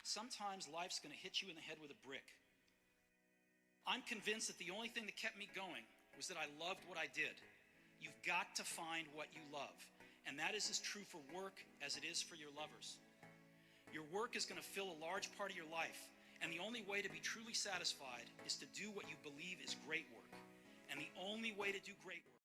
Sometimes life's going to hit you in the head with a brick. I'm convinced that the only thing that kept me going was that I loved what I did. You've got to find what you love. And that is as true for work as it is for your lovers. Your work is going to fill a large part of your life. And the only way to be truly satisfied is to do what you believe is great work. And the only way to do great work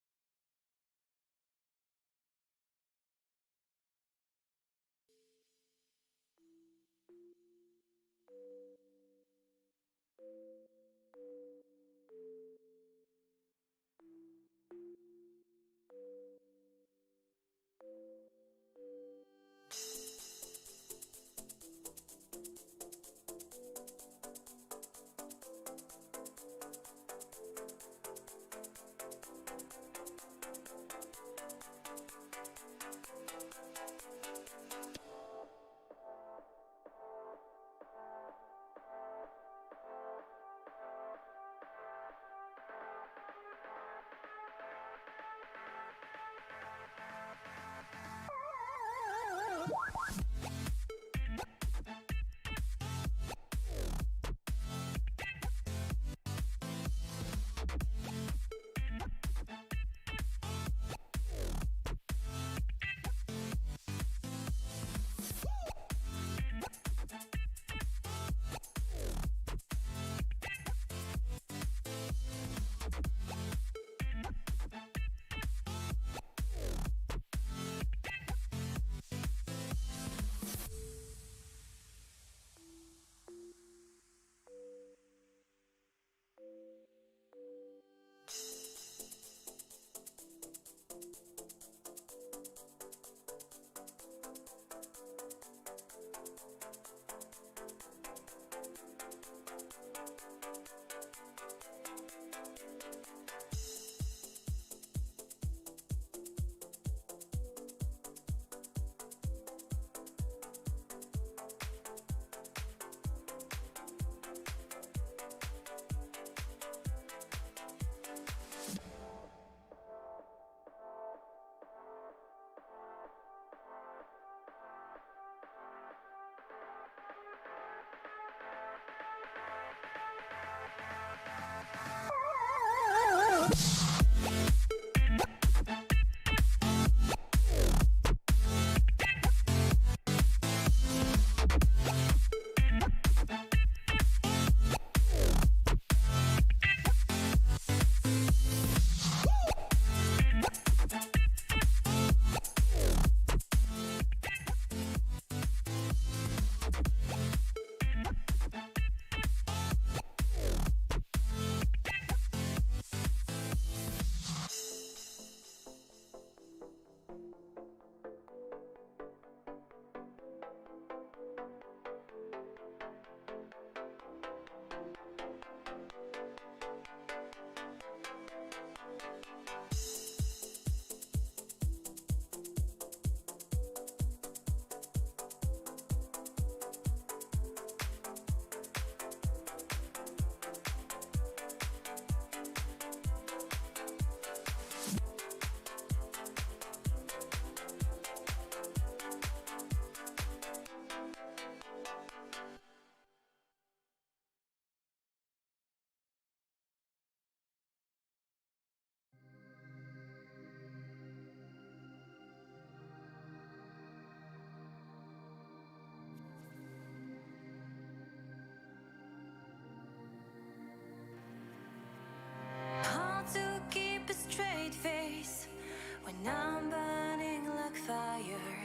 when I'm burning like fire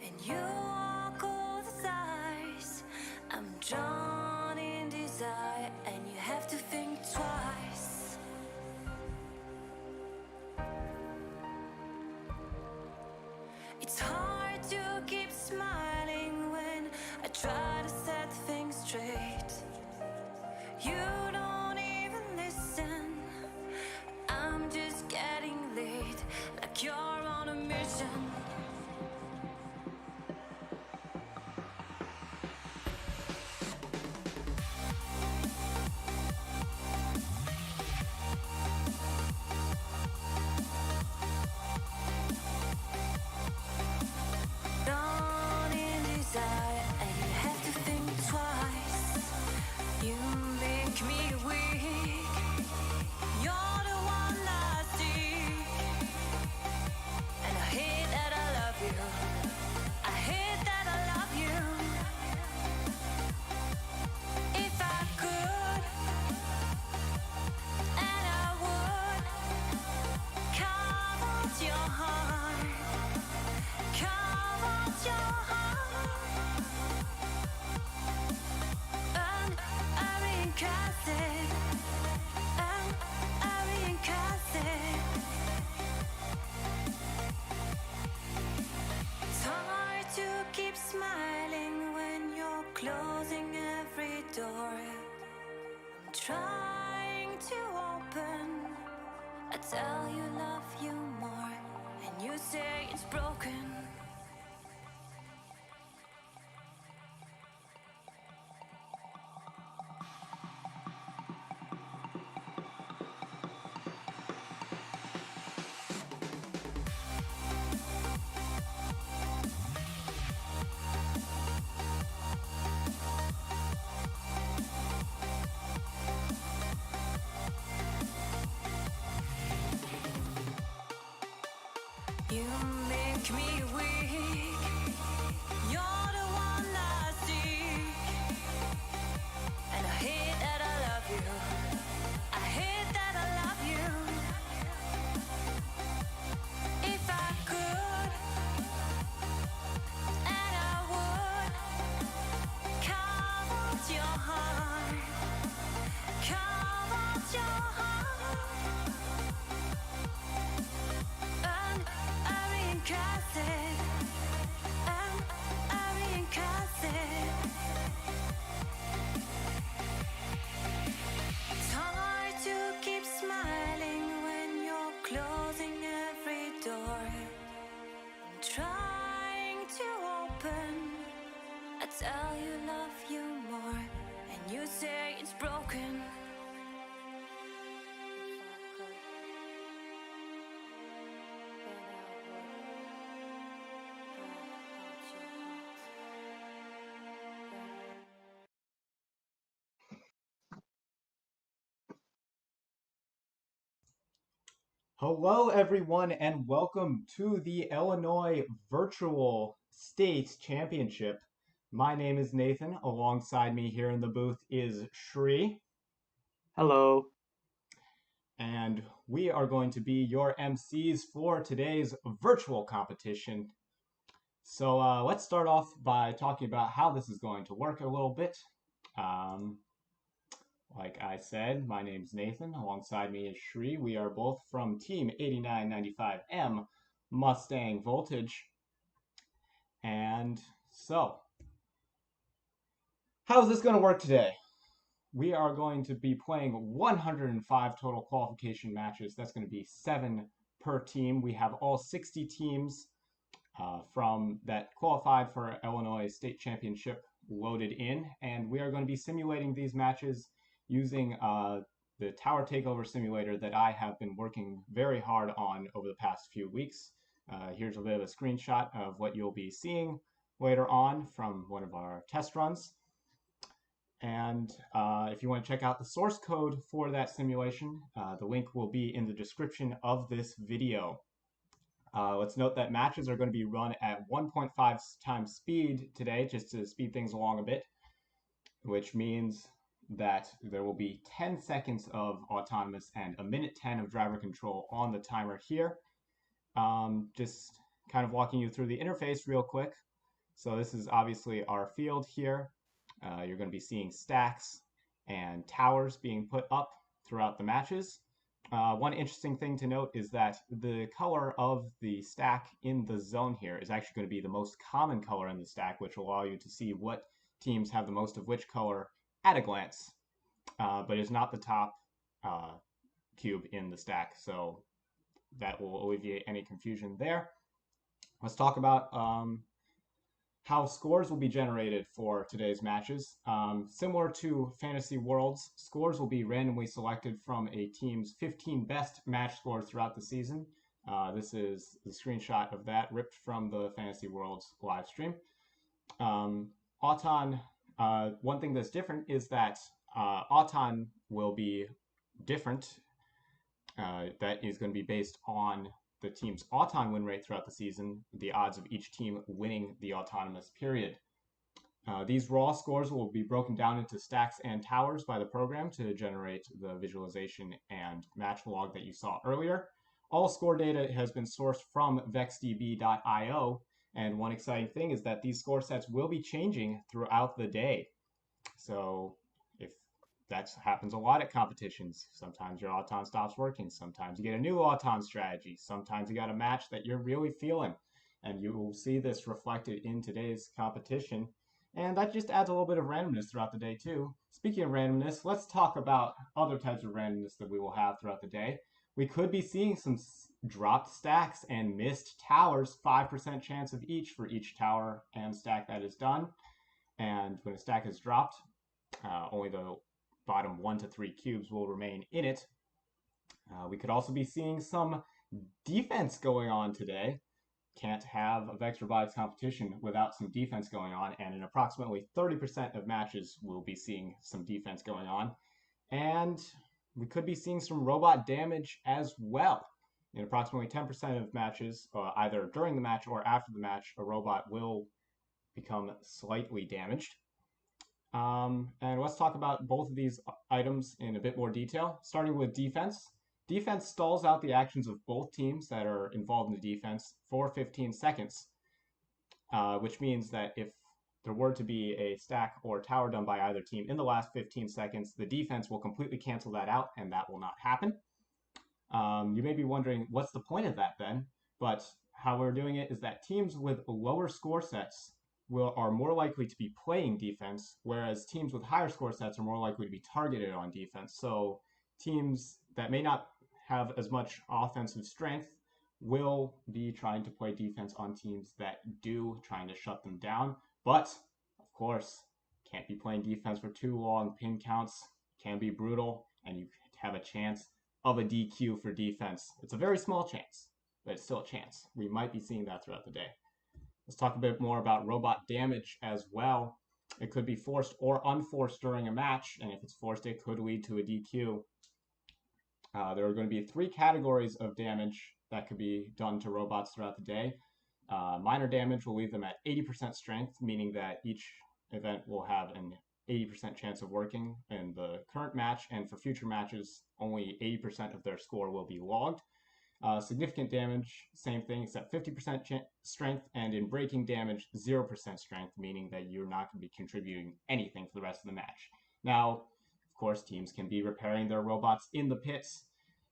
and you walk all the sides. I'm drawn in desire and you have to think twice. It's hard to keep smiling when I try to set things straight. You don't even listen. I'm just getting late, like you're on a mission. Drawn in desire, and you have to it's broken. You make me weak. You're the one I seek. And I hate that I love you. I hate that I love you. If I could, and I would, carve out your heart. Carve out your heart. And I reincarnate it. And I reincarnate it. It's hard to keep smiling when you're closing every door. I'm trying to open. I tell you love you more, and you say it's broken. Hello, everyone, and welcome to the Illinois Virtual State Championship. My name is Nathan. Alongside me here in the booth is Shri. Hello. And we are going to be your MCs for today's virtual competition. So let's start off by talking about how this is going to work a little bit. Like I said, my name's Nathan. Alongside me is Shri. We are both from Team 8995M Mustang Voltage. And so, how is this going to work today? We are going to be playing 105 total qualification matches. That's going to be 7 per team. We have all 60 teams from that qualified for Illinois State Championship loaded in, and we are going to be simulating these matches using the Tower Takeover simulator that I have been working very hard on over the past few weeks. Here's a bit of a screenshot of what you'll be seeing later on from one of our test runs. And if you want to check out the source code for that simulation, the link will be in the description of this video. Let's note that matches are going to be run at 1.5 times speed today, just to speed things along a bit, which means that there will be 10 seconds of autonomous and a minute 10 of driver control on the timer here. Just kind of walking you through the interface real quick. So this is obviously our field here. You're going to be seeing stacks and towers being put up throughout the matches. One interesting thing to note is that the color of the stack in the zone here is actually going to be the most common color in the stack, which will allow you to see what teams have the most of which color at a glance, but is not the top cube in the stack, so that will alleviate any confusion there. Let's talk about how scores will be generated for today's matches. Similar to Fantasy Worlds, scores will be randomly selected from a team's 15 best match scores throughout the season. This is the screenshot of that ripped from the Fantasy Worlds live stream. Auton, one thing that's different is that Auton will be different. That is going to be based on the team's Auton win rate throughout the season, the odds of each team winning the autonomous period. These raw scores will be broken down into stacks and towers by the program to generate the visualization and match log that you saw earlier. All score data has been sourced from vexdb.io, and one exciting thing is that these score sets will be changing throughout the day. So if that happens a lot at competitions. Sometimes your Auton stops working. Sometimes you get a new Auton strategy. Sometimes you got a match that you're really feeling. And you will see this reflected in today's competition. And that just adds a little bit of randomness throughout the day too. Speaking of randomness, let's talk about other types of randomness that we will have throughout the day. We could be seeing some dropped stacks and missed towers, 5% chance of each for each tower and stack that is done. And when a stack is dropped, only the bottom 1 to 3 cubes will remain in it. We could also be seeing some defense going on today. Can't have a VEX Robotics competition without some defense going on, and in approximately 30% of matches, we'll be seeing some defense going on. And we could be seeing some robot damage as well. In approximately 10% of matches, either during the match or after the match, a robot will become slightly damaged. And let's talk about both of these items in a bit more detail, starting with defense. Defense stalls out the actions of both teams that are involved in the defense for 15 seconds, which means that if there were to be a stack or tower done by either team in the last 15 seconds, the defense will completely cancel that out, and that will not happen. You may be wondering, what's the point of that then? But how we're doing it is that teams with lower score sets are more likely to be playing defense, whereas teams with higher score sets are more likely to be targeted on defense. So teams that may not have as much offensive strength will be trying to play defense on teams that do, trying to shut them down. But, of course, can't be playing defense for too long. Pin counts can be brutal, and you have a chance of a DQ for defense. It's a very small chance, but it's still a chance. We might be seeing that throughout the day. Let's talk a bit more about robot damage as well. It could be forced or unforced during a match, and if it's forced, it could lead to a DQ. There are going to be 3 categories of damage that could be done to robots throughout the day. Minor damage will leave them at 80% strength, meaning that each event will have an 80% chance of working in the current match, and for future matches, only 80% of their score will be logged. Significant damage, same thing, except 50% strength, and in breaking damage, 0% strength, meaning that you're not going to be contributing anything for the rest of the match. Now, of course, teams can be repairing their robots in the pits.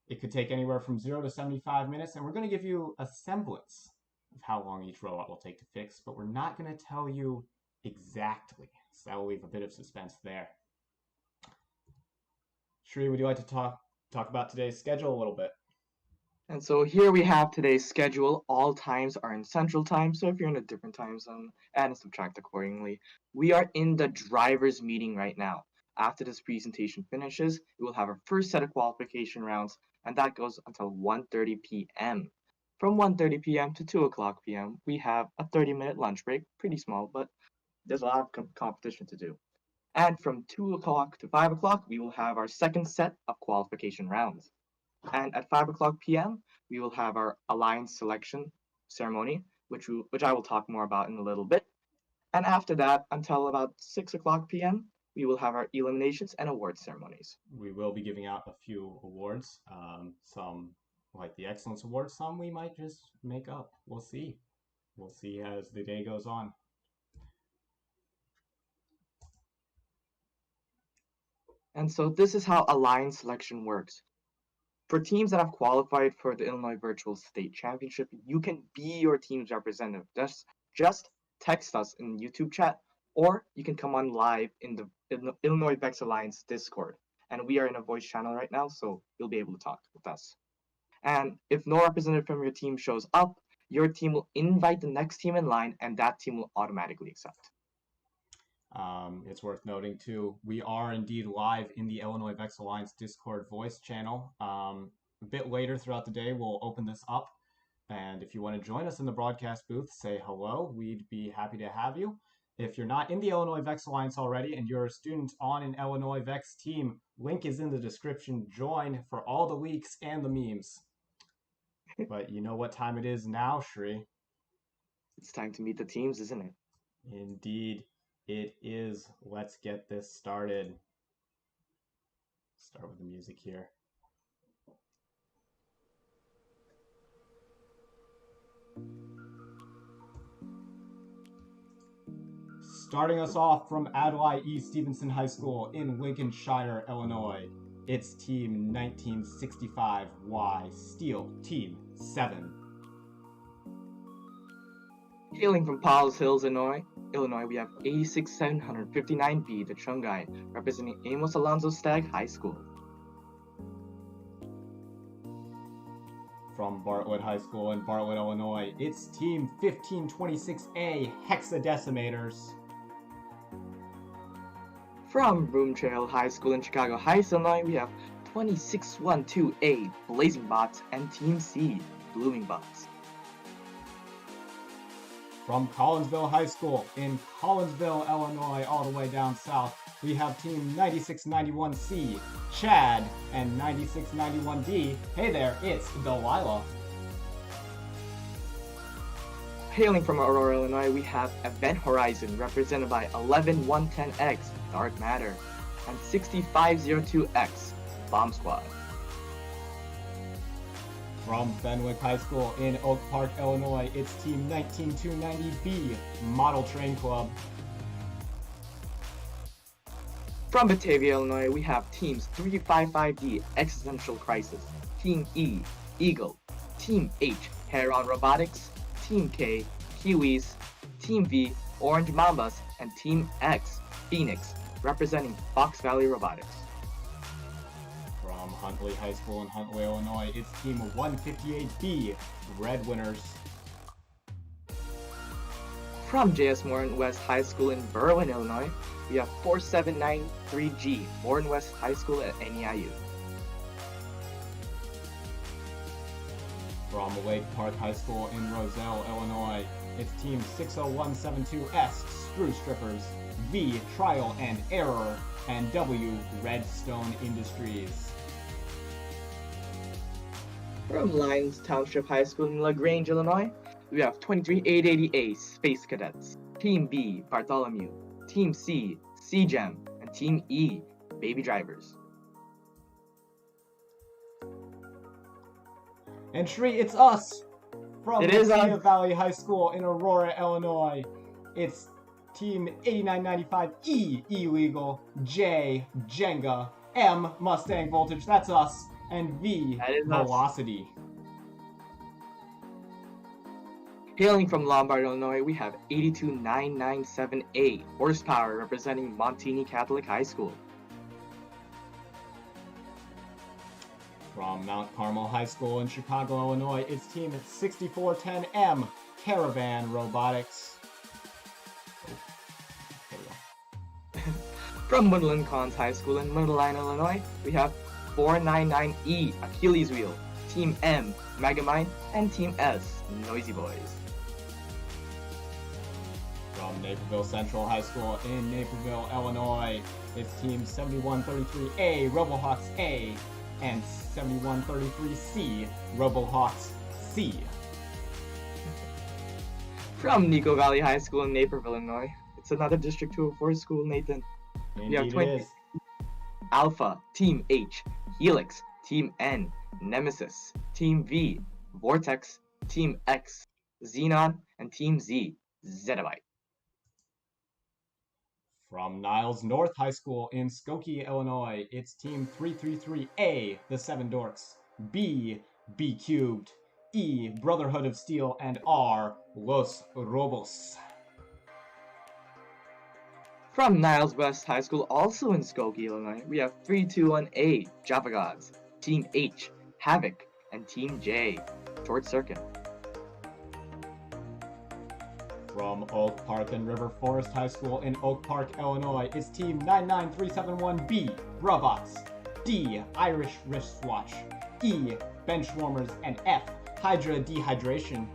It could take anywhere from 0 to 75 minutes, and we're going to give you a semblance of how long each robot will take to fix, but we're not going to tell you exactly, so that will leave a bit of suspense there. Shri, would you like to talk about today's schedule a little bit? And so here we have today's schedule. All times are in Central Time, so if you're in a different time zone, add and subtract accordingly. We are in the drivers meeting right now. After this presentation finishes, we will have our first set of qualification rounds, and that goes until 1:30 p.m. From 1:30 p.m. to 2 o'clock p.m., we have a 30-minute lunch break, pretty small, but there's a lot of competition to do. And from 2 o'clock to 5 o'clock, we will have our second set of qualification rounds. And at 5 o'clock p.m., we will have our alliance selection ceremony, which I will talk more about in a little bit. And after that, until about 6 o'clock p.m., we will have our eliminations and awards ceremonies. We will be giving out a few awards, some like the Excellence Award, some we might just make up. We'll see. We'll see as the day goes on. And so this is how alliance selection works. For teams that have qualified for the Illinois Virtual State Championship, you can be your team's representative. Just text us in YouTube chat, or you can come on live in the Illinois VEX Alliance Discord. And we are in a voice channel right now, so you'll be able to talk with us. And if no representative from your team shows up, your team will invite the next team in line, and that team will automatically accept. It's worth noting too, we are indeed live in the Illinois VEX Alliance Discord voice channel. A bit later throughout the day, we'll open this up, and if you want to join us in the broadcast booth, say hello. We'd be happy to have you. If you're not in the Illinois VEX Alliance already and you're a student on an Illinois VEX team, link is in the description. Join for all the leaks and the memes. But you know what time it is now, Shri? It's time to meet the teams, isn't it? Indeed. It is. Let's get this started. Start with the music here. Starting us off from Adlai E. Stevenson High School in Lincolnshire, Illinois, it's Team 1965Y Steel Team 7. Hailing from Palos Hills, Illinois, we have 86759B, the Chungai, representing Amos Alonzo Stagg High School. From Bartlett High School in Bartlett, Illinois, it's Team 1526A Hexadecimators. From Broom Trail High School in Chicago Heights, Illinois, we have 2612A Blazing Bots and Team C Blooming Bots. From Collinsville High School in Collinsville, Illinois, all the way down south, we have Team 9691C, Chad, and 9691D. Hey there, it's Delilah. Hailing from Aurora, Illinois, we have Event Horizon, represented by 11110X, Dark Matter, and 6502X, Bomb Squad. From Fenwick High School in Oak Park, Illinois, it's Team 19290B, Model Train Club. From Batavia, Illinois, we have Teams 355D, Existential Crisis, Team E, Eagle, Team H, Heron Robotics, Team K, Kiwis, Team V, Orange Mambas, and Team X, Phoenix, representing Fox Valley Robotics. From Huntley High School in Huntley, Illinois, it's Team 158B, Red Winners. From J.S. Morin West High School in Berwyn, Illinois, we have 4793G, Morin West High School at NEIU. From Lake Park High School in Roselle, Illinois, it's Team 60172S, Screw Strippers, V, Trial and Error, and W, Redstone Industries. From Lyons Township High School in LaGrange, Illinois, we have 23880A, Space Cadets, Team B, Bartholomew, Team C, CGEM, and Team E, Baby Drivers. And Shri, it's us! From It is Lucia us. Valley High School in Aurora, Illinois, it's Team 8995E, Illegal, J, Jenga, M, Mustang Voltage, that's us, and V, That is us. Velocity. Hailing from Lombard, Illinois, we have 82997A, Horsepower, representing Montini Catholic High School. From Mount Carmel High School in Chicago, Illinois, it's Team 6410M, Caravan Robotics. There we go. From Woodland Cons High School in Mundelein, Illinois, we have 499E, Achilles Wheel, Team M, Megamind, and Team S, Noisy Boys. From Naperville Central High School in Naperville, Illinois, it's Team 7133A, Robohawks A, and 7133C, Robohawks C. From Nico Valley High School in Naperville, Illinois, it's another District 204 school, Nathan. We have Indeed 20 it is. Alpha, Team H, Helix, Team N, Nemesis, Team V, Vortex, Team X, Xenon, and Team Z, Zettabyte. From Niles North High School in Skokie, Illinois, it's Team 333A, the Seven Dorks, B, B Cubed, E, Brotherhood of Steel, and R, Los Robos. From Niles West High School, also in Skokie, Illinois, we have 321A, Java Gods, Team H, Havoc, and Team J, Short Circuit. From Oak Park and River Forest High School in Oak Park, Illinois, it's Team 99371B, Robots, D, Irish Wristwatch, E, Benchwarmers, and F, Hydra Dehydration.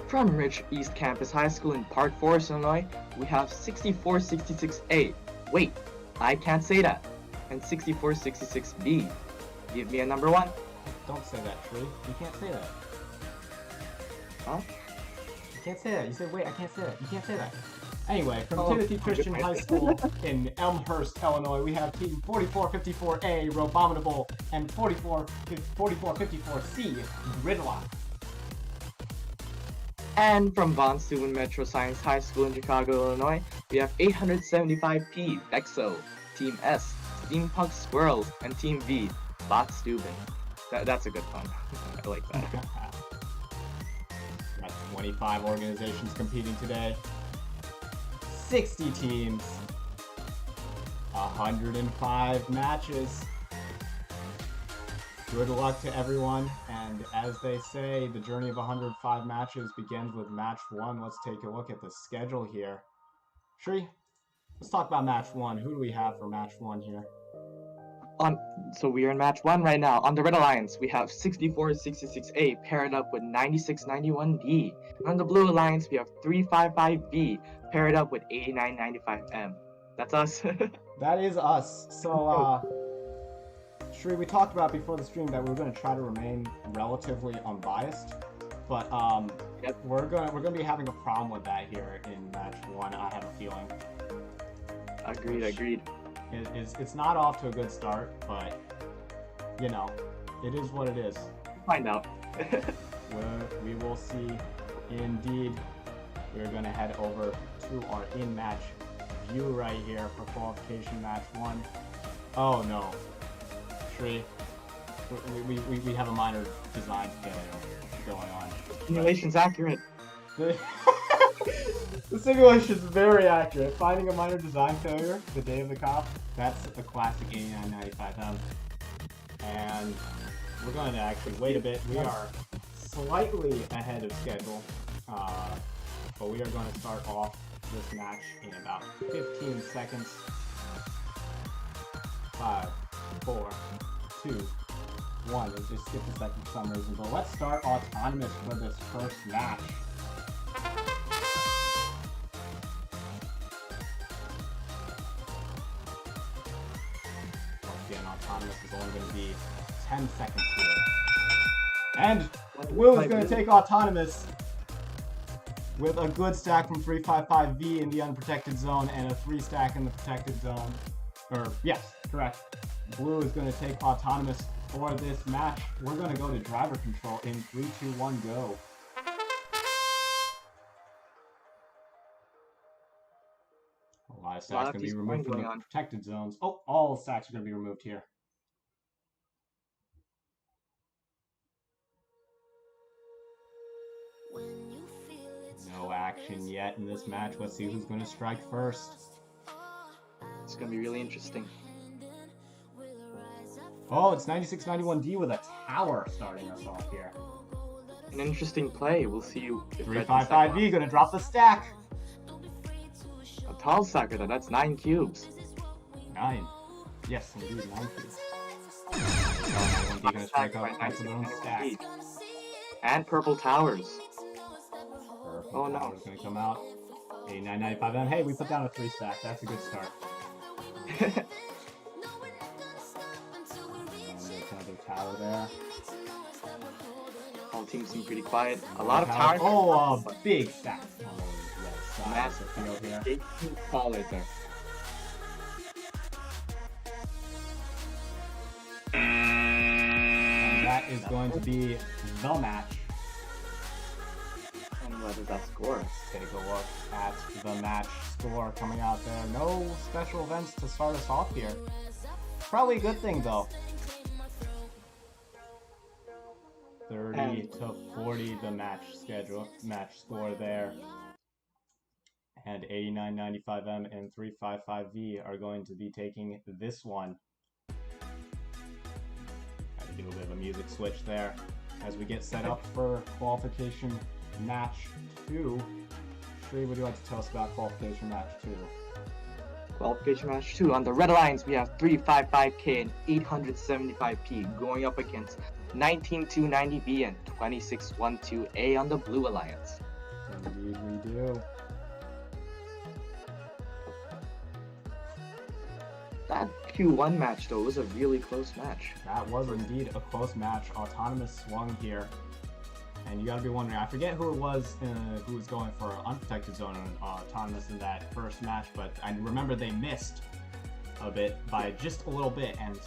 From Rich East Campus High School in Park Forest, Illinois, we have 6466A. Wait, I can't say that. And 6466B. Give me a number one. Don't say that, Tree. You can't say that. Huh? You can't say that. You said, wait, I can't say that. You can't say that. Anyway, from Oh, Timothy Christian okay. High School in Elmhurst, Illinois, we have Team 4454A, Robominable, and 4454C, Gridlock. And from Von Steuben Metro Science High School in Chicago, Illinois, we have 875P, Vexo, Team S, Steampunk Squirrels, and Team V, Bot Steuben. That's a good pun. I like that. Got 25 organizations competing today. 60 teams. 105 matches. Good luck to everyone, and as they say, the journey of 105 matches begins with match 1. Let's take a look at the schedule here. Shree, let's talk about match 1. Who do we have for match 1 here? So we are in match 1 right now. On the Red Alliance, we have 6466A paired up with 9691D. On the Blue Alliance, we have 355B paired up with 8995M. That's us. That is us. So, Shree, we talked about before the stream that we were going to try to remain relatively unbiased, but Yep. we're gonna be having a problem with that here in match 1. I have a feeling. Agreed. It's not off to a good start, but you know, it is what it is. Find out. We will see. Indeed, we're gonna head over to our in-match view right here for qualification match 1. Oh no. Shree, we have a minor design failure going on. Simulation's accurate. The simulation's very accurate. Finding a minor design failure the day of the comp, that's a classic 8995M. And we're going to actually wait a bit. We are slightly ahead of schedule, but we are going to start off this match in about 15 seconds. 5, 4, 2, 1. Let's just skip a second for some reason. But let's start autonomous for this first match. Once again, autonomous is only going to be 10 seconds here. And Will is going to take autonomous with a good stack from 355V in the unprotected zone and a 3 stack in the protected zone. Yes, correct. Blue is going to take autonomous for this match. We're going to go to driver control in 3, 2, 1, go. A lot of stacks going to be removed from the protected zones. Oh, all stacks are going to be removed here. No action yet in this match. Let's see who's going to strike first. It's going to be really interesting. Oh, it's 9691D with a tower starting us off here. An interesting play. We'll see you. 355V going to drop the stack. A tall stacker though. That's 9 cubes. 9. Yes, indeed, 9 cubes. 91D going to strike up onto their own stack. And purple towers. Purple tower's going to come out. 8995M. Hey, we put down a 3 stack. That's a good start. Another tower there. All teams seem pretty quiet. A lot of towers. Oh, big stack. Massive field here. 18 solid there. And that is going to be the match. And what is that score? Let's take a look at the match score coming out there. No special events to start us off here. Probably a good thing though. 30 to 40 the match score there. And 8995M and 355V are going to be taking this one. Gotta do a bit of a music switch there as we get set up for qualification match 2. Shree, what would you like to tell us about qualification match 2? Qualification match 2. On the Red Alliance, we have 355K and 875P going up against 19290B and 2612A on the Blue Alliance. Indeed we do. That Q1 match though was a really close match. That was indeed a close match. Autonomous swung here. And you gotta be wondering, I forget who it was who was going for unprotected zone and autonomous in that first match, but I remember they missed a bit by just a little bit, and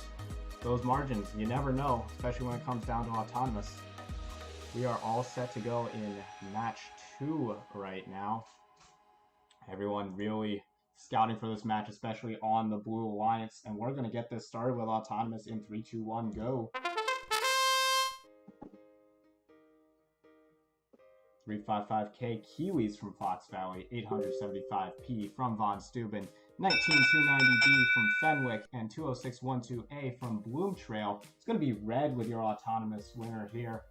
those margins, you never know, especially when it comes down to autonomous. We are all set to go in match 2 right now. Everyone really scouting for this match, especially on the Blue Alliance, and we're gonna get this started with autonomous in 3, 2, 1, go. 355K Kiwis from Fox Valley, 875P from Von Steuben, 19290B from Fenwick, and 20612A from Bloom Trail. It's going to be red with your autonomous winner here.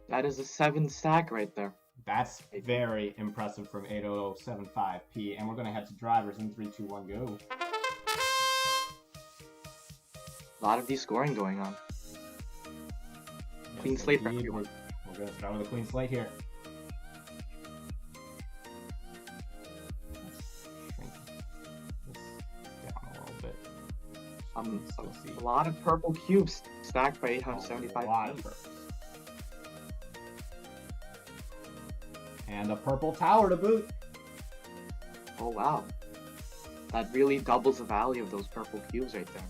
That is a 7 stack right there. That's very impressive from 80075P. And we're going to head to drivers in 3, 2, 1, go. A lot of de-scoring going on. Clean slate for everyone. We're going to start with a clean slate here. A lot of purple cubes stacked by 875. And a purple tower to boot. Oh wow. That really doubles the value of those purple cubes right there.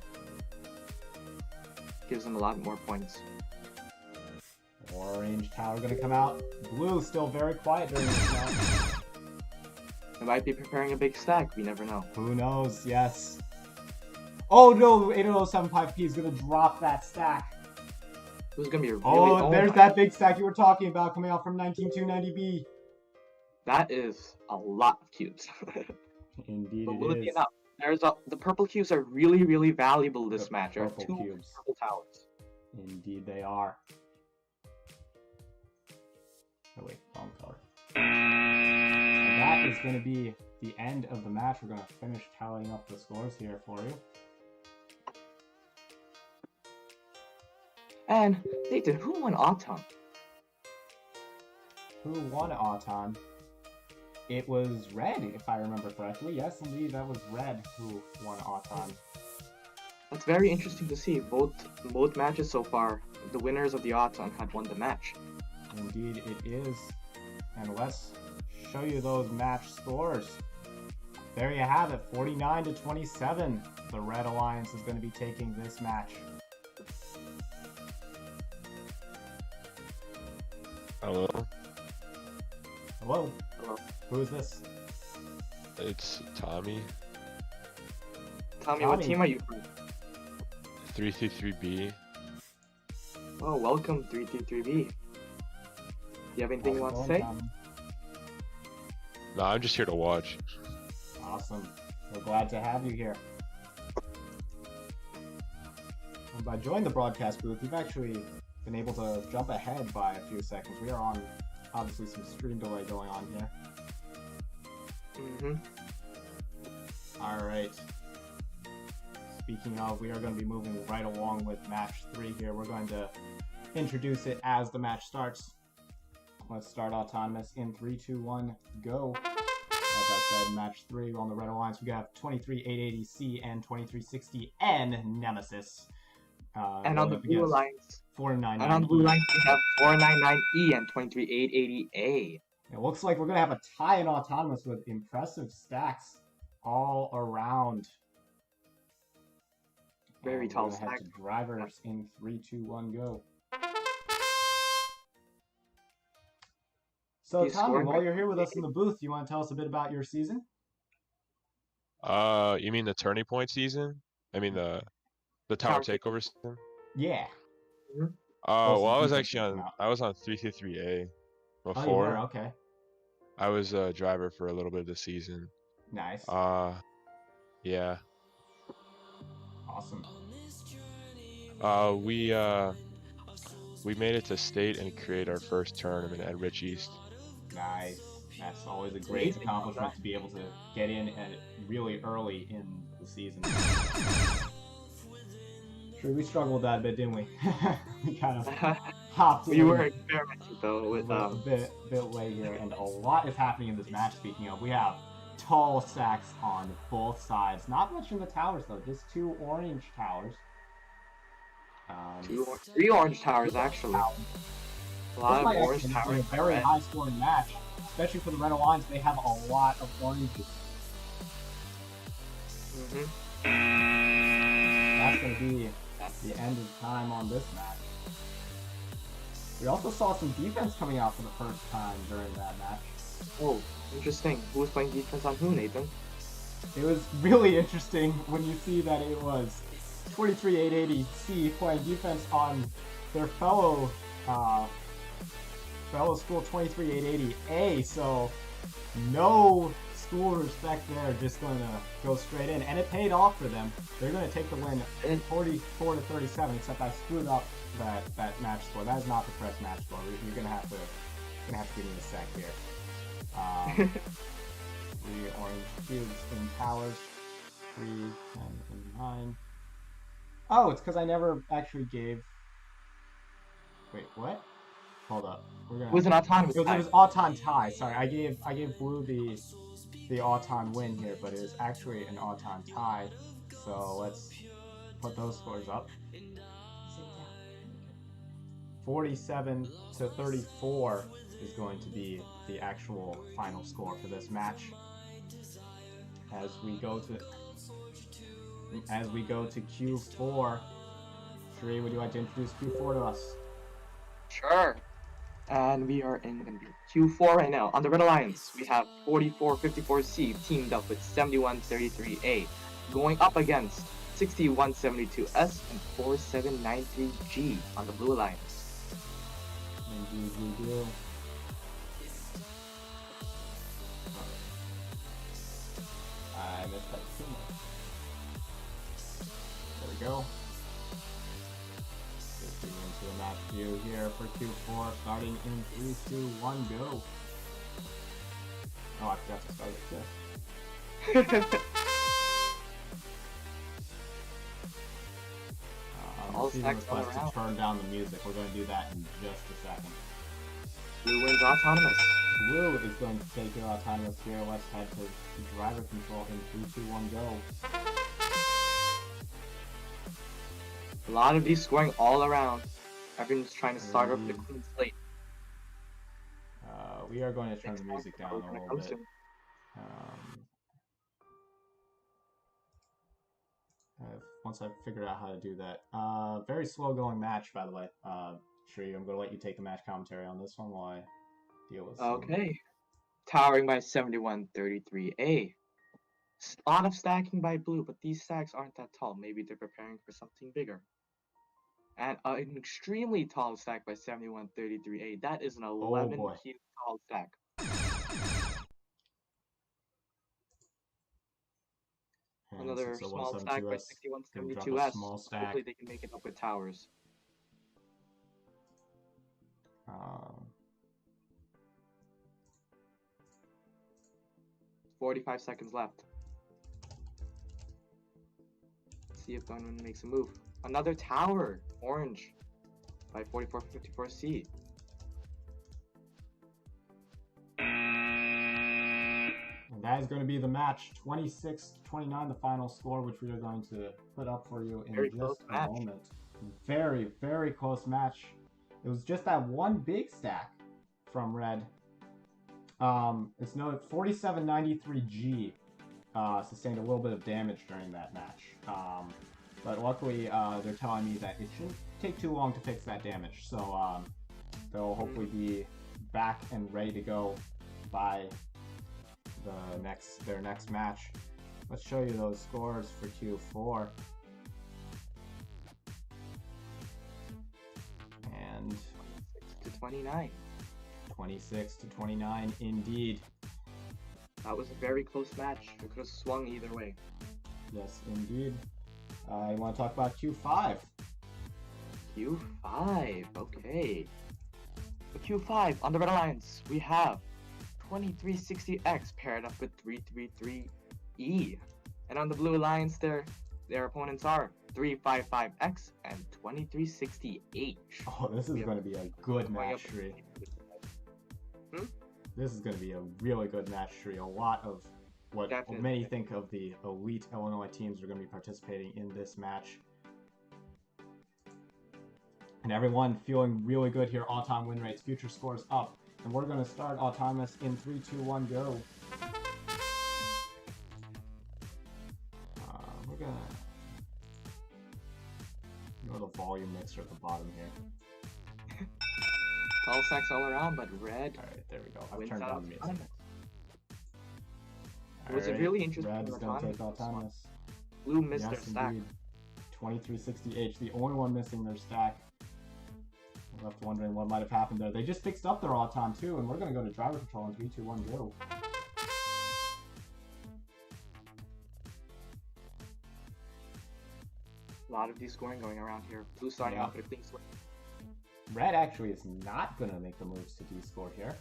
Gives them a lot more points. Orange tower gonna come out. Blue still very quiet during this match. They might be preparing a big stack, we never know. Who knows, yes. Oh no, 80075P is gonna drop that stack. Who's gonna be really... Oh, there's that big stack you were talking about coming out from 19290B. That is a lot of cubes. Indeed but it will is. it be enough? The purple cubes are really, really valuable this match. There are 2 cubes. purple towers. Indeed they are. Oh wait, wrong color. And that is going to be the end of the match. We're going to finish tallying up the scores here for you. And Nathan, who won Autumn? Who won Autumn? It was Red, if I remember correctly. Yes, indeed, that was Red who won Autumn. That's very interesting to see. Both matches so far, the winners of the Autumn had won the match. Indeed, it is. And let's show you those match scores. There you have it, 49-27. The Red Alliance is going to be taking this match. Hello. Hello. Hello. Who is this? It's Tommy. Tommy, what team are you from? 333B. Oh, welcome 333B. Do you have anything you want to say? No, I'm just here to watch. Awesome. We're glad to have you here. And by joining the broadcast booth, you've actually been able to jump ahead by a few seconds. We are on, obviously, some stream delay going on here. Alright. Speaking of, we are going to be moving right along with match 3 here. We're going to introduce it as the match starts. Let's start autonomous in 3, 2, 1, go. As I said, match 3 on the Red Alliance. We got 23880C and 2360N Nemesis. And on the Blue Alliance, 499. And on the Blue Alliance, we have 499E and 23880A. It looks like we're going to have a tie in autonomous with impressive stacks all around. Very tall stack. Head to drivers in 3, 2, 1, go. So, Tommy, while you're here with us in the booth, you want to tell us a bit about your season? You mean the turning point season? I mean the Tower Takeover season? Yeah. Well, I was actually on 333A before. Oh, you were? Okay. I was a driver for a little bit of the season. Nice. Yeah. Awesome. We made it to state and create our first tournament at Rich East. Nice. That's always a great accomplishment to be able to get in at really early in the season. Sure, we struggled with that a bit, didn't we? We kind of hopped. We were experimenting though with a bit late here, and a lot is happening in this match. Speaking of, we have tall stacks on both sides. Not much in the towers though, just 2 orange towers. 3 orange towers actually. A lot of orange towers. A very high scoring match, especially for the Red Alliance. They have a lot of oranges. That's going to be the end of time on this match. We also saw some defense coming out for the first time during that match. Oh, interesting. Who was playing defense on who, Nathan? It was really interesting when you see that it was 23880C playing defense on their fellow school 23880A. So no school respect there, just going to go straight in. And it paid off for them. They're going to take the win 44 to 37, except I screwed up that match score. That is not the correct match score. You're going to have to give me a sec here. 3 orange cubes in towers. 3, 10, and 9. Oh, it's because I never actually gave... Wait, what? Hold up. It was an autonomous It tie. was auton tie. Sorry, I gave blue the auton win here, but it was actually an auton tie. So let's put those scores up. 47 to 34 is going to be the actual final score for this match. As we go to Q4, Shree, would you like to introduce Q4 to us? Sure. And we are in Q4 right now. On the Red Alliance, we have 4454C teamed up with 7133A, going up against 6172S and 4793G on the Blue Alliance. Indeed we do. I missed that too much. There we go. Just getting into the match view here for Q4, starting in 3, 2, 1, go. Oh, I forgot to start with this. All stacks all request around. to turn down the music. We're going to do that in just a second. Blue wins autonomous. Blue is going to take your autonomous here. Let's head to driver control in 3, 2, 1, go. A lot of these scoring all around. Everyone's trying to start off with a clean slate. We are going to turn the music down a little bit. Once I've figured out how to do that. Very slow going match, by the way. Shree, I'm going to let you take the match commentary on this one while I deal with some... Okay. Towering by 7133A. A lot of stacking by blue, but these stacks aren't that tall. Maybe they're preparing for something bigger. And an extremely tall stack by 7133A. That is an 11 cube tall stack. And another small stack by 6172S. Hopefully they can make it up with towers. 45 seconds left. Let's see if Gunman makes a move. Another tower, orange, by 4454C. And that is going to be the match, 26-29, the final score, which we are going to put up for you in just a moment. Very, very close match. It was just that one big stack from Red. It's noted 4793G sustained a little bit of damage during that match. But luckily, they're telling me that it shouldn't take too long to fix that damage. So they'll hopefully be back and ready to go by their next match. Let's show you those scores for Q4. And 26-29. 26-29 indeed. That was a very close match. It could have swung either way. Yes, indeed. You want to talk about Q5? Q5, okay. For Q5, on the Red Alliance, we have 2360X paired up with 333E. And on the Blue Alliance, their opponents are 355X and 2360H. Oh, this is going to be a good match tree. This is going to be a really good match tree. A lot of what many think of the elite Illinois teams are going to be participating in this match. And everyone feeling really good here. All-time win rates, future scores up. And we're going to start Autonomous in 3, 2, 1, go. We're going to go to the volume mixer at the bottom here. Tall stacks all around, but Red. Alright, there we go. I've turned down the music. It was a really interesting Red is going to take Autonomous. Blue missed their stack. 2360H, the only one missing their stack. I'm left wondering what might have happened there. They just fixed up their auton too, and we're going to go to driver control in 3, 2, 1, go. A lot of D-scoring going around here. Blue starting Yeah. off with a clean sweep. Red actually is not going to make the moves to D-score here.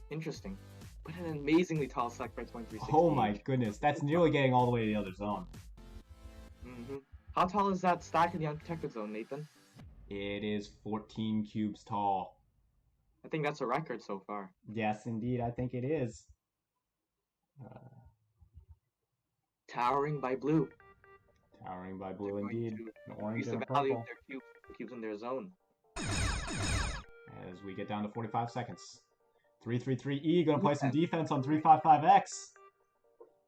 Interesting. But an amazingly tall stack by 2360. Oh my goodness, that's nearly getting all the way to the other zone. How tall is that stack in the unprotected zone, Nathan? It is 14 cubes tall. I think that's a record so far. Yes, indeed, I think it is. Towering by blue. Towering by blue They're going indeed. to An orange Use and the a value purple. of their cubes in their zone. As we get down to 45 seconds. 333E gonna play some Defense. defense on 355X.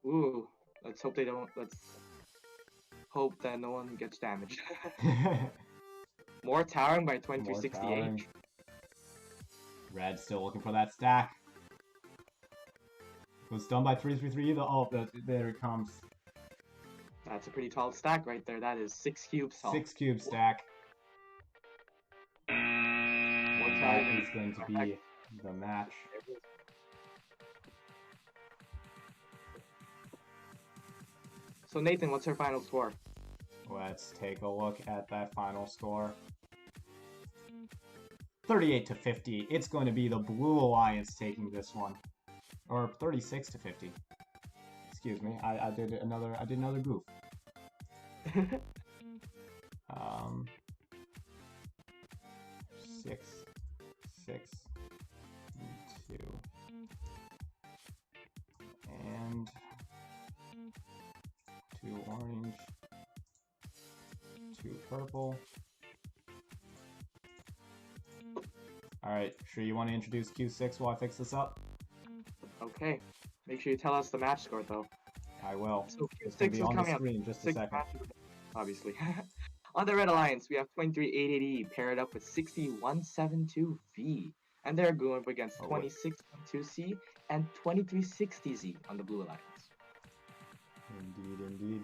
Ooh, let's hope they don't. Let's hope that no one gets damaged. More towering by More 2360H. towering. Red still looking for that stack. It was done by 333E. Oh, there it comes. That's a pretty tall stack right there. That is 6 cubes tall. 6 cube stack. More That towering. is going to be the match. So Nathan, what's our final score? Let's take a look at that final score. 38-50. It's going to be the Blue Alliance taking this one, or 36-50. Excuse me. I did another goof. 6, 2, and 2 orange, 2 purple. Alright, sure you want to introduce Q6 while I fix this up? Okay. Make sure you tell us the match score though. I will. So It's Q6 going to be is on the coming up. screen in just a 6 second. matches, obviously. On the Red Alliance, we have 23880 paired up with 60172V. And they're going up against 2612C and 2360Z on the Blue Alliance. Indeed, indeed.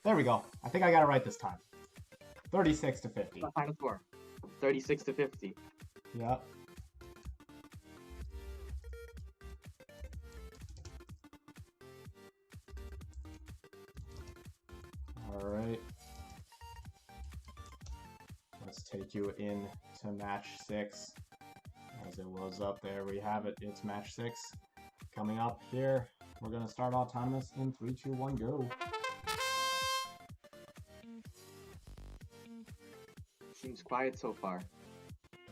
There we go. I think I got it right this time. 36-50. The final score. 36-50. Yep. Alright. Let's take you in to match 6. As it loads up, there we have it. It's match 6. Coming up here, we're going to start autonomous in 3, 2, 1, go. Seems quiet so far.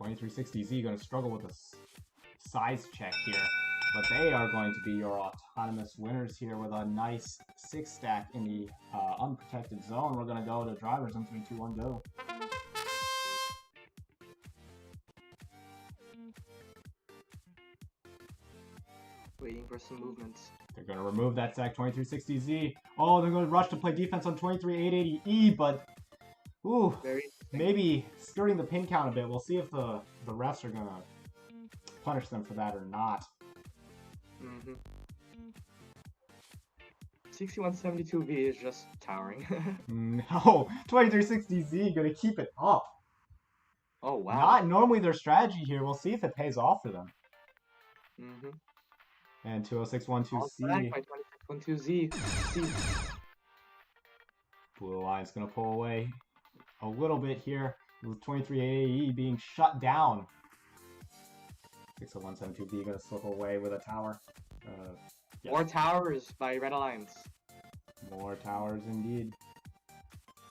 2360Z going to struggle with a size check here, but they are going to be your autonomous winners here with a nice 6 stack in the unprotected zone. We're going to go to drivers in 3, 2, 1, go. Waiting for some movements. They're going to remove that stack 2360Z. Oh, they're going to rush to play defense on 23880E, but ooh, Very maybe skirting the pin count a bit. We'll see if the refs are going to punish them for that or not. 6172V is just towering. No, 2360Z going to keep it up. Oh wow. Not normally their strategy here. We'll see if it pays off for them. And 20612C. By 2612Z. Blue Alliance going to pull away a little bit here with 23AE being shut down. 60172B going to slip away with a tower. Yeah. More towers by Red Alliance. More towers indeed.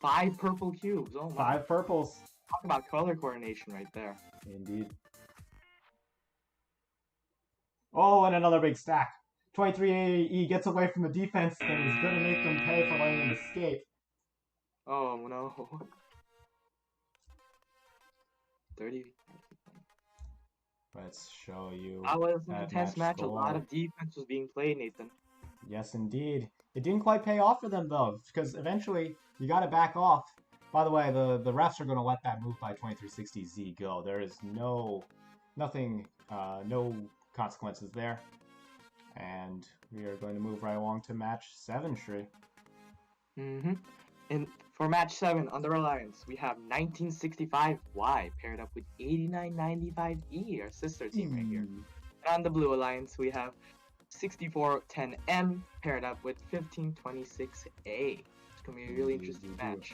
5 purple cubes. Oh my. 5 purples. Talk about color coordination right there. Indeed. Oh, and another big stack. 23AE gets away from the defense and is going to make them pay for letting him escape. Oh no. 30. Let's show you. That was an that intense match. score. A lot of defense was being played, Nathan. Yes, indeed. It didn't quite pay off for them, though, because eventually you got to back off. By the way, the refs are going to let that move by 2360Z go. There is no consequences there. And we are going to move right along to match 7, Shri. And for match 7 on the Red Alliance, we have 1965Y paired up with 8995E, our sister team right here. And on the Blue Alliance, we have 6410M paired up with 1526A. It's gonna be a really interesting match.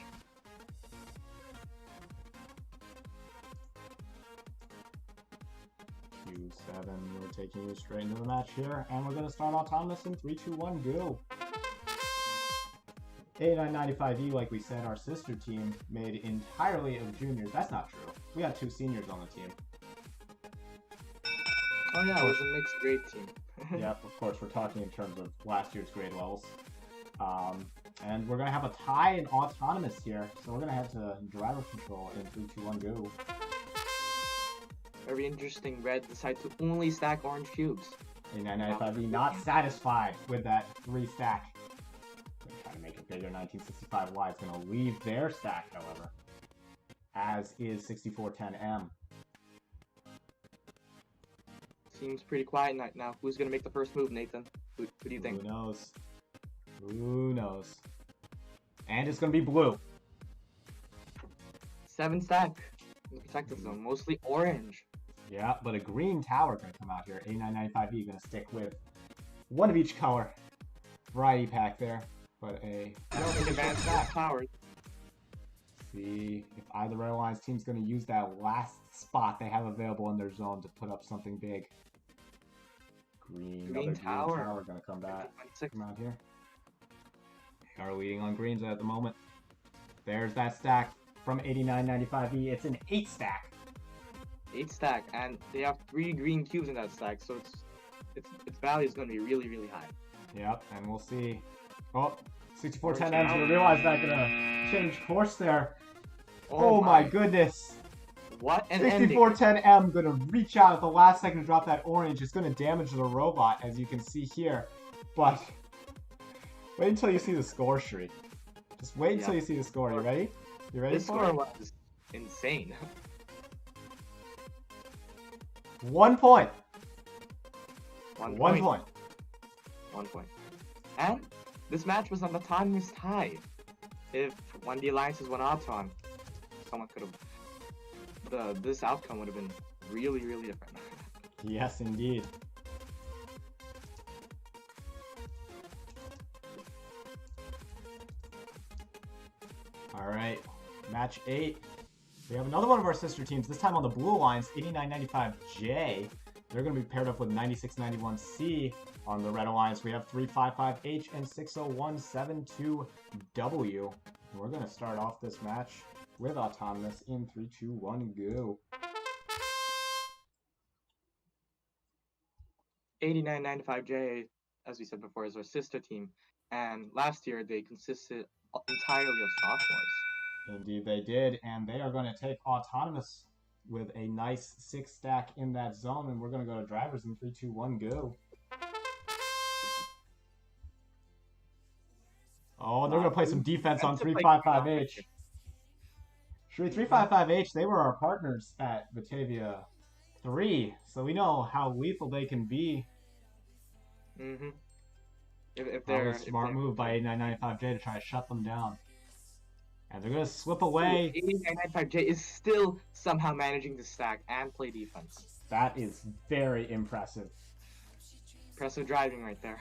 Q7, we're taking you straight into the match here, and we're gonna start autonomous in 3, 2, 1, go. 8995E, like we said, our sister team made entirely of juniors. That's not true. We had 2 seniors on the team. Oh yeah, it was a mixed grade team. Yep, of course, we're talking in terms of last year's grade levels. And we're going to have a tie in autonomous here, so we're going to head to driver control in 3, 2, 1, go. Very interesting. Red decided to only stack orange cubes. 8995E not satisfied with that 3 stack. Going to try to make it bigger. 1965Y is going to leave their stack, however, as is 6410M. Seems pretty quiet right now. Who's gonna make the first move, Nathan? Who do you think? Who knows? Who knows? And it's gonna be blue. 7 stack in the protected zone, mostly orange. Yeah, but a green tower gonna come out here. 8995E gonna stick with one of each color. Variety pack there, but a I don't think advanced towers. See if either Red Alliance team's gonna use that last spot they have available in their zone to put up something big. Green tower gonna come back. Come out here. We are leading on greens at the moment. There's that stack from 8995E. It's an 8 stack. 8 stack, and they have 3 green cubes in that stack, so its value is gonna be really, really high. Yep, and we'll see. Oh, 6410M's gonna realize that, gonna change course there. Oh my goodness. What an 6410M gonna reach out at the last second to drop that orange. It's gonna damage the robot, as you can see here. But wait until you see the score, Shri. Just wait until you see the score. You ready? You ready? This score was insane. 1 point. 1 1 point. point. 1 point. And this match was an autonomous tie. If one of the alliances went auton, someone could have. This outcome would have been really, really different. Yes, indeed. All right, match 8. We have another one of our sister teams, this time on the blue alliance, 8995J. They're going to be paired up with 9691C. On the red alliance, we have 355H and 60172W. We're going to start off this match with autonomous in 3, 2, 1, go. 8995J, as we said before, is our sister team, and last year they consisted entirely of sophomores. Indeed they did, and they are going to take autonomous with a nice 6 stack in that zone, and we're going to go to drivers in 3, 2, 1, go. Oh, they're going to play some defense on 355H. Shri, 355H, they were our partners at Batavia 3, so we know how lethal they can be. Mm-hmm. If they're a smart move by 8995J to try to shut them down. And they're going to slip away. 8995J is still somehow managing to stack and play defense. That is very impressive. Impressive driving right there.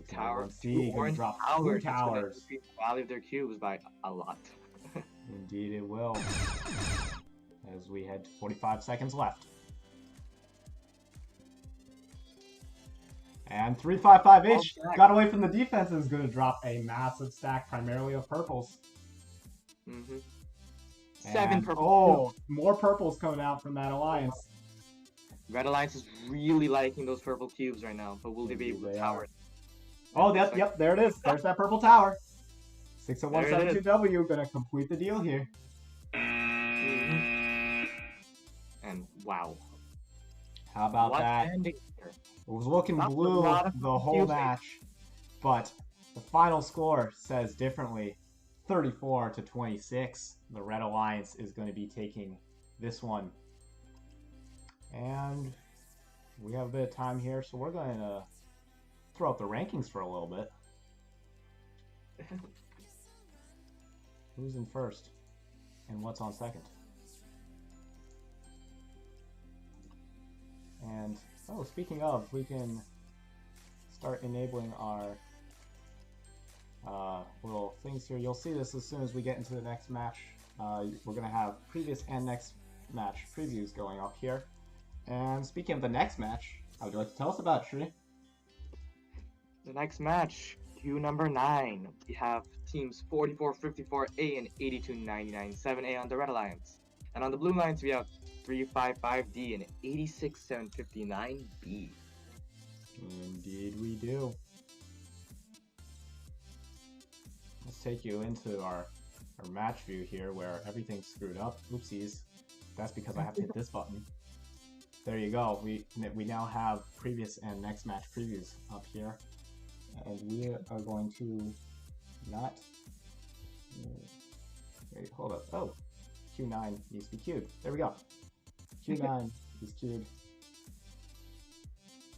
Tower C going to drop 2 towers. The value of their cubes by a lot. Indeed it will. As we head to 45 seconds left. And 355H got away from the defense and is going to drop a massive stack primarily of purples. Mm-hmm. And 7 purples. Oh, more purples coming out from that alliance. Red Alliance is really liking those purple cubes right now, but will they be able to tower it? Oh, yep, there it is. There's that purple tower. 60172W going to complete the deal here. Mm-hmm. And wow. How about that? It was looking blue the whole match, but the final score says differently. 34-26. The Red Alliance is going to be taking this one. And we have a bit of time here, so we're going to throw up the rankings for a little bit. Who's in first? And what's on second? And, oh, speaking of, we can start enabling our little things here. You'll see this as soon as we get into the next match. We're going to have previous and next match previews going up here. And speaking of the next match, how would you like to tell us about it, Shri? The next match, queue number 9. We have teams 4454A and 82997A on the Red Alliance. And on the Blue Alliance, we have 355D and 86759B. Indeed we do. Let's take you into our match view here where everything's screwed up. Oopsies. That's because I have to hit this button. There you go. We now have previous and next match previews up here. And we are going to not... Wait, hold up. Oh, Q9 needs to be queued. There we go. Q9 is queued.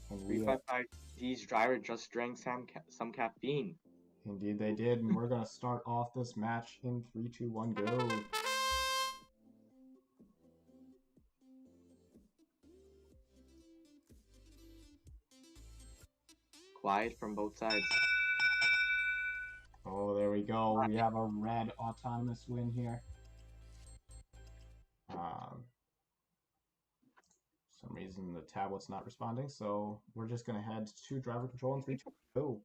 And 355D's driver just drank some caffeine. Indeed they did, and we're going to start off this match in 3, 2, 1, go. Quiet from both sides. Oh, there we go. We have a red autonomous win here. For some reason the tablet's not responding, so we're just going to head to driver control in 3, 2, go.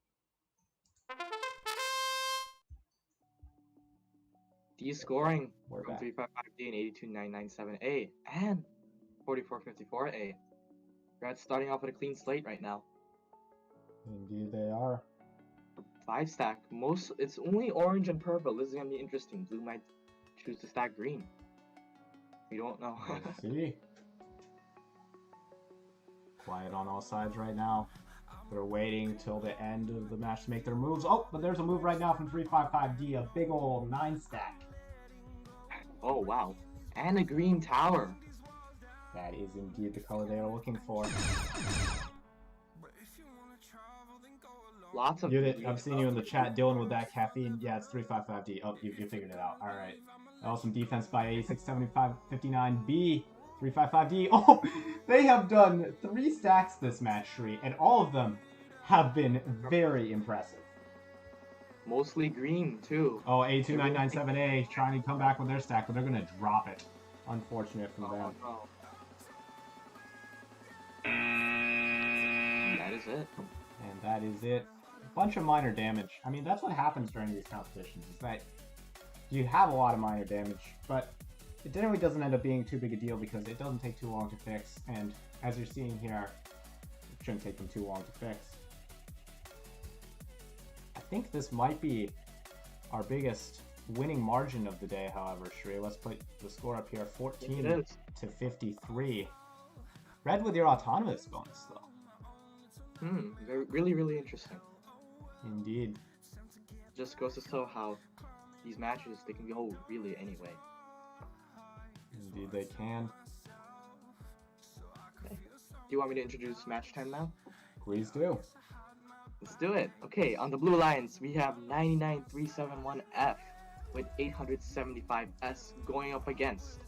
D scoring We're from back. 355D and 82997A and 4454A. Red's starting off with a clean slate right now. Indeed they are. 5 stack. It's only orange and purple. This is gonna be interesting. Blue might choose to stack green. We don't know. Let's see. Quiet on all sides right now. They're waiting till the end of the match to make their moves. Oh, but there's a move right now from 355D, a big old 9 stack. Oh wow. And a green tower. That is indeed the color they are looking for. Lots of I've seen you in the chat dealing with that caffeine. Yeah, it's 355D. Oh, you figured it out. Alright. Awesome defense by 867559B. 355D. Oh, they have done 3 stacks this match, Shri, and all of them have been very impressive. Mostly green too. Oh, A2997A trying to come back with their stack, but they're going to drop it. Unfortunate for them. No. That is it. And that is it. A bunch of minor damage. I mean, that's what happens during these competitions, is that you have a lot of minor damage, but it generally doesn't end up being too big a deal because it doesn't take too long to fix, and as you're seeing here, it shouldn't take them too long to fix. I think this might be our biggest winning margin of the day, however, Shri. Let's put the score up here, 14 to 53. Red with your autonomous bonus, though. Really, really interesting. Indeed. Just goes to show how these matches, they can go really anyway. Indeed they can. Okay. Do you want me to introduce match 10 now? Please do. Let's do it. Okay, on the Blue Alliance, we have 99371F with 875S going up against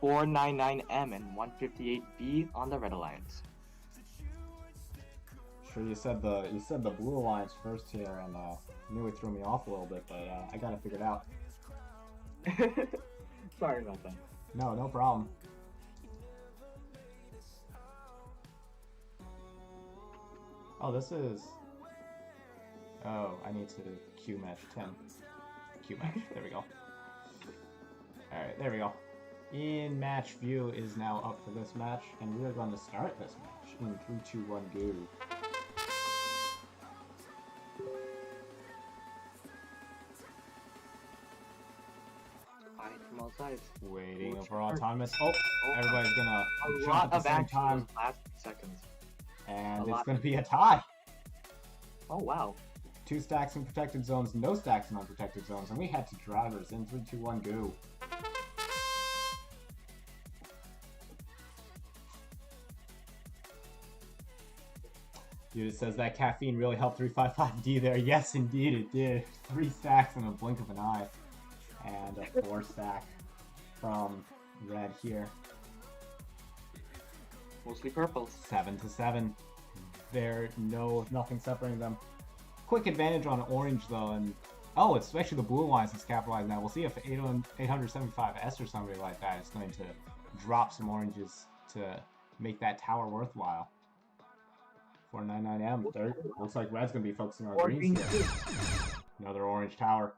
499M and 158B on the Red Alliance. Sure, you said the Blue Alliance first here, and nearly threw me off a little bit, but I got it figured out. Sorry about that. No problem. Oh, this is... Oh, I need to queue match 10. Queue match, there we go. Alright, there we go. In match view is now up for this match, and we are going to start this match in 3, 2, 1, go. From all sides. Waiting for autonomous. Oh, everybody's gonna A jump lot at the of same action time, those last seconds. and it's gonna be a tie. Oh wow. 2 stacks in protected zones, no stacks in unprotected zones, and we head to drivers in 3, 2, 1, go. Dude, it says that caffeine really helped 355D there. Yes, indeed it did. 3 stacks in a blink of an eye. And a 4 stack from red here. Mostly purple. 7 to 7. Nothing separating them. quick advantage on orange though, and oh, it's actually the blue alliance that's capitalizing that. We'll see if 875S or somebody like that is going to drop some oranges to make that tower worthwhile. 499M. Looks like red's gonna be focusing on greens here. Another orange tower.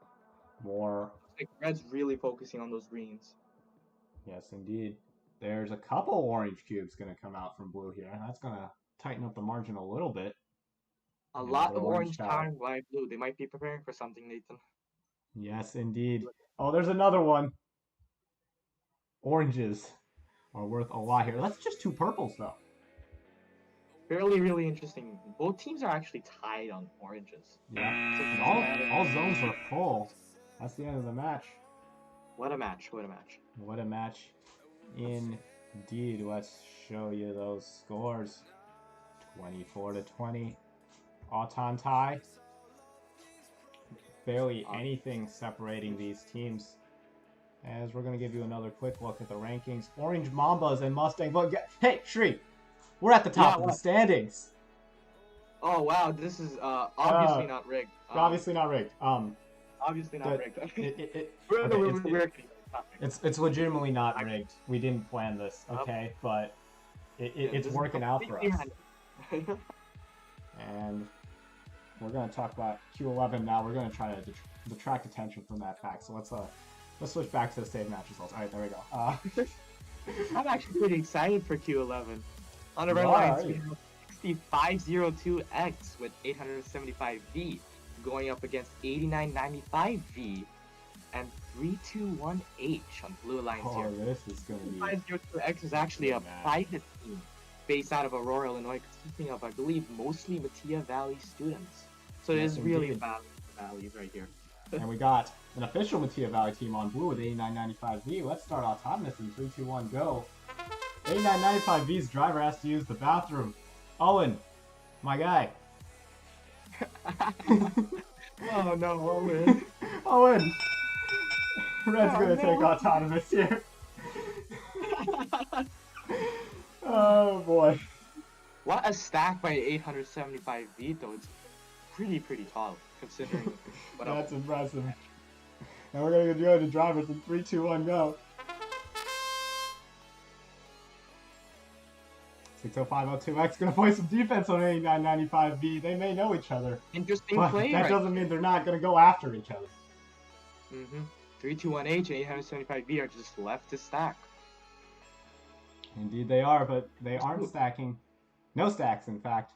More. Like red's really focusing on those greens. Yes, indeed. There's a couple orange cubes gonna come out from blue here. That's gonna tighten up the margin a little bit. A lot of orange tower and white blue. They might be preparing for something, Nathan. Yes, indeed. Oh, there's another one. Oranges are worth a lot here. That's just 2 purples though. Really interesting. Both teams are actually tied on oranges. Yeah. And all zones are full. That's the end of the match. What a match. What a match. What a match. Indeed. Let's show you those scores. 24-20. All-time tie. Barely anything separating these teams. As we're going to give you another quick look at the rankings. Orange Mambas and Mustang. But hey, Shri! We're at the top of the standings. Oh wow, this is obviously not rigged. Obviously not rigged. Obviously not rigged. It's legitimately not rigged. We didn't plan this, okay? But it's working out for us. And we're gonna talk about Q11 now. We're gonna try to detract attention from that fact. So let's switch back to the save match results. All right, there we go. I'm actually pretty excited for Q11. On the red lines, we have 6502X with 875V going up against 8995V and 321H on blue lines here. This is going to be... 6502X is actually a private team based out of Aurora, Illinois, consisting of, I believe, mostly Mattia Valley students. So it is really about values right here. And we got an official Mattia Valley team on blue with 8995V. Let's start autonomous in 3, 2, 1, go. 8995V's driver has to use the bathroom. Owen, my guy. Oh no, Owen. Owen. Red's gonna take autonomous here. Oh boy. What a stack by 875V though. It's pretty tall considering what That's impressive. And we're gonna go to drivers in 3, 2, 1, go. 60502X gonna play some defense on 8995V. They may know each other. Interesting but play. That doesn't mean they're not gonna go after each other. 321H and 875V are just left to stack. Indeed they are, but they aren't stacking. No stacks, in fact.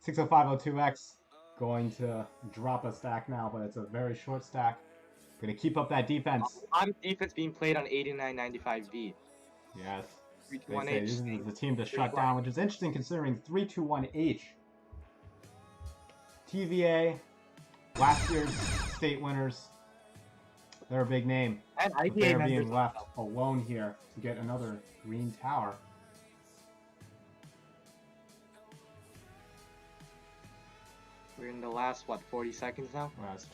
60502X going to drop a stack now, but it's a very short stack. Gonna keep up that defense. A lot of defense being played on 8995V. Yes. They say 321H. this is the team to shut down, which is interesting considering 321H. TVA, last year's state winners. They're a big name. And But IPA they're members being left alone here to get another green tower. We're in the last, what, 40 seconds now? Last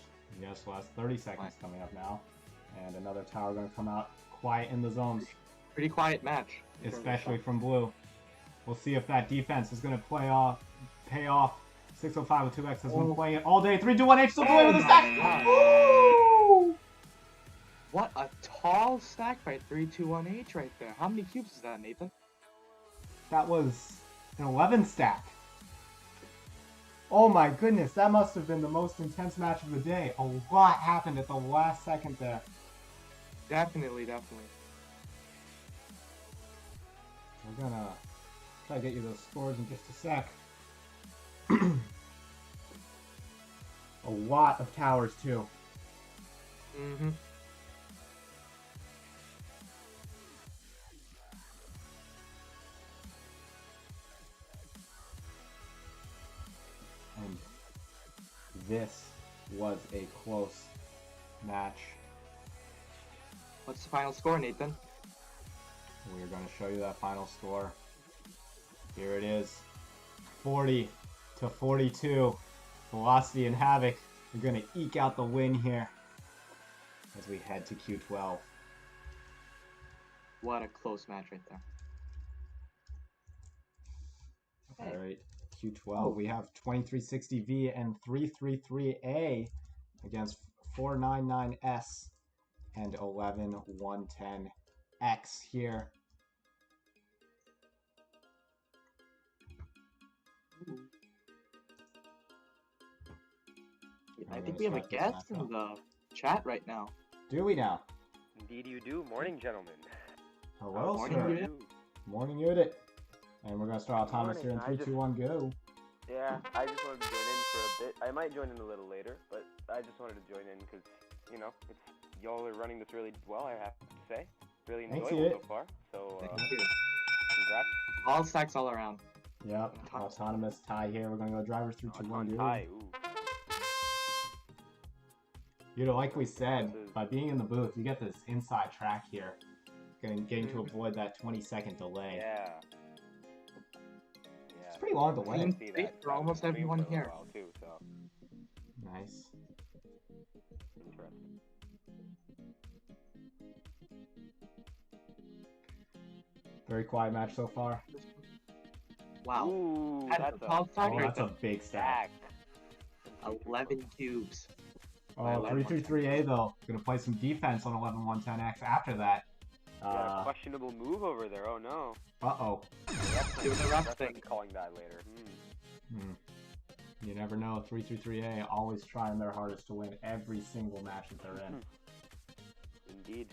30 seconds coming up now. And another tower going to come out quiet in the zones. Pretty quiet match. Especially from blue. We'll see if that defense is going to pay off. 60502X has been playing it all day. 321H still playing with the stack. Woo! What a tall stack by 321H right there. How many cubes is that, Nathan? That was an 11 stack. Oh my goodness, that must have been the most intense match of the day. A lot happened at the last second there. Definitely. We're gonna try to get you those scores in just a sec. A lot of towers too. And this was a close match. What's the final score, Nathan? We're going to show you that final score. Here it is. 40-42. Velocity and Havoc are going to eke out the win here as we head to Q12. What a close match right there. Alright. Q12, we have 2360V and 333A against 499S and 11110X here. I think we have a guest in the chat right now. Do we now? Indeed you do. Morning, gentlemen. Hello, Morning, sir. Unit. Morning, Unit. And we're going to start autonomous here in Morning. 3, 2, 1, go. Yeah, I just wanted to join in for a bit. I might join in a little later, but I just wanted to join in because, you know, y'all are running this really well, I have to say. Really Thanks, enjoyable Unit. so far. So, Thank you. congrats. All stacks all around. Yep, autonomous tie here. We're going to go drivers 3, 2, 1, go. Tie, ooh. You know, like we said, by being in the booth, you get this inside track here. Getting to avoid that 20-second delay. Yeah. It's pretty long delay. Clean See streak that. for almost That was everyone for a here. while, too, so. Nice. Interesting. Very quiet match so far. Wow. Ooh, That's that's a tall stack Oh, right that's a big stack. stack. 11 cubes. Oh, 333A though. Gonna play some defense on 11110X after that. Yeah, questionable move over there. Oh no. Uh-oh. Doing the rough Refs thing. might be calling that later. You never know. 333A always trying their hardest to win every single match that they're in. Indeed.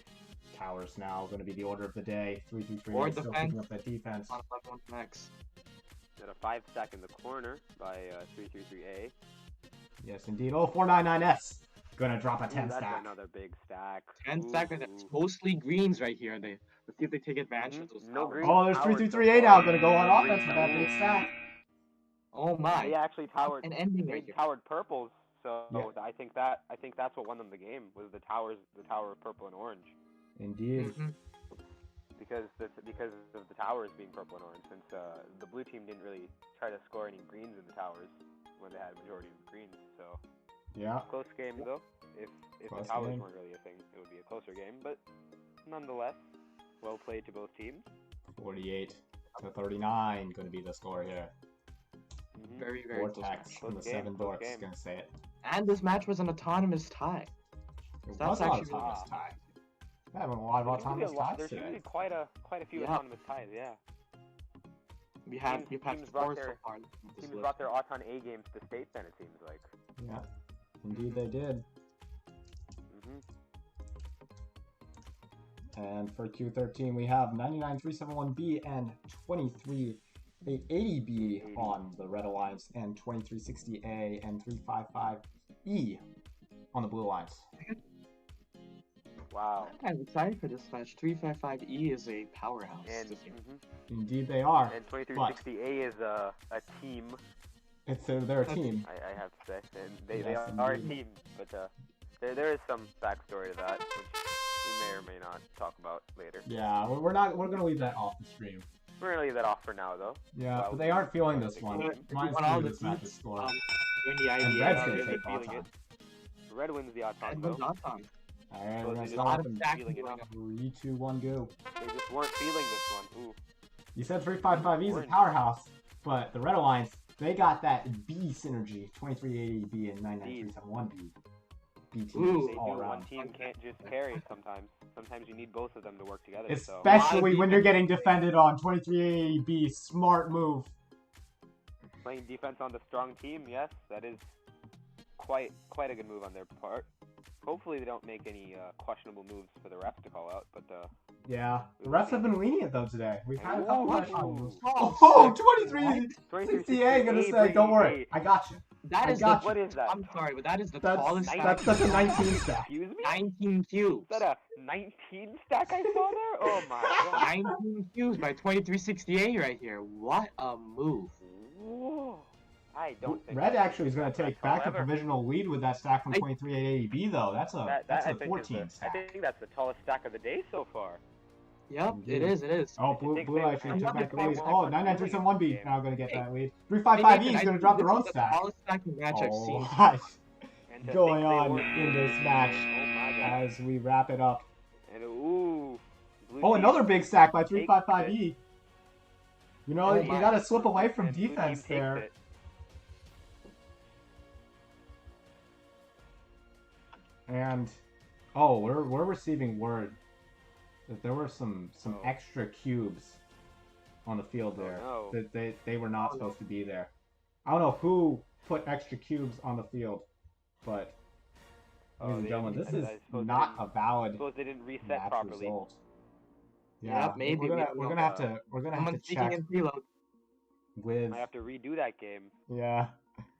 Towers now going to be the order of the day. 333A Or still defense. picking up that defense. On 11 next. Got a 5 stack in the corner by 333A. Yes, indeed. Oh, 499S. Gonna drop a 10 Ooh, stack. That's another big stack. 10 stack and it's mostly greens right here. Let's see if they take advantage of those. No powers. green. Oh, there's Towers 333A so now. far. Gonna go on offense with that big stack. Oh my. They actually towered. An ending They right here. towered purples. So Yeah. I think that's what won them the game was the tower of purple and orange. Indeed. Mhm. Because of the towers being purple and orange, since the blue team didn't really try to score any greens in the towers when they had a majority of greens. So Yeah. close game though. If Close the towers game. weren't really a thing, it would be a closer game. But nonetheless, well played to both teams. 48 to 39. Gonna be the score here. Very, very close Vortex match. from the Close game, 7 close dorks. game. Gonna say it. And this match was an autonomous tie. It That's was an actually autonomous really- tie. We're having a lot of autonomous ties There's today. usually quite a few Yeah. autonomous ties. Yeah. We've had Teams 4 brought so their- far. on this Teams list. brought their Auton A games to states, then it seems like. Yeah. Indeed they did. And for Q13, we have 99371B and 23880B on the Red Alliance, and 2360A and 355E on the Blue Alliance. Wow. I'm excited for this match. 355E is a powerhouse. And this year. Indeed they are. and 2360A is a team. It's they're a team. I have to say, and they Yes, are a indeed. team. But there is some backstory to that, which we may or may not talk about later. Yeah, we're gonna leave that off the stream. We're gonna leave that off for now, though. Yeah, Well, but they aren't feeling this if one. you Mine's want all feeling the this match's teams, score. During the And IDA, Red's are gonna really take feeling Auton. it. Red wins the Auton, and though. was Auton. Alright, So we're gonna they start just with stack feeling it. around. 3, 2, 1, go. They just weren't feeling this one. Ooh. You said 355E is a Orange. powerhouse, but the Red Alliance, they got that B synergy, 2380B and 99371B. B Ooh. teams They all do. One around. team can't just carry sometimes. Sometimes you need both of them to work together. So. Especially when you're getting defended on 2380B. Smart move. Playing defense on the strong team, yes, that is quite a good move on their part. Hopefully they don't make any questionable moves for the refs to call out, but Yeah. The refs have been lenient though today. We've had a couple Ooh. questionable moves. Oh, Oh, 2360A gonna 2360A, say, don't worry, baby. I got you. That I is got the, What is that? I'm sorry, but that is the That's tallest stack. that's a 19 stack. Excuse me? 19 cubes. Is that a 19 stack I saw there? Oh my god. 19 cubes by 2368 right here. What a move. Whoa. I don't think Red that's actually is going to that's take back a however, provisional lead with that stack from 2380B though. That's a that I a think 14 is I stack. think that's the tallest stack of the day so far. Yep, Indeed. it is. Oh, I blue think blue they- actually I took love back the the lead. stack. Oh, 99371B Game. now going to get Hey. that lead. Hey, 355E Nathan, is I going to think drop this their own is the stack. tallest stacking match I've Oh, seen. what And to going think they on won- in this match Oh my god. as we wrap it up? And ooh. Blue Oh, team another big stack by takes 355E. You know, Oh you my. got to slip away from And blue team defense takes there. it. And oh, we're receiving word that there were some Oh. extra cubes on the field there. no. That they were not Oh, no. supposed to be there. I don't know who put extra cubes on the field, but ladies and they gentlemen, didn't- this is I suppose they not didn't- a valid Suppose they didn't reset match properly. result. Yeah, Yeah, maybe, we don't we're know. gonna have to Someone's speaking check in preload. with I have to redo that game. yeah.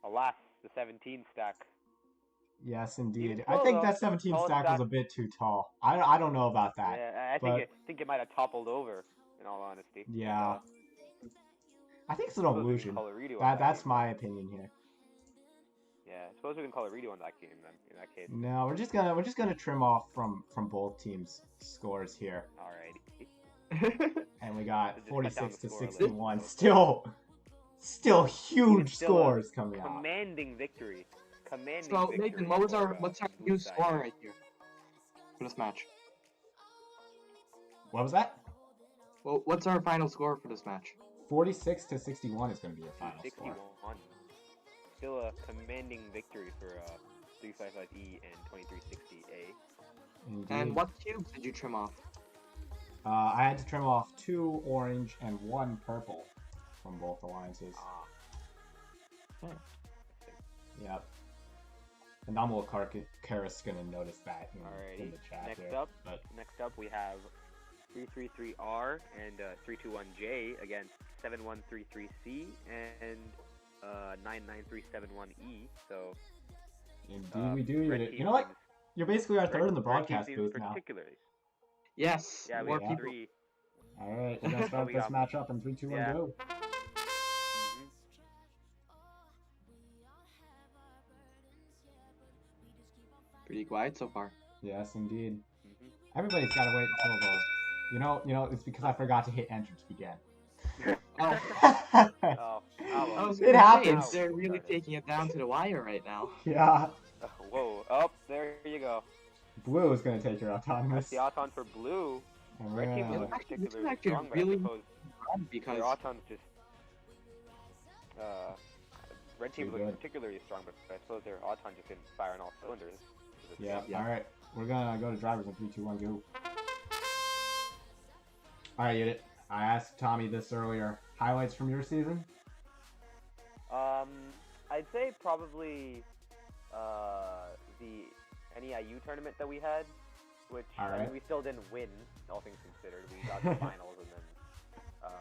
Alas, the 17 stack. Yes, indeed. Even I so, think though, that 17 tallest stack was stack- a bit too tall. I don't know about that. Yeah, I but think it might have toppled over. In all honesty. yeah, I think it's an Suppose we can illusion. call a redo on That's game. my opinion here. Yeah, I suppose we can call a redo on that game then. In that case. No, we're just gonna trim off from both teams' scores here, Alrighty. and we got So just cut down 46 the to score a little. 61. Still huge Still a scores coming out. Commanding victory. Commanding So victory. Nathan, for, what's our blue new side. score right here for this match? What was that? Well, what's our final score for this match? 46 to 61 is gonna be a final 61. score. Still a commanding victory for 355E and 2360A. Indeed. And what cubes did you trim off? I had to trim off 2 orange and 1 purple from both alliances. Yep. And Nominal Karis gonna notice that in the chat Next there. up, But next up we have 333R and 321J against 7133C and 99371E. So indeed we do. red You team know what? seems- You're basically our third in the red team broadcast seems booth now. particularly. Yes, Yeah, we more have people. 3. Alright, we're gonna start We this got- match up in 3, 2, 1, yeah. go. Mhm. Pretty quiet so far. Yes, indeed. Mhm. Everybody's gotta wait until the. You know, it's because I forgot to hit enter to begin. Oh, Oh, I was It gonna say, happens. they're really taking it down to the wire right now. Yeah. Whoa! Oh, there you go. Blue is gonna take your That's autonomous. the Auton for blue. And Red team we're doesn't gonna- Actually, this is particularly actually strong, but really I suppose Because their Auton's just red team Too looks good. particularly strong, but I suppose their Auton just didn't fire on all cylinders. Yeah. Yeah. All right. We're gonna go to drivers in 3, 2, 1, go. All right, Unit. I asked Tommy this earlier. Highlights from your season? I'd say probably the NEIU tournament that we had, which I Alright. mean, we still didn't win, all things considered. We got to the finals and then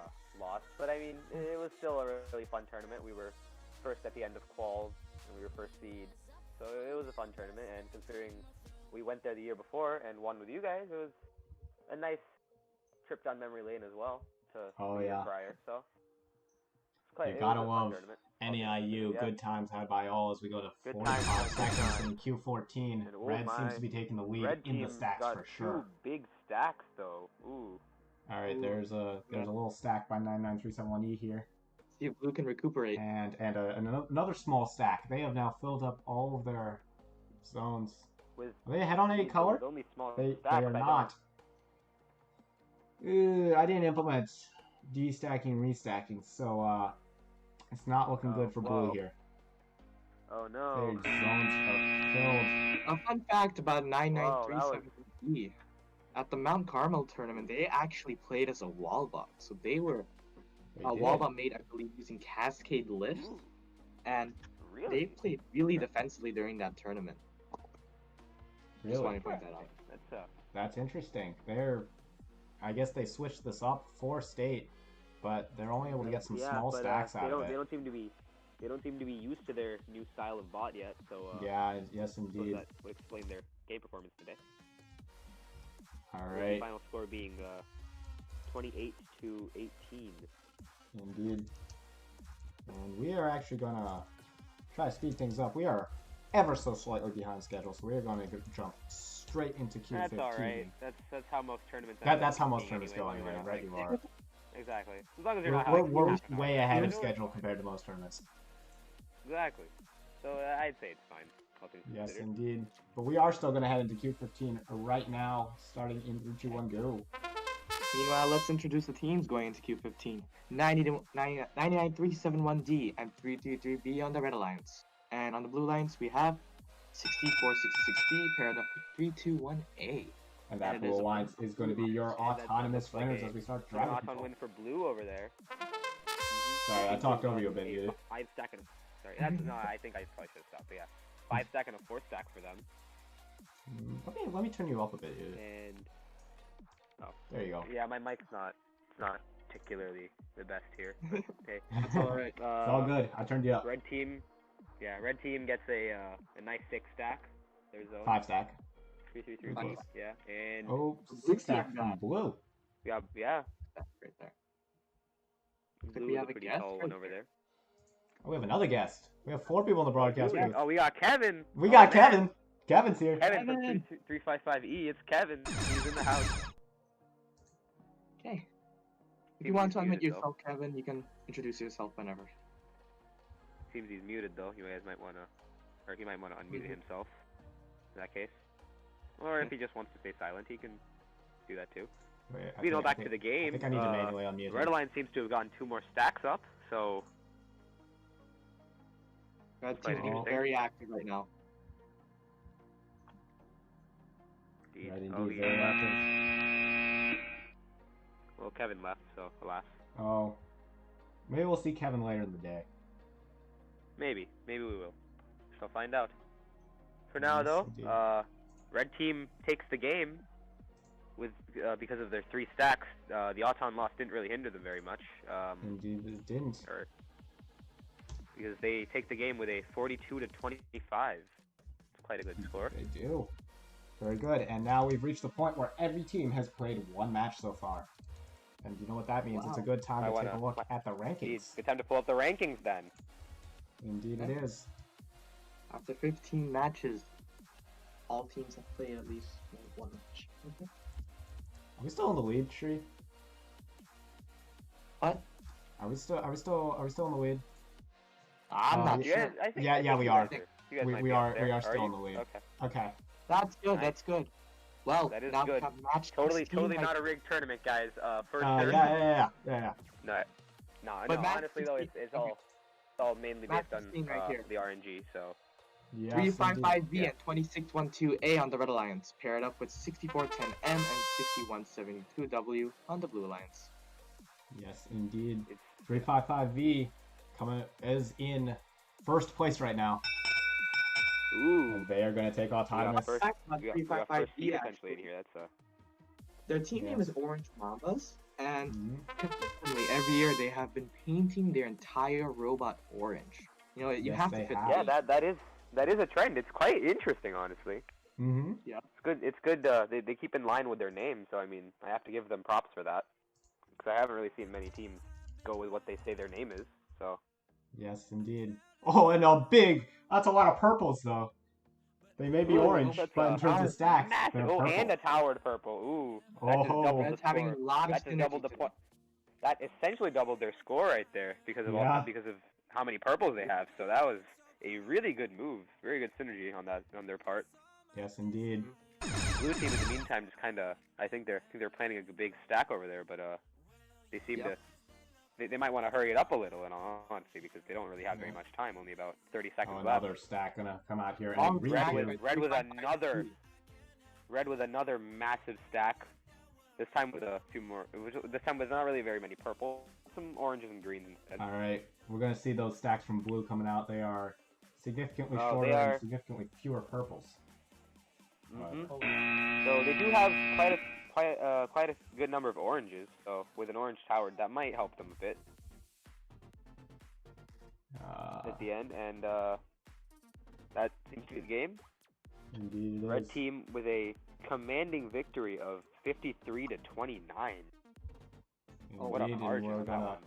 lost, but I mean, it was still a really fun tournament. We were first at the end of quals, and we were first seed, so it was a fun tournament. And considering we went there the year before and won with you guys, it was a nice trip down memory lane as well to Oh, the year yeah. prior. So it's quite, You it gotta was a fun love tournament. NEIU. Yeah. Good times had by all as we go to Good 45 times, good seconds times. in Q14. And oh Red my, seems to be taking the lead Red in the team stacks got for sure. 2 big stacks though. Ooh. All right, Ooh. there's a little stack by 99371E here, see if Blue can recuperate. and another small stack. They have now filled up all of their zones. With Are they ahead on any with color? only small They stacks, are I not. I didn't implement destacking restacking, so it's not looking Oh, good for blue whoa. here. Oh Their no. zones are filled. A fun fact about Wow, that was- 99373E. At the Mount Carmel tournament, they actually played as a wall bot. So they were They a did. wall bot made, I believe, using Cascade Lift. Ooh, And really? they played really defensively during that tournament. Just Really? want to point that out. That's interesting. I guess they switched this up for state, but they're only able to get some yeah, small but, stacks out of They it. don't seem to be used to their new style of bot yet. So Yeah, yes suppose indeed. that would explain their game performance today. All With the right, final score being 28 to 18. indeed. And we are actually gonna try to speed things up. We are ever so slightly behind schedule, so we are gonna jump straight into Q15. That's all right. That's how most tournaments. That's how most being tournaments go anyway, We're right? You like- are. Exactly. As long as you're We're, not we're, like, we're half an way hour. ahead You of know, schedule compared to most tournaments. Exactly. So I'd say it's fine. All things Yes, considered. indeed. But we are still gonna head into Q15 right now, starting in 3, 2, 1, go. Meanwhile, let's introduce the teams going into Q15. 99371D and 333B on the Red Alliance. And on the Blue Alliance, we have 6466B paired up with 321A. And that And it Blue is a Alliance is going to be your Yeah, that autonomous looks like winners a- as we start An driving auton people. win for blue over there. Sorry, I talked over you a bit, dude. 5 stack and sorry, that's no. I think I probably should have stopped. But yeah, 5 stack and a 4 stack for them. Let me turn you up a bit, dude. And There you go. yeah, my mic's not particularly the best here. But, okay, That's alright. It's all good. I turned you up. Red team gets a nice 6 stack. There's a 5 stack. 333B. Nice. Yeah, and Oh, Blue 6 stack team from got- Blue. yeah, That's right there. blue we is have a a pretty guest tall right one over there. Oh, we have another guest. We have 4 people in the broadcast booth. Oh, we got Kevin. We Oh, got man. Kevin. Kevin's here. Kevin from Kevin. 355E. It's Kevin. He's in the house. Okay. If Seems you want he's to unmute muted, though. yourself, Kevin, you can introduce yourself whenever. Seems he's muted though. You guys might wanna, or he might wanna unmute himself. In that case, or if he just wants to stay silent, he can do that too. Wait, Back to the game. I think I need to manually unmute Red him. Alliance seems to have gotten 2 more stacks up, so Red Quite team is interesting. very active right now. Right, indeed, oh, very active. well, Kevin left, so alas. Oh. Maybe we'll see Kevin later in the day. Maybe we will. Shall find out. For now, Yes, though, indeed. Red team takes the game with because of their 3 stacks. The Auton loss didn't really hinder them very much. Indeed, it didn't. Because they take the game with a 42-25. It's quite a good score. They do. Very good. And now we've reached the point where every team has played 1 match so far. And you know what that means? It's a Wow. good time I to take wanna- a look at the Indeed. rankings. Good time to pull up the rankings then. Indeed, it is. After 15 matches, all teams have played at least 1 match. Are we still in the lead, Shree? What? Are we still in the lead? I'm not You sure. guys, I think, Yeah, I yeah, think we you are. guys You guys We- might we be up are- there. we are still you? in the lead. Okay. Okay. That's good. Nice. That's good. Well, That is now good. we have match Totally 16 right not a rigged tournament, guys. First Yeah, turn. yeah. No, But match honestly though, 16 it's all mainly match based on 16 right here. the RNG. So Yes, 355B Yeah. and 2612A on the Red Alliance, paired up with 6410M and 6172W on the Blue Alliance. Yes, indeed. it's 355V is in first place right now. ooh, And they are going to take autonomous. first- Fact about we got first 355B seed essentially in actually, here. That's their team name Yes. is Orange Mambas, and Mhm. consistently every year they have been painting their entire robot orange. You know, you Yes, have they to fit have. yeah, the that is a trend. It's quite interesting, honestly. Mhm. It's good. It's good. They keep in line with their name, so I mean, I have to give them props for that. Because I haven't really seen many teams go with what they say their name is. So Yes, indeed. Oh, and that's a lot of purples though. They may be Ooh, orange, that's but in terms of stacks, massive. they're Oh, purple. and a towered purple. Ooh, that just Oh. doubled the Red's having a score. lot of That just doubled synergy the today. point. That essentially doubled their score right there because of Yeah. because of how many purples they have. So that was a really good move. Very good synergy on their part. Yes, indeed. Blue team in the meantime just kind of I think they're planning a big stack over there, but they seem Yep. to they might want to hurry it up a little in all honesty because they don't really have very much time. Only about 30 Oh, seconds left. another stack gonna come out here. Oh, And Red redo. with another massive stack. This time with two more. This time with not really very many purple, some oranges and greens instead. All right, we're gonna see those stacks from blue coming out. They are significantly Oh, shorter they are. and significantly fewer purples. Mhm. So they do have quite a good number of oranges. So with an orange tower, that might help them a bit at the end. And that seems to be the game. Indeed, it Red is. team with a commanding victory of 53-29. Indeed, What a and margin we're on that one.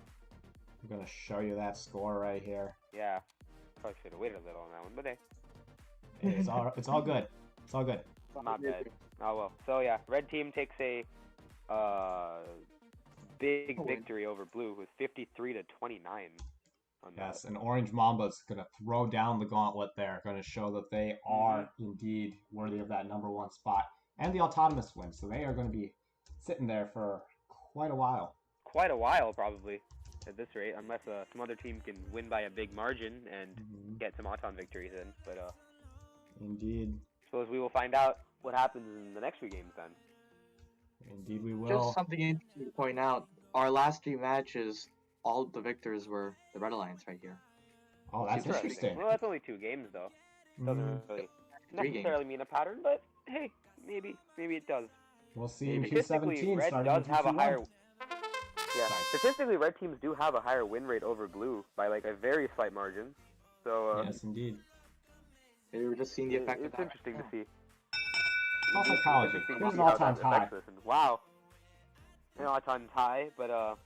gonna show you that score right here. Yeah, probably should have waited a little on that one, but hey, It's all good. It's all good. not bad. Oh well. So yeah, red team takes a big win. victory over blue with 53-29. On Yes, and Orange Mamba's gonna throw down the gauntlet there, gonna show that they are indeed worthy of that #1 spot and the autonomous win. So they are gonna be sitting there for quite a while. Quite a while, probably, at this rate, unless some other team can win by a big margin and get some Auton victories in. But Indeed. suppose we will find out what happens in the next few games then. Indeed, we will. Just something interesting to point out. Our last 3 matches, all the victors were the Red Alliance right here. Oh, that's interesting. Well, that's only 2 games, though. Doesn't really 3 necessarily games. mean a pattern, but hey, maybe it does. We'll see in Statistically, Q17 Red starting does in have a Q1. higher. Yeah, statistically, red teams do have a higher win rate over blue by like a very slight margin. So Yes, indeed. Maybe we're just seeing the effect of it's that. interesting to see. It's all psychology. Interesting to There's see an how all-time that tie. affects us. And wow, an all-time tie, but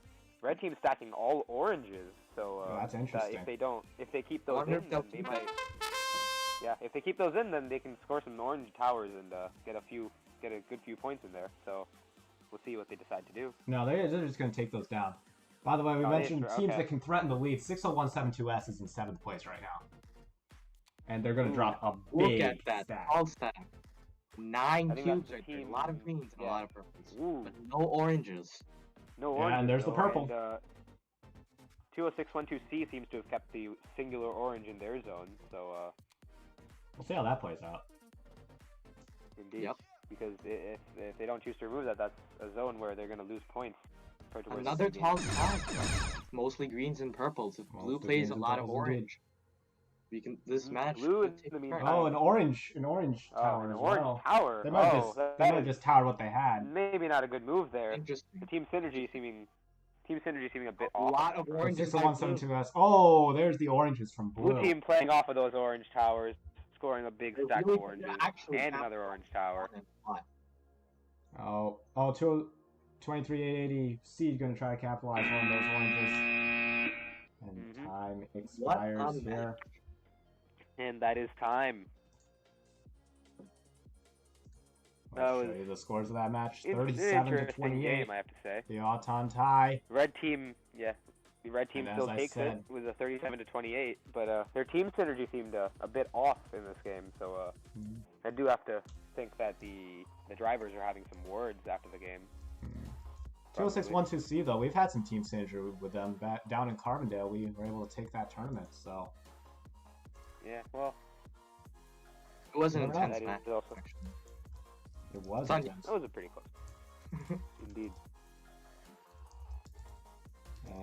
red team's stacking all oranges. So Oh, that's interesting. if they keep those Wonder in, if they'll then they keep might. Yeah, if they keep those in, then they can score some orange towers and get a good few points in there. So we'll see what they decide to do. No, they're just going to take those down. By the way, we mentioned sure, teams okay. that can threaten the lead. 60172S is in 7th place right now. And they're going to drop a Look big at that. stack. All stack. 9 I think cubes that's right the there. A team- lot of greens and a yeah. lot of purples. Ooh. But no oranges. No Yeah, orange. and there's the purple. 20612C seems to have kept the singular orange in their zone, so We'll see how that plays out. indeed. Yep. Because if they don't choose to remove that, that's a zone where they're going to lose points. compared to where Another they tall stack. Mostly greens and purples. If blue Mostly plays greens a and lot of purples orange, we can. This match. Blue could in take the turn. meantime. Oh, an orange tower an as orange well. tower. They might that have is just towered what they had. maybe not a good move there. Interesting. The team synergy seeming a bit A off. lot of The oranges. by blue. 60172S. Oh, there's the oranges from blue. Blue team playing off of those orange towers, scoring a big They stack really of oranges, actually and have another orange tower. a lot. 23880C is going to try to capitalize on those oranges. And time expires here. And that is time. I'll show you the scores of that match. It's 37 an to interesting 28. game, I have to say. The Auton tie. Red team, yeah. The red team And still as I takes said- it with a 37 to 28, but their team synergy seemed a bit off in this game, so I do have to think that the drivers are having some words after the game. 20612C though, we've had some team synergy with them back down in Carbondale. We were able to take that tournament, so Yeah, well, It was an Never intense mind. match. That is also- Actually. it was Sunday. intense. that was a pretty close. Indeed.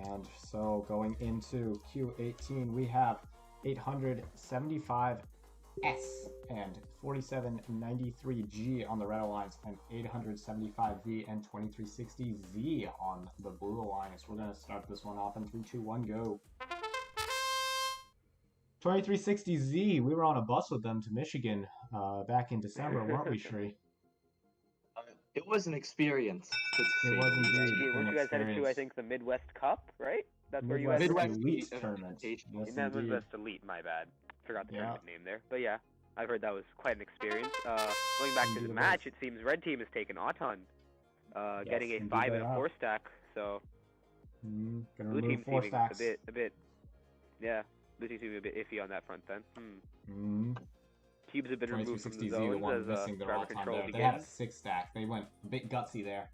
And so going into Q18, we have 875S and 4793G on the Red Alliance and 875V and 2360Z on the Blue Alliance. We're going to start this one off in 3, 2, 1, go. 2360Z, we were on a bus with them to Michigan back in December, weren't we, Shri? It was an experience. It was indeed. Yeah, weren't an you guys headed to, I experience. think, the Midwest Cup, right? That's where you Midwest guys Midwest Elite Elite Tournament. Yes, Invitational. Not indeed. Midwest Elite, my bad. Forgot the Yeah. tournament name there. But yeah, I've heard that was quite an experience. Going back to Indeed the it match, was. it seems red team has taken Auton, getting a indeed 5 they and a have. 4 stack. So Gonna blue remove team 4 seeming stacks. a bit, yeah. Blue team seeming a bit iffy on that front then. Cubes have been removed from the 2360Z, the zones one as missing their driver all-time control there. They had a begins. 6 stack. They went a bit gutsy there.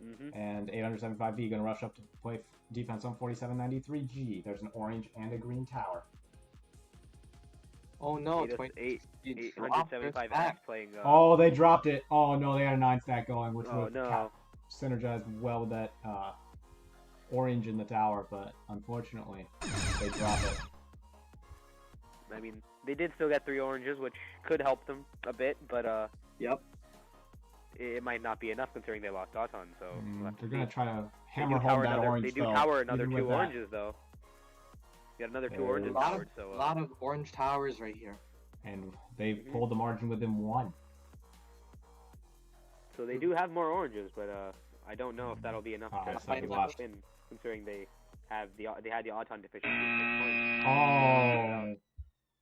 Mm-hmm. And 875V gonna rush up to play defense on 4793G. There's an orange and a green tower. Oh no, 875X playing. Oh, they dropped it. Oh no, they had a 9 stack going, which Oh would no. synergize well with that orange in the tower, but unfortunately, they drop it. I mean, they did still get 3 oranges, which could help them a bit, but Yep. it might not be enough considering they lost Auton. So we'll have to They're gonna see. try to They hammer do home tower that another, orange. They do though, tower another even 2 with that. oranges though. You got another 2 Yeah, oranges A lot towered, so a lot of orange towers right here. And they Mhm. pulled the margin within 1. so they do have more oranges, but I don't know if that'll be enough Alright, to so they fight left. win, considering they had the Auton deficiency of 6 points. Oh,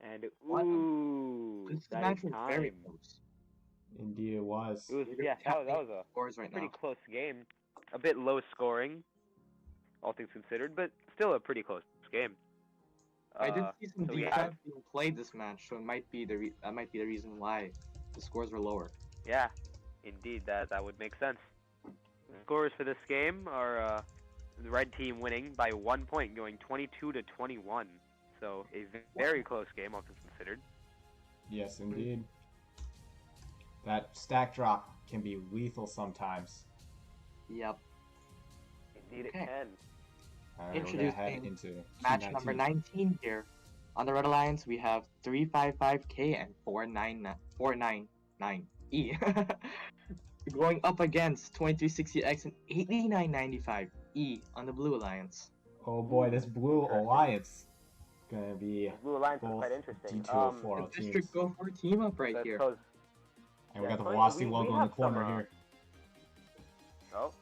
And What? ooh, This that match is was time. very close. indeed it was. It was We're yeah, that was tapping a Scores right pretty now. close game. A bit low scoring, all things considered, but still a pretty close game. I did see some so we defense have- being played this match, so it might be that might be the reason why the scores were lower. Yeah, indeed, that would make sense. Scores for this game are the red team winning by 1 point, going 22-21. So a very close game, all things considered. Yes, indeed. That stack drop can be lethal sometimes. Yep. Indeed, Okay. it can. All right, we're gonna head Introducing into Match Q19. number 19 here. On the Red Alliance, we have 355K and 499E. Going up against 2360X and 8995E on the Blue Alliance. Oh boy, this Blue Alliance gonna be Blue Alliance is both quite interesting. D204 teams. District Go for team up right So I here. suppose- And we yeah, got the so Velocity we logo in the have some, corner here. Oh.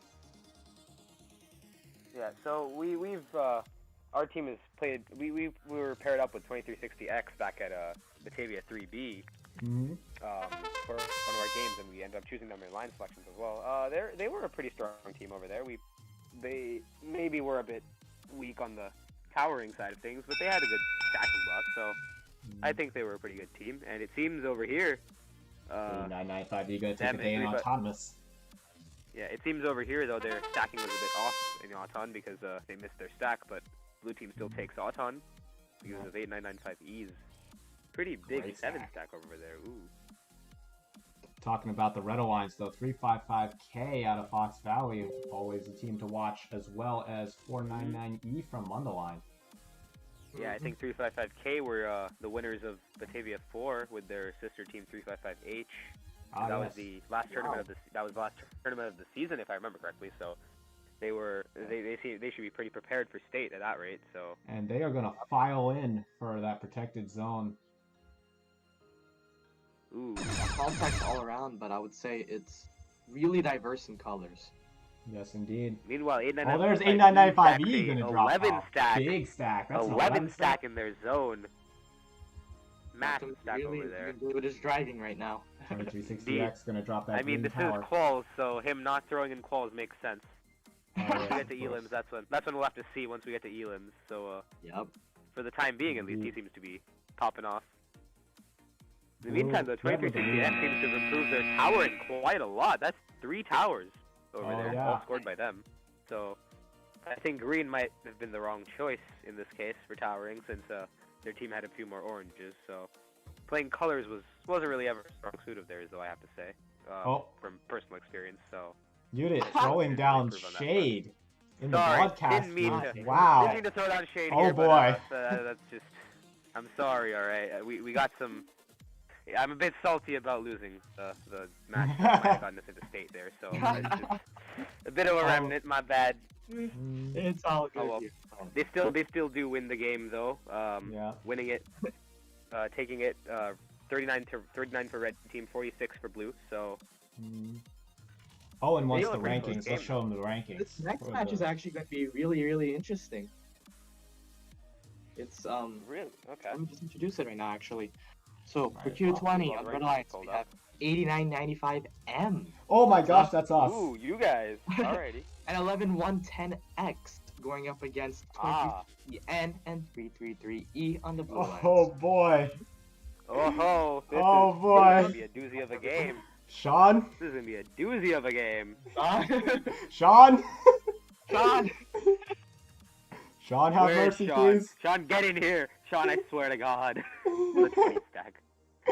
Yeah, so we've our team has played. We were paired up with 2360X back at Batavia 3B Mm-hmm. for one of our games, and we ended up choosing them in line selections as well. They were a pretty strong team over there. They maybe were a bit weak on the towering side of things, but they had a good stacking block, so I think they were a pretty good team. And it seems over here, 995, you gonna take them a day in and three- autonomous. yeah, it seems over here though their stacking was a bit off in Auton because they missed their stack, but blue team still takes Auton because of 8995E's pretty big Great 7 stack. stack over there. Ooh. Talking about the Red Alliance though, 355K out of Fox Valley, always a team to watch, as well as 499E from Mundaline. Yeah, I think 355K were the winners of Batavia 4 with their sister team 355H. Ah, that yes. was the last tournament of the last tournament of the season, if I remember correctly. So they should be pretty prepared for state at that rate. So And they are gonna file in for that protected zone. ooh, Contacts all around, but I would say it's really diverse in colors. Yes, indeed. meanwhile, Oh, there's 8995E gonna drop 11 off. stack, Big stack. That's an 11 stack in their zone. Massive Malcolm's stack really over there. good with his driving right now. 2360X gonna drop that I mean, green this tower. is quals, so him not throwing in quals makes sense. Oh, Once yes, we get to of course. elims, that's when we'll have to see once we get to elims. So Yep. for the time being, at least, he Indeed. seems to be popping off. In the Blue, meantime, though, red with the 2360X lead. seems to have improved their towering quite a lot. That's 3 towers over Oh, there, yeah. all scored by them. So I think green might have been the wrong choice in this case for towering, since their team had a few more oranges. So playing colors wasn't really ever a strong suit of theirs, though, I have to say, from personal experience. So Unit throwing down improve on that shade in the sorry, broadcast didn't mean booth. to. Wow. Didn't mean to throw down shade Oh, here, boy. but that's just. I'm sorry. All right, we got some. I'm a bit salty about losing the match that might have gotten us into state there. So it's just a bit of a remnant. My bad. It's all good Oh, well. here. They still do win the game though. Yeah. Winning it, taking it 39 for red team, 46 for blue. So Oh, and once They the look pretty close rankings, let's game. show them the rankings. This next for match the- is actually going to be really, really interesting. It's really okay. let me just introduce it right now, actually. So for Right. Q20 Well, on the Red rankings Alliance, pulled we up. have 8995M Oh my gosh, that's us. Ooh, you guys. Alrighty. and 11110X going up against 20N and 333E on the Blue Alliance. Oh boy. Oh, this Oh, is boy. gonna be a doozy of a game. Sean? This is gonna be a doozy of a game. Sean? Sean! Sean, have Where's mercy, Sean? please. Sean, get in here. Sean, I swear to God. The 20 stack.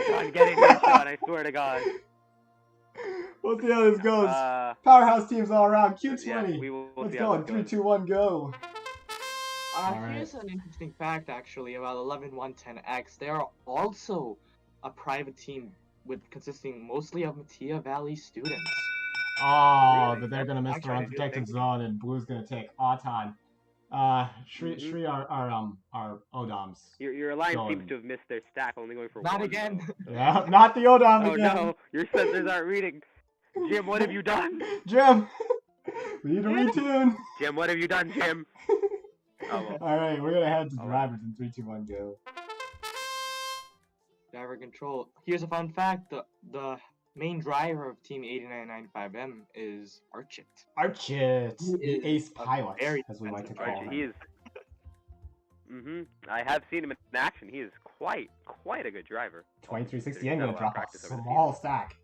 Sean, get in here, Sean. I swear to God. We'll see how this goes. Powerhouse teams all around. Q20. Yeah, we'll Let's see go how in this 3, goes. 2, 1, go. Alright. Here's an interesting fact, actually, about 11110X. They are also a private team consisting mostly of Mattia Valley students. Oh, Really? but they're gonna miss their Actually, unprotected zone, and Blue's gonna take Auton. Shri are Odoms. Your alliance Going. seems to have missed their stack, only going for Not one. again. though. Yeah, not the Odom Oh again. no, your sensors aren't reading. Jim, what have you done? Jim, we need to retune. Jim, what have you done, Jim? Oh, well. All right, we're gonna head to Oh, well. drivers in 3, 2, 1, go. Driver control. Here's a fun fact: the main driver of Team 8995M is Archit. Archit, He the is ace a pilot, very as we like to defensive call Archie, him. he is. I have seen him in action. He is quite a good driver. 2360N Got a gonna lot of drop a practice over the small stack.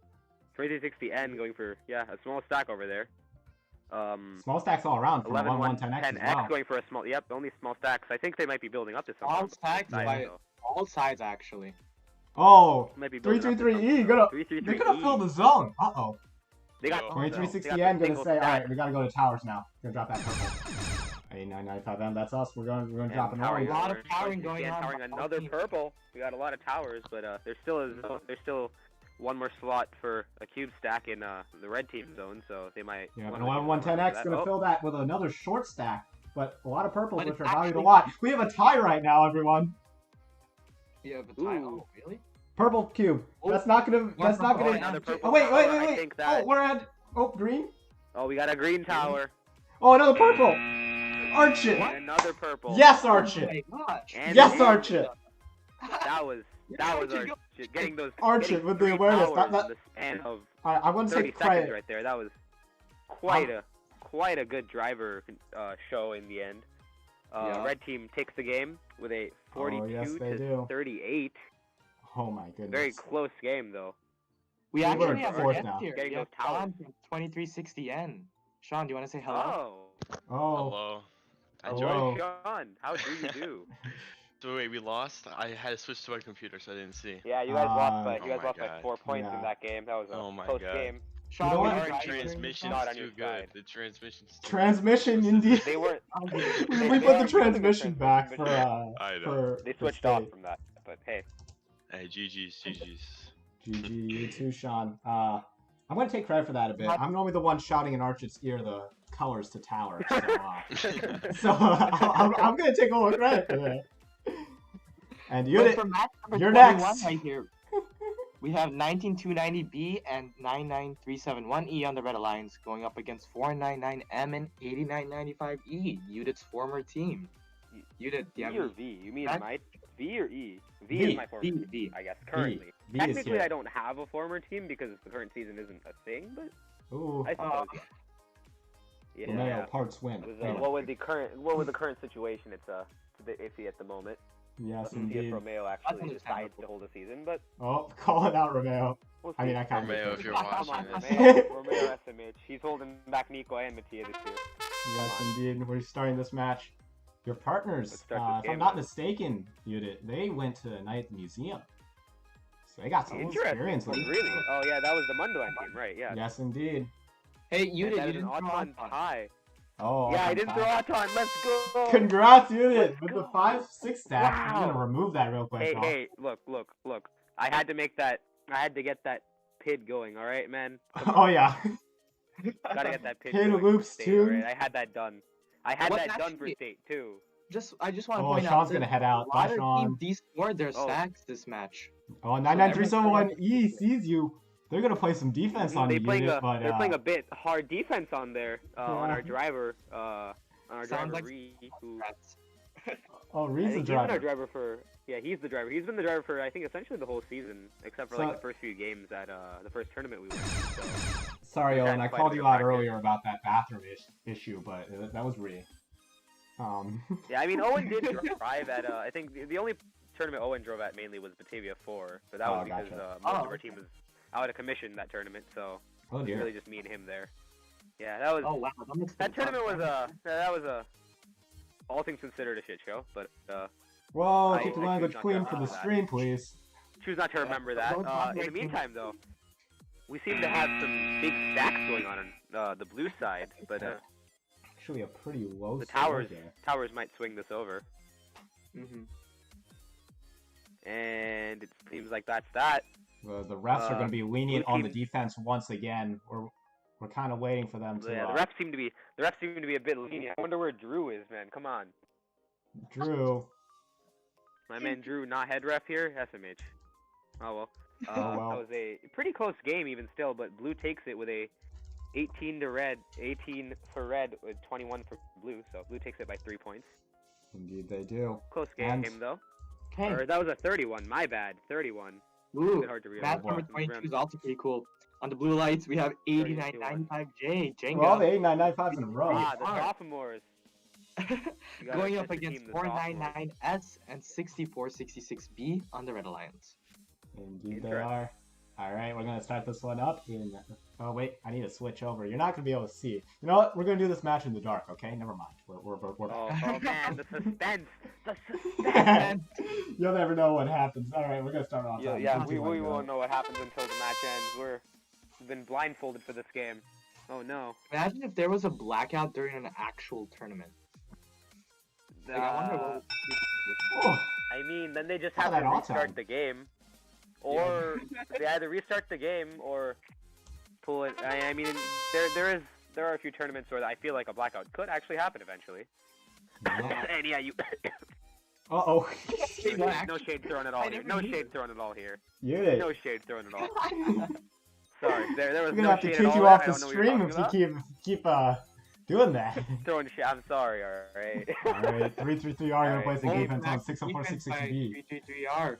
2360N going for a small stack over there. Small stacks all around from 11 1 10x as 10x well. going for a small. Yep, only small stacks. I think they might be building up to something. All stacks Sides, by though. all sides actually. Oh, Might be building up to 333E, something. they're gonna fill the zone. Uh-oh. They got 2360N gonna single say, all stack. right, we gotta go to towers now. Gonna drop that purple. 8995M, that's us. We're gonna drop an Towering orange. A lot of orange. powering going Yeah, on. Towering another purple. We got a lot of towers, but there's still one more slot for a cube stack in the red team zone, so they might. Yeah, wanna an 11-110X gonna Oh, fill that with another short stack, but a lot of purples, But which it's are valued a actually- lot. We have a tie right now, everyone. Yeah, but tie. Ooh. Oh, really? Purple cube. Oh, That's not gonna. That's not Oh, gonna. another purple Oh wait. tower. I think that. Oh, we're at. Oh, green. Oh, we got a green tower. Oh, another purple. Arch it. And another purple. Yes, arch Oh it. my gosh. And Yes, then- arch it. That was Arch it, our go. shit. Getting those. Arch getting it with the 3 awareness. towers That- in the span of I want to 30 take seconds credit. right there. That was quite a good driver show in the end. Yeah. Red team takes the game with a 42 yes, they to do. 38. Oh my goodness. Very close game though. We We're actually in have fourth our now. guest here. Getting We have those towers. Sean from 2360N. Sean, do you want to say hello? Oh, Oh. Hello. I Hello. joined. Sean, how do you do? So wait, we lost? I had to switch to my computer, so I didn't see. Yeah, you guys lost by oh my by God. 4 points Yeah. in that game. That was a Oh my close God. game. Sean, You know we what? are The driving transmission's not on too your good. side. The transmission's too Transmission, good. indeed. They weren't. we they put are the good transmission back for I know. for They for switched off state. from that, but hey. Hey, GG's. GG to you too, Sean. I'm gonna take credit for that a bit. I'm normally the one shouting in Archit's ear the colors to tower, so I'm gonna take all the credit for that. And But for match number you're 21 next. right here. We have 19290B and 99371E on the Red Alliance going up against 499M and 8995E, Udit's former team. Udit, V yeah, or V? You mean That- my V or E? V V. is my former V, team, V. I guess, currently. V is Technically, here. I don't have a former team because the current season isn't a thing, but Ooh, I suppose yeah. Romeo Yeah. parts win. With, Anyway. what with the current situation, it's a bit iffy at the moment. Yes, Let's see if indeed. Romeo actually decides understandable. to hold a season, but Oh, call it out, Romeo. we'll see. I mean, I can't. Romeo, if you're Come watching on, this. Romeo SMH. He's holding back Nico and Mattia this year. Yes, indeed. We're starting this match. Your partners, Let's start this if I'm game not up. mistaken, Udit, they went to the night at the museum. So they got some Interesting. experience with it. Really? Oh yeah, that was the Mundoan team, right? Yeah. Yes, indeed. Hey, And Udit, that you is an didn't throw odd on. tie. Oh, Yeah, I okay, didn't fine. throw Auton. Let's go. Congrats, Udit, Let's with go. the 5-6 stack. I'm Wow. gonna remove that real quick. Hey, y'all. hey, look. I had to make that. I had to get that PID going. All right, man. Oh yeah. Gotta get that PID PID going. loops for state, too. all right? I had that done. I had What that done for actually- state too. I just want to Oh, point out Sean's that gonna head out. a Bye, lot of Sean. teams descored their Oh. stacks this match. Oh, 99371E sees you. They're gonna play some defense on They're you, playing Udit, but they're playing a bit hard defense on there on Yeah. our driver. On our Sounds driver like Ree, who That's oh, I Reed's think the he's been our driver. driver for he's the driver. He's been the driver for I think essentially the whole season except for So- like the first few games at the first tournament we went to. So. Sorry, We've had Owen, I quite a called bit you of out practice. earlier about that bathroom issue, but that was Ree. Yeah, I mean Owen did drive at I think the only tournament Owen drove at mainly was Batavia 4, but that Oh, was because gotcha. most Oh, of our team was out of commission that tournament, so Oh it was dear. really just me and him there. Yeah, that was oh wow, that tournament was that was a all things considered a shit show, but Whoa, I- keep the I language choose not clean to for the remember that. stream, please. choose not to remember that. don't talk In the like you- meantime, though, we seem to have some big stacks going on the blue side, but Actually, a pretty low the score towers here. might swing this over, Mm-hmm. and it seems like that's that. The refs are going to be lenient blue on the team- defense once again. We're kind of waiting for them to. Yeah, the refs seem to be a bit lenient. I wonder where Drew is, man. Come on, Drew. my man Drew, not head ref here. SMH. Oh well. Oh, well. That was a pretty close game even still, but blue takes it with a 18 to red, 18 for red with 21 for blue. So blue takes it by 3 points. Indeed, they do. Close game And- though. Okay. Or that was a 31. My bad. 31. A Ooh, bit hard to read. match boy. number 22 is also pretty cool. On the blue lights, we have 8995J, Jenga. Well, the 8995s in a row. Ah, the Hard. sophomores. You gotta Going catch up the against team, the sophomores. 499S and 6466B on the Red Alliance. Indeed, they Interesting. are. All right, we're gonna start this one up in. Oh wait, I need to switch over. You're not gonna be able to see. You know what? We're gonna do this match in the dark. Okay, never mind. We're Oh man, the suspense, the suspense. back. You'll never know what happens. All right, we're gonna start off. Yeah, we won't know what happens until the match ends. We've been blindfolded for this game. Oh no. Imagine if there was a blackout during an actual tournament. Like, I wonder what Oh, I mean, then they just Look have at to that restart all-time. the game, or they either restart the game or pull it. I mean, there are a few tournaments where I feel like a blackout could actually happen eventually. yeah. And yeah, you. Uh-oh. No shade thrown at all here. No shade thrown at all here. You did. No shade thrown at all. Sorry, there was We're gonna no have to shade kick at all. you there. off I the don't know what you're stream talking if you about. keep doing that. Throwing shit. I'm sorry. All right. Alright, 333R gonna Alright. place the Well, defense on 60466B. 333R.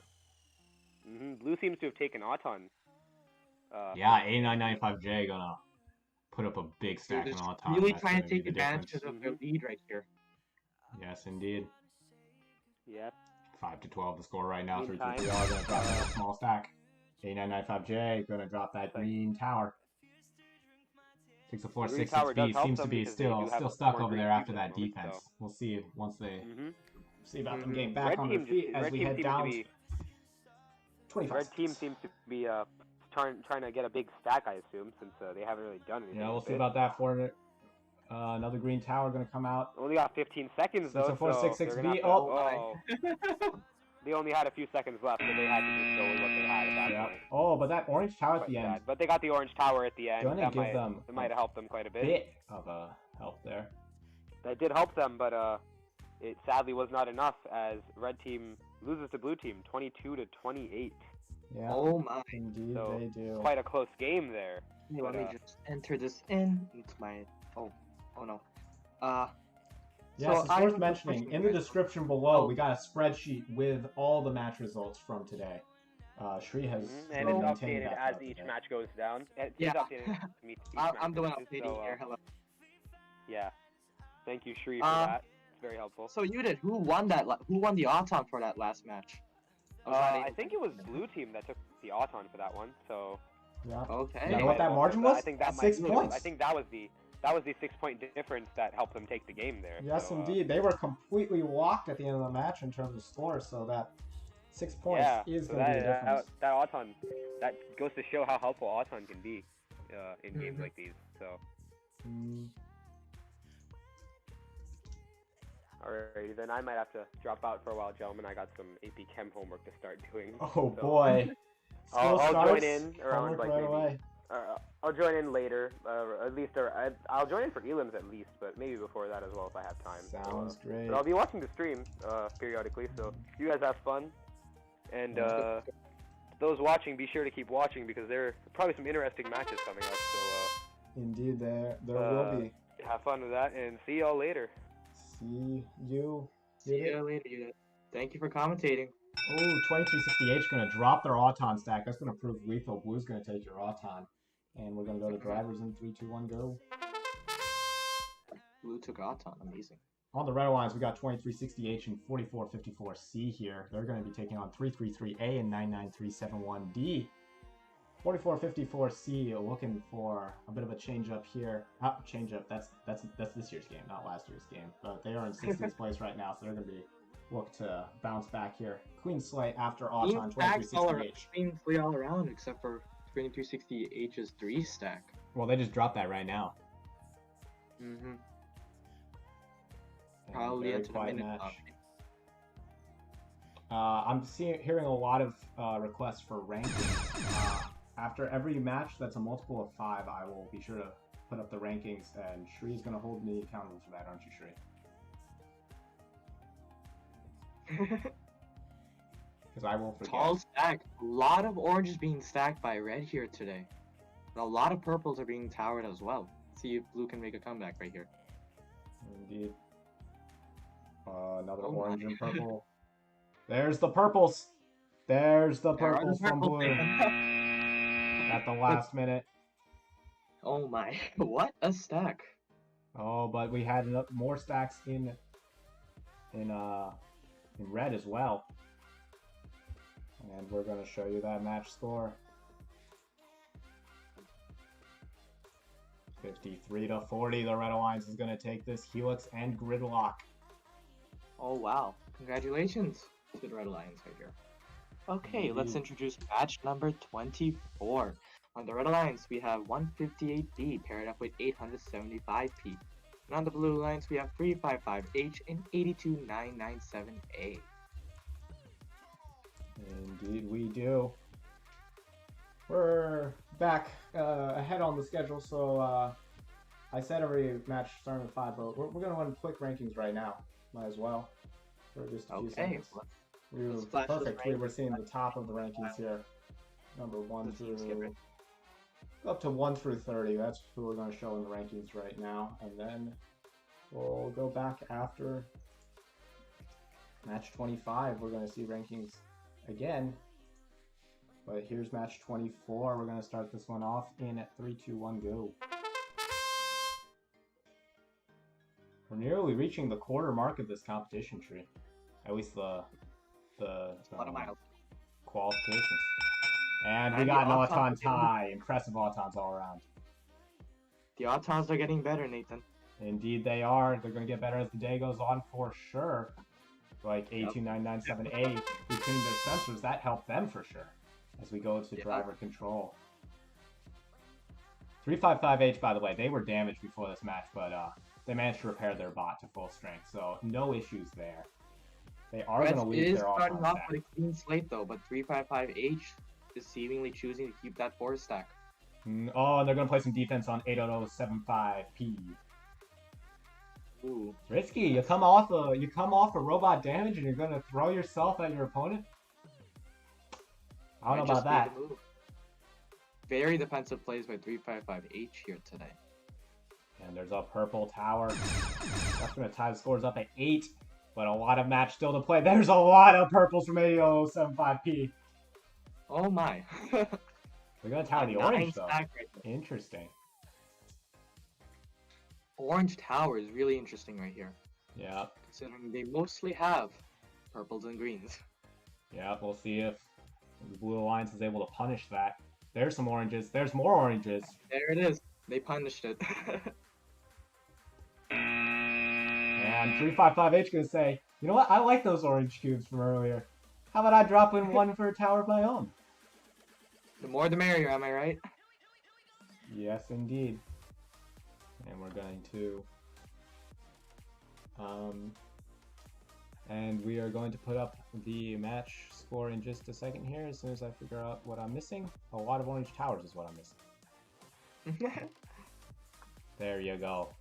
Blue seems to have taken Auton. Yeah, 8995J gonna put up a big stack They're on just all time. really That's trying gonna to be take the advantage difference. of their lead right here. Yes, indeed. Yep. 5-12 the score right now. Meantime. 333R gonna drop that small stack. 8995J gonna drop that green tower. 60466B help seems to them be because they do still have stuck more over green there after cubes at that the moment, defense. so. We'll see once they Mhm. see about them getting back Red on their team feet just- as red we team head seems down. to be- 25 Red team seconds. seems to be trying to get a big stack, I assume, since they haven't really done anything. Yeah, we'll with see it. about that for it. Another green tower gonna come out. Only got 15 seconds though, so 60466B. they're gonna Oh. have to, they only had a few seconds left, so they had to just go with what they had at that Yeah. point. Oh, but that orange tower at Quite the end. sad. But they got the orange tower at the end. Gonna That give them might have helped them quite a bit. Bit of a help there. That did help them, but it sadly was not enough as red team loses to blue team 22-28. Yeah. Oh my. Indeed, So, they do. Quite a close game there. Hey, let But, me just enter this into my. Oh no. Yes, so it's I worth have a mentioning. question In the for you. description below, Oh. we got a spreadsheet with all the match results from today. Shri has And been it's maintaining updated that as each today. match goes down. It's Yeah. updated to meet each I'm match doing matches, updating so, here. Hello. Yeah. Thank you, Shri, for that. It's very helpful. So you did. Who won that? Who won the Auton for that last match? I was not I able think to- it was blue team that took the Auton for that one. So Yeah. Okay. You know what that margin was? I think that 6 might, points. I think that was the 6-point difference that helped them take the game there. Yes, so, indeed. They were completely locked at the end of the match in terms of score, so that 6 points Yeah, is so going to be the difference. that Auton, that goes to show how helpful Auton can be in games Mhm. like these. So, Mm, alrighty, then I might have to drop out for a while, gentlemen. I got some AP Chem homework to start doing. oh so- boy. School I'll starts, join in around homework like right maybe. away. I'll join in later, at least, I'll join in for elims at least, but maybe before that as well if I have time. Sounds great. But I'll be watching the stream periodically, so you guys have fun. And those watching, be sure to keep watching because there are probably some interesting matches coming up. So Indeed, there will be. have fun with that, and see y'all later. See you. See you later. Unit. Thank you for commentating. Oh, 2368 is going to drop their Auton stack. That's going to prove lethal. Blue's going to take your Auton. And we're going to go to drivers in 3, 2, 1, go. Blue took Auton. Amazing. On the red lines, we got 2360H and 4454C here. They're going to be taking on 333A and 99371D. 4454C looking for a bit of a change up here. Change up. That's this year's game, not last year's game. But they are in 16th place right now, so they're going to be look to bounce back here. Clean slate after Auton 2360H. Clean all around except for 2360H's 3 stack. Well, they just dropped that right now. Mm-hmm. And Probably very into the quiet minute. match. I'm hearing a lot of requests for rankings. After every match that's a multiple of 5, I will be sure to put up the rankings, and Shree's going to hold me accountable for that, aren't you, Shree? Because I will forget. Tall stack. A lot of oranges being stacked by red here today. And a lot of purples are being towered as well. See if blue can make a comeback right here. Indeed. Another Oh orange my. and purple. There's the purples. There's the There are the purples from purples. blue. At the last minute. Oh my. What a stack. Oh, but we had more stacks in red as well. And we're going to show you that match score. 53-40. The Red Alliance is going to take this. Helix and Gridlock. Oh wow! Congratulations to the Red Alliance right here. Okay, let's Indeed. introduce match number 24. On the Red Alliance, we have 158B paired up with 875P. And on the Blue Alliance, we have 355H and 82997A. Indeed, we do. We're back ahead on the schedule, so I said every match starting with 5, but we're going to run quick rankings right now. Might as well. For just a few seconds. let's flash those Perfect. We're rankings. seeing the top of the rankings here. Number 1 Let's through skip it. up to 1 through 30. That's who we're going to show in the rankings right now, and then we'll go back after match 25. We're going to see rankings again. But here's match 24. We're going to start this one off in 3, 2, 1, go. We're nearly reaching the quarter mark of this competition tree. At least the qualifications. And we And got an the Auton Autons tie. Impressive Autons all around. The Autons are getting better, Nathan. Indeed they are. They're going to get better as the day goes on for sure. Like A2997A, between their sensors, that helped them for sure. As we go to driver control. 355H, by the way, they were damaged before this match, but they managed to repair their bot to full strength, so no issues there. They are going to leave their starting Auton off stack. with a clean slate though, but 355H is seemingly choosing to keep that 4 stack. Oh, and they're going to play some defense on 80075P. Ooh. Risky. You come off a robot damage and you're going to throw yourself at your opponent? I don't know about that. Very defensive plays by 355H here today. And there's a purple tower. That's going to tie the scores up at 8. But a lot of match still to play. There's a lot of purples from 80075P. Oh my. We're going to tie the orange though. Right, Interesting. orange tower is really interesting right here. Yeah. Considering they mostly have purples and greens. Yeah, we'll see if the Blue Alliance is able to punish that. There's some oranges. There's more oranges. There it is. They punished it. And 355H gonna say, you know what? I like those orange cubes from earlier. How about I drop in one for a tower of my own? The more the merrier, am I right? Yes, indeed. And we're going to... and we are going to put up the match score in just a second here as soon as I figure out what I'm missing. A lot of orange towers is what I'm missing. There you go.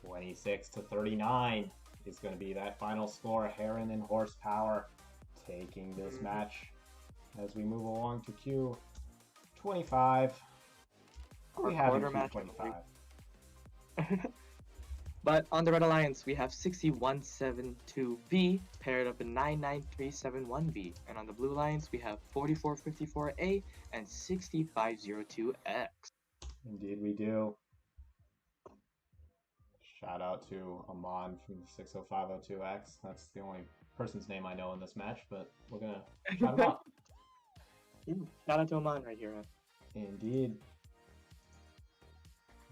26-39 is going to be that final score. Heron and Horsepower taking this match as we move along to Q25. We have quarter match. Q25. But on the Red Alliance, we have 6172B paired up in 99371B. And on the Blue Alliance, we have 4454A and 6502X. Indeed we do. Shout out to Amon from 60502X. That's the only person's name I know in this match, but we're gonna shout him out. Shout out to Amon right here. Indeed.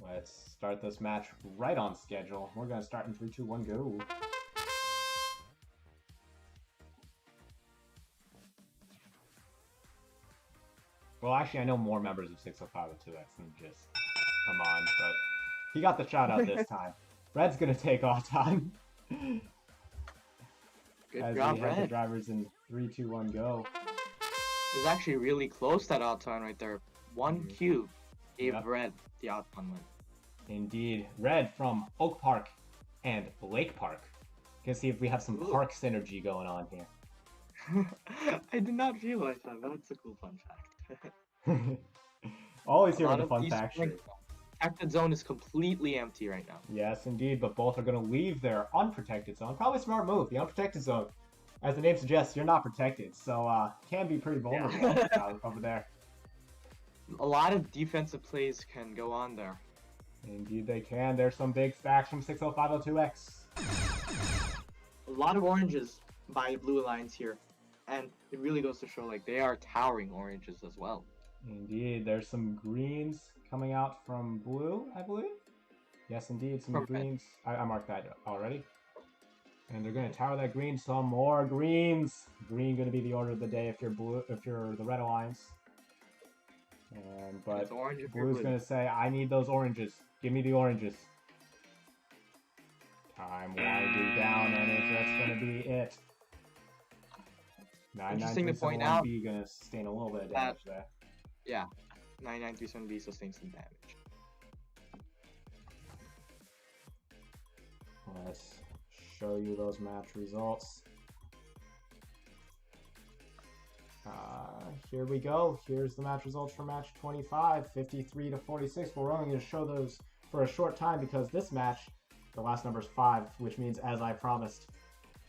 Let's start this match right on schedule. We're gonna start in 3, 2, 1, go. Well, actually, I know more members of 60502X than just Amon, but he got the shout out this time. Red's gonna take Auton. Good as job, we have the Red. drivers in 3, 2, 1, go. It was actually really close, that Auton right there. One cube gave Red the Auton win. Indeed. Red from Oak Park and Lake Park. Gonna see if we have some park synergy going on here. I did not realize that. That's a cool fun fact. Always A here lot with the of fun these facts. protected zone is completely empty right now. Yes, indeed, but both are going to leave their unprotected zone. Probably a smart move. The unprotected zone, as the name suggests, you're not protected, so can be pretty vulnerable over there. A lot of defensive plays can go on there. Indeed they can. There's some big stacks from 60502X. A lot of oranges by Blue Alliance here, and it really goes to show like they are towering oranges as well. Indeed, there's some greens coming out from blue, I believe. Yes, indeed, some From red. greens. I marked that already. And they're going to tower that green. Some more greens. Green going to be the order of the day if you're blue, if you're the Red Alliance. But it's orange if you're Blue's blue. going to say, I need those oranges. Give me the oranges. Time winding down, and that's going to be it. Interesting to point out 99371B going to sustain a little bit of damage there. Yeah, 9937B sustains some damage. Let's show you those match results. Here we go. Here's the match results for match 25, 53 to 46. We're only going to show those for a short time because this match, the last number is 5, which means, as I promised,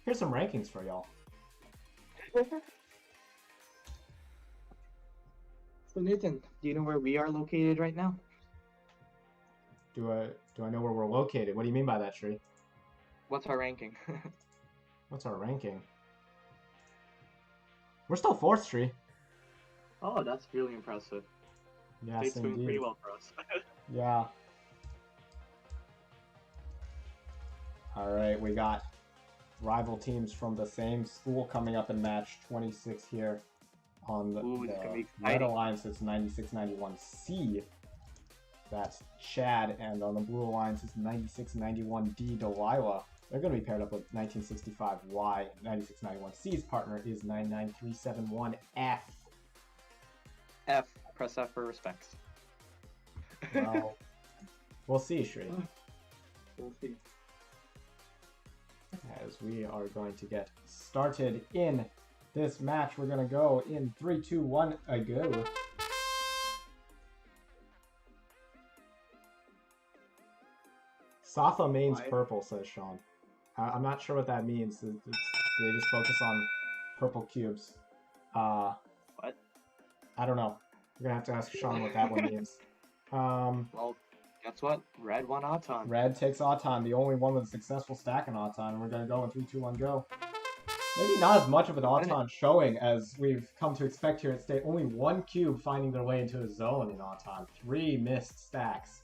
here's some rankings for y'all. So Nathan, do you know where we are located right now? Do I know where we're located? What do you mean by that, Shree? What's our ranking? What's our ranking? We're still 4th, Shree. Oh, that's really impressive. Yes, State's doing pretty indeed. well for us. Yeah. All right, we got rival teams from the same school coming up in match 26 here on the Red Alliance. It's 9691C. That's Chad, and on the Blue Alliance it's 9691D Delilah. They're going to be paired up with 1965Y. 9691C's partner is 99371F. F. Press F for respects. Well, we'll see, Shree. We'll see. As we are going to get started in this match, we're going to go in 3, 2, 1, a go. Safa mains purple, says Sean. I'm not sure what that means. They just focus on purple cubes. What? I don't know. We're going to have to ask Sean what that one means. Well, guess what? Red won Auton. Red takes Auton, the only one with a successful stack in Auton. And we're going to go in 3, 2, 1, go. Maybe not as much of an Auton showing as we've come to expect here at State. Only 1 cube finding their way into a zone in Auton. 3 missed stacks.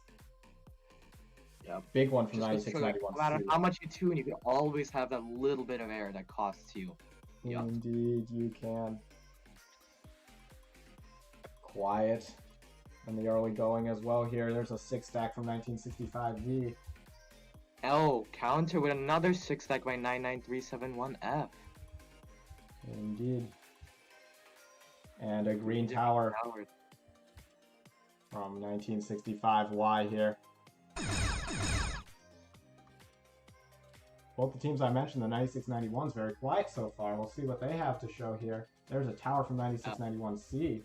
Yeah, big one from just 9691. No matter how much you tune, you can always have that little bit of error that costs you. Yep. Indeed, you can. Quiet in the early going as well here. There's a 6 stack from 1965V. Oh, counter with another 6 stack by 99371F. Indeed. And a green tower from 1965Y here. Both the teams I mentioned, the 9691 is very quiet so far. We'll see what they have to show here. There's a tower from 9691C.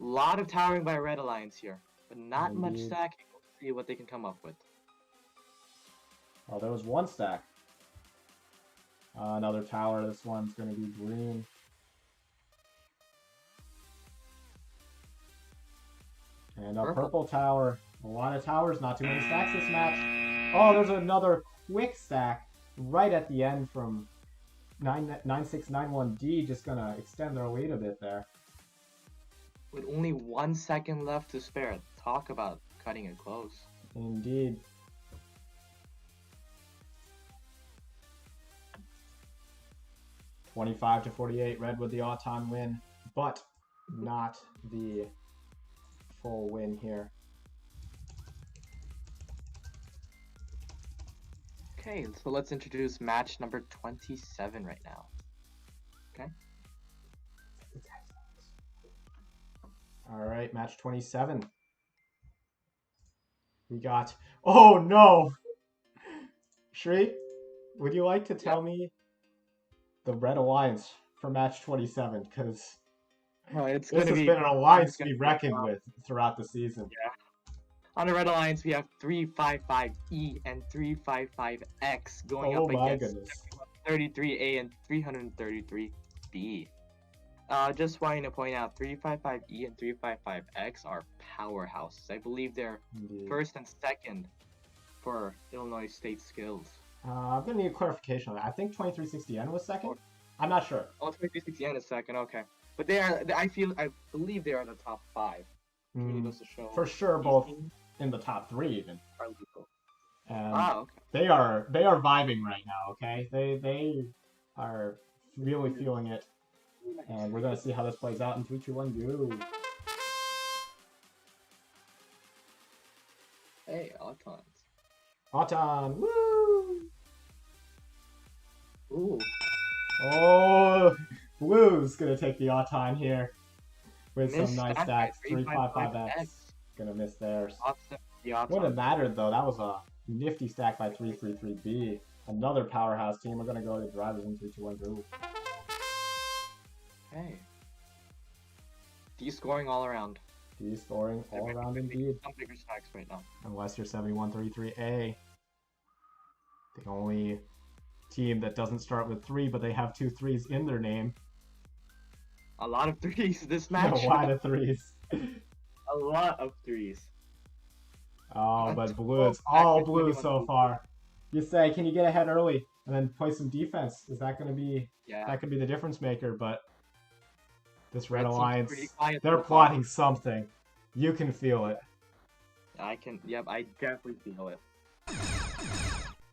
A lot of towering by Red Alliance here, but not Indeed. much stacking. We'll see what they can come up with. Oh, there was 1 stack. Another tower. This one's going to be green. And a purple tower. A lot of towers, not too many stacks this match. Oh, there's another quick stack right at the end from 9691D. Just going to extend their lead a bit there. With only 1 second left to spare, talk about cutting it close. Indeed. $25 to 48, Red with the Auton win, but not the full win here. Okay, so let's introduce match number 27 right now. Okay. All right, match 27. We got... Oh, no! Shri, would you like to tell me the Red Alliance for match 27? Because this has been an alliance to be reckoned with throughout the season. Yeah. On the Red Alliance, we have 355E and 355X going up against 33A and 333B. Just wanting to point out, 355E and 355X are powerhouses. I believe they're first and second for Illinois State skills. I'm going to need a clarification on that. I think 2360N was second. I'm not sure. Oh, 2360N is second, okay. But I believe they are in the top 5. It really goes to show. For sure, these both teams in the top 3 even. are legal. And Okay. they are vibing right now. Okay, they are really feeling it, and we're gonna see how this plays out in 3, 2, 1, go. Hey, Autons. Auton, woo! Ooh. Oh, Blue's gonna take the Auton here with Missed some nice stack by stacks. 355X. Gonna miss theirs. Wouldn't have mattered though. That was a nifty stack by 333B. Another powerhouse team. We're gonna go to drivers in 3, 2, 1, go. Hey. D scoring all around. D scoring all around indeed. Some bigger stacks right now. Unless you're 7133A. The only team that doesn't start with 3, but they have 2 3s in their name. A lot of 3s this match. A lot of 3s. A lot of 3s. Oh, but blue, it's all blue so far. You say, can you get ahead early and then play some defense? Is that going to be, that could be the difference maker, but this Red Alliance, they're plotting something. You can feel it. I definitely feel it.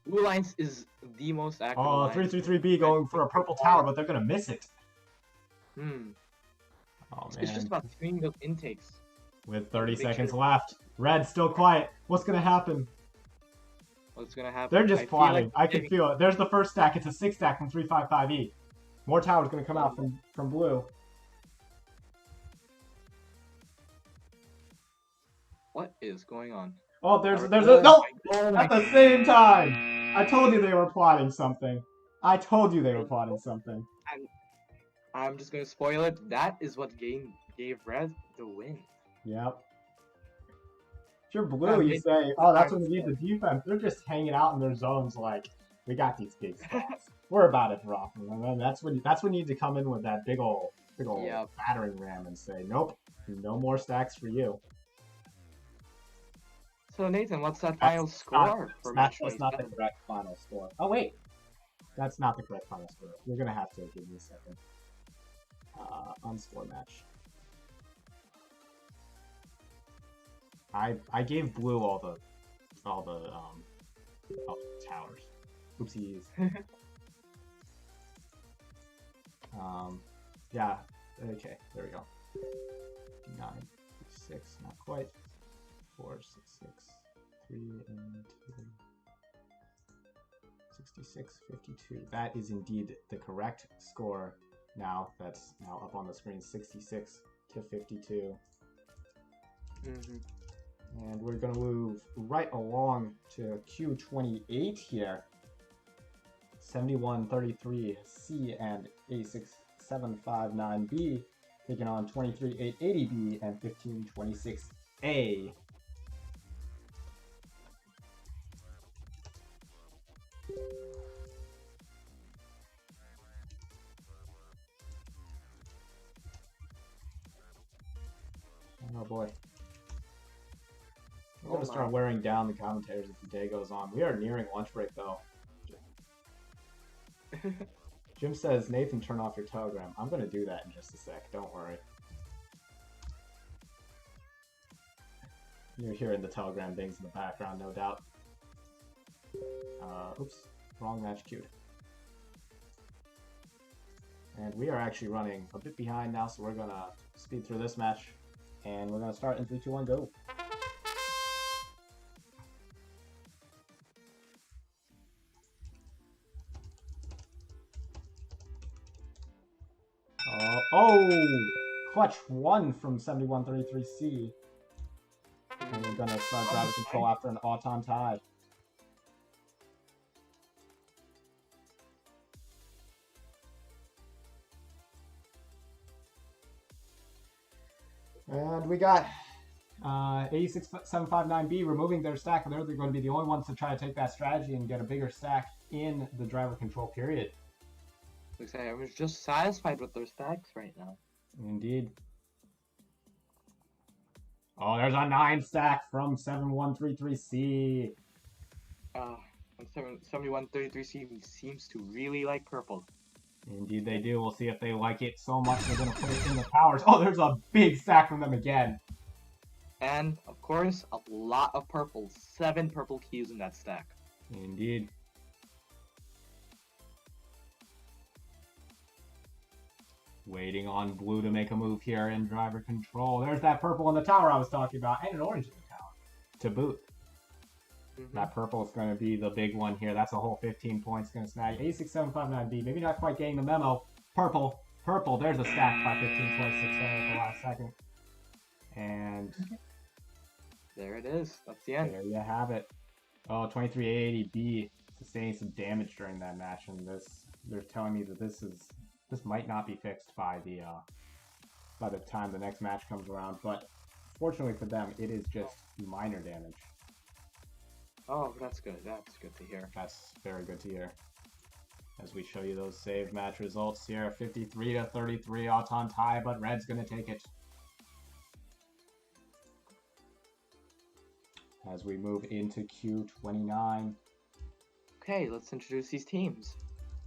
Blue Alliance is the most active. Oh, 333B going for a purple tower, but they're going to miss it. Oh, man. It's just about tuning those intakes. With 30 seconds left. Red still quiet. What's going to happen? What's going to happen? They're just plotting. I can feel it. There's the first stack. It's a 6 stack from 355E. More towers going to come out from blue. What is going on? Oh, there's a no! At the same time! I told you they were plotting something. I told you they were plotting something. I'm just gonna spoil it. That is what gave Red the win. Yep. If you're blue, you say, oh, that's when we need the defense. They're just hanging out in their zones like, we got these big stacks. We're about to drop them. And then that's when you need to come in with that big old battering ram and say, nope, no more stacks for you. So Nathan, what's that final score for match 27? That's not the correct final score. Oh wait, that's not the correct final score. You're gonna have to give me a second. Unscore match. I gave blue all the towers. Oopsies. Yeah. Okay. There we go. 9, 6, not quite. 4, 6, 6, 3, and 2. 66, 52. That is indeed the correct score. Now that's now up on the screen. 66 to 52. And we're going to move right along to Q28 here. 7133C and A6759B taking on 23880B and 1526A. Oh boy. We're going to start wearing down the commentators as the day goes on. We are nearing lunch break though. Jim says, Nathan, turn off your Telegram. I'm going to do that in just a sec. Don't worry. You're hearing the Telegram dings in the background, no doubt. Oops. Wrong match queued. And we are actually running a bit behind now, so we're going to speed through this match. And we're going to start in 3, 2, 1, go. Oh! Clutch 1 from 7133C. And we're going to start driver control after an Auton tie. And we got 86759B removing their stack, and they're going to be the only ones to try to take that strategy and get a bigger stack in the driver control period. Looks like everyone's just satisfied with their stacks right now. Indeed. Oh, there's a 9 stack from 7133C. 7133C seems to really like purple. Indeed they do. We'll see if they like it so much they're going to put it in the towers. Oh, there's a big stack from them again. And, of course, a lot of purple. 7 purple cubes in that stack. Indeed. Waiting on blue to make a move here in driver control. There's that purple in the tower I was talking about, and an orange in the tower to boot. That purple is going to be the big one here. That's a whole 15 points. Going to snag A6759B. Maybe not quite getting the memo. Purple. Purple. There's a stack by 15 points. 6 at the last second. And there it is. That's the end. There you have it. Oh, 2380B sustaining some damage during that match, and they're telling me that this might not be fixed by the time the next match comes around. But fortunately for them, it is just minor damage. Oh, that's good. That's good to hear. That's very good to hear. As we show you those save match results here, 53-33 Auton tie, but Red's gonna take it. As we move into Q29. Okay, let's introduce these teams.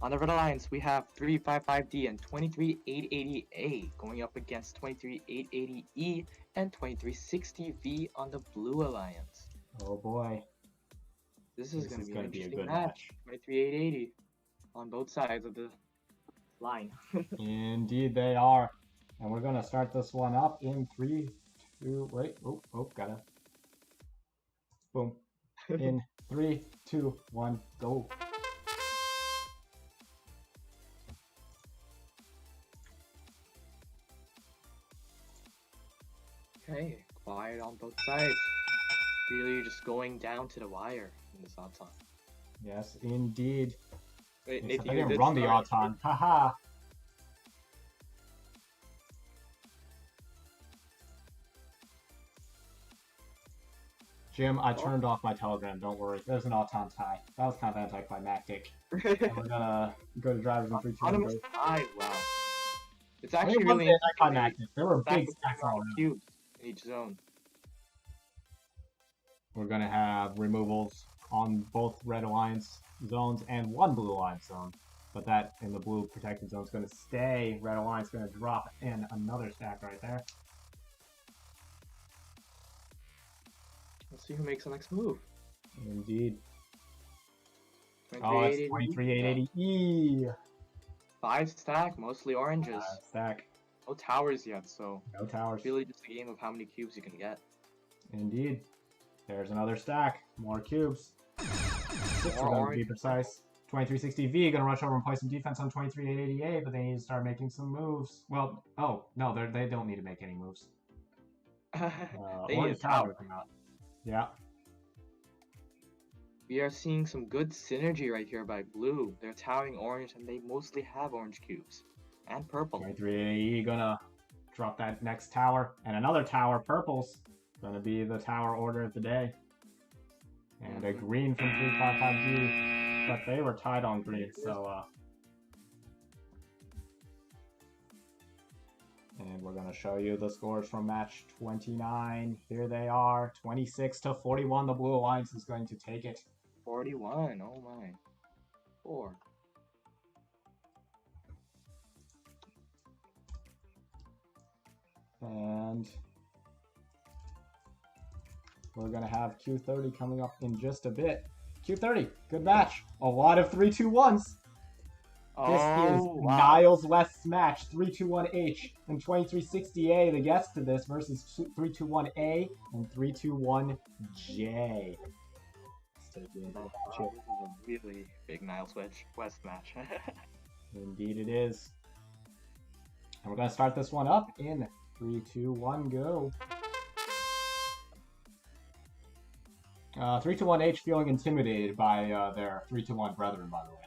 On the Red Alliance, we have 355D and 23880A going up against 23880E and 2360V on the Blue Alliance. Oh boy. This is going to be an a interesting good match. 23880 on both sides of the line. Indeed they are. And we're going to start this one up in 3, 2, wait, gotta. Boom. In 3, 2, 1, go. Okay, quiet on both sides. Really just going down to the wire in this Auton. Yes, indeed. Wait, Except Nathan, I you didn't did run the start. Auton. Haha. Jim, I turned off my Telegram. Don't worry. There's an Auton tie. That was kind of anticlimactic. And we're gonna go to drivers in 3, 2, 1, Autonomous go. tie, wow. It's I mean, actually it really wasn't anticlimactic. There were stack big with stacks all around. cubes in each zone. We're going to have removals on both Red Alliance zones and one Blue Alliance zone. But that in the blue protected zone is going to stay. Red Alliance going to drop in another stack right there. Let's see who makes the next move. Indeed. Oh, it's 23880E. 5 stack, mostly oranges. Stack. No towers yet, so No towers. really just a game of how many cubes you can get. Indeed. There's another stack. More cubes. 6 of them to be precise. 2360V gonna rush over and play some defense on 23880A, but they need to start making some moves. Well, oh, no, they don't need to make any moves. They Or need a the tower tower. come out. Yeah. We are seeing some good synergy right here by blue. They're towering orange, and they mostly have orange cubes. And purple. 2380E gonna drop that next tower. And another tower, purple's gonna be the tower order of the day. And a green from 355G, but they were tied on green, so and we're gonna show you the scores from match 29. Here they are, 26-41. The Blue Alliance is going to take it. 41, oh my. 4. And we're going to have Q30 coming up in just a bit. Q30, good match. A lot of 3-2-1s. This is Niles West's match, 3-2-1H and 2360A, the guest to this, versus 3-2-1A and 3-2-1J. This is a really big Niles West match. Indeed it is. And we're going to start this one up in 3, 2, 1, go. 3-2-1H feeling intimidated by their 3-2-1 brethren, by the way.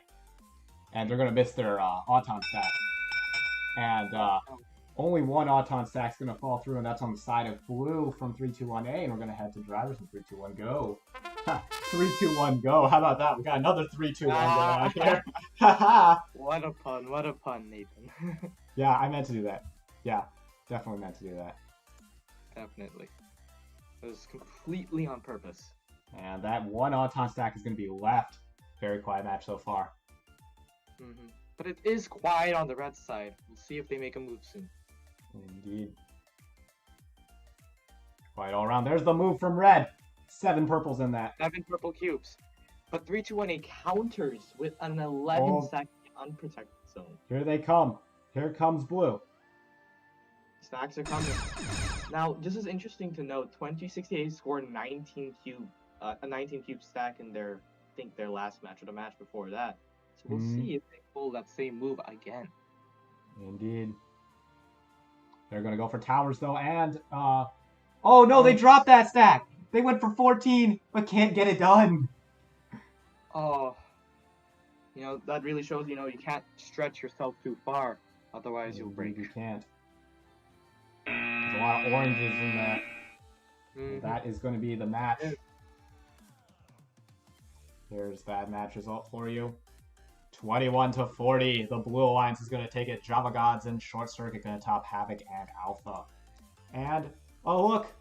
And they're going to miss their Auton stack. And only one Auton stack's going to fall through, and that's on the side of blue from 3-2-1A. And we're going to head to drivers in 3-2-1, go. 3-2-1, go. How about that? We got another 3-2-1 going on here. What a pun, Nathan. Yeah, I meant to do that. Yeah, definitely meant to do that. Definitely. It was completely on purpose. And that one Auton stack is going to be left. Very quiet match so far. But it is quiet on the red side. We'll see if they make a move soon. Indeed. Quiet all around. There's the move from red. 7 purples in that. 7 purple cubes. But 3-2-1 counters with an 11-stack unprotected zone. Here they come. Here comes blue. Stacks are coming. Now, this is interesting to note. 2068 scored a 19 cube stack in their, I think, their last match or the match before that. So we'll see if they pull that same move again. Indeed. They're gonna go for towers though, and oh no, they dropped that stack. They went for 14, but can't get it done. Oh, that really shows, you can't stretch yourself too far, otherwise you'll break. You can't. There's a lot of oranges in there. That is going to be the match. Here's that match result for you. 21-40. The Blue Alliance is going to take it. Java Gods and Short Circuit going to top Havoc and Alpha. And, oh look,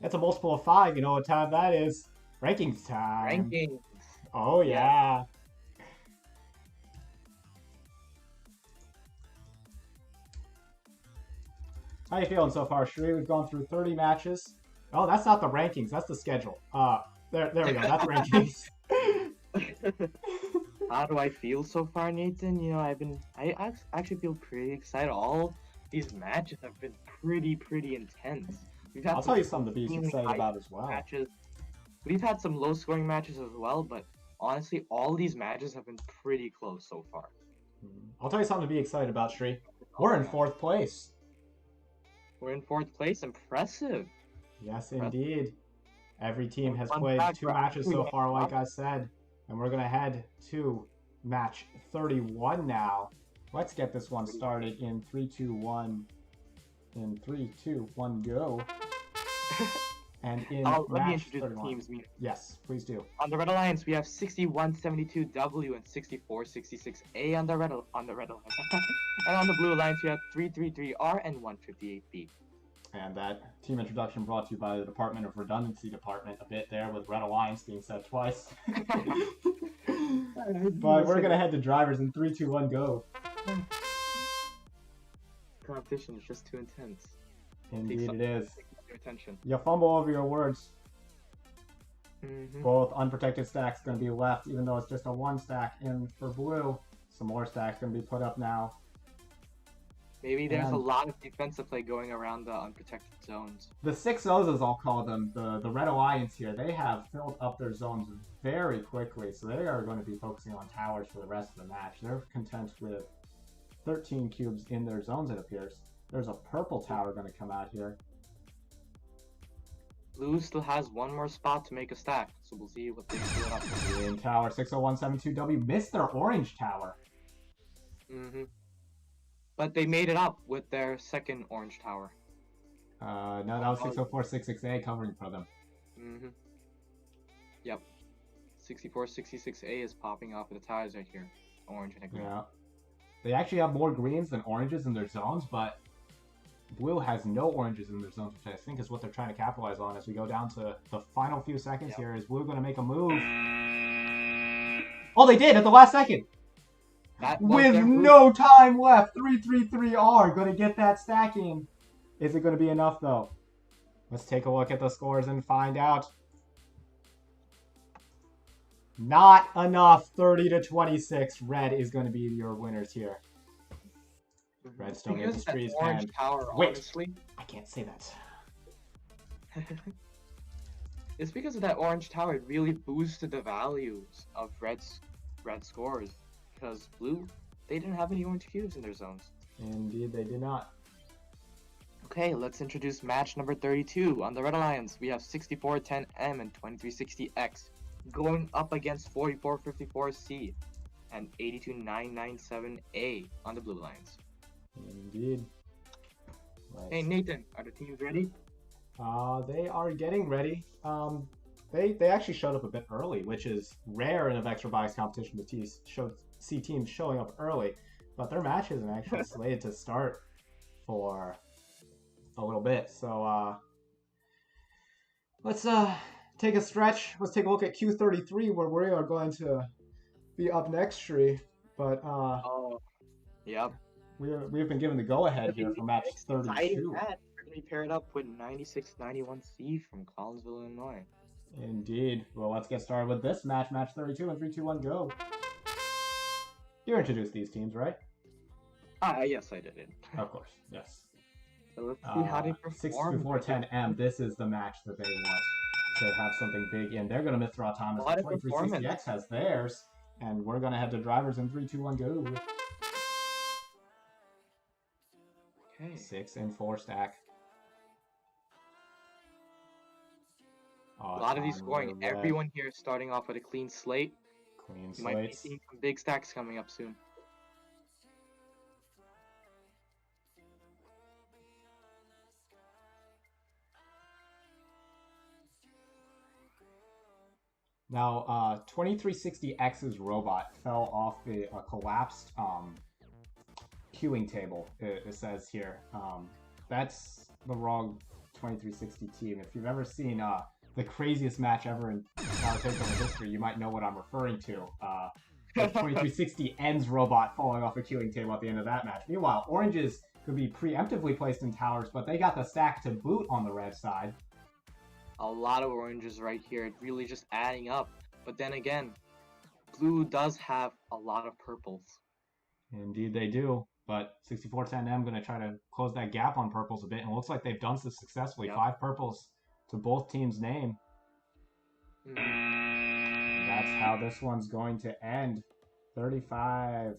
it's a multiple of 5. You know what time that is? Rankings time. Rankings. Oh yeah. How you feeling so far, Shree? We've gone through 30 matches. Oh, that's not the rankings. That's the schedule. There we go. That's rankings. How do I feel so far, Nathan? I actually feel pretty excited. All these matches have been pretty intense. I'll tell you something to be excited about as well. Matches. We've had some low-scoring matches as well, but honestly, all these matches have been pretty close so far. I'll tell you something to be excited about, Shree. We're in 4th place. We're in 4th place. Impressive. Yes, indeed. Every team has played 2 matches so far, like I said. And we're going to head to match 31 now. Let's get this one started in 3, 2, 1. In 3, 2, 1, go. And in let me match introduce 31. the teams. Yes, please do. On the Red Alliance, we have 6172W and 6466A on the Red Alliance. And on the Blue Alliance, we have 333R and 158B. And that team introduction brought to you by the Department of Redundancy Department a bit there, with Red Alliance being said twice. But we're going to head to drivers in 3, 2, 1, go. Competition is just too intense. Indeed it is. Your attention. You fumble over your words. Both unprotected stacks going to be left, even though it's just a 1 stack in for blue. Some more stacks going to be put up now. Maybe there's a lot of defensive play going around the unprotected zones. The 6-0s, as I'll call them, the Red Alliance here, they have filled up their zones very quickly, so they are going to be focusing on towers for the rest of the match. They're content with 13 cubes in their zones, it appears. There's a purple tower going to come out here. Blue still has 1 more spot to make a stack, so we'll see what they do up. Green tower, 60172W missed their orange tower. But they made it up with their second orange tower. No, that was 60466A covering for them. Yep. 6466A is popping off with the towers right here. Orange and a green. Yeah. They actually have more greens than oranges in their zones, but blue has no oranges in their zones, which I think is what they're trying to capitalize on as we go down to the final few seconds here. Is blue going to make a move? Oh, they did at the last second! With no time left, 333R going to get that stack in. Is it going to be enough, though? Let's take a look at the scores and find out. Not enough. 30-26. Red is going to be your winners here. Red still needs the trees. Orange tower, wait, honestly. I can't say that. It's because of that orange tower. It really boosted the values of red scores. Because blue, they didn't have any orange cubes in their zones. Indeed, they did not. Okay, let's introduce match number 32. On the Red Alliance, we have 6410M and 2360X going up against 4454C and 82997A on the Blue Alliance. Indeed. Hey Nathan, are the teams ready? They are getting ready. They actually showed up a bit early, which is rare in a VEX Robotics competition to see teams showing up early. But their match isn't actually slated to start for a little bit. So let's take a stretch. Let's take a look at Q33, where we are going to be up next, Shree. But Oh, yep. we've been given the go-ahead here for match Exciting 32. match. We're going to be paired up with 9691C from Collinsville, Illinois. Indeed. Well, let's get started with this match, match 32, and 3, 2, 1, go. You introduced these teams, right? Yes, I did it. Of course, yes. So let's see how they perform. 6410M, this is the match that they want to have something big in. They're going to miss their autonomous. What a 2360X has theirs, and we're going to head to drivers in 3, 2, 1, go. Okay. 6 and 4 stack. A lot of these scoring. Everyone here is starting off with a clean slate. Clean You might be slates. seeing some big stacks coming up soon. Now, 2360X's robot fell off a collapsed queuing table, it says here. That's the wrong 2360 team. If you've ever seen the craziest match ever in Tower Takeover history, you might know what I'm referring to. The 2360N's robot falling off a queuing table at the end of that match. Meanwhile, oranges could be preemptively placed in towers, but they got the stack to boot on the red side. A lot of oranges right here. It's really just adding up. But then again, blue does have a lot of purples. Indeed they do. But 6410M going to try to close that gap on purples a bit. And it looks like they've done so successfully. Yep. 5 purples to both teams' name. That's how this one's going to end. 35-21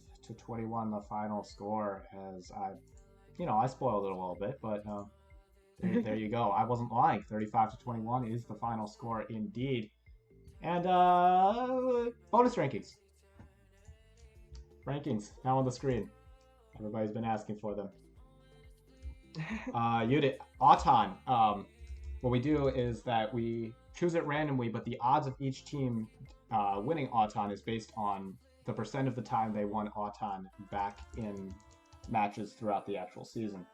the final score. As I spoiled it a little bit, but there you go. I wasn't lying. 35-21 is the final score indeed. And bonus rankings. Rankings now on the screen. Everybody's been asking for them. Unit Auton. What we do is that we choose it randomly, but the odds of each team winning Auton is based on the percent of the time they won Auton back in matches throughout the actual season.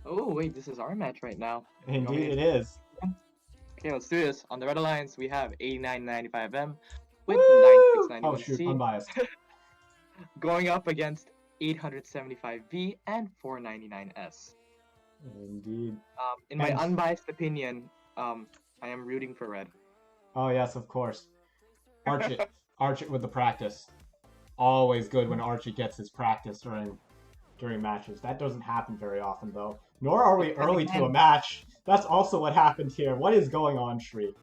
Oh, wait, this is our match right now. Indeed it is. Okay, let's do this. On the Red Alliance, we have 8995M with Oh 9691C. shoot, unbiased. Going up against 875V and 499S. Indeed. In my And- unbiased opinion, I am rooting for red. Oh yes, of course. Arch it with the practice. Always good when Archie gets his practice during matches. That doesn't happen very often though. Nor are we early to a match. That's also what happened here. What is going on, Shri?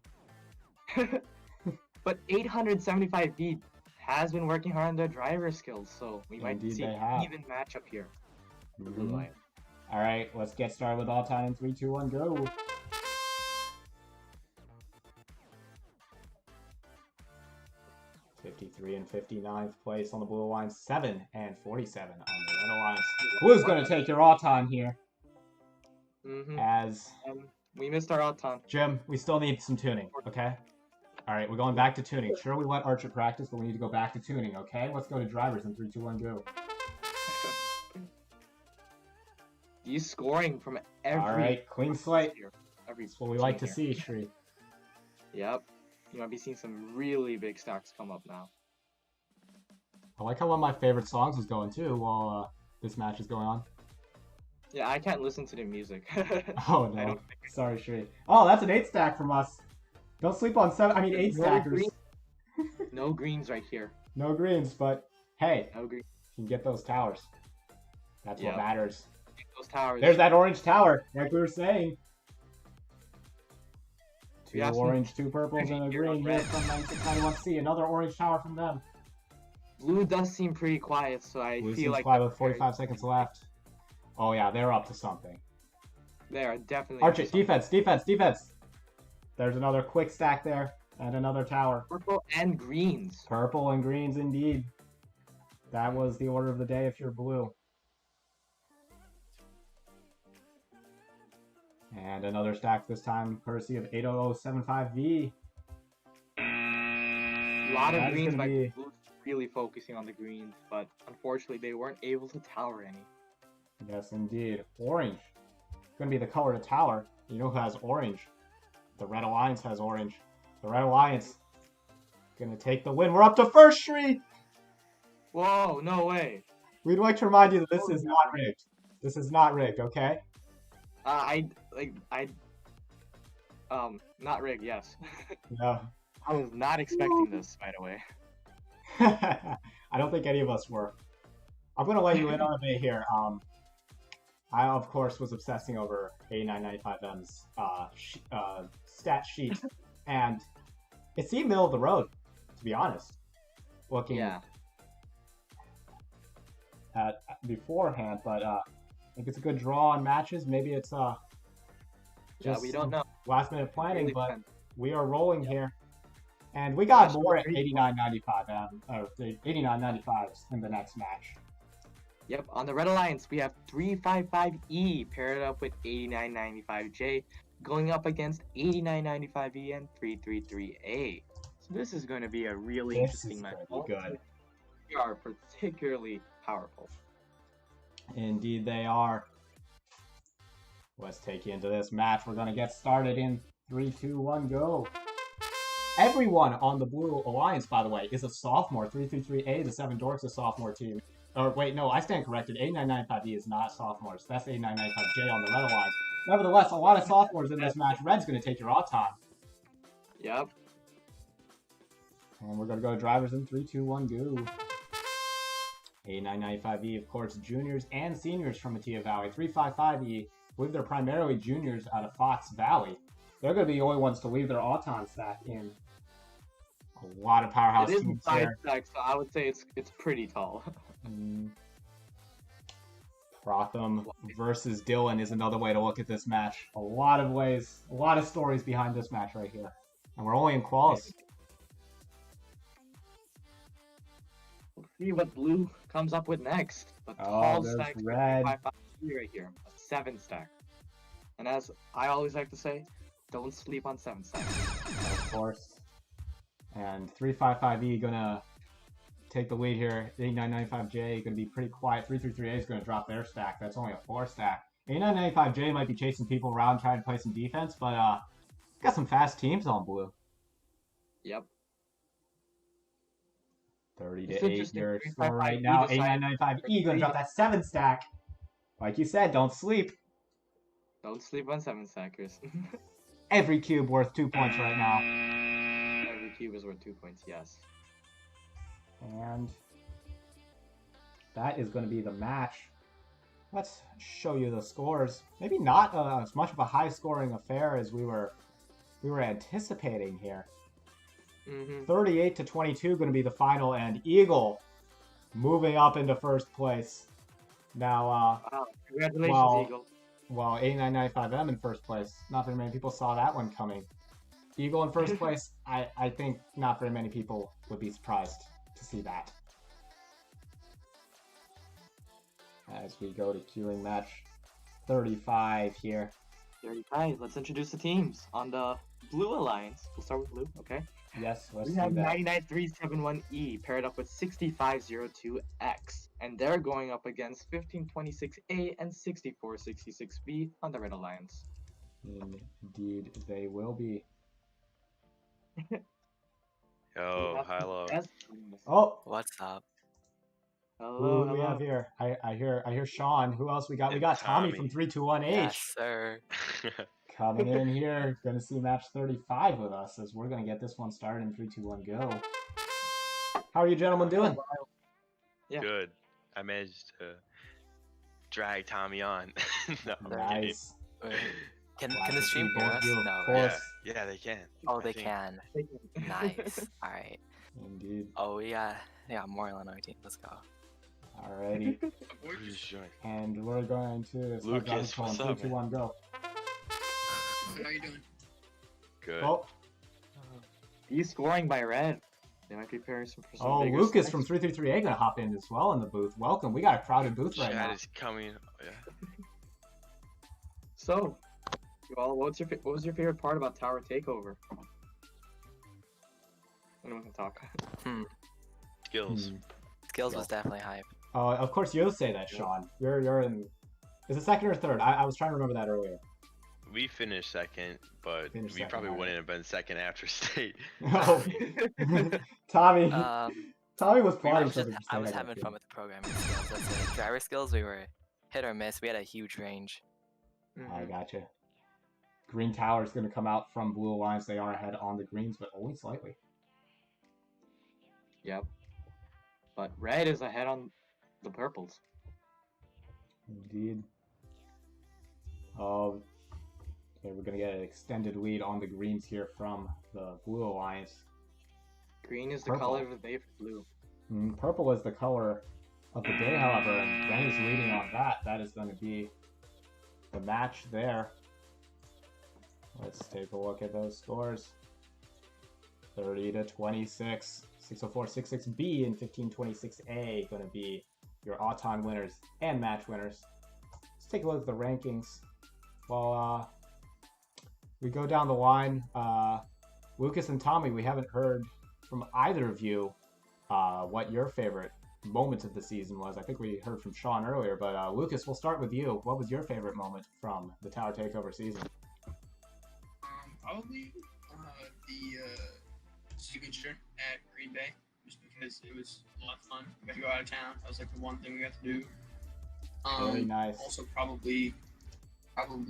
But 875V has been working hard on their driver skills, so we might Indeed see they an have. even matchup here. Mhm. All right, let's get started with all time in 3, 2, 1, go. '53 and 59th place on the Blue Alliance, 7 and 47 on the Red Alliance. Blue's going to take your Auton here, as We missed our Auton. Jim, we still need some tuning, okay? All right, we're going back to tuning. Sure, we let Archer practice, but we need to go back to tuning, okay? Let's go to drivers in 3, 2, 1, go. He's scoring from every. All right, clean slate. Every That's what we like to team see, here. Shri. Yep. You might be seeing some really big stacks come up now. I like how one of my favorite songs is going too while this match is going on. Yeah, I can't listen to the music. Oh I no, don't sorry, Shri. Oh, that's an 8 stack from us. Don't sleep on 8 stackers. No greens right here. No greens, but hey, No greens. you can get those towers. That's what Yeah. matters. Those towers. There's that orange tower, like we were saying. 2 have some orange, 2 purples, and a here on green here red. from 9691C. Another orange tower from them. Blue does seem pretty quiet, so I Blue feel seems like quiet with 45 seconds left. Oh yeah, they're up to something. they are definitely. Archer, defense, defense, defense. There's another quick stack there, and another tower. Purple and greens. Purple and greens indeed. That was the order of the day if you're blue. And another stack this time, courtesy of 80075V. A lot of That is greens, gonna but be- Blue's really focusing on the greens, but unfortunately they weren't able to tower any. Yes, indeed. Orange. It's going to be the color to tower. You know who has orange? The Red Alliance has orange. The Red Alliance gonna take the win. We're up to first street. Whoa, no way. We'd like to remind you that this is not rigged. This is not rigged, okay? Not rigged, yes. No. I was not expecting this, by the way. I don't think any of us were. I'm gonna let you in on a bit here. I of course was obsessing over 8995M's stat sheet, and it seemed middle of the road, to be honest. Looking at beforehand, but I think it's a good draw on matches. Maybe it's just we don't know. Last minute planning, Really but depends. we are rolling here. And we got more at 89.95 or the 89.95s in the next match. Yep, on the Red Alliance, we have 355E paired up with 8995J, going up against 8995E and 333A. So this is going to be a really interesting match. Good. They are particularly powerful. Indeed, they are. Let's take you into this match. We're going to get started in 3, 2, 1, go. Everyone on the Blue Alliance, by the way, is a sophomore. 333A, the 7 Dorks, a sophomore team. Or wait, no, I stand corrected. 8995E is not sophomores. That's 8995J on the Red Alliance. Nevertheless, a lot of sophomores in this match. Red's going to take your auton. Yep. And we're going to go drivers in 3, 2, 1, go. 8995E, of course, juniors and seniors from Mattia Valley. 355E, I believe they're primarily juniors out of Fox Valley. They're going to be the only ones to leave their auton stack in. A lot of powerhouse teams here. It is a stack, so I would say it's pretty tall. Protham versus Dylan is another way to look at this match. A lot of ways, a lot of stories behind this match right here. And we're only in quals. We'll see what Blue comes up with next. A Oh, tall there's stack Red. right here. A 7 stack. And as I always like to say, don't sleep on 7 stacks. Of course. And 355E gonna take the lead here. 8995J gonna be pretty quiet. 333A is gonna drop their stack. That's only a 4 stack. 8995J might be chasing people around trying to play some defense, but got some fast teams on Blue. Yep. 30 It's to 8 interesting. your 355E score right now. decided- 8995E gonna drop that 7 stack. Like you said, don't sleep. Don't sleep on 7 stackers. Every cube worth 2 points right now. Every cube is worth 2 points, yes. And that is going to be the match. Let's show you the scores. Maybe not as much of a high-scoring affair as we were anticipating here. 38 to 22 going to be the final, and Eagle moving up into first place. Now, Wow, congratulations, Eagle. Well, 8995M in first place. Not very many people saw that one coming. Eagle in first place, I think not very many people would be surprised to see that. As we go to queuing match 35 here. 35. Let's introduce the teams on the Blue Alliance. We'll start with Blue, okay? Yes, let's We do have that. 99371E paired up with 6502X, and they're going up against 1526A and 6466B on the Red Alliance. Indeed, they will be. Yo, hello. Oh, What's up? Hello, who do we have here? I hear Sean. Who else we got? We got Tommy from 321H. Yes, sir. Coming in here, going to see match 35 with us as we're going to get this one started in 3, 2, 1, go. How are you gentlemen doing? Yeah. Good. I managed to drag Tommy on. No, I'm kidding. Nice. Wait, can Glad the to stream see hear both us? of you, of No. course. Yeah, they can. Oh, I they think. can. Nice. All right. Indeed. Oh, we got Moral on our team. Let's go. Alrighty. Who's joining? And we're going to start Lucas, driving what's from up, 3, 2, 1, go. How you doing? Good. Oh, He's scoring by Red. They might be pairing some for some oh, bigger Lucas stacks. from 333A going to hop in as well in the booth. Welcome. We got a crowded booth right Chat now. is coming. Yeah. So, you all, what was your favorite part about Tower Takeover? Anyone can talk. Skills. Skills was definitely hype. Of course, you'll say that, Sean. You're in. Is it second or third? I was trying to remember that earlier. we finished second, but Finished we second, probably alright. wouldn't have been second after state. Oh, Tommy. Tommy was I plotting was just something. I was having fun with the programming skills. That's it. Driver skills, we were hit or miss. We had a huge range. I gotcha. Green Tower is going to come out from Blue Alliance. They are ahead on the greens, but only slightly. Yep. But red is ahead on the purples. Indeed. Oh, okay, we're going to get an extended lead on the greens here from the Blue Alliance. Green is the Purple. color of the day for blue. Purple is the color of the day, however, and Ren is leading on that. That is going to be the match there. Let's take a look at those scores. 30-26. 604-66B and 1526A going to be your Auton winners and match winners. Let's take a look at the rankings. Well, we go down the line. Lucas and Tommy, we haven't heard from either of you what your favorite moment of the season was. I think we heard from Sean earlier, but Lucas, we'll start with you. What was your favorite moment from the Tower Takeover season? Probably the signature at Green Bay, just because it was a lot of fun. We got to go out of town. That was like the one thing we got to do. Very nice. Also, probably, I don't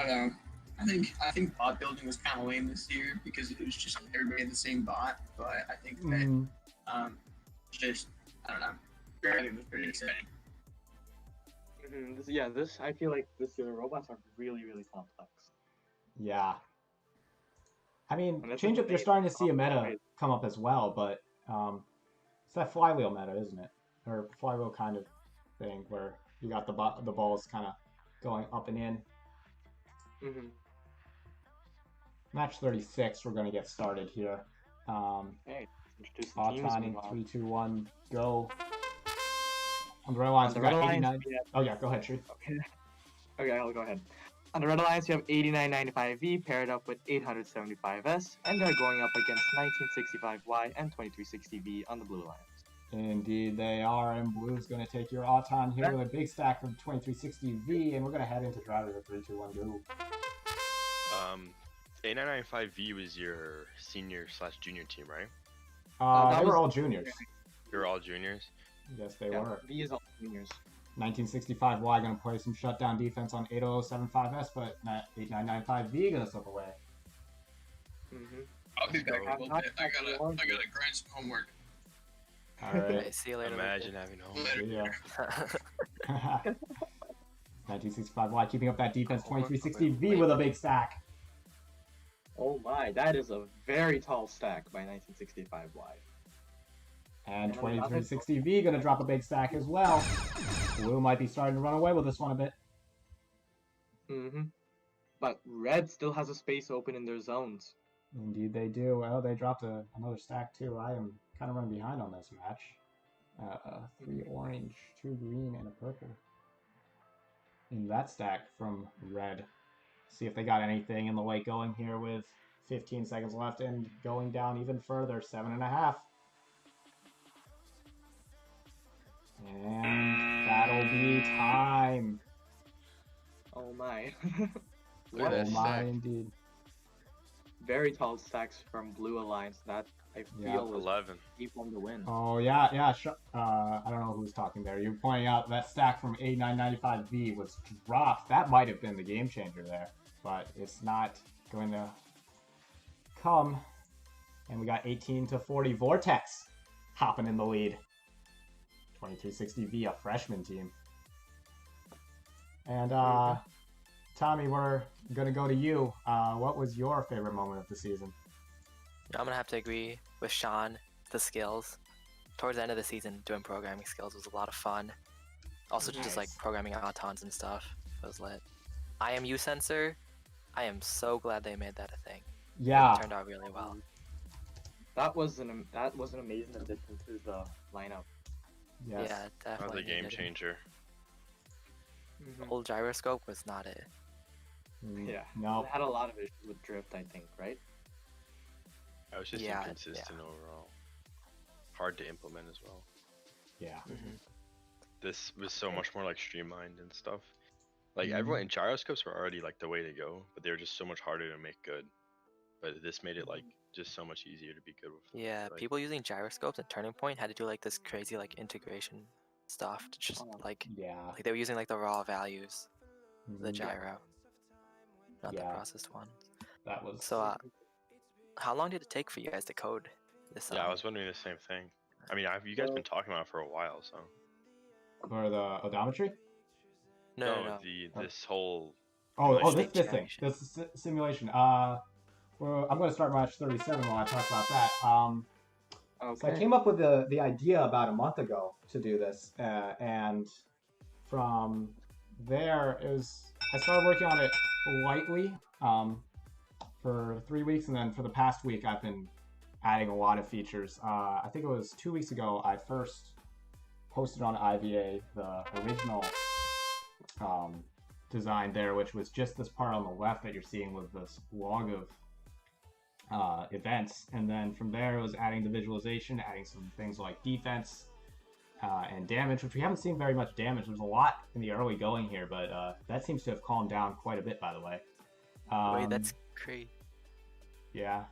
know. I think bot building was kind of lame this year because it was just everybody had the same bot. But I think that just I don't know. Everything was pretty exciting. I feel like this year the robots are really, really complex. Yeah. I mean, And that's change what up, you're made starting to it see a meta complicated. come up as well, but it's that flywheel meta, isn't it? Or flywheel kind of thing where you got the balls kind of going up and in. Match 36, we're going to get started here. Hey, introduce the teams. Auton in 3, 2, 1, go. On the red lines, we got 89. Oh yeah, go ahead, Shree. Okay, I'll go ahead. On the red alliance, you have 8995V paired up with 875S, and they're going up against 1965Y and 2360V on the blue alliance. Indeed, they are, and Blue's going to take your Auton here with a big stack from 2360V, and we're going to head into drivers at 3, 2, 1, go. 8995V was your senior/junior team, right? They were all juniors. You were all juniors? Yes, they were. V is all juniors. 1965Y going to play some shutdown defense on 8075S, but 8995V going to slip away. I'll be back in a little bit. I gotta grind some homework. All right. Okay, see you later. Imagine having home. Yeah. 1965Y keeping up that defense. 2360V with a big stack. Oh my, that is a very tall stack by 1965Y. And 2360V going to drop a big stack as well. Blue might be starting to run away with this one a bit. But red still has a space open in their zones. Indeed they do. Well, they dropped another stack too. I am kind of running behind on this match. 3 orange, 2 green, and a purple. In that stack from red. See if they got anything in the late going here with 15 seconds left and going down even further. 7.5. And that'll be time. Oh my. Look at that Oh my, stack. indeed. Very tall stacks from Blue Alliance that I feel was 11. deep on the win. Oh yeah. I don't know who's talking there. You're pointing out that stack from 8995V was dropped. That might have been the game changer there, but it's not going to come. And we got 18-40 Vortex hopping in the lead. 2360V, a freshman team. And Tommy, we're gonna go to you. What was your favorite moment of the season? I'm gonna have to agree with Sean. The skills towards the end of the season, doing programming skills was a lot of fun. Also, just like programming Autons and stuff was lit. IMU sensor, I am so glad they made that a thing. Yeah, It turned out really well. That was an amazing addition to the lineup. yes. Yeah, That was definitely. a game needed it. changer. Old gyroscope was not it. Yeah. No. It had a lot of issues with drift, I think, right? I was just Yeah, inconsistent overall. Hard to implement as well. Yeah. This was so much more like streamlined and stuff. Like everyone, and gyroscopes were already like the way to go, but they were just so much harder to make good. But this made it like just so much easier to be good with. Yeah, like, people using gyroscopes at Turning Point had to do like this crazy like integration stuff to just like they were using like the raw values of the gyro, not the processed ones. That was so. How long did it take for you guys to code this? Yeah, I was wondering the same thing. I mean, you guys been talking about it for a while, so. For the odometry? No. This whole. This thing, this simulation. Well, I'm going to start match 37 while I talk about that. So I came up with the idea about a month ago to do this, and from there I started working on it lightly for 3 weeks, and then for the past week I've been adding a lot of features. I think it was 2 weeks ago I first posted on IVA the original design there, which was just this part on the left that you're seeing with this log of events, and then from there it was adding the visualization, adding some things like defense and damage, which we haven't seen very much damage. There's a lot in the early going here, but that seems to have calmed down quite a bit, by the way. Wait, that's crazy. Yeah,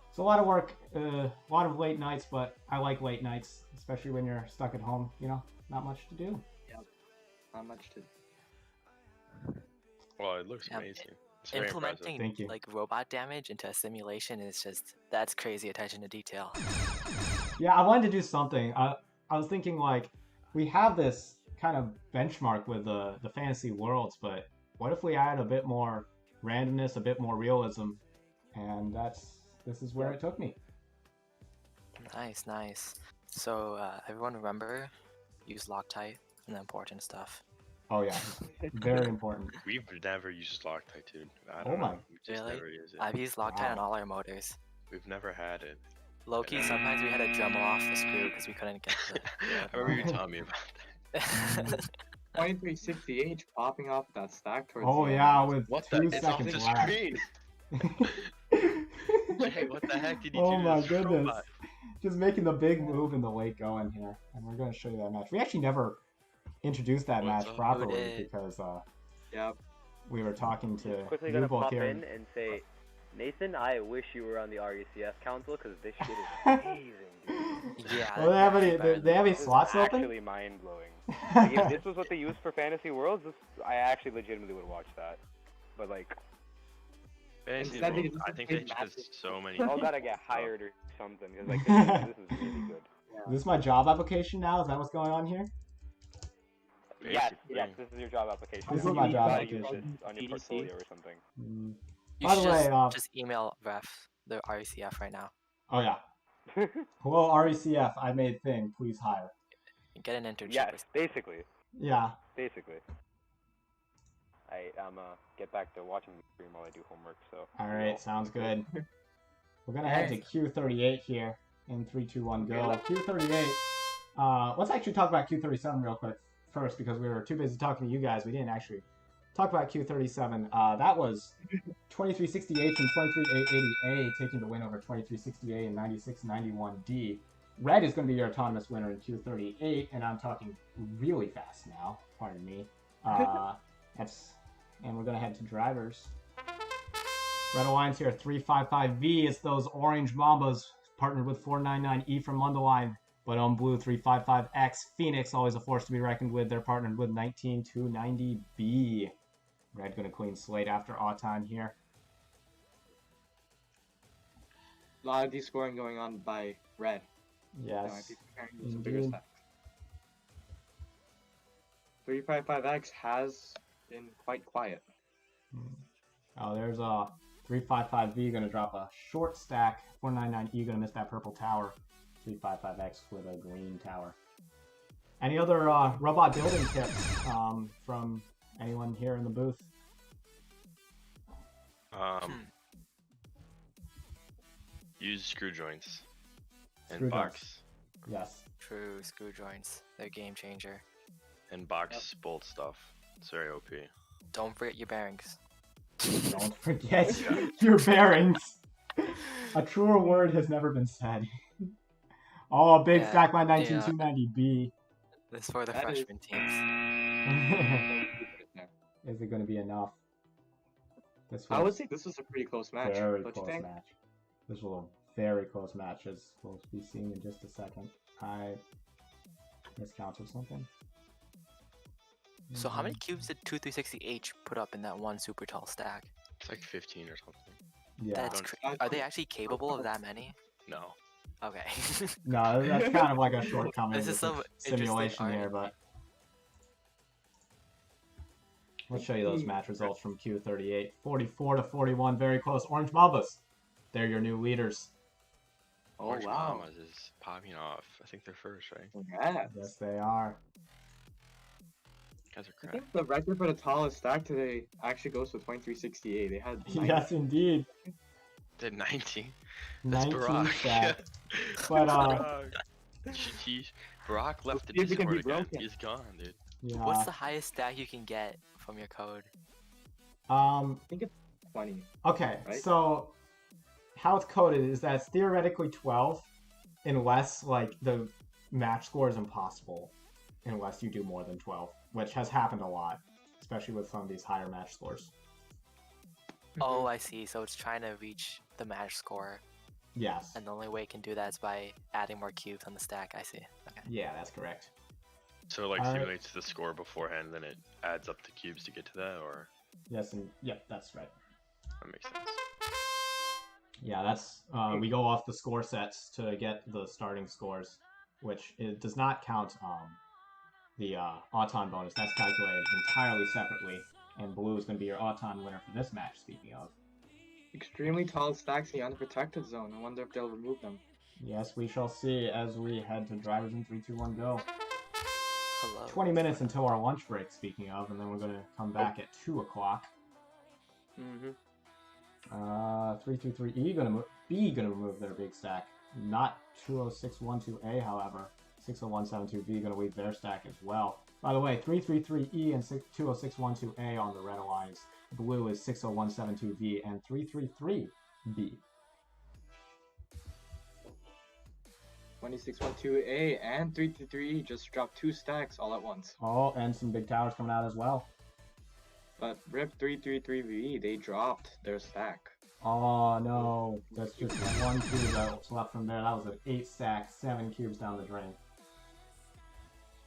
it's a lot of work, a lot of late nights, but I like late nights, especially when you're stuck at home, you know, not much to do. Yep, not much to do. Well, it looks amazing. Implementing like robot damage into a simulation is that's crazy attention to detail. Yeah, I wanted to do something. I was thinking like we have this kind of benchmark with the fantasy worlds, but what if we add a bit more randomness, a bit more realism, and this is where it took me. Nice. So everyone remember, use Loctite and the important stuff. Oh yeah, very important. We've never used Loctite, dude. Really? I've used Loctite on all our motors. We've never had it. Low-key, sometimes we had to Dremel off the screw because we couldn't get the... I remember you telling me about that. 2360H popping off that stack towards the end. With what 2 seconds it's left. Screen. Hey, what the heck did you do? Oh my goodness. Just making the big move in the late going here. And we're going to show you that match. We actually never introduced that match properly because we were talking to quickly gonna pop in and say, Nathan, I wish you were on the RECF council because this shit is amazing, dude. Yeah. Well, they have any slots open? Actually mind blowing. Like, if this was what they used for Fantasy Worlds, I actually legitimately would watch that. But like, I think they just so many. All gotta get hired or something because like this is really good. Is this my job application now? Is that what's going on here? Yes, this is your job application. This is my job application. On your portfolio or something. By the way, just email Ref, the RECF right now. Oh yeah. Hello RECF, I made thing. Please hire. Get an internship. Yes, basically. Yeah. Basically. I'm get back to watching the stream while I do homework. So. All right, sounds good. We're gonna head to Q38 here in 3, 2, 1, go. Q38. Let's actually talk about Q37 real quick first because we were too busy talking to you guys. We didn't actually talk about Q37. That was 2360H and 23880A taking the win over 2360A and 9691D. Red is going to be your autonomous winner in Q38, and I'm talking really fast now. Pardon me. And we're going to head to drivers. Red Alliance here, 355V. It's those orange Mambas partnered with 499E from Mundaline. But on blue, 355X. Phoenix, always a force to be reckoned with. They're partnered with 19290B. Red going to clean slate after Auton here. A lot of descoring going on by Red. Yes. 355X has been quite quiet. Oh, there's a 355V going to drop a short stack. 499E going to miss that purple tower. 355X with a green tower. Any other robot building tips from anyone here in the booth? Use screw joints and Screw box. joints. Yes. True, screw joints. They're a game changer. And box bolt stuff. It's very OP. Don't forget your bearings. Don't forget your bearings. A truer word has never been said. Oh, big stack by 19290B. This is for the freshman teams. Is it going to be enough? This I would was say this was a pretty close match. very Don't you close think? match. This was a very close match, as we'll be seeing in just a second. I miscounted something. So how many cubes did 2360H put up in that one super tall stack? It's like 15 or something. Yeah. That's are they actually capable of that many? No. Okay. No, that's kind of like a shortcoming This is with some the interesting simulation art. here, but let's show you those match results from Q38. 44 to 41, very close. Orange Mambas, they're your new leaders. Oh Orange wow. Mamas is popping off. I think they're first, right? Congrats. Yes, they are. Guys are I crap. think the record for the tallest stack today actually goes to 2368. They had 90. Yes, indeed. Did 19. That's 19 Barack. stack. But Barack left the see if he can be Discord again. broken. He's gone, dude. yeah. What's the highest stack you can get from your code? I think it's 20. Okay, Right? so how it's coded is that it's theoretically 12 unless like the match score is impossible unless you do more than 12, which has happened a lot, especially with some of these higher match scores. Oh, I see. So it's trying to reach the match score, Yes. and the only way it can do that is by adding more cubes on the stack. I see. Okay. Yeah, that's correct. So it like Alright. simulates the score beforehand, then it adds up the cubes to get to that, or Yes, and yep, that's right. that makes sense. Yeah, that's we go off the score sets to get the starting scores, which it does not count the Auton bonus. That's calculated entirely separately, and blue is going to be your Auton winner for this match, speaking of. Extremely tall stacks in the unprotected zone. I wonder if they'll remove them. Yes, we shall see as we head to drivers in 3, 2, 1, go. Hello. 20 minutes until our lunch break, speaking of, and then we're going to come back at 2 o'clock. Mm-hmm. 333E gonna remove their big stack. Not 20612A, however. 60172V gonna leave their stack as well. By the way, 333E and 20612A on the red alliance. Blue is 60172V and 333B. 2612A and 333 just dropped 2 stacks all at once. Oh, and some big towers coming out as well. But RIP 333V, they dropped their stack. Oh no, that's just one cube that was left from there. That was an 8 stack, 7 cubes down the drain.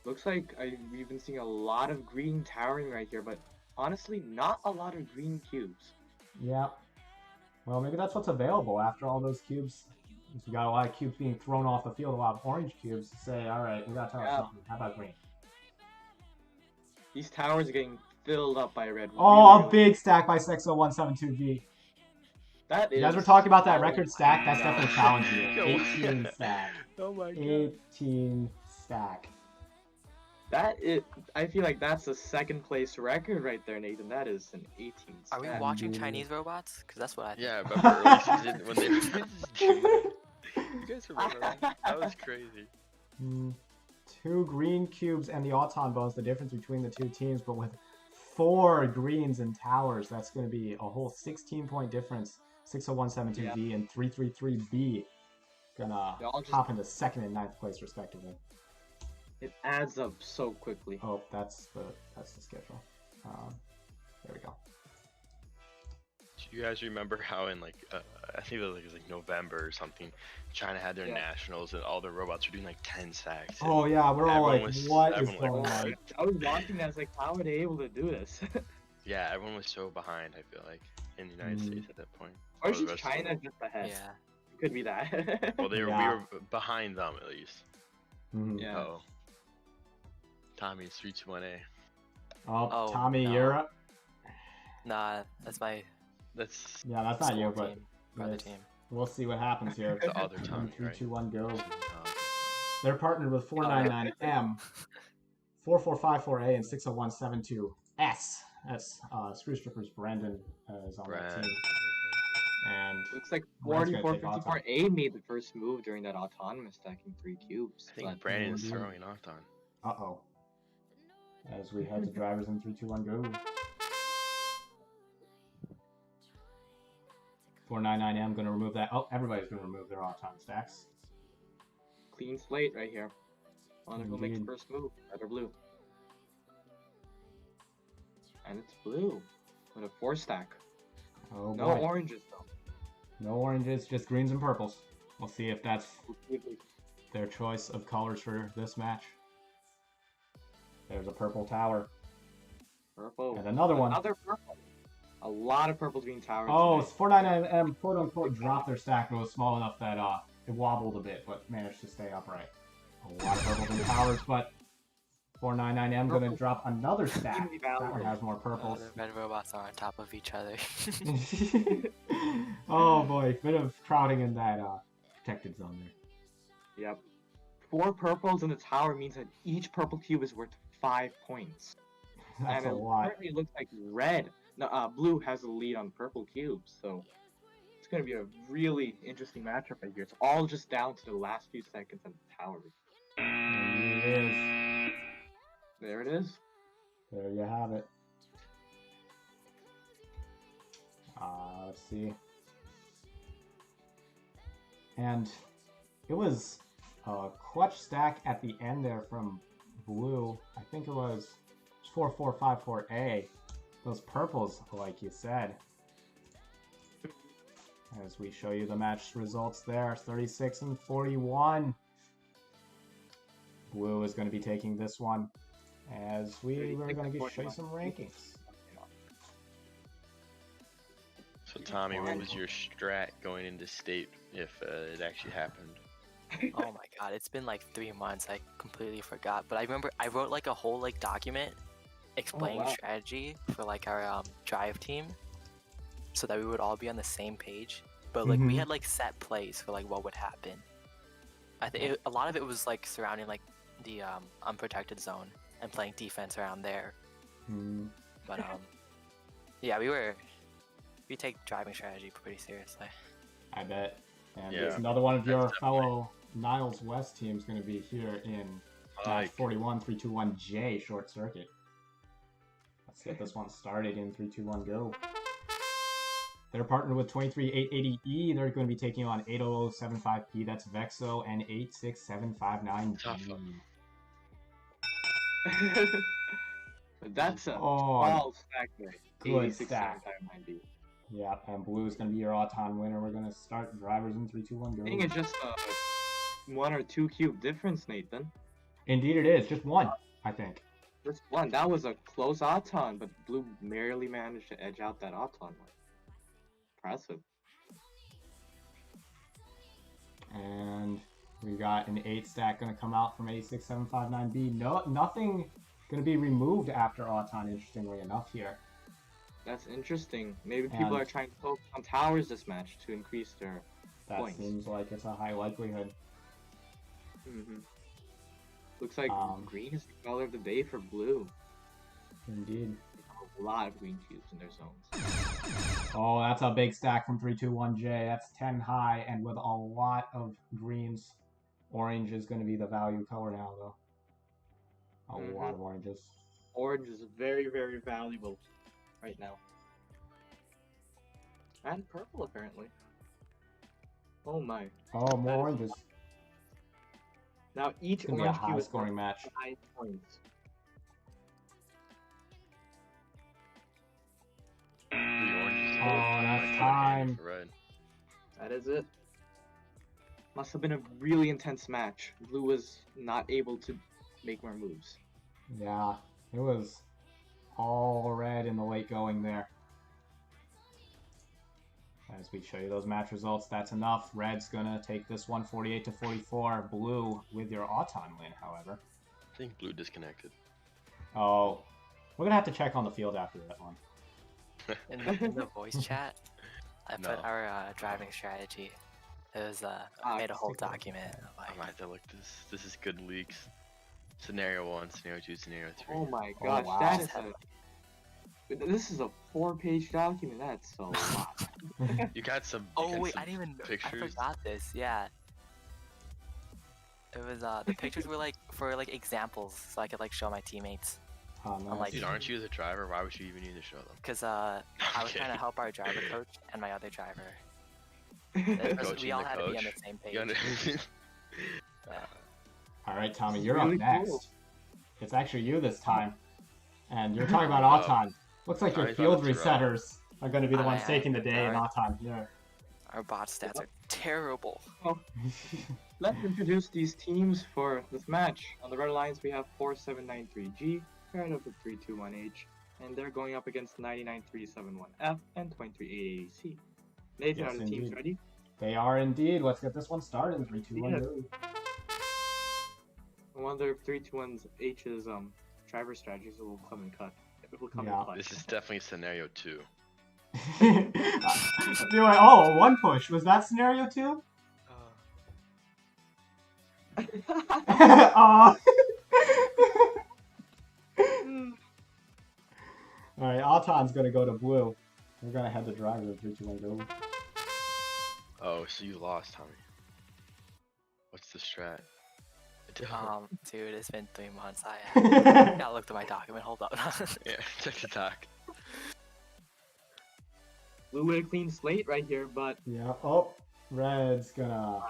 Looks like we've been seeing a lot of green towering right here, but honestly, not a lot of green cubes. Yeah. Well, maybe that's what's available after all those cubes. If you got a lot of cubes being thrown off the field, a lot of orange cubes, say, alright, we gotta tell us something. How about green? These towers are getting filled up by red. Oh, really, a big stack by 60172V. That is. You guys were talking about that record stack? That's no. definitely challenging you. Yo. 18 stack. Oh my 18 stack. That is. I feel like that's a second place record right there, Nathan. That is an 18 stack. Are we watching Indeed. Chinese robots? Because that's what I think. Yeah, remember early season when they You guys remember that? That was crazy. 2 green cubes and the Auton bonus, the difference between the two teams, but with 4 greens and towers, that's going to be a whole 16-point difference. 60172V and 333B gonna hop into 2nd and 9th place respectively. It adds up so quickly. Oh, that's the schedule. There we go. Do you guys remember how in like I think it was like November or something, China had their nationals and all the robots were doing like 10 stacks. and Oh yeah, we're all everyone like, was- what is everyone like, going on? I was watching that. I was like, how are they able to do this? Yeah, everyone was so behind. I feel like in the United States at that point. Or the is rest of the China world. just ahead? Yeah. It could be that. Well, we Yeah. were behind them at least. Mhm. Yeah. Oh, Tommy's 321A. Oh, Oh, Tommy, no. you're up. Nah, that's my That's Yeah, that's not you, school but team, brother it's- team. we'll see what happens here. the other Tommy, 3, right? 2, 1, go. Oh, They're partnered with 499M, 4454A, and 60172S. That's Screw Strippers Brandon is on that Brad. team. And Looks like Brad's gonna take 4454A made the first move during that autonomous stacking 3 cubes. I think but Brandon's Mhm. throwing off on. uh-oh. As we head to drivers in 3, 2, 1, go. 499M going to remove that. Oh, everybody's going to remove their Auton stacks. clean slate right here. Wanna go make the Indeed. first move, red or blue. And it's blue with a 4-stack. Oh No boy. oranges though. No oranges, just greens and purples. We'll see if that's their choice of colors for this match. There's a purple tower. Purple. And another one. Another purple. A lot of purples being towered. Oh, today. 499M quote unquote dropped their stack, but it was small enough that it wobbled a bit, but managed to stay upright. A lot of purples and towers, but 499M gonna drop another stack. That one has more purples. The red robots are on top of each other. Oh boy, bit of crowding in that protected zone there. Yep. 4 purples in the tower means that each purple cube is worth 5 points. That's and a lot. Currently it looks like blue has the lead on purple cubes, so it's going to be a really interesting matchup right here. It's all just down to the last few seconds of the tower. Indeed it is. There it is. There you have it. Let's see. And it was a clutch stack at the end there from blue. I think it was 4454A. Those purples, like you said. As we show you the match results there, 36 and 41. Blue is going to be taking this one, as we're going to show you some rankings. So Tommy, what was your strat going into state if it actually happened? Oh my god, it's been like 3 months. I completely forgot. But I remember I wrote like a whole like document explaining strategy for like our drive team, so that we would all be on the same page. But like we had like set plays for like what would happen. I think a lot of it was like surrounding like the unprotected zone and playing defense around there. But yeah, we take driving strategy pretty seriously. I bet. And Yeah. it's another one of your fellow Niles West teams going to be here in match 41, 321J short circuit. Let's get this one started in 3, 2, 1, go. They're partnered with 23880E. They're going to be taking on 80075P. That's Vexo and 86759G. That's a ball stack there. Good stack. Yeah, and blue is going to be your Auton winner. We're going to start drivers in 3, 2, 1, go. I think it's just a 1 or 2 cube difference, Nathan. Indeed it is. Just one, I think. Just one. That was a close Auton, but blue merely managed to edge out that Auton one. Impressive. And we got an 8 stack going to come out from 86759B. No, nothing going to be removed after Auton, interestingly enough here. That's interesting. Maybe people are trying to focus on towers this match to increase their points. That seems like it's a high likelihood. Looks like green is the color of the day for blue. Indeed. A lot of green cubes in their zones. Oh, that's a big stack from 321J. That's 10 high, and with a lot of greens. Orange is going to be the value color now, though. A lot of oranges. Orange is very, very valuable right now. And purple, apparently. Oh my. Oh, more oranges. Now each It's going to be a high-scoring match. 5 points. Oh, that's time. That is it. Must have been a really intense match. Blue was not able to make more moves. Yeah, it was all red in the late going there. As we show you those match results, that's enough. Red's gonna take this one 48-44. Blue with your Auton win, however. I think blue disconnected. Oh, we're gonna have to check on the field after that one. In the voice chat, I put our driving strategy. It was I made a whole document. I might have to look this. This is good leaks. Scenario 1, Scenario 2, Scenario 3. Oh my gosh, that is this is a 4-page document. That's a lot. You got some. Oh wait, I didn't even. Pictures. I forgot this. Yeah. It was the pictures were like for like examples, so I could like show my teammates. Oh, nice. Like, dude, aren't you the driver? Why would you even need to show them? Because I was trying to help our driver coach and my other driver. We all had to be on the same page. All right, Tommy, you're up next. Cool. It's actually you this time, and you're talking about Auton. Looks like your Nice field on the throw. resetters are going to be the ones Aye, taking the aye, day in aye. our time here. Our bot stats are terrible. Let's introduce these teams for this match. On the red lines, we have 4793G, paired up with 321H, and they're going up against 99371F and 23880C. Nathan, Yes, are the teams indeed. ready? They are indeed. Let's get this one started. 3, 2, 1, Yeah. go. I wonder if 321H's driver strategies will come in cut. It will come Yeah. in clutch. This is definitely scenario 2. Oh, one push. Was that scenario 2? Aw. Alright, Alton's gonna go to blue. We're gonna head the driver. 3, 2, 1, go. Oh, so you lost, Tommy. What's the strat? Dude, it's been 3 months. I gotta look through my document. Hold up. Yeah, check the doc. Blue with a clean slate right here, but Yeah. Oh, red's gonna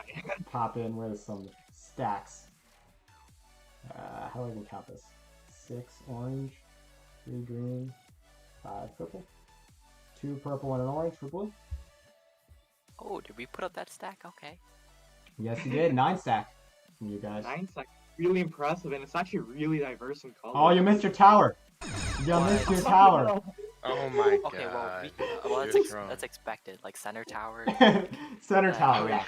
pop in with some stacks. How do I even count this? 6 orange, 3 green, 5 purple, 2 purple and an orange for blue. Oh, did we put up that stack? Okay. Yes, you did. 9 stack from you guys. 9's like really impressive, and it's actually really diverse in color. Oh, you missed your tower. You missed your tower. Oh my god. Okay, well, that's expected. Like center tower. Center tower, yeah.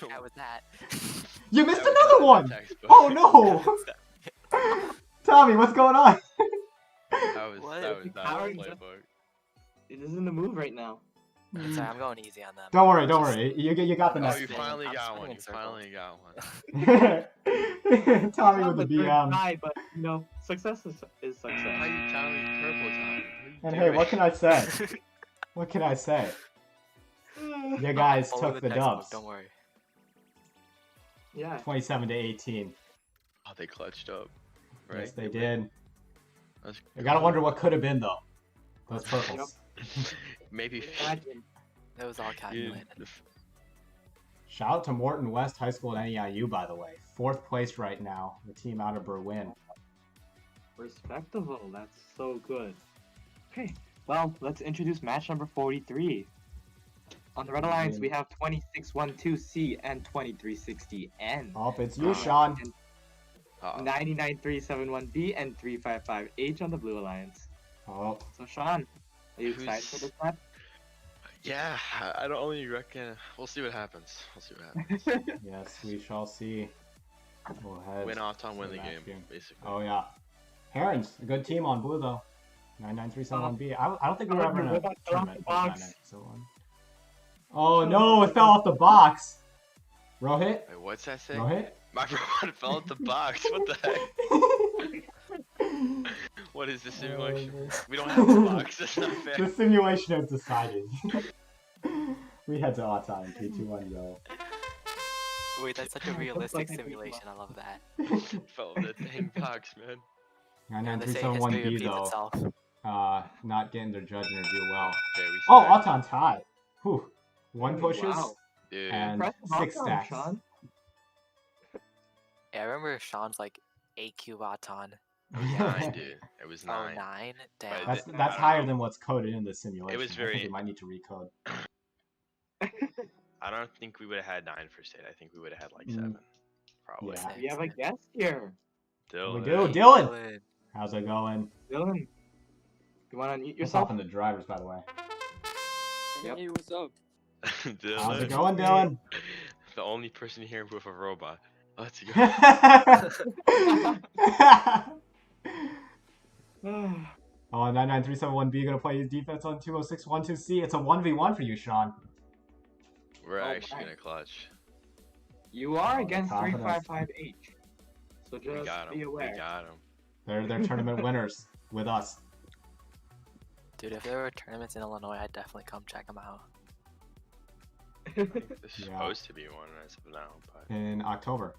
How was that? You missed That was another not one! in the textbook. Oh no! Tommy, what's going on? That was What? not in the Powering playbook. It is in the move right now. Sorry, I'm going easy on them. Don't worry, don't worry. You got the Oh, next you spin. finally I'm got spinning one. in You circles. finally got one. Tommy with the third BM. try, but you know, success is How success. you telling me purple, Tommy? And hey, what can I say? What can I say? You guys Follow took the textbook, dubs. Don't worry. Yeah. 27 to 18. Oh, they clutched up. Right? Yes, they did. That's I gotta wonder what could have been though. Those purples. Maybe. Imagine. It was all calculated. Shout out to Morton West High School at NEIU, by the way. 4th place right now. The team out of Berlin. Respectable. That's so good. Okay. Well, let's introduce match number 43. On the red alliance, we have 2612C and 2360N. Oh, it's you, Sean. 99371B and 355H on the blue alliance. Oh, So, Sean, are you Who's- excited for this match? Yeah, I don't only reckon. We'll see what happens. We'll see what happens. yes, we shall see. We'll head Win Auton, to win the match game, basically. Oh, yeah. Herons, a good team on blue, though. 99371B. I don't think we were ever in a Robot fell off tournament the with box. 99371. Oh, no, it fell off the box. Rohit? Wait, what's that say? Rohit? My robot fell out the box. What the heck? What is this simulation? We don't have the box. That's not fair. The simulation has decided. We head to Auton. 3, 2, 1, go. Wait, that's such a realistic simulation. I love that. Fell in the dang box, man. And they say history 99371B, repeats though. itself. Not getting their judge interview well. Okay, we Oh, started. Auton tie. Whew. 1 pushes Wow. Dude. and Impressive 6 outcome, stacks. Sean. Yeah, I remember Sean's like 8 Baton. It was 9, dude. It was Oh, 9. 9? Damn. But That's I don't higher know. than what's coded in the simulation. was I very- think we might need to recode. I don't think we would have had 9 for state. I think we would have had like Mm. 7. Probably. Yeah. We have a guest here. Still. We do. Dylan! Dylan. How's it going? Dylan, you want to unmute Yourself yourself? in the drivers, by the way. Yep. Hey, what's up? Dylan. How's it going, Dylan? The only person here with a robot. Let's go. Oh, 99371B gonna play defense on 20612C. It's a 1v1 for you, Sean. We're Oh, actually my. gonna clutch. You are Oh, against confidence. 355H. So We just got be him. aware. We got him. They're tournament winners with us. Dude, if there were tournaments in Illinois, I'd definitely come check them out. This is Yeah. supposed to be one as of now, but In October.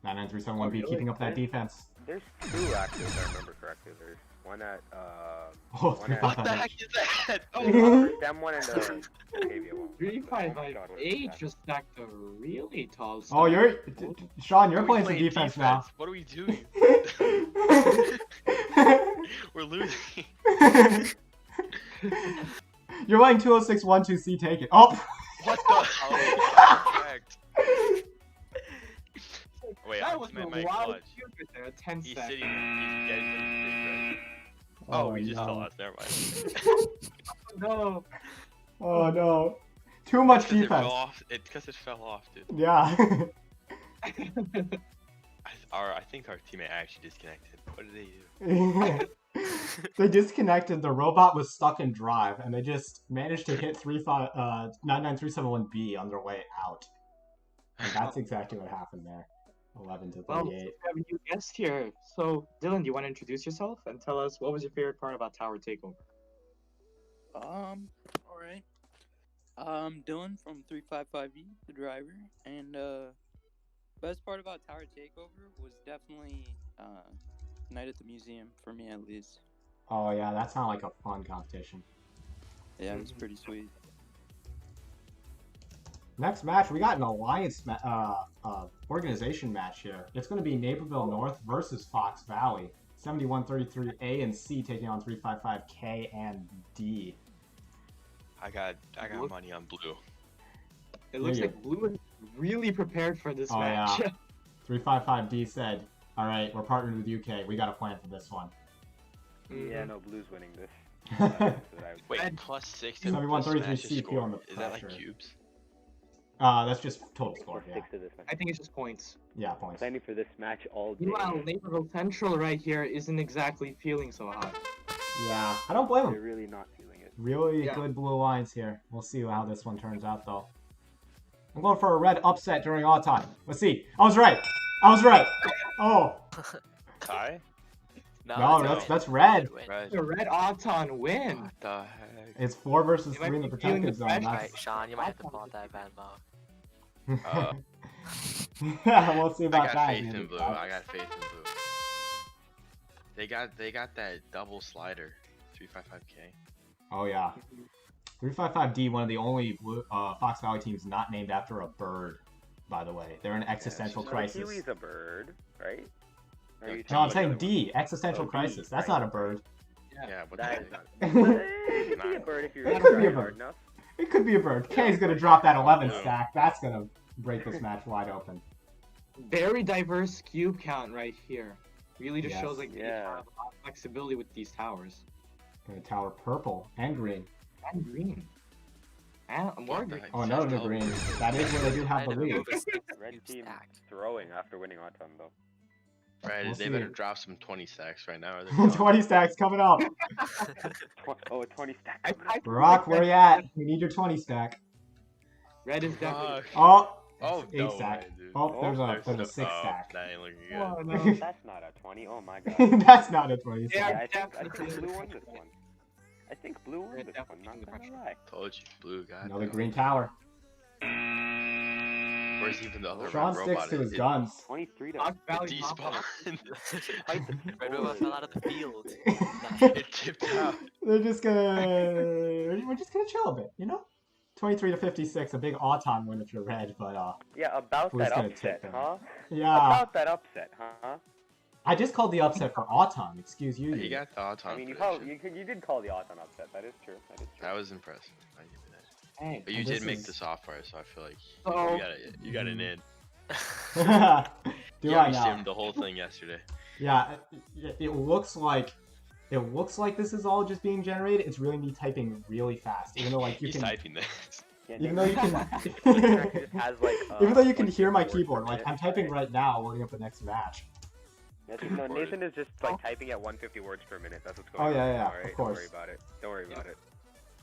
99371B Oh, really? keeping up that defense. There's 2 actually, if I remember correctly. There's one at Oh, One at- what the heck is that? them one and the Octavia one. 355H just stacked a really tall Oh, stack. you're Sean. You're Are we playing some defense now. What are we doing? We're losing. You're letting 20612C take it. Oh! What the? Correct. Wait, that I was my a mic lot of clutch. cubes right there. 10 He's seconds. sitting. He's getting ready. Oh, we just no. lost. Never mind. No. Oh no. Too much Because it fell defense. off. Because it fell off, dude. Yeah. I think our teammate actually disconnected. What did they do? They disconnected. The robot was stuck in drive, and they just managed to hit 99371B on their way out. And that's exactly what happened there. 11 to 38. Well, we have a new guest here. So, Dylan, do you want to introduce yourself and tell us what was your favorite part about Tower Takeover? Alright. Dylan from 355E, the driver, and best part about Tower Takeover was definitely night at the museum, for me at least. Oh yeah, that sounded like a fun competition. Yeah, it was pretty sweet. Next match, we got an alliance organization match here. It's going to be Naperville North versus Fox Valley. 7133A and C taking on 355K and D. I got money on blue. It looks like Blue is really prepared for this match. Yeah. 355D said, "All right, we're partnered with UK. We got a plan for this one." Yeah, no, Blue's winning this. Wait, And plus 6 and and 7133C feeling the Is that like pressure. cubes? That's just total score, yeah. Six to this match. I think it's just points. Yeah, points. Planning for this match all day. Meanwhile, Naperville Central right here isn't exactly feeling so hot. Yeah, I don't blame They're them. really not feeling it. Really Yeah. good blue alliance here. We'll see how this one turns out, though. I'm going for a red upset during all time. Let's see. I was right. Oh. Tie? No, that's red. The Red Auton win. What the heck? It's 4 versus You might 3 in the be feeling protected the zone. pressure. Alright, Sean, you might have to pull out that Venmo. We'll see I about got that. faith in blue. I got faith in blue. They got that double slider, 355K. Oh yeah. 355D, one of the only blue, Fox Valley teams not named after a bird, by the way. They're in existential crisis. Kiwi's a bird, right? Or are you No, I'm talking saying about D, existential Oh, D, crisis. That's right. not a bird. Yeah, but That that is not. It It could be a bird if you're It could be a trying bird. hard enough. could be a bird. K's gonna drop that 11 Yeah. stack. That's gonna break this match wide open. Very diverse cube count right here. Really just Yes. shows like they Yeah. have a lot of flexibility with these towers. Gonna tower purple and green. And green. And more What the green. heck? Oh no, the Oh. green. That is where they do have the Might have lead. moved a six Red cube team stack. throwing after winning Autumn though. Right, We'll they see. better drop some 20 stacks right now. Or they're gone. 20 stacks coming up. A 20 stack. I coming up. feel Barack, like where you at? We need your 20 stack. Red is definitely. Fuck. Oh, Oh, eight no stack. way, dude. Oh, there's a no- 6 stack. That ain't looking good. Oh, no. That's not a 20. Oh my god. That's not a 20 Yeah, stack. Yeah, I think definitely. Blue won this one. I think Blue won Yeah, this one. definitely Not the gonna lie. Told you, blue guy. Another green tower. Where's even the other Sean red sticks robot? to his It- guns. 23 to Fox Valley Despawn. fight the Red Robot fell out of the field. It tipped out. They're just gonna. We're just gonna chill a bit, you know? 23 to 56, a big auton win if you're red, but Yeah, about Blue's that gonna upset, take them. huh? yeah. About that upset, huh? I just called the upset for auton. Excuse you. He got the auton. I mean, you prediction. did call the odds on upset. That is true. That is true. That was impressive. I give you that. Hey, But you And did this make is- the soft part, so I feel like So- you got an in. Do Yeah, I we now? simmed the whole thing yesterday. Yeah, it looks like this is all just being generated. It's really me typing really fast, even though like you He's can, typing this. Yeah, even though you can, Nathan just has, like, even though you can like, hear my 4 keyboard. Like minutes, I'm typing right? right now, loading up the next match. No, Nathan is just like typing at 150 words per minute. That's what's going Oh, on. yeah, yeah, Alright, of course. Don't worry about it. Don't worry about it.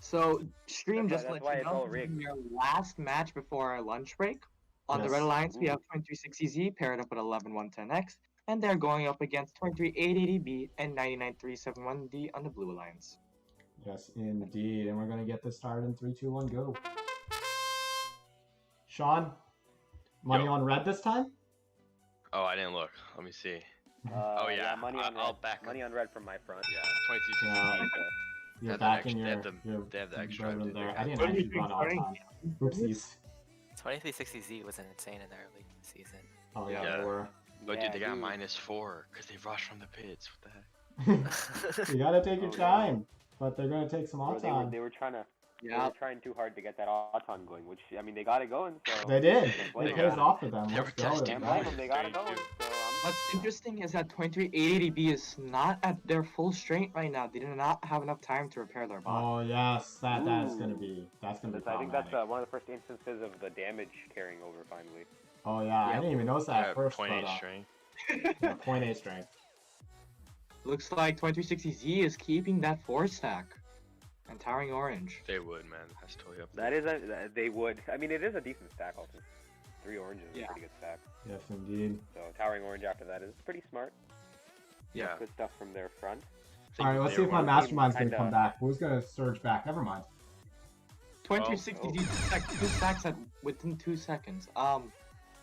So, stream That's just why- let that's why you it's all know, rigged. your last match before our lunch break. On the Yes. Red Alliance, we Ooh. have 2360Z paired up with 11110X, and they're going up against 23880B and 99371D on the Blue Alliance. Yes, indeed, and we're gonna get this started in 3, 2, 1, go. Sean, money Yo. on red this time? Oh, I didn't look. Let me see. Yeah, money on I'll red. back Money on red from my front. Yeah, 22 Yeah. Okay. You're They have backing the your, extra- they have the extra, brethren dude. They there. I got- didn't What do you actually run think, auton. Oopsies. 2360Z was insane in the early season. Oh yeah, Yeah. they were. But Yeah, dude, they got dude. -4 because they rushed from the pits. What the heck? You gotta take your Oh, no. time, but they're gonna take some Bro, Auton. they were trying to. They Yeah. were trying too hard to get that Auton going, which I mean they got it going. So They did. can't It blame pays them. off for them. They Let's were go. testing Can't That blame is- them. They got it Straight going. too. So What's interesting is that 2380DB is not at their full strength right now. They did not have enough time to repair their bot. Oh yes, that is gonna Ooh. be I think that's problematic. one of the first instances of the damage carrying over finally. Oh yeah, I Yep. didn't even notice that Yeah, at first. 0.8 But, strength. yeah, 0.8 strength. Looks like 2360Z is keeping that 4-stack. And Towering Orange. They would, man. That's totally up. That is they would. I mean, it is a decent stack also. 3 oranges is Yeah. a pretty good stack. Yes, indeed. So Towering Orange after that is pretty smart. Yeah. Good stuff from their front. All right, let's see if my mastermind's gonna come back. Who's gonna surge back? Never mind. 2360Z stack 2 stacks within 2 seconds. That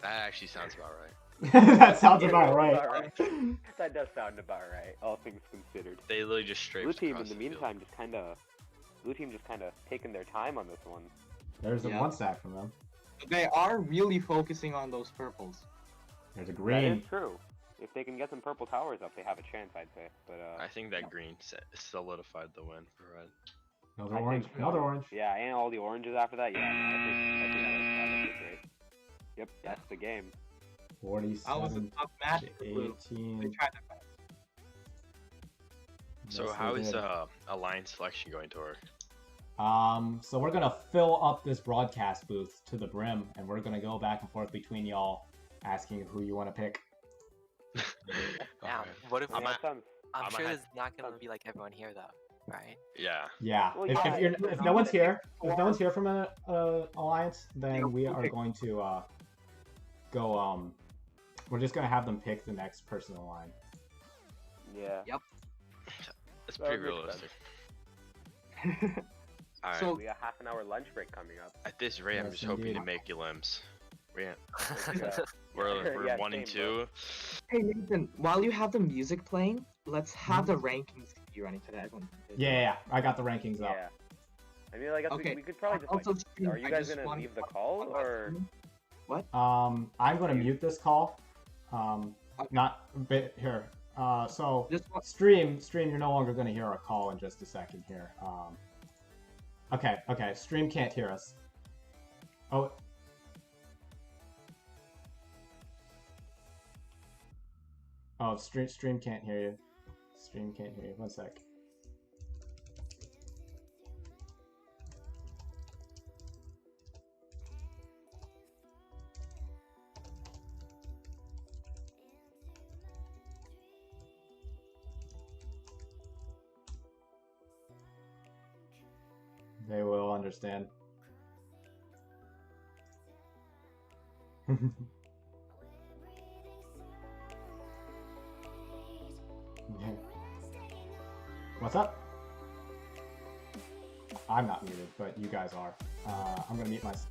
actually sounds about right. That sounds Yeah, about right. That does sound about right, all things considered. They literally just straight. Blue team in across the field. meantime Blue team just kind of taking their time on this one. There's a Yeah. 1 stack from them. They are really focusing on those purples. There's a That green. is true. If they can get some purple towers up, they have a chance, I'd say. But I think that green solidified the win for red. Another I orange. think so. Another orange. yeah, and all the oranges after that. Yeah, I think that looks great. Yep, that's the game. 47 That was a tough match to for Blue. They 18. tried their best. So Yes, how they is did. alliance selection going to work? So we're gonna fill up this broadcast booth to the brim, and we're gonna go back and forth between y'all, asking who you want to pick. Now, Okay. what if Yeah, that sounds. I'm I'ma sure have- there's not gonna be like everyone here though, right? Yeah. Yeah. Well, if, yeah, if, you're, if we're if not no one's gonna here, if no one's here from an alliance, then Yeah, we are okay. going to go. We're just gonna have them pick the next person in line. Yeah. That's That pretty makes realistic. Alright. So- We got half an hour lunch break coming up. At this rate, I'm Yes, just hoping to indeed. make elims. Yeah. We're Yeah, 1 and same, bro. 2. Hey Nathan, while you have the music playing, let's have the rankings be running today. Everyone. Yeah, I got the rankings up. Yeah. I mean, I guess Okay. we could probably just Also, like. stream, Are you I guys just gonna want- leave the call or? I'm gonna mute this call. Not bit here. So Just wa- stream, you're no longer gonna hear our call in just a second here. Okay, stream can't hear us. Oh. Oh, stream can't hear you. Stream can't hear you. 1 sec. They will understand. Yeah. What's up? I'm not muted, but you guys are. I'm gonna mute myself.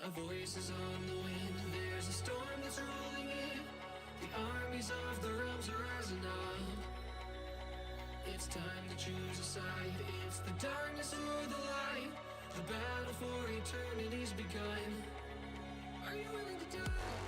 A voice is on the wind, there's a storm that's rolling in. The armies of the realms are rising up. It's time to choose a side. It's the darkness or the light. The battle for eternity's begun. Are you willing to die?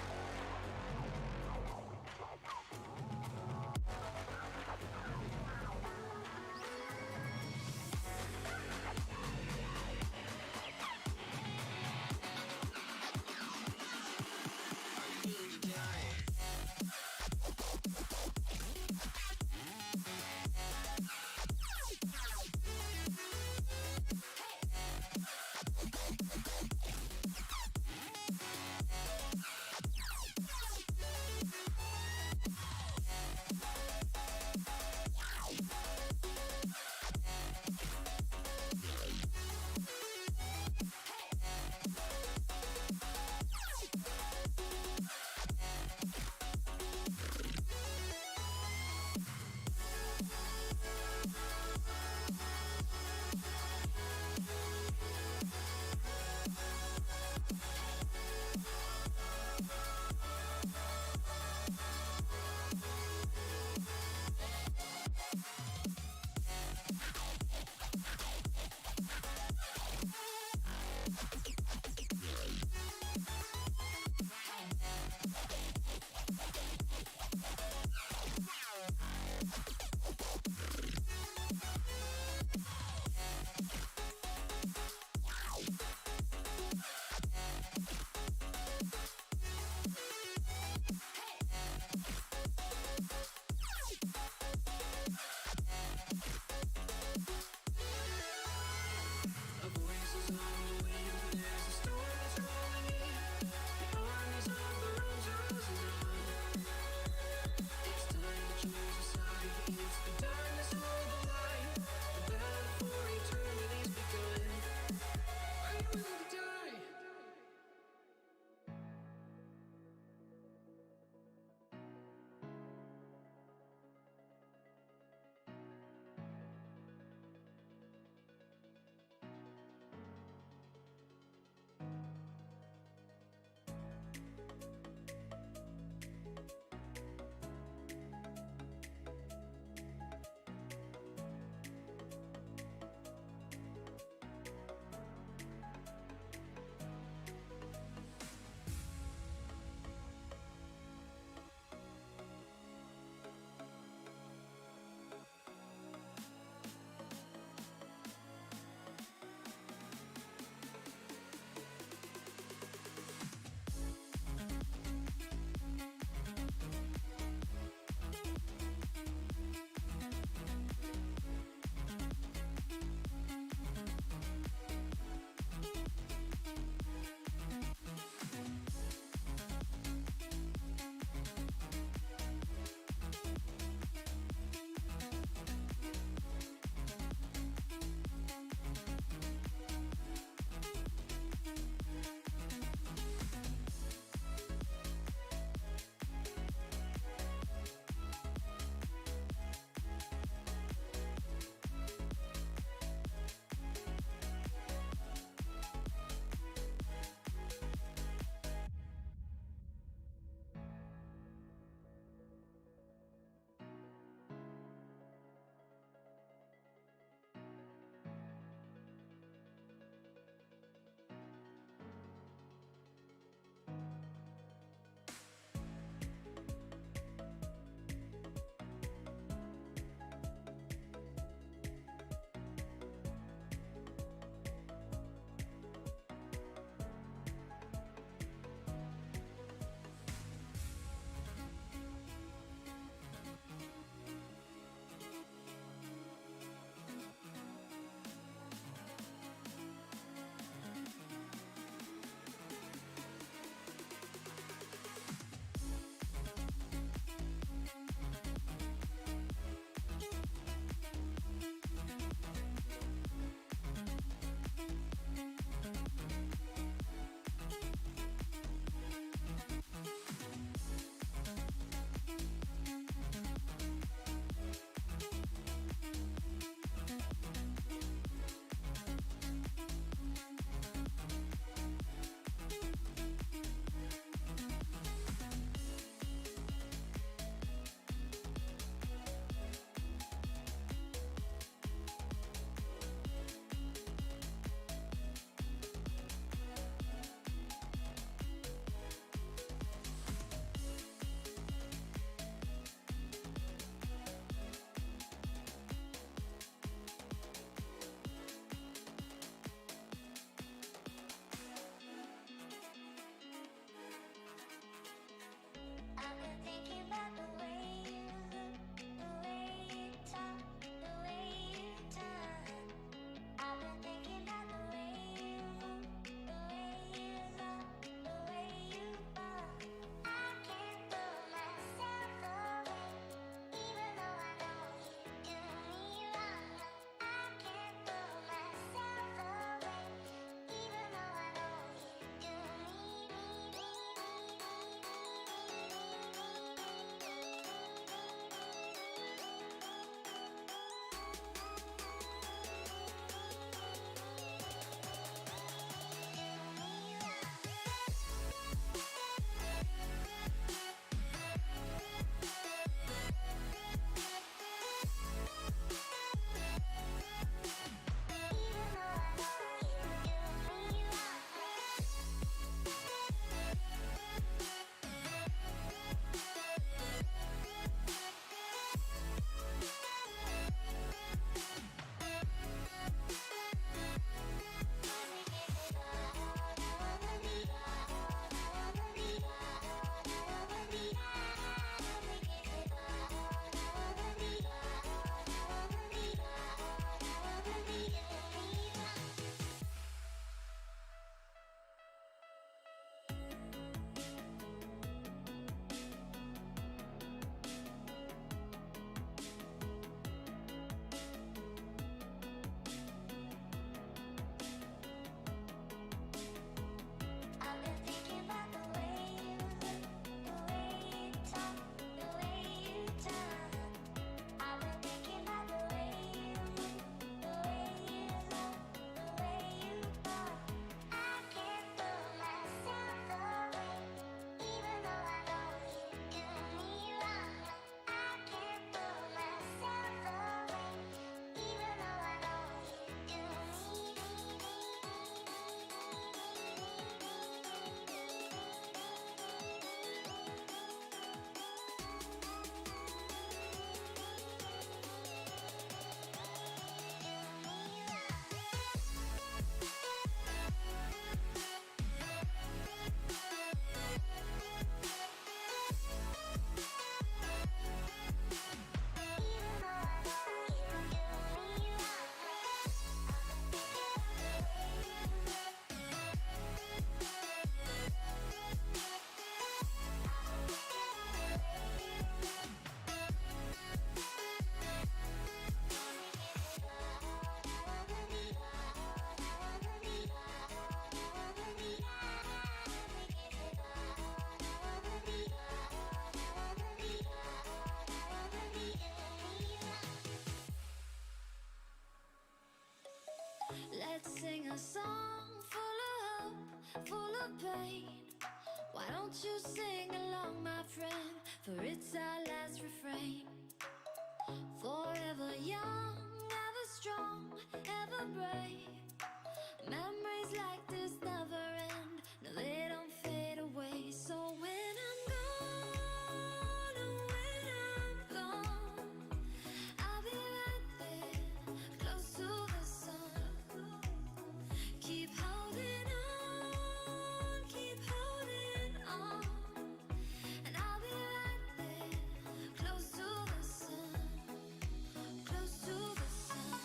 Won't you sing along, my friend? For it's our last refrain. Forever young, ever strong, ever brave. Memories like this never end. No, they don't fade away. So when I'm gone, oh, when I'm gone, I'll be right there, close to the sun. Keep holding on, keep holding on. And I'll be right there, close to the sun, close to the sun.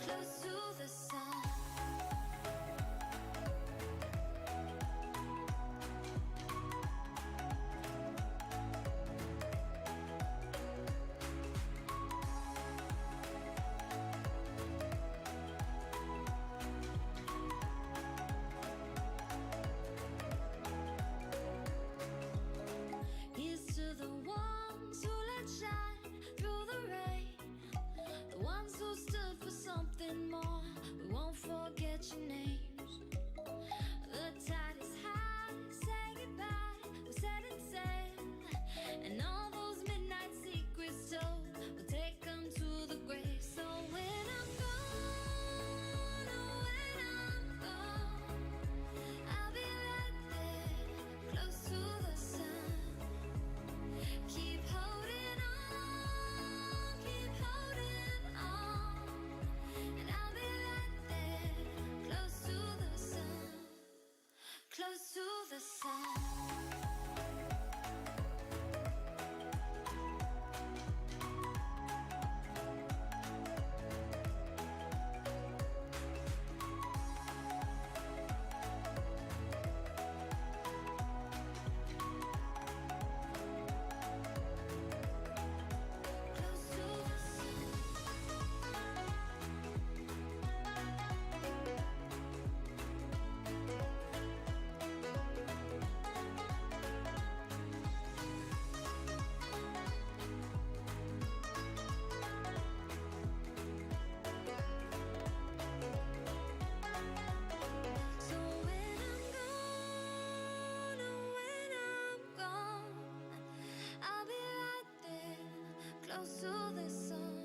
Close to the sun. Here's to the ones who let shine through the rain, the ones who stood for something more. We won't forget your names. The tide is high, say goodbye, we're setting sail, and all those midnight secrets told, we'll take them to the grave. So when I'm gone, oh, when I'm gone, I'll be right there, close to the sun. Keep holding on, keep holding on. And I'll be right there, close to the sun, close to the sun. Close to the sun. So when I'm gone, oh, when I'm gone, I'll be right there, close to the sun.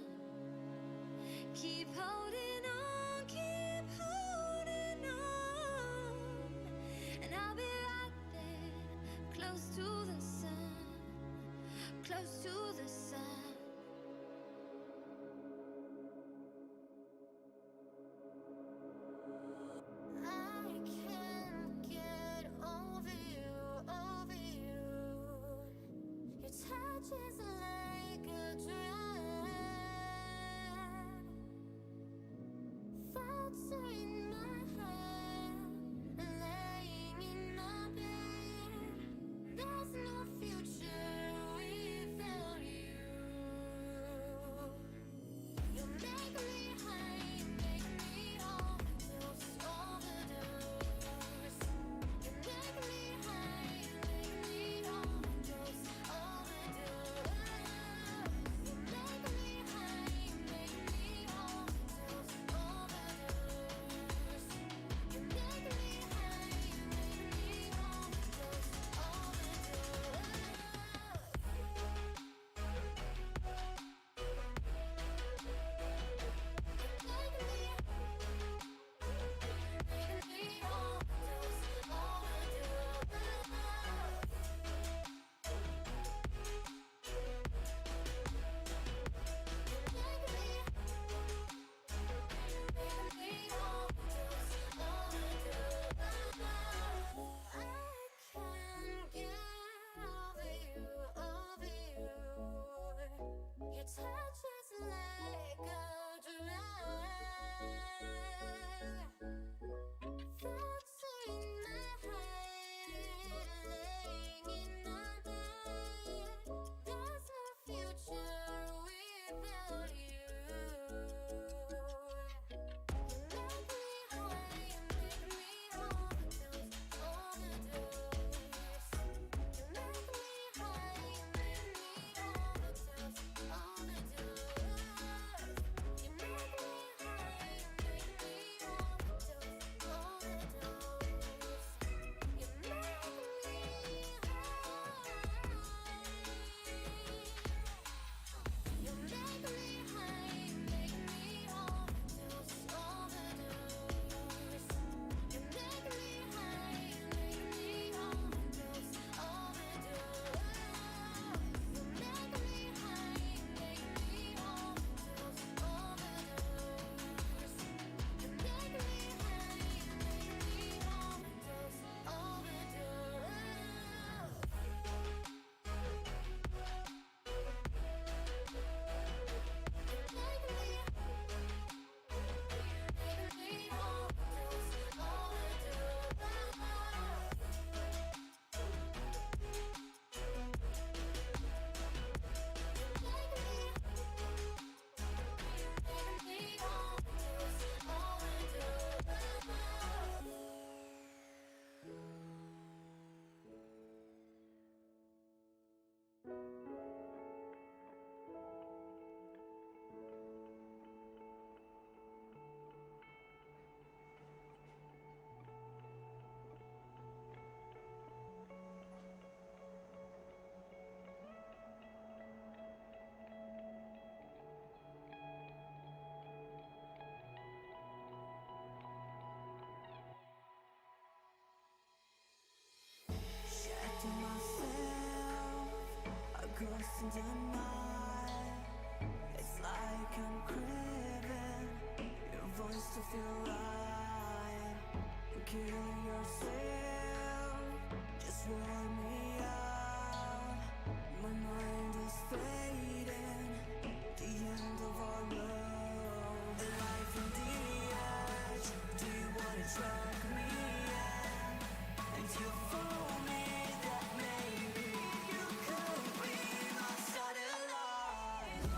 Keep holding on, keep holding on. And I'll be right there, close to the sun, close to the sun. I can't get over you, over you. Your touch is like a drug. Thoughts are in my head, laying in my bed. There's no future without deny. It's like I'm craving your voice to feel right. And killing yourself just wear me out. My mind is fading, the end of our road. The life in the edge, do you wanna track me in? And you fool me that maybe you could be my satellite.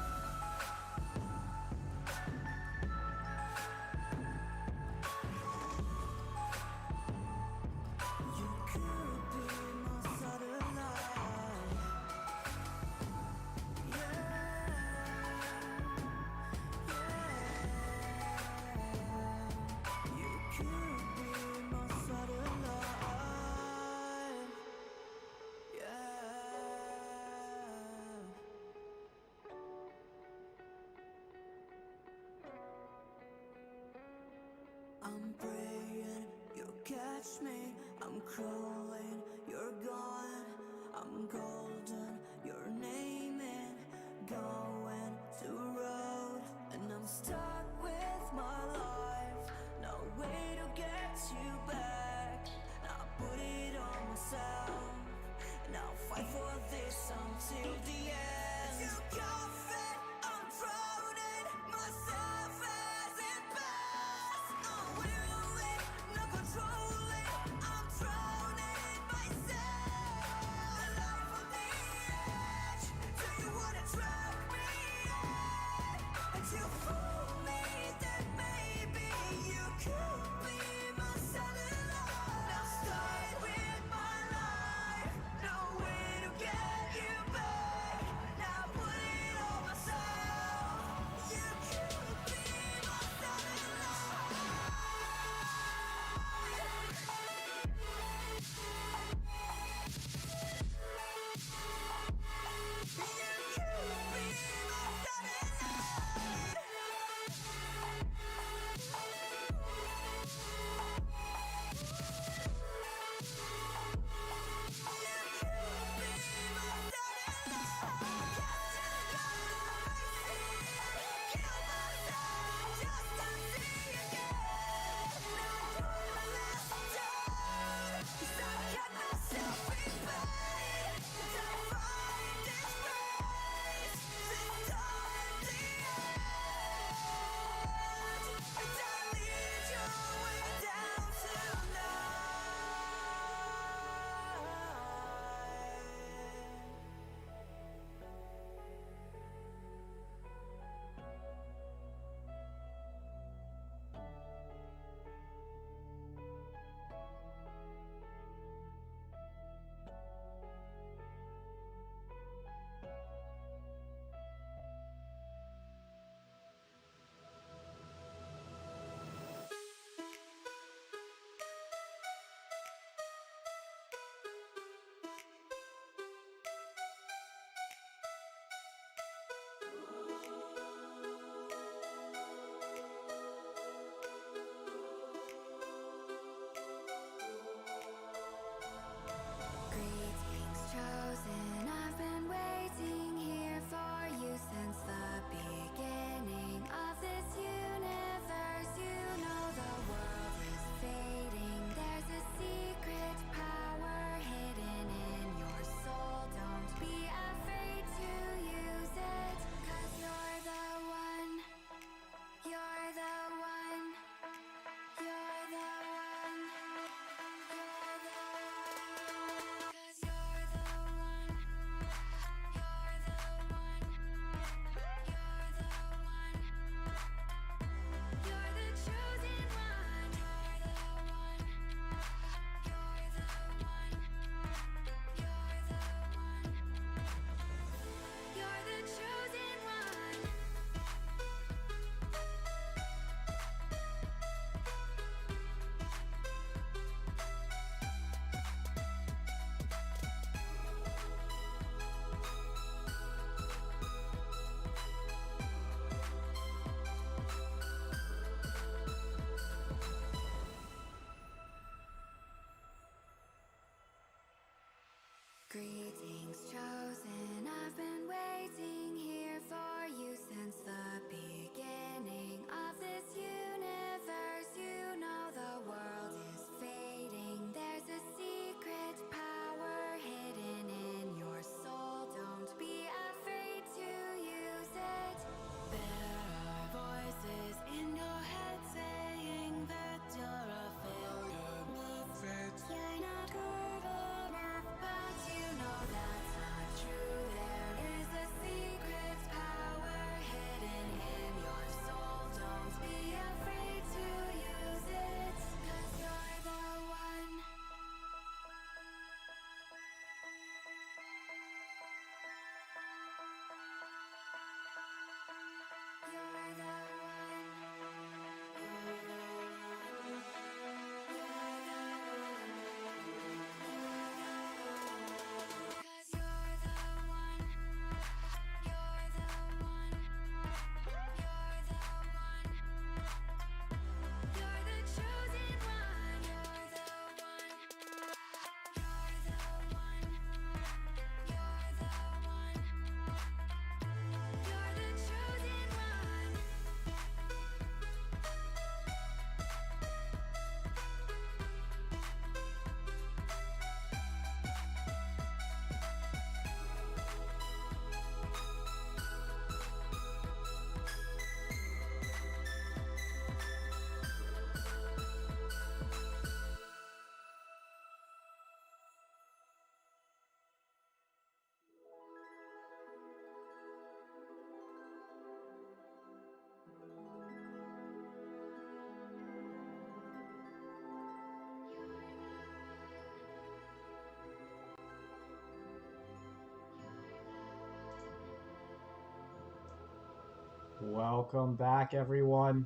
Welcome back, everyone.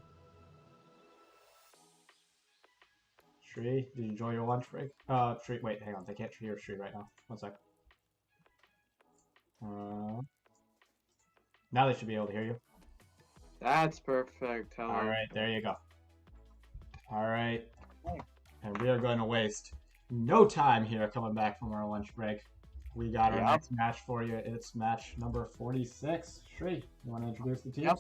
Shree, did you enjoy your lunch break? Shree, wait, hang on. They can't hear Shree right now. One sec. Now they should be able to hear you. That's perfect. Hello. All right, there you go. All right, and we are going to waste no time here coming back from our lunch break. We got our next match for you. It's match number 46. Shree, you want to introduce the teams? Yep.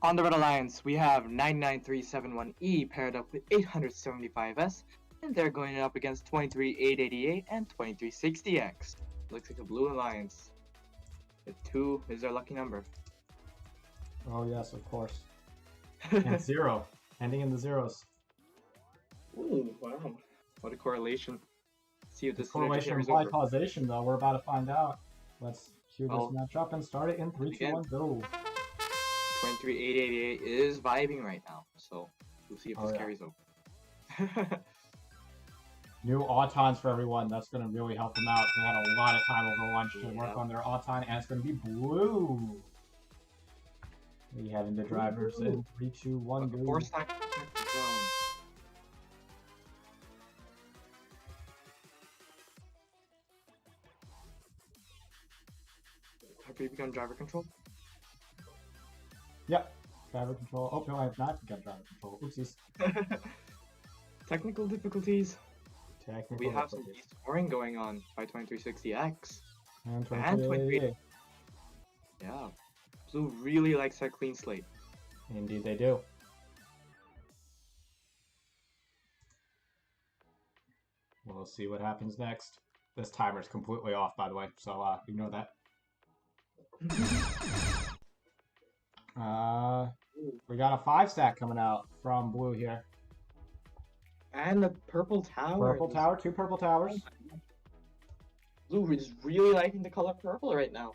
On the Red Alliance, we have 99371E paired up with 875S, and they're going up against 23888 and 2360X. Looks like the Blue Alliance. The 2 is their lucky number. Oh yes, of course. And 0, ending in the zeros. Ooh, wow. What a correlation. See if this correlation implies causation, though. We're about to find out. Let's cue this match up and start it in 3, 2, 1, go. 23888 is vibing right now, so we'll see if this carries over. New autons for everyone. That's going to really help them out. They had a lot of time over lunch to work on their auton, and it's going to be blue. We head into drivers in 3, 2, 1, go. 4-stack zone. Have we begun driver control? Yep. Driver control. Oh, no, I have not begun driver control. Oopsies. Technical difficulties. Technical we have some scoring going on by 2360X. And 2388. Yeah. Blue really likes that clean slate. Indeed they do. We'll see what happens next. This timer's completely off, by the way, so ignore that. We got a 5-stack coming out from blue here. And the purple tower. Purple tower, 2 purple towers. Blue is really liking the color purple right now.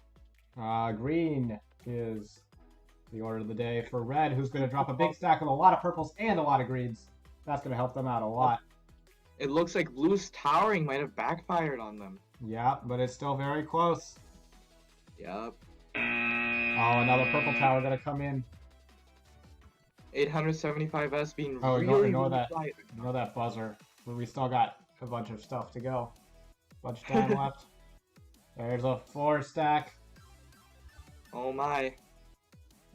Green is the order of the day for red, who's going to drop a big stack with a lot of purples and a lot of greens. That's going to help them out a lot. It looks like blue's towering might have backfired on them. Yeah, but it's still very close. Yep. Oh, another purple tower going to come in. 875S being ignore that buzzer. But we still got a bunch of stuff to go. Bunch of time left. There's a 4-stack. Oh my.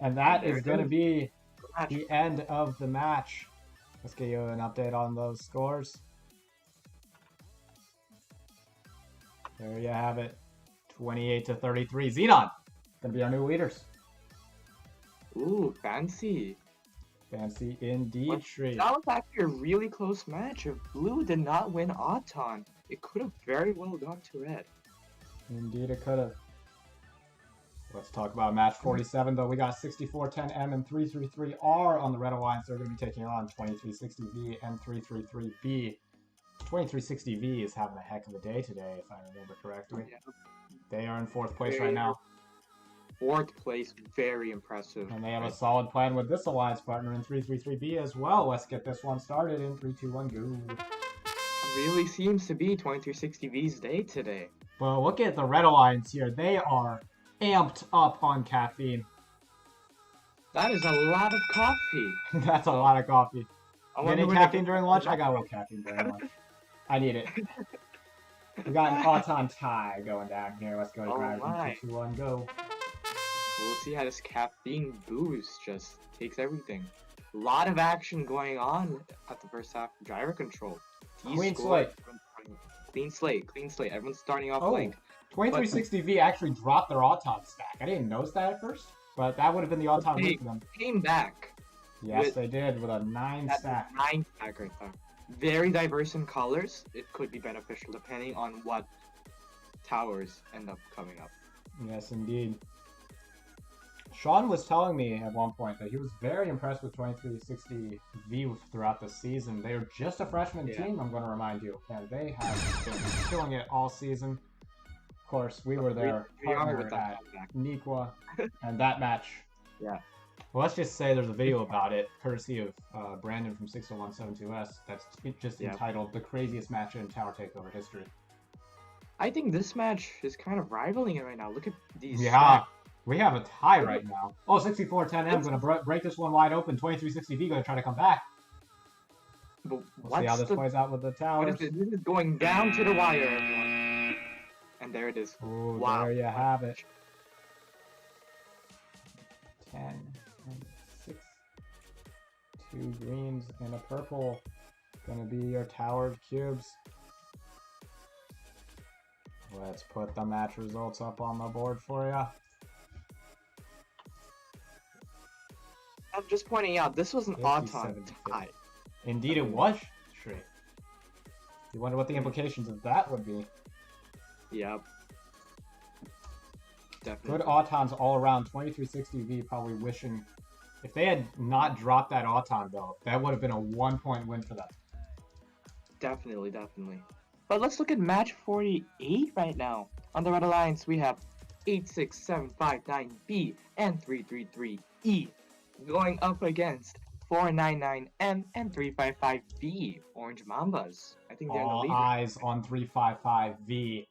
And that is going to be the end of the match. Let's get you an update on those scores. There you have it. 28-33. Xenon going to be our new leaders. Ooh, fancy. Fancy indeed, Shree. That was actually a really close match. If blue did not win Auton, it could have very well gone to red. Indeed it could have. Let's talk about match 47, though. We got 6410M and 333R on the Red Alliance. They're going to be taking on 2360V and 333B. 2360V is having a heck of a day today, if I remember correctly. Yeah. They are in 4th place right now. 4th place, very impressive. And they have a solid plan with this alliance partner in 333B as well. Let's get this one started in 3, 2, 1, go. It really seems to be 2360V's day today. Well, look at the Red Alliance here. They are amped up on caffeine. That is a lot of coffee. That's a lot of coffee. Any caffeine during lunch? I got a little caffeine during lunch. I need it. We got an auton tie going down here. Let's go to drivers in 3, 2, 1, go. We'll see how this caffeine boost just takes everything. A lot of action going on at the first half. Driver control. Clean slate. Clean slate. Clean slate. Everyone's starting off blank. 2360V actually dropped their auton stack. I didn't notice that at first, but that would have been the auton route for them. Came back. Yes, they did with a 9-stack. 9-stack right there. Very diverse in colors. It could be beneficial depending on what towers end up coming up. Yes, indeed. Sean was telling me at one point that he was very impressed with 2360V throughout the season. They are just a freshman team, I'm going to remind you, and they have been killing it all season. Of course, we were there partner at Nikwa, and that match. Yeah. Well, let's just say there's a video about it, courtesy of Brandon from 60172S, that's just entitled "The Craziest Match in Tower Takeover History." I think this match is kind of rivaling it right now. Look at these. Yeah. We have a tie right now. Oh, 64-10M going to break this one wide open. 2360V going to try to come back. But We'll see how this plays out with the towers. This is going down to the wire, everyone. And there it is. Ooh, wow. There you have it. 10 and 6. 2 greens and a purple. Gonna be your towered cubes. Let's put the match results up on the board for you. I'm just pointing out, this was an Auton tie. Indeed it was, Shree. You wonder what the implications of that would be. Yep. Definitely. Good Autons all around. 2360V probably wishing... If they had not dropped that Auton, though, that would have been a 1-point win for them. Definitely. But let's look at match 48 right now. On the Red Alliance, we have 86759B and 333E going up against 499M and 355B, Orange Mambas. I think they're in the lead. All eyes on 355V.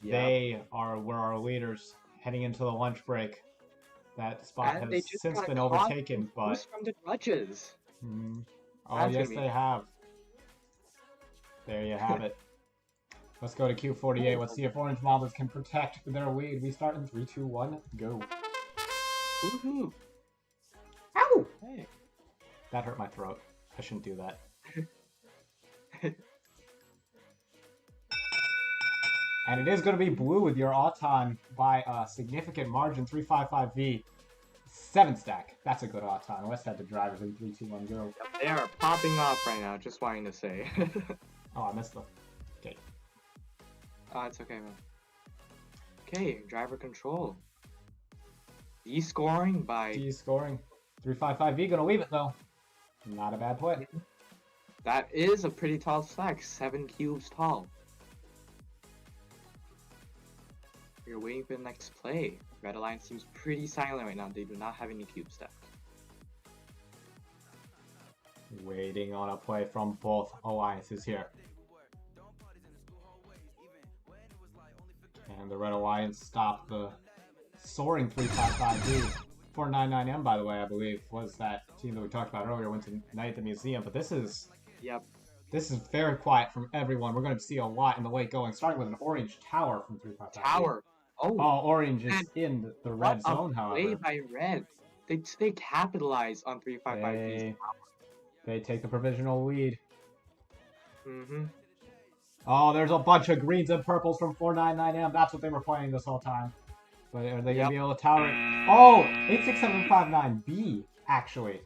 Yep. They were our leaders heading into the lunch break. That spot And has since been overtaken, but... from the judges. Oh, That's yes, gonna they have. There you have it. Let's go to Q48. Let's see if Orange Mambas can protect their lead. We start in 3, 2, 1, go. Woohoo! Ow! Hey. That hurt my throat. I shouldn't do that. And it is going to be blue with your Auton by a significant margin. 355V. 7 stack. That's a good Auton. West had the drivers in 3, 2, 1, go. They are popping off right now, just wanting to say. Oh, I missed them. Okay. Oh, it's okay, man. Okay, driver control. D-scoring by... D-scoring. 355V gonna leave it, though. Not a bad play. That is a pretty tall stack. 7 cubes tall. You're waiting for the next play. Red Alliance seems pretty silent right now. They do not have any cube stacks. Waiting on a play from both alliances here. And the Red Alliance stopped the soaring 355V. 499M, by the way, I believe, was that team that we talked about earlier, went to Night at the Museum. But this is... Yep. This is very quiet from everyone. We're going to see a lot in the late going, starting with an orange tower from 355V. Tower. Oh, orange is in the red zone, however. Play by red. They capitalize on 355V's power. They take the provisional lead. Mm-hmm. Oh, there's a bunch of greens and purples from 499M. That's what they were playing this whole time. But are they going to be able to tower it? Oh, 86759B, actually,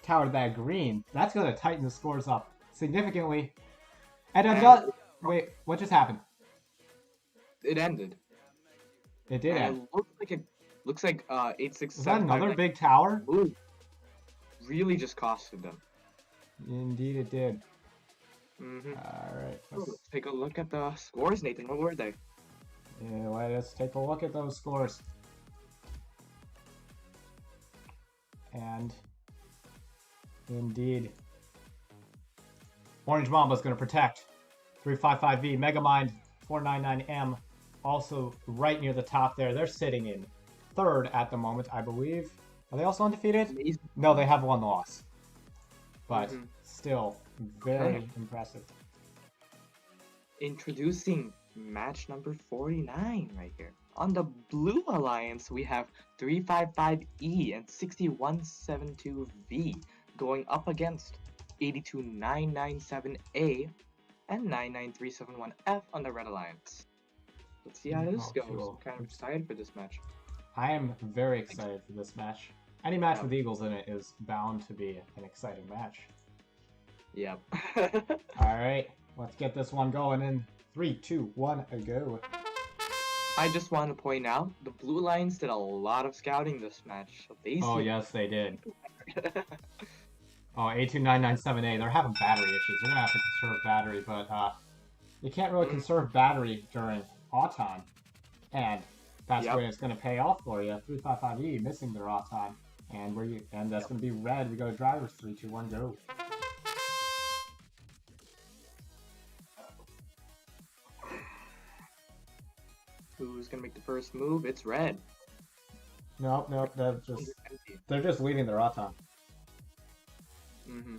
towered that green. That's going to tighten the scores up significantly. And wait, what just happened? It ended. It did end. It looks like 867. Is that another big tower? Ooh, really just costed them. Indeed, it did. Mm-hmm. All right. Let's take a look at the scores, Nathan. What were they? Yeah, let us take a look at those scores. And indeed, Orange Mamba's going to protect. 355V, Megamind, 499M, also right near the top there. They're sitting in third at the moment, I believe. Are they also undefeated? Amazing. No, they have one loss. But still, very impressive. Introducing match number 49 right here. On the Blue Alliance, we have 355E and 6172V going up against 82997A and 99371F on the Red Alliance. Let's see how this goes. Cool. I'm kind of excited for this match. I am very excited for this match. Any match with Eagles in it is bound to be an exciting match. Yep. Alright, let's get this one going in 3, 2, 1, go. I just want to point out, the Blue Alliance did a lot of scouting this match. So they yes, they did. Oh, 82997A, they're having battery issues. They're going to have to conserve battery, but you can't really conserve battery during Auton. And that's when it's going to pay off for you. 355E missing their Auton. And that's going to be red. We go to drivers. 3, 2, 1, go. Who's going to make the first move? It's red. Nope. They're just leaving their Auton. Mm-hmm.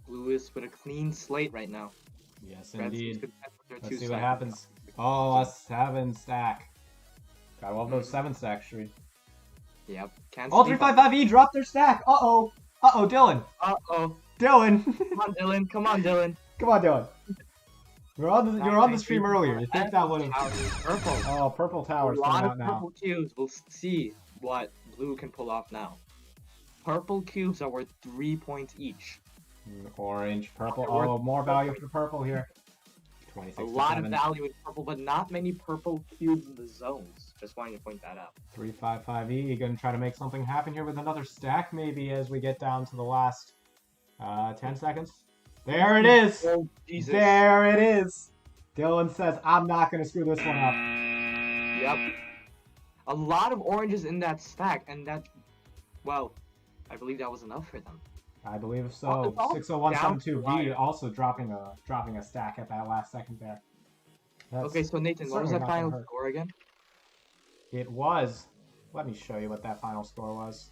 Blue is with a clean slate right now. Yes, Red seems indeed. content with their Let's 2 see what stack. happens. Oh, a 7 stack. Got all those 7 stacks, Shree. Yep. Can't All sleep on 355E dropped their stack. Uh-oh. Uh-oh, Dylan. Uh-oh. Dylan. Come on, Dylan. Come on, Dylan. Come on, Dylan. You were on the stream earlier. You think that would have... Purple. Oh, purple tower's A coming lot out of now. purple cubes. We'll see what blue can pull off now. Purple cubes are worth 3 points each. Orange, purple. Oh, more value for the purple here. 26 A lot of value in purple, but not many purple cubes in the zones. Just wanted to point that out. 355E, gonna try to make something happen here with another stack, maybe, as we get down to the last 10 seconds. There it is! Oh, Jesus. There it is! Dylan says, I'm not gonna screw this one up. Yep. A lot of oranges in that stack, and that, well, I believe that was enough for them. I believe so. 60172V also dropping a stack at that last second there. Okay, so Nathan, what was that final score again? It was. Let me show you what that final score was.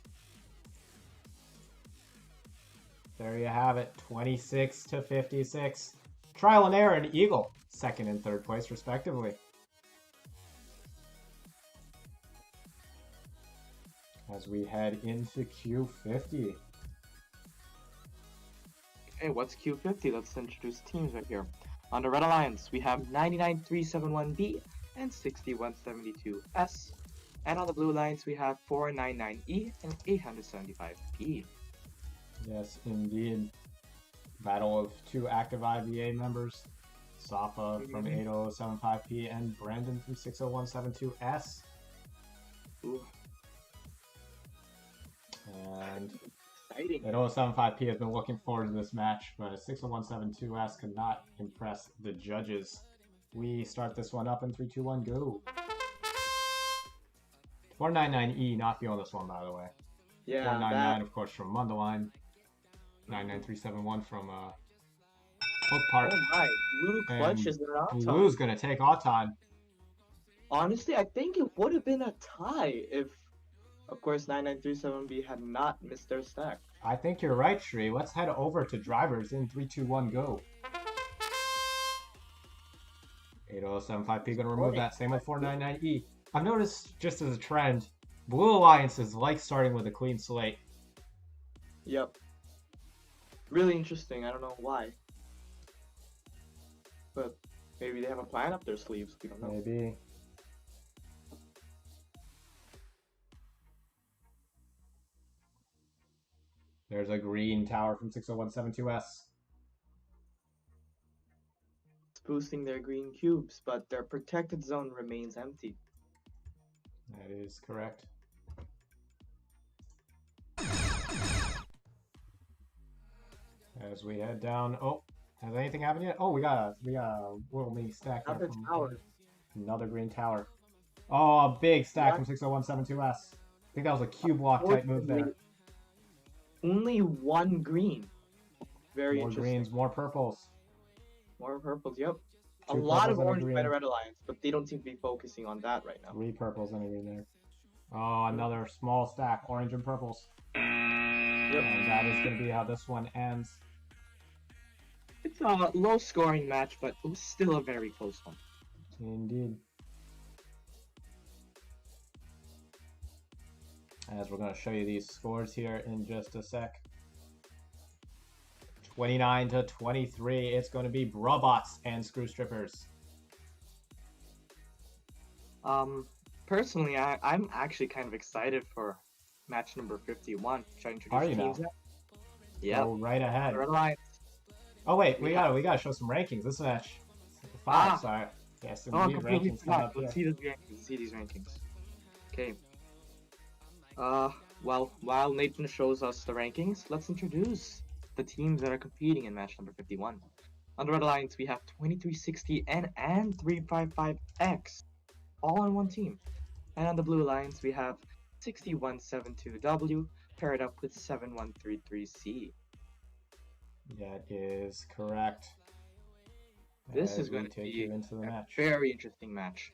There you have it, 26-56. Trial and Error and Eagle, second and third place respectively. As we head into Q50. Okay, what's Q50? Let's introduce teams right here. On the Red Alliance, we have 99371B and 6172S. And on the Blue Alliance, we have 499E and 875E. Yes, indeed. Battle of 2 active IVA members. Safa from 8075P and Brandon from 60172S. Ooh. And Exciting. 8075P has been looking forward to this match, but 60172S could not impress the judges. We start this one up in 3, 2, 1, go. 499E not feeling this one, by the way. Yeah, 499, of course, from Mundaline. 99371 from Oak Park. Oh my, Blue Clutch is an Auton. Blue's gonna take Auton. Honestly, I think it would have been a tie if, of course, 9937B had not missed their stack. I think you're right, Shree. Let's head over to drivers in 3, 2, 1, go. 8075P gonna remove that. Same with 499E. I've noticed, just as a trend, Blue Alliances like starting with a clean slate. Yep. Really interesting. I don't know why. But maybe they have a plan up their sleeves. We don't know. Maybe. There's a green tower from 60172S. It's boosting their green cubes, but their protected zone remains empty. That is correct. As we head down, oh, has anything happened yet? Oh, we got a little mini stack. Another tower. Another green tower. Oh, a big stack from 60172S. I think that was a cube block type move there. Only one green. Very more interesting. Greens, more purples. More purples, yep. A Two lot of purples and a orange green. by the Red Alliance, but they don't seem to be focusing on that right now. 3 purples and a green there. Oh, another small stack, orange and purples. Yep. And that is going to be how this one ends. It's a low scoring match, but it was still a very close one. Indeed. As we're going to show you these scores here in just a sec. 29-23, it's going to be Robots and Screw Strippers. Personally, I'm actually kind of excited for match number 51. Should I introduce Are you teams now? Yeah. Go right ahead. Red Alliance. Oh wait, we gotta show some rankings. This match, 5. Sorry. Yes, Oh, indeed. completely Rankings coming forgot. up here. Let's see these rankings. Let's see these rankings. Okay. Well, while Nathan shows us the rankings, let's introduce the teams that are competing in match number 51. On the Red Alliance, we have 2360N and 355X, all on one team. And on the Blue Alliance, we have 6172W paired up with 7133C. That is correct. This as is we going to take be you into the a match. very interesting match.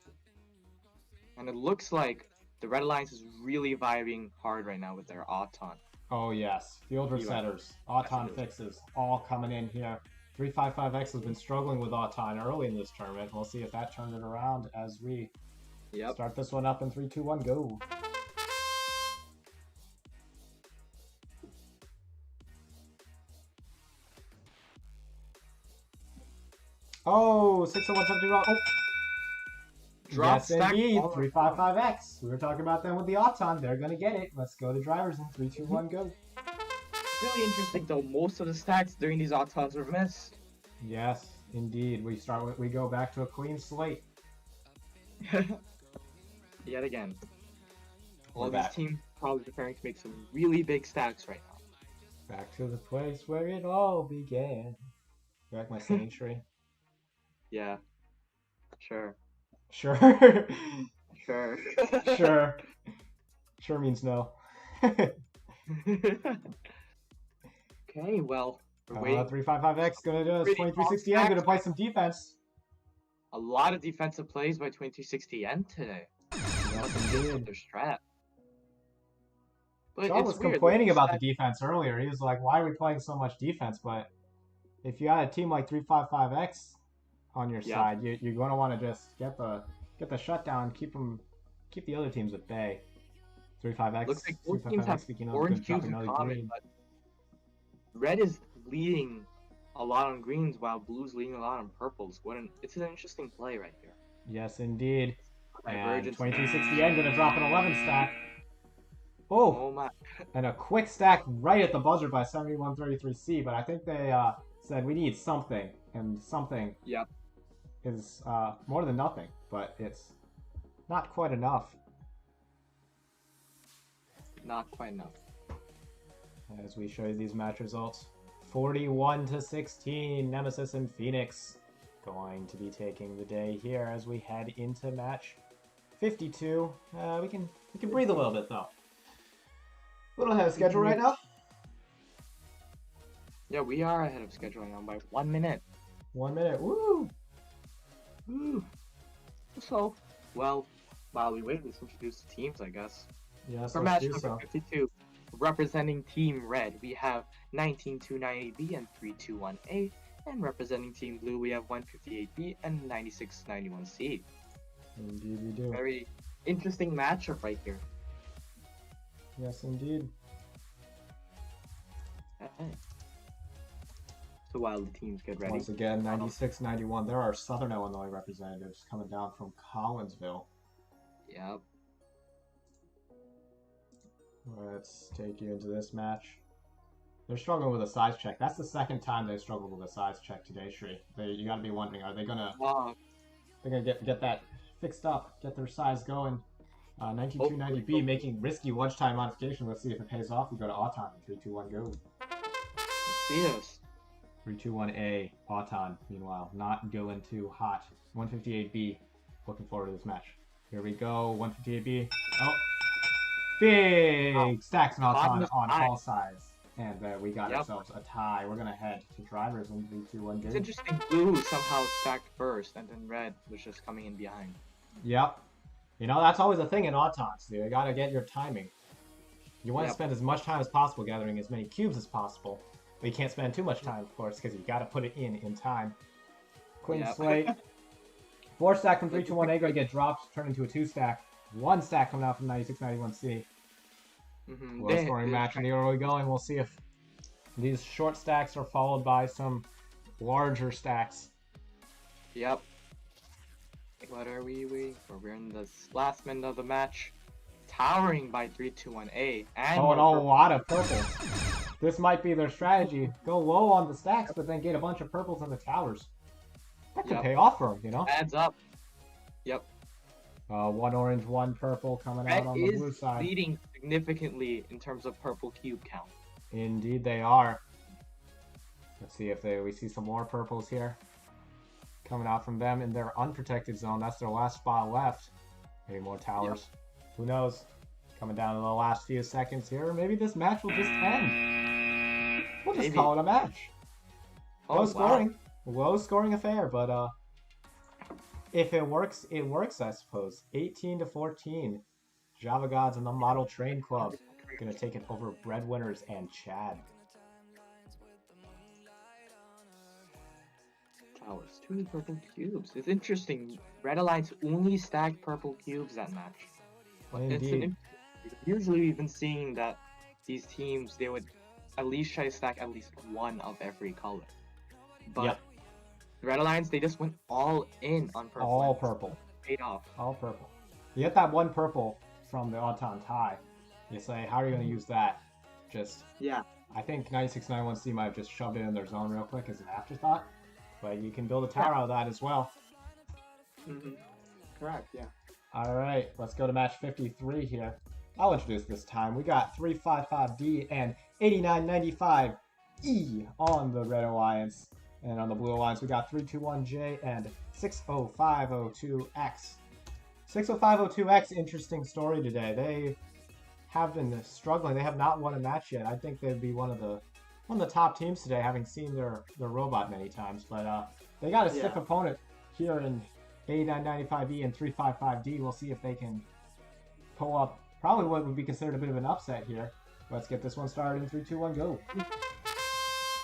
And it looks like the Red Alliance is really vibing hard right now with their Auton. Oh yes, field resetters, Auton fixes, all coming in here. 355X has been struggling with Auton early in this tournament. We'll see if that turns it around as we start this one up in 3, 2, 1, go. Oh, 60170. Oh. Drop Yes, stack indeed. all 355X. We were talking about them with the Auton. They're going to get it. Let's go to drivers in 3, 2, 1, go. Really interesting though. Most of the stacks during these Autons were missed. Yes, indeed. We go back to a clean slate. Yet again. We're All back. these teams probably preparing to make some really big stacks right now. Back to the place where it all began. You like my singing tree? Yeah. Sure. Sure. Sure. Sure. Sure means no. Okay, well, we're waiting. 355X gonna do this. Pretty 2360N gonna play some defense. A lot of defensive plays by 2360N today. Yes, indeed. Their strat. But Sean was it's weird, complaining like, about the defense earlier. He was like, why are we playing so much defense? But if you got a team like 355X on your side, you're going to want to just get the shutdown, keep the other teams at bay. 35X. Looks like both teams have orange cubes in common, but red is leading a lot on greens while blue's leading a lot on purples. It's an interesting play right here. Yes, indeed. And Divergence. 2360N gonna drop an 11 stack. Oh my! And a quick stack right at the buzzer by 7133C, but I think they said we need something, and something is more than nothing, but it's not quite enough. Not quite enough. As we show you these match results, 41-16, Nemesis and Phoenix going to be taking the day here as we head into match 52. We can breathe a little bit though. A little ahead of schedule right now. Yeah, we are ahead of schedule right now by 1 minute. 1 minute, woo! Woo! So, well, while we wait, let's introduce the teams, I guess. Yes, for match number 52, representing Team Red, we have 19298B and 321A, and representing Team Blue, we have 158B and 9691C. Indeed, we do. Very interesting matchup right here. Yes, indeed. Okay. So while the teams get ready. Once again, 96-91. There are Southern Illinois representatives coming down from Collinsville. Yep. Let's take you into this match. They're struggling with a size check. That's the second time they've struggled with a size check today, Shri. You got to be wondering, are they gonna? They're gonna get that fixed up, get their size going. 19290B making risky lunchtime modification. Let's see if it pays off. We go to Auton. 3, 2, 1, go. Let's see this. 3, 2, 1A. Auton. Meanwhile, not going too hot. 158B. Looking forward to this match. Here we go. 158B. Oh. Big stacks and Auton on all sides. And we got ourselves a tie. We're going to head to drivers in 3, 2, 1, go. It's interesting. Blue somehow stacked first, and then red was just coming in behind. Yep. You know, that's always a thing in Autons. You got to get your timing. You want to spend as much time as possible gathering as many cubes as possible. But you can't spend too much time, of course, because you got to put it in time. Clean slate. 4 stack from 3, 2, 1A going to get dropped, turn into a 2 stack. 1 stack coming out from 9691C. Low scoring match in the early going. We'll see if these short stacks are followed by some larger stacks. Yep. What are we waiting for? We're in the last minute of the match. Towering by 3-2-1-A. And and a lot of purples. This might be their strategy. Go low on the stacks, but then get a bunch of purples in the towers. That could pay off for them, you know? Adds up. Yep. 1 orange, 1 purple coming out on the blue side. Red is leading significantly in terms of purple cube count. Indeed they are. Let's see if we see some more purples here. Coming out from them in their unprotected zone. That's their last spot left. Maybe more towers. Who knows? Coming down to the last few seconds here. Maybe this match will just end. We'll just call it a match. Low scoring. low scoring affair, but if it works, it works, I suppose. 18-14. Java Gods and the Model Train Club gonna take it over Breadwinners and Chad. Towers, 2 purple cubes. It's interesting. Red Alliance only stacked purple cubes that match. But Indeed. Usually we've been seeing that these teams, they would at least try to stack at least one of every color. But Yep. Red Alliance, they just went all in on purple. All purple. Paid off. All purple. You get that one purple from the Auton tie. You say, how are you going to use that? Just, Yeah. I think 9691C might have just shoved it in their zone real quick as an afterthought. But you can build a tower out of that as well. Correct, yeah. All right, let's go to match 53 here. I'll introduce this time. We got 355D and 8995E on the Red Alliance. And on the Blue Alliance, we got 321J and 60502X. 60502X, interesting story today. They have been struggling. They have not won a match yet. I think they'd be one of the top teams today, having seen their robot many times. But they got a stiff opponent here in 8995E and 355D. We'll see if they can pull up probably what would be considered a bit of an upset here. Let's get this one started in 3, 2, 1, go.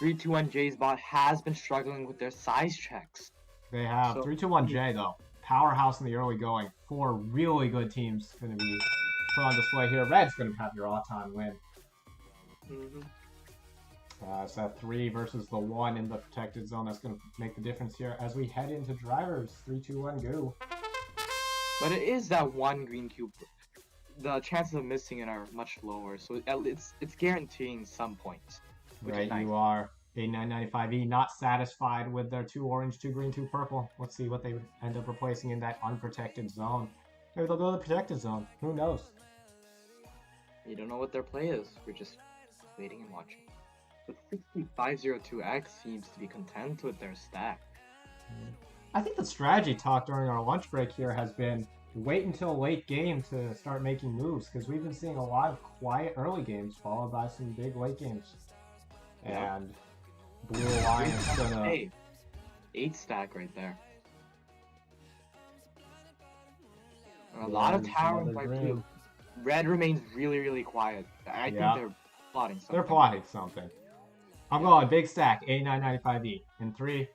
321J's bot has been struggling with their size checks. They have. 321J, though. Powerhouse in the early going. 4 really good teams going to be put on display here. Red's going to have your Auton win. It's that 3 versus the 1 in the protected zone. That's going to make the difference here as we head into drivers. 3, 2, 1, go. But it is that 1 green cube. The chances of missing it are much lower, so it's guaranteeing some points. Right, nice. You are. 8995E not satisfied with their 2 orange, 2 green, 2 purple. Let's see what they would end up replacing in that unprotected zone. Maybe they'll go to the protected zone. Who knows? You don't know what their play is. We're just waiting and watching. But 6502X seems to be content with their stack. I think the strategy talk during our lunch break here has been wait until late game to start making moves, because we've been seeing a lot of quiet early games followed by some big late games. And Blue Alliance gonna 8 stack right there. A lot of towers by blue. Red remains really quiet. I think they're plotting something. They're plotting something. I'm going big stack, 8995E. In 3,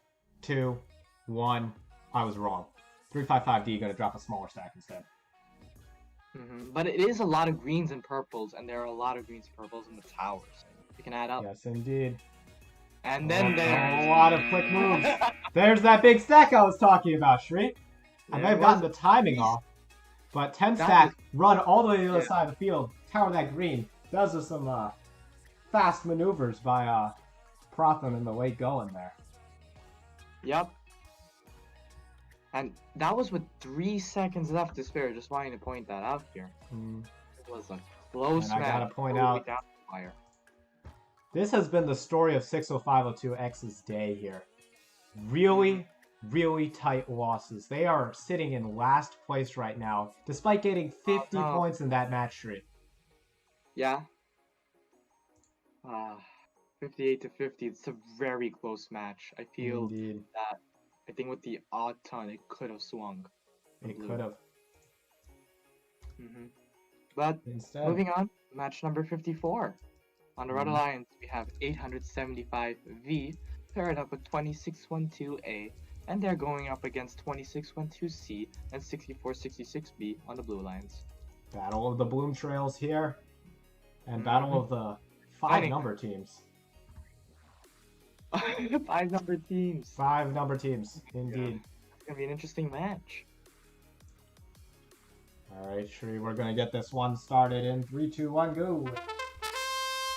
2, 1. I was wrong. 355D gonna drop a smaller stack instead. But it is a lot of greens and purples, and there are a lot of greens and purples in the towers. You can add up. Yes, indeed. And then there's a lot of quick moves. There's that big stack I was talking about, Shri. I may have gotten the timing off, but 10 stack, run all the way to the other side of the field, tower that green. Those are some fast maneuvers by Protham in the late going there. Yep. And that was with 3 seconds left to spare. Just wanting to point that out here. It was a close match. I gotta point out, this has been the story of 60502X's day here. Really tight losses. They are sitting in last place right now, despite getting 50 points in that match streak. Yeah. 58-50. It's a very close match. I feel that. I think with the Auton, it could have swung. It could have. But instead, moving on, match number 54. On the Red Alliance, we have 875V paired up with 2612A, and they're going up against 2612C and 6466B on the Blue Alliance. Battle of the Bloom Trails here, and battle of the 5 number teams. 5 number teams. 5 number teams, indeed. It's gonna be an interesting match. Alright, Shri, we're gonna get this one started in 3, 2, 1, go!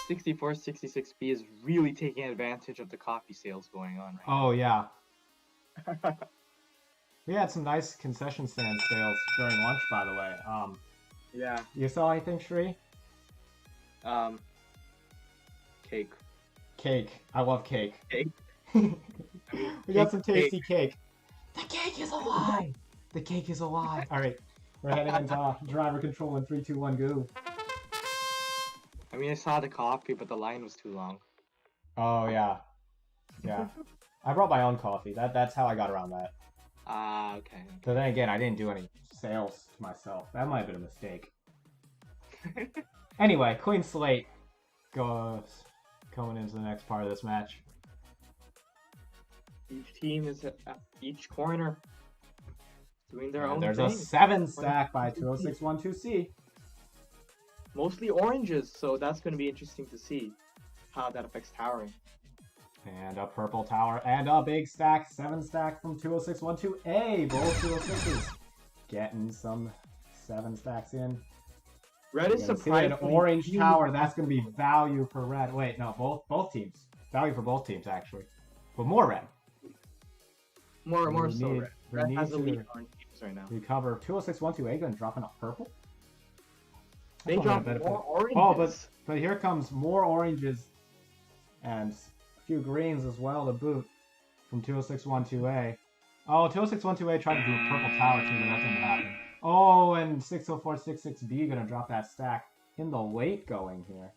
6466B is really taking advantage of the coffee sales going on right now. Oh, yeah. We had some nice concession stand sales during lunch, by the way. Yeah. You saw anything, Shri? Cake. Cake. I love cake. Cake. We got some tasty cake. The cake is alive! The cake is alive! Alright, we're heading into driver control in 3, 2, 1, go. I mean, I saw the coffee, but the line was too long. Oh, yeah. Yeah. I brought my own coffee. That's how I got around that. Ah, okay. But then again, I didn't do any sales to myself. That might have been a mistake. Anyway, clean slate goes going into the next part of this match. Each team is at each corner doing their own There's thing. a 7 stack by 20612C. Mostly oranges, so that's going to be interesting to see how that affects towering. And a purple tower and a big stack, 7 stack from 20612A. Both 206s getting some 7 stacks in. Red is See an surprisingly orange tower. That's going to be value for red. Wait, no, both teams. Value for both teams actually, but more red. More We so need- red. we Red need has the to lead on teams right now. Recover 20612A going to drop in a purple. They That's not drop a bit of more a- oranges. Oh, but here comes more oranges and a few greens as well to boot from 20612A. Oh, 20612A tried to do a purple tower too, but that didn't happen. Oh, and 60466B going to drop that stack in the late going here.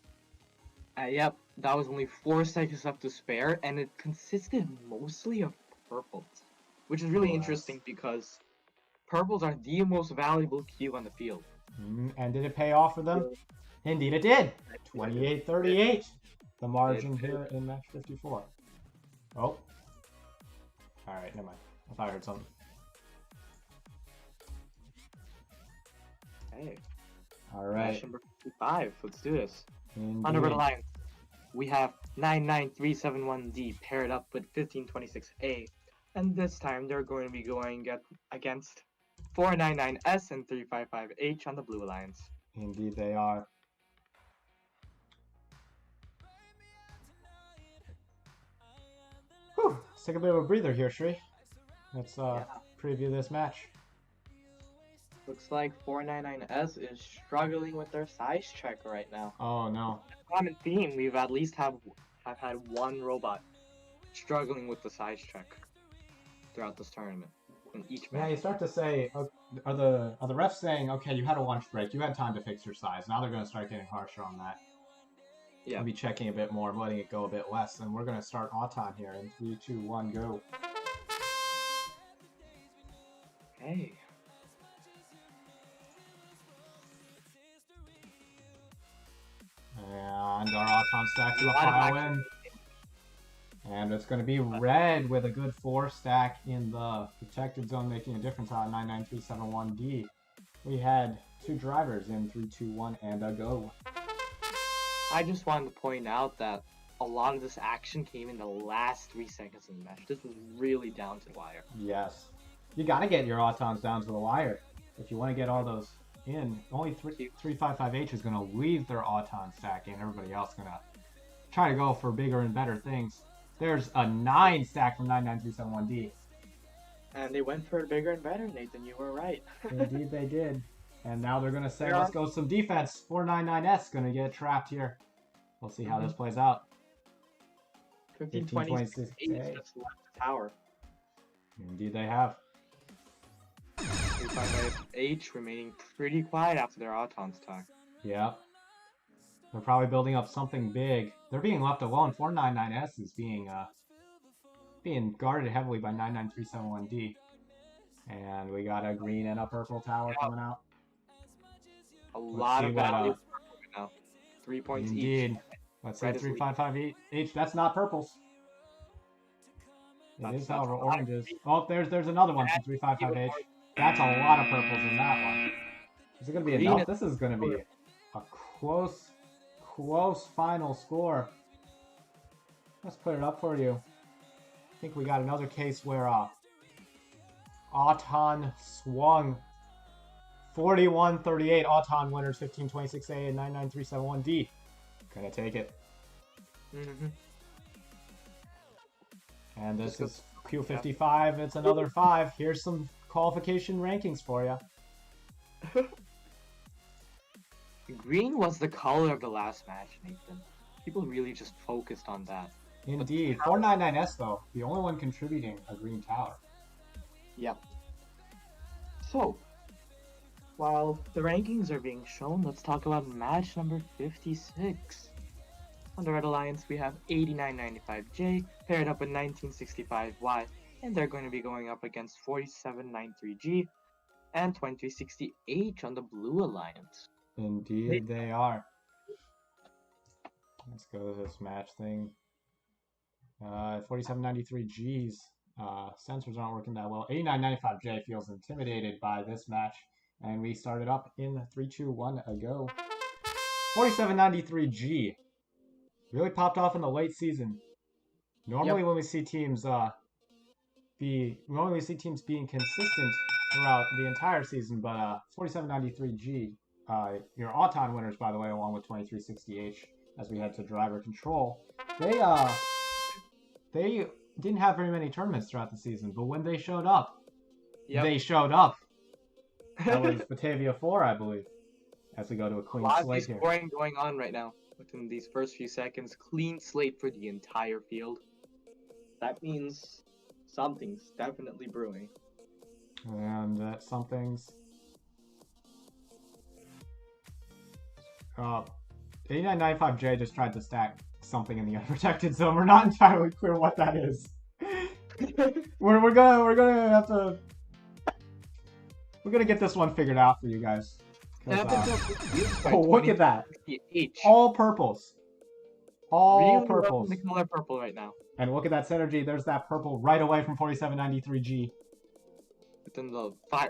Yep, that was only 4 seconds left to spare, and it consisted mostly of purples, which is really Yes. interesting because purples are the most valuable Q on the field. And did it pay off for them? Indeed it did. 28-38. The margin here in match 54. Oh. Alright, never mind. I thought I heard something. Hey, Alright. match number 55. Let's do this. Indeed. On the red alliance, we have 99371D paired up with 1526A, and this time they're going to be going against 499S and 355H on the blue alliance. Indeed they are. Whew. Let's take a bit of a breather here, Shri. Let's preview this match. Looks like 499S is struggling with their size check right now. Oh no. Common theme, we've at least have had one robot struggling with the size check throughout this tournament in each match. Yeah, you start to say, are the refs saying, okay, you had a lunch break, you had time to fix your size. Now they're going to start getting harsher on that. Yeah. We'll be checking a bit more, letting it go a bit less, and we're going to start Auton here in 3, 2, 1, go. Okay. And our Auton stack's going to pile in. And it's going to be red with a good 4 stack in the protected zone, making a difference out of 99371D. We had 2 drivers in 3, 2, 1, and a go. I just wanted to point out that a lot of this action came in the last 3 seconds of the match. This was really down to the wire. Yes. You got to get your Autons down to the wire if you want to get all those in. Only 355H is going to leave their Auton stack in. Everybody else going to try to go for bigger and better things. There's a 9 stack from 99371D. And they went for it bigger and better, Nathan. You were right. Indeed they did. And now they're going to say, let's go some defense. 499S going to get trapped here. We'll see how this plays out. 1526 just left the tower. Indeed they have. 355H remaining pretty quiet after their Auton stack. Yeah. They're probably building up something big. They're being left alone. 499S is being guarded heavily by 99371D. And we got a green and a purple tower coming out. A lot of value right now. 3 points Indeed. each. Let's say Red is 355H. That's not purples. It is, however, a lot of oranges. Oh, there's another one from 355H. That's a lot of purples in that one. Is it going to be enough? This is going to be a close final score. Let's put it up for you. I think we got another case where Auton swung 41-38. Auton winners 1526A and 99371D. Gonna take it. And this is Q55. It's another 5. Here's some qualification rankings for you. Green was the color of the last match, Nathan. People really just focused on that. Indeed. 499S, though, the only one contributing a green tower. Yep. So, while the rankings are being shown, let's talk about match number 56. On the Red Alliance, we have 8995J paired up with 1965Y, and they're going to be going up against 4793G and 2360H on the Blue Alliance. Indeed, they are. Let's go to this match thing. 4793G's sensors aren't working that well. 8995J feels intimidated by this match, and we started up in 3, 2, 1 ago. 4793G really popped off in the late season. Normally, when we see teams being consistent throughout the entire season, but 4793G, your Auton winners, by the way, along with 2360H, as we head to driver control, they didn't have very many tournaments throughout the season, but when they showed up, they showed up. That was Batavia 4, I believe, as we go to a clean slate here. Scoring going on right now within these first few seconds. Clean slate for the entire field. That means something's definitely brewing. And that something's... 8995J just tried to stack something in the unprotected zone. We're not entirely clear what that is. we're gonna have to... We're gonna get this one figured out for you guys. Oh, look at that! All purples. All really purples. The color purple right now. And look at that synergy. There's that purple right away from 4793G.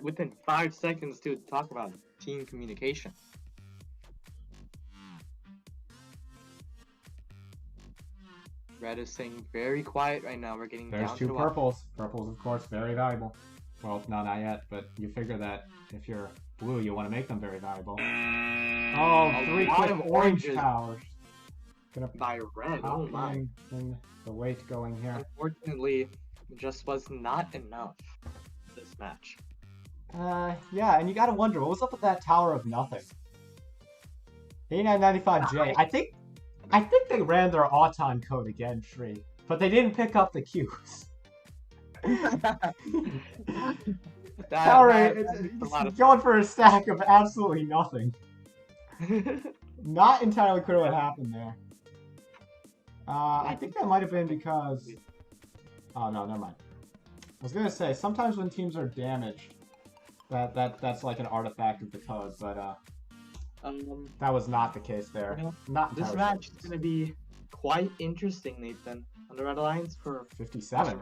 Within 5 seconds to talk about team communication. Red is staying very quiet right now. We're getting There's down two to purples. Purples, of course, very valuable. Well, no, not yet, but you figure that if you're blue, you want to make them very valuable. Oh, 3 quick orange towers. Gonna by red. Oh my. In the weight going here. Unfortunately, it just was not enough this match. Yeah, and you gotta wonder, what was up with that Tower of Nothing? 8995J. I think they ran their Auton code again, Shri, but they didn't pick up the cues. Tower going for a stack of absolutely nothing. Not entirely clear what happened there. I think that might have been because... Oh, no, never mind. I was gonna say, sometimes when teams are damaged, that's like an artifact of the code, but that was not the case there. Not this match is gonna be quite interesting, Nathan. On the Red Alliance for 57.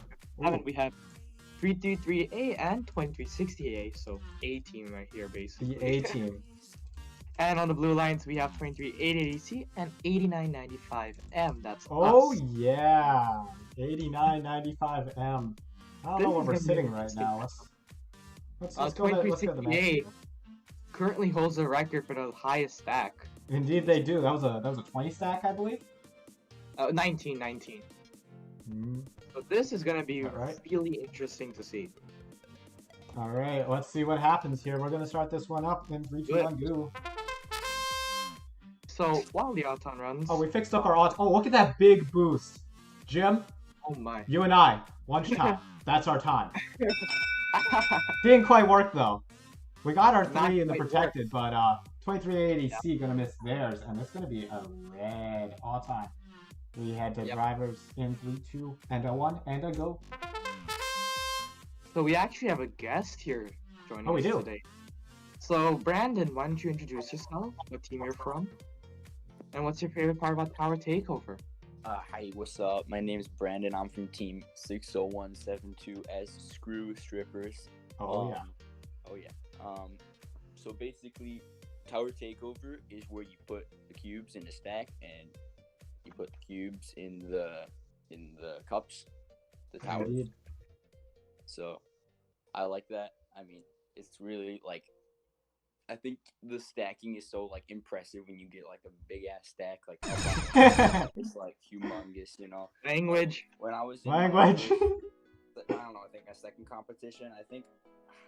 We have 333A and 2360A, so A team right here, basically. The A team. And on the Blue Alliance, we have 23880C and 8995M. That's oh, us. Yeah, 8995M. I don't know where we're sitting right now. Let's go to the match. Currently holds the record for the highest stack. Indeed, they do. That was a 20 stack, I believe. 19. So this is gonna be right. really interesting to see. All right, let's see what happens here. We're gonna start this one up in 3, 2, 1, go. So while the Auton runs, we fixed up our Auton. Oh, look at that big boost, Jim. Oh my! You and I, lunchtime. That's our time. Didn't quite work though. We got our 3 in the protected, but 2380C gonna miss theirs, and it's gonna be a red Auton. We head to drivers in 3, 2, and a 1, and a go. So we actually have a guest here joining us today. So Brandon, why don't you introduce yourself, what team you're from, and what's your favorite part about Tower Takeover? Hi, what's up? My name's Brandon. I'm from Team 60172S Screw Strippers. Oh yeah. So basically, Tower Takeover is where you put the cubes in a stack, and you put the cubes in the cups, the towers. Indeed. So I like that. I mean, it's really like, I think the stacking is so like impressive when you get like a big ass stack, like it's like humongous, you know. Language. When I was in I don't know, I think a second competition, I think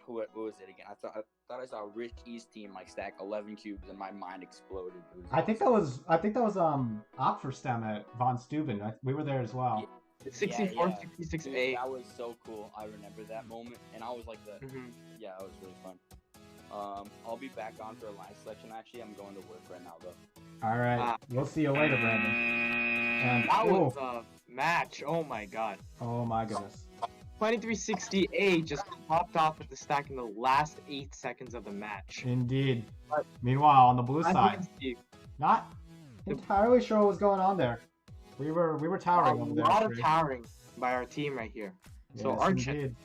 what was it again? I thought I saw Rich East team like stack 11 cubes, and my mind exploded. I think that was Opferstem at Von Steuben. We were there as well. 64-66A. That was so cool. I remember that moment, and I was like yeah, it was really fun. I'll be back on for a line selection. Actually, I'm going to work right now though. All right, we'll see you later, Brandon. And That was a match. Oh my god. oh my goodness. 2360A just popped off with the stack in the last 8 seconds of the match. Indeed. But Meanwhile, on the blue as you side, can see, not entirely sure what was going on there. We were towering over a there. lot of Shree. towering by our team right here. So Yes, Archon, indeed.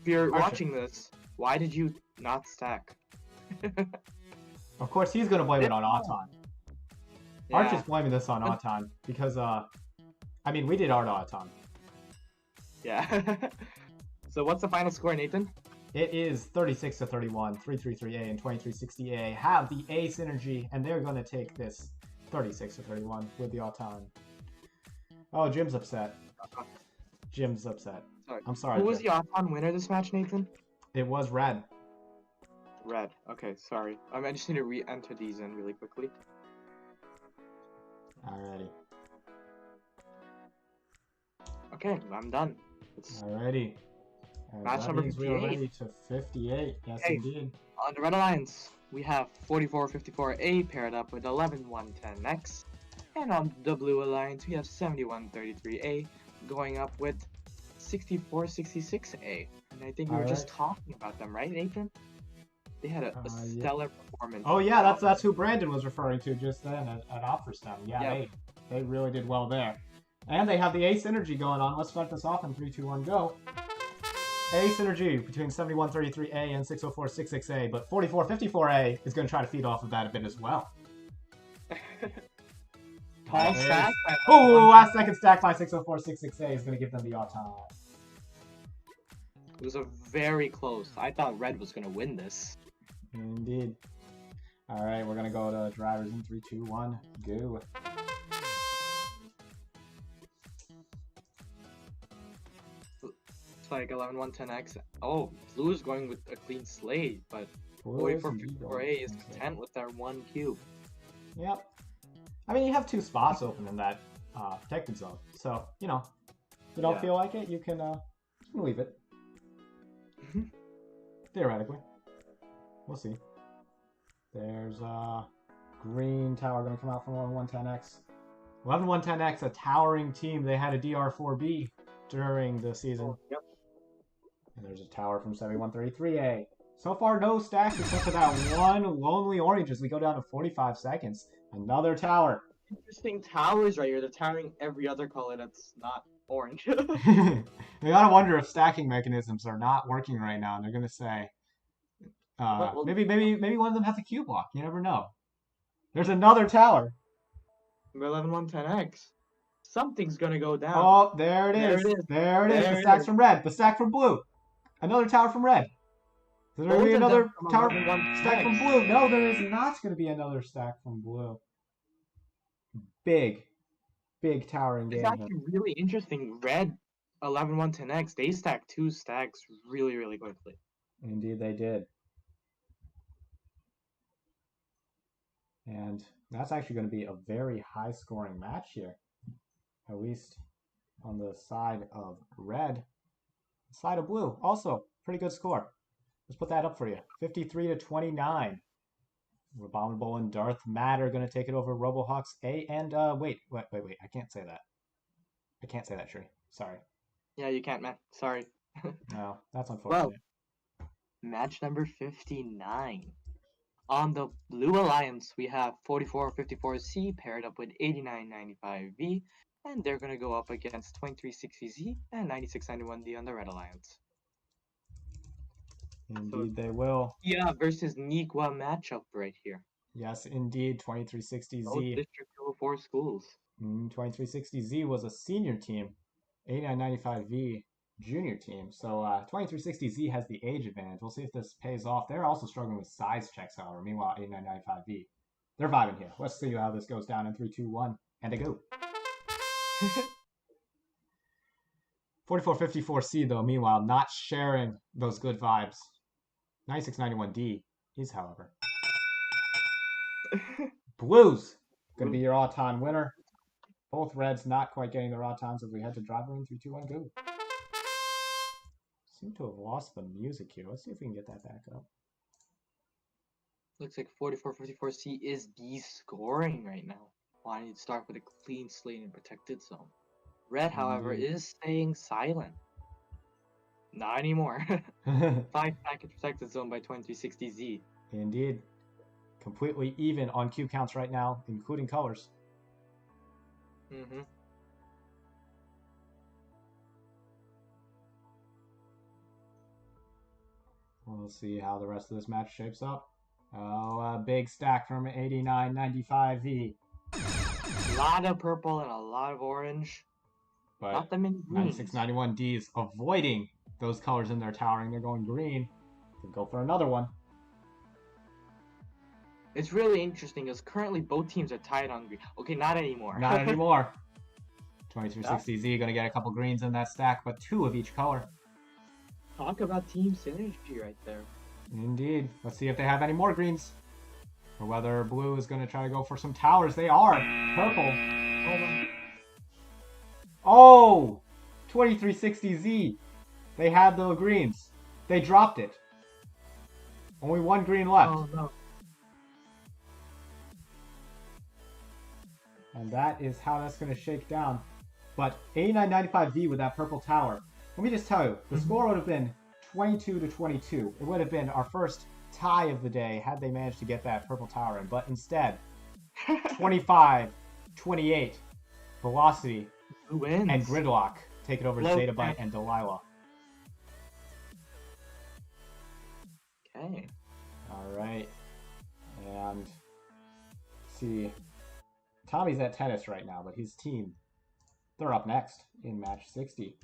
if you're Archon. watching this, why did you not stack? Of course, he's gonna blame it on Auton. Yeah. Arch is blaming this on Auton because I mean, we did art Auton. Yeah. So what's the final score, Nathan? It is 36 to 31. 333A and 2360A have the A synergy, and they're gonna take this 36 to 31 with the Auton. Oh, Jim's upset. Jim's upset. Sorry. I'm sorry. Who was Jim. the Auton winner this match, Nathan? It was Red. Red. Okay, sorry. I just need to re-enter these in really quickly. Alrighty. Okay, I'm done. Alrighty. And Match that number means we are 58. ready to 58. Yes, Hey. indeed. On the Red Alliance, we have 4454A paired up with 11110X. And on the Blue Alliance, we have 7133A going up with 6466A. And I think we were just talking about them, right, Nathan? They had a Yeah. stellar performance. Oh yeah, that's who Brandon was referring to just then at Opferstone. Yeah, Yep. they really did well there. And they have the A synergy going on. Let's start this off in 3, 2, 1, go. A synergy between 7133A and 60466A, but 4454A is going to try to feed off of that a bit as well. Tall stack. Oh, last second stack by 60466A is going to give them the Auton. It was a very close. I thought Red was going to win this. Indeed. All right, we're going to go to drivers in 3, 2, 1, go. It's like 11110X. Oh, Blue is going with a clean slate, but Blue is 4454A is content with their 1 cube. Yep. I mean, you have 2 spots open in that protected zone, so you know, if you don't feel like it, you can leave it. Theoretically, we'll see. There's green tower going to come out from 11110X. 11110X, a towering team. They had a DR4B during the season. Yep. And there's a tower from 7133A. So far, no stacks except for that one lonely orange as we go down to 45 seconds. Another tower. Interesting towers right here. They're towering every other color that's not orange. You gotta wonder if stacking mechanisms are not working right now, and they're gonna say, maybe one of them has a Q block. You never know. There's another tower. 11110X. Something's gonna go down. Oh, there it is. There it is. The stack's from red. The stack from blue. Another tower from red. Is there gonna be another tower stack from blue? No, there is not gonna be another stack from blue. Big towering game. It's actually really interesting. Red 11110X, they stacked 2 stacks really, really quickly. Indeed, they did. And that's actually going to be a very high-scoring match here, at least on the side of red. Side of blue, also pretty good score. Let's put that up for you. 53 to 29. Abominable and Darth Matt are going to take it over Robohawks A and wait. I can't say that. I can't say that, Shree. Sorry. Yeah, you can't, man. Sorry. No, that's unfortunate. Well, match number 59. On the Blue Alliance, we have 4454C paired up with 8995V, and they're going to go up against 2360Z and 9691D on the Red Alliance. Indeed, they will. Yeah, versus Nikwa matchup right here. Yes, indeed. 2360Z. Both District 204 schools. 2360Z was a senior team. 8995V junior team. So 2360Z has the age advantage. We'll see if this pays off. They're also struggling with size checks, however. Meanwhile, 8995V, they're vibing here. Let's see how this goes down in 3, 2, 1, and a go. 4454C, though, meanwhile, not sharing those good vibes. 9691D is, however. Blues going to be your all-time winner. Both Reds not quite getting their all-times as we head to driver in 3, 2, 1, go. Seem to have lost the music here. Let's see if we can get that back up. Looks like 4454C is de-scoring right now. wanting to start with a clean slate in protected zone. Red, however, is staying silent. Not anymore. 5-second protected zone by 2360Z. Indeed. Completely even on cube counts right now, including colors. Mm-hmm. We'll see how the rest of this match shapes up. Oh, a big stack from 8995V. A lot of purple and a lot of orange. But not that many greens. 9691D is avoiding those colors in their towering. They're going green. Could go for another one. It's really interesting because currently both teams are tied on green. Okay, not anymore. Not anymore. 2360Z going to get a couple greens in that stack, but 2 of each color. Talk about team synergy right there. Indeed. Let's see if they have any more greens. Or whether blue is going to try to go for some towers. They are. Purple. Oh! 2360Z. They had the greens. They dropped it. Only 1 green left. Oh, no. And that is how that's going to shake down. But 8995V with that purple tower. Let me just tell you, the score would have been 22-22. It would have been our first tie of the day had they managed to get that purple tower in. But instead, 25-28, Velocity Who wins? and Gridlock take it over Low Zeta Bite and Delilah. Okay. All right. And see, Tommy's at tennis right now, but his team, they're up next in match 60.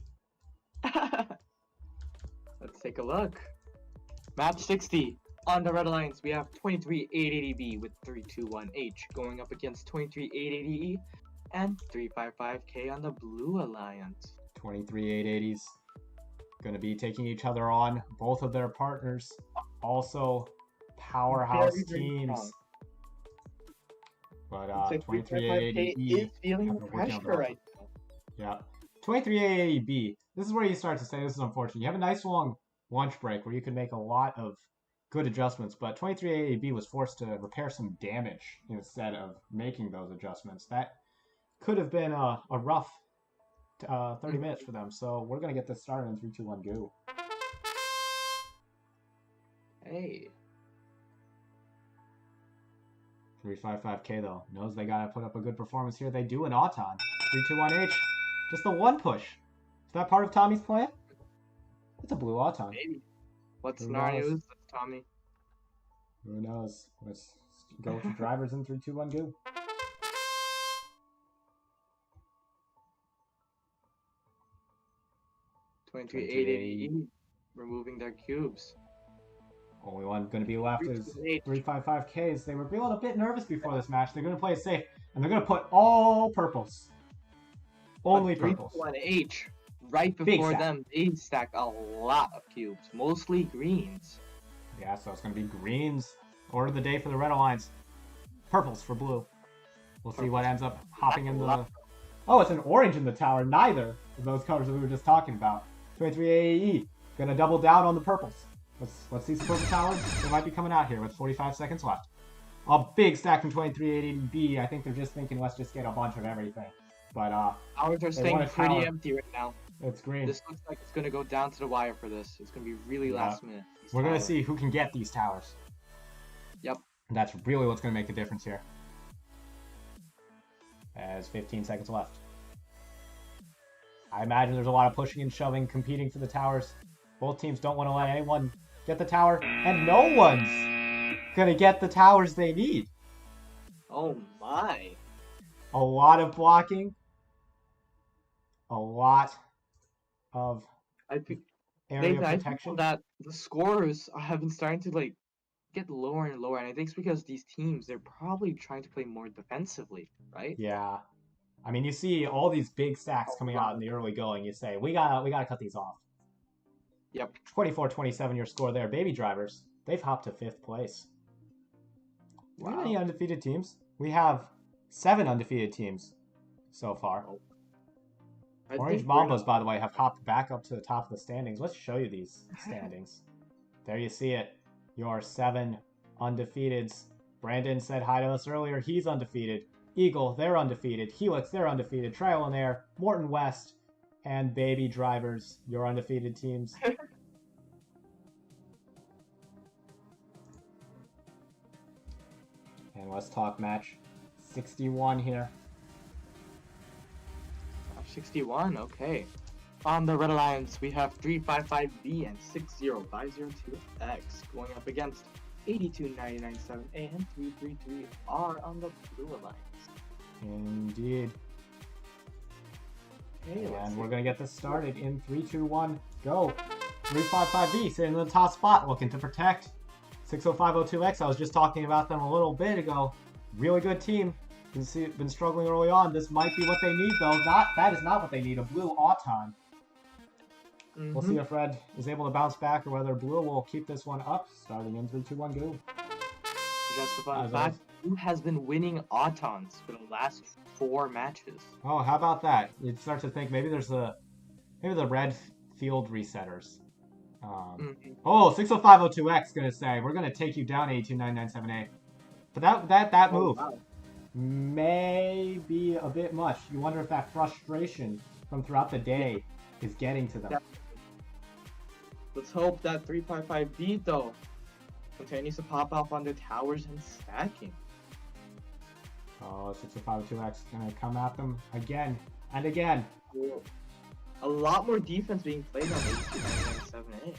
Let's take a look. Match 60. On the Red Alliance, we have 23880B with 321H going up against 23880E and 355K on the Blue Alliance. 23880s going to be taking each other on. Both of their partners, also powerhouse Very, very teams. strong. But 355K is feeling the pressure right now. Yeah. 23880B. This is where you start to say this is unfortunate. You have a nice long lunch break where you can make a lot of good adjustments, but 23880B was forced to repair some damage instead of making those adjustments. That could have been a rough 30 minutes for them. So we're going to get this started in 3, 2, 1, go. Hey. 355K though. Knows they got to put up a good performance here. They do an Auton. 3, 2, 1, H. Just the one push. Is that part of Tommy's plan? It's a blue Auton. Maybe. What Who scenario knows? is this, Tommy? Who knows? Let's go to drivers in 3, 2, 1, go. $23.880 removing their cubes. Only one going to be left is 328. 355Ks. They were feeling a bit nervous before this match. They're going to play it safe, and they're going to put all purples. Only purples. 321H. Right Big before stack. them, they stacked a lot of cubes, mostly greens. Yeah, so it's going to be greens. Order of the day for the Red Alliance. Purples for blue. We'll see what ends up hopping in the... Oh, it's an orange in the tower. Neither of those colors that we were just talking about. 23 AAE. Going to double down on the purples. Let's see some purple towers. They might be coming out here with 45 seconds left. A big stack from 2380B. I think they're just thinking, let's just get a bunch of everything. But Towers are staying pretty empty right now. It's green. This looks like it's going to go down to the wire for this. It's going to be really last minute. We're going to see who can get these towers. Yep. And that's really what's going to make the difference here. As 15 seconds left. I imagine there's a lot of pushing and shoving, competing for the towers. Both teams don't want to let anyone get the tower, and no one's going to get the towers they need. Oh my. A lot of blocking. A lot of area protection. That the scores have been starting to get lower and lower, and I think it's because these teams, they're probably trying to play more defensively, right? Yeah. I mean, you see all these big stacks coming out in the early going. You say, we gotta cut these off. Yep. 24-27 your score there. Baby Drivers, they've hopped to 5th place. Do we have any undefeated teams? We have 7 undefeated teams so far. Orange Mambas, by the way, have hopped back up to the top of the standings. Let's show you these standings. There you see it. Your 7 undefeateds. Brandon said hi to us earlier. He's undefeated. Eagle, they're undefeated. Helix, they're undefeated. Trial and Air, Morton West, and Baby Drivers, your undefeated teams. And let's talk match 61 here. 61, okay. On the Red Alliance, we have 355B and 60502X going up against 82997A and 333R on the Blue Alliance. Indeed. Okay, And we're going to get this started in 3, 2, 1, go. 355B sitting in the top spot, looking to protect. 60502X, I was just talking about them a little bit ago. Really good team. Been struggling early on. This might be what they need, though. That is not what they need. A blue Auton. We'll see if Red is able to bounce back or whether Blue will keep this one up. Starting in 3, 2, 1, go. Just the fun fact, Blue has been winning Autons for the last 4 matches. Oh, how about that? You start to think maybe the Red field resetters. Oh, 60502X gonna say we're gonna take you down 82997A. But that move may be a bit much. You wonder if that frustration from throughout the day is getting to them. Yeah. Let's hope that 355B though continues to pop up on the towers and stacking. Oh, 60502X gonna come at them again and again. A lot more defense being played on 82997A.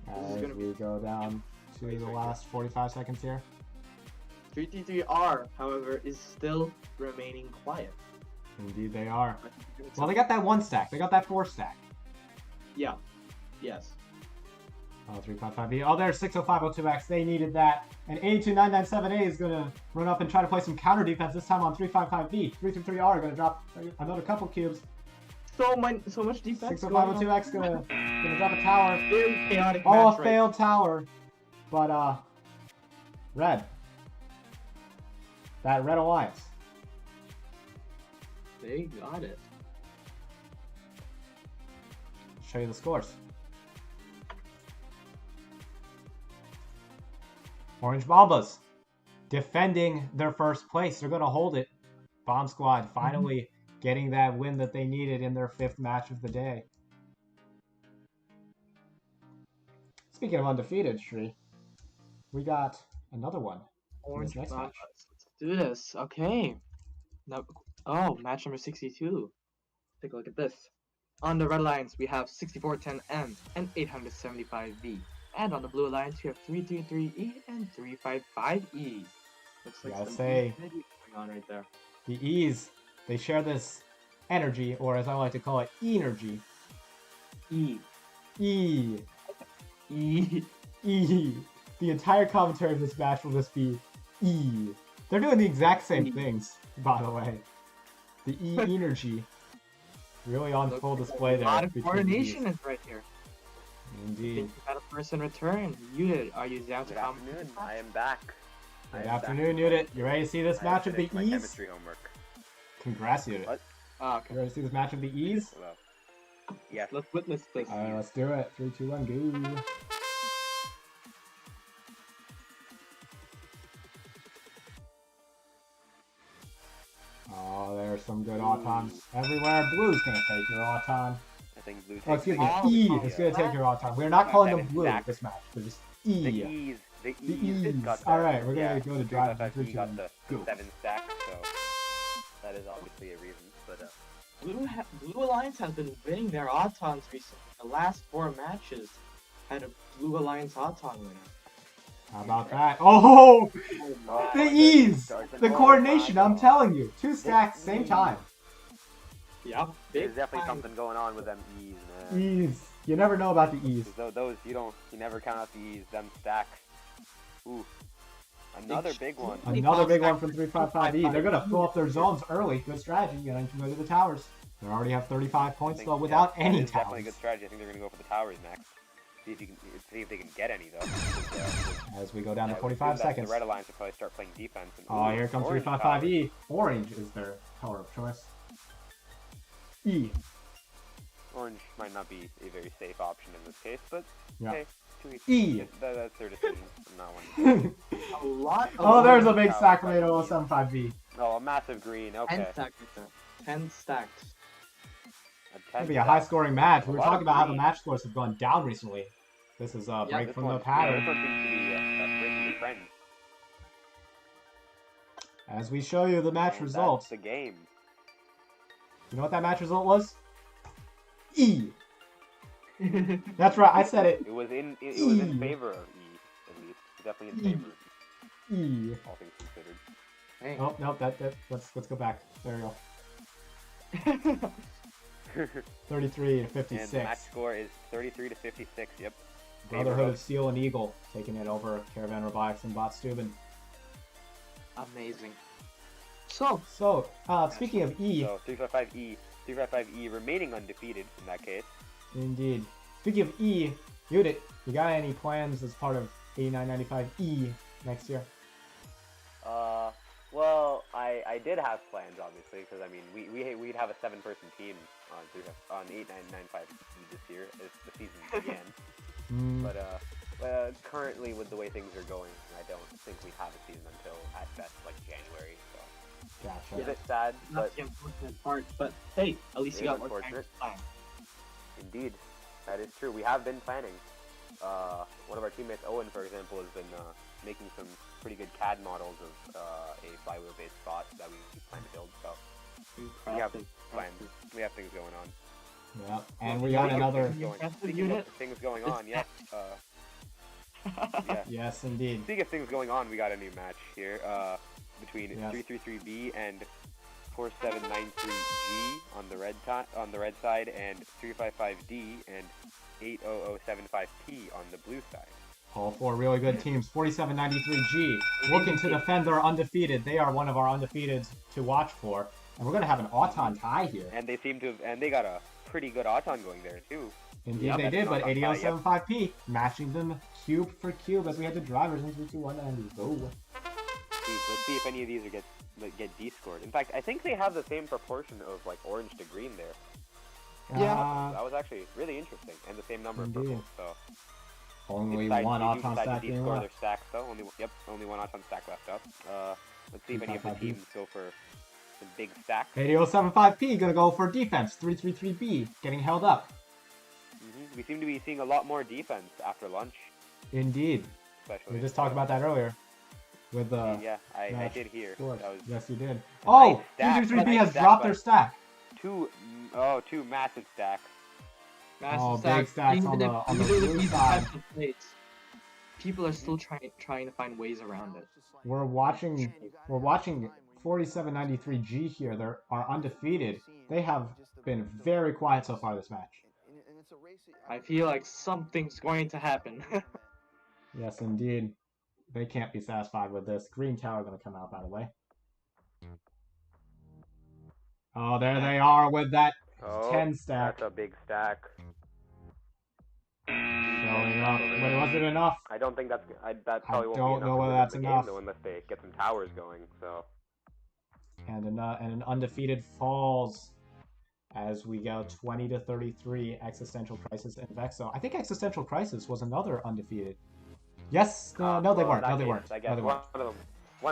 As we go down to the last 45 seconds here. 333R, however, is still remaining quiet. Indeed they are. Well, they got that 1 stack. They got that 4 stack. Yeah. Yes. Oh, 355B. Oh, there's 60502X. They needed that. And 82997A is going to run up and try to play some counter defense, this time on 355B. 333R are going to drop another couple cubes. So much defense. 60502X gonna drop a tower. Very chaotic Oh, match a failed tower. But, Red. That Red Alliance. They got it. I'll show you the scores. Orange Bombas defending their first place. They're going to hold it. Bomb Squad finally getting that win that they needed in their 5th match of the day. Speaking of undefeated, Shri, we got another one. Orange next Bombas. match. Let's do this. Okay. Now, match number 62. Take a look at this. On the Red Alliance, we have 6410M and 875V. And on the Blue Alliance, we have 333E and 355E. Looks like Gotta some say, going on right there. The E's, they share this energy, or as I like to call it, energy. E. E. E. E. The entire commentary of this match will just be E. They're doing the exact same things, by the way. The E energy. Really on full display there. A lot of between coordination these. is right here. Indeed. Think you got a person return. Unit, are you down to Good come? afternoon. I am back. Good afternoon, Unit. You ready to see this match of the My E's? chemistry homework. Congrats, Unit. What? Oh, You ready to see this match of the E's? Hello. Yes. Let's witness this. Alright, let's do it. 3, 2, 1, go. Oh, there's some good Autons everywhere. Blue's gonna take your Auton. I think blue. Oh, excuse me. E is gonna take your Auton. We're not calling them blue this match. They're just E. The E's. The The E's. E's. Got the, Alright, we're gonna yeah, go to drive. 355 got the Go. 7 stack, so that is obviously a reason. But Blue Alliance has been winning their Autons recently. The last 4 matches had a Blue Alliance Auton winner. How about that? Oh! oh, The E's! The coordination, I'm telling you. 2 stacks, same time. Yep. There's definitely something going on with them E's, man. E's. You never know about the E's. Those you never count out the E's. Them stacks. Ooh. Another big one. Another big one from 355E. They're going to fill up their zones early. Good strategy. You got to go to the towers. They already have 35 points, though, without any towers. Definitely a towers. good strategy. I think they're going to go for the towers next. See if they can get any, though. As we go down to 45 we assume that seconds. The Red Alliance will probably start playing defense. And, Oh, here comes orange 355E. Orange is their color of choice. E. Orange might not be a very safe option in this case, but Yeah. okay. E. That's their decision from that one. A lot of Oh, there's a big Tower stack from Takeover. 8075V. Oh, massive green. 10 Okay. stacked. 10 stacked. It'll be a high-scoring match. We were talking about how the match scores have gone down recently. This is a break from the pattern. This one seems to be breaking the trend. As we show you the match results. That's the game. You know what that match result was? E. That's right, I said it. It was in favor of E, at least. Definitely in favor of E. E. All things considered. Hey. Oh, no, let's go back. There we go. 33 to 56. And the match score is 33 to 56. Yep. Brotherhood of Steel and Eagle taking it over Caravan Robotics and Bot Steuben. Amazing. So speaking of E. So 355E. 355E remaining undefeated in that case. Indeed. Speaking of E, Judith, you got any plans as part of 8995E next year? Well, I did have plans, obviously, because I mean, we'd have a 7-person team on 8995E this year as the season began. But currently, with the way things are going, I don't think we have a season until at best like January. So Gotcha. it's a bit sad, that's but the unfortunate part. But hey, at least you got more time to plan. Indeed, that is true. We have been planning. One of our teammates, Owen, for example, has been making some pretty good CAD models of a flywheel-based bot that we plan to build. So we have plans. We have things going on. Yeah, and we got another. Speaking of things going on, yes. Yeah. Yes, indeed. Speaking of things going on, we got a new match here between 333B and 4793G on the red side, and 355D and 80075P on the blue side. All four really good teams. 4793G looking to defend their undefeated. They are one of our undefeateds to watch for, and we're gonna have an Auton tie here. And they seem to have, and they got a pretty good Auton going there too. Indeed, they did, but 80075P matching them cube for cube as we head to drivers in 3-2-1 and go. Let's see if any of these get D-scored. In fact, I think they have the same proportion of like orange to green there. Yeah. That was actually really interesting, and the same number Indeed. of purples. So only one Auton stack being left. their stacks though. Only one Auton stack left up. Let's see if any of the teams go for the big stack. 80075P gonna go for defense. 333B getting held up. We seem to be seeing a lot more defense after lunch. Indeed. Especially. We just talked about that earlier. With yeah, I did hear. That was yes, you did. Oh, 333B has dropped their stack. Two massive stacks. Massive big stacks on the blue side. People are still trying to find ways around it. We're watching 4793G here. They are undefeated. They have been very quiet so far this match. I feel like something's going to happen. Yes, indeed. They can't be satisfied with this. Green Tower going to come out, by the way. Oh, there they are with that 10 stack. That's a big stack. Showing up. But was it enough? I don't think that's. That probably won't be enough. I don't know whether that's enough. Though, unless they get some towers going. So. And an undefeated falls as we go 20 to 33. Existential Crisis and VEX. So I think Existential Crisis was another undefeated. Yes. No, they weren't. No, they weren't. I guess one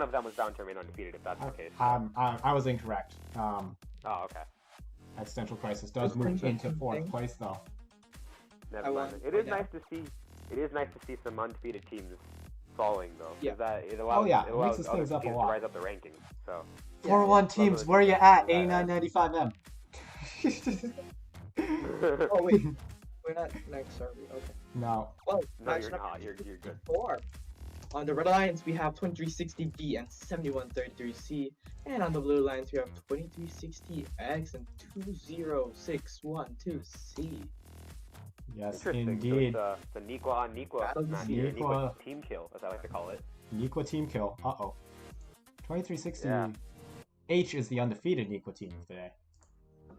of them was bound to remain undefeated if that's the case. I was incorrect. Oh, okay. Existential Crisis does move into 4th place though. Never mind. It is nice to see. It is nice to see some undefeated teams falling though. Yeah. That it allows, it allows mixes things up a teams lot. to rise up the rankings. So. 4-1 teams, where are you at? 8995M. Oh wait, we're not next, are we? Okay. No. Well, no, you're not. You're good. 4. On the red lines, we have 2360B and 7133C, and on the blue lines, we have 2360X and 20612C. Yes, So indeed. it's the Niqua on Niqua match here. Niqua team kill, as I like to call it. Niqua team kill. 2360H is the undefeated Niqua team today.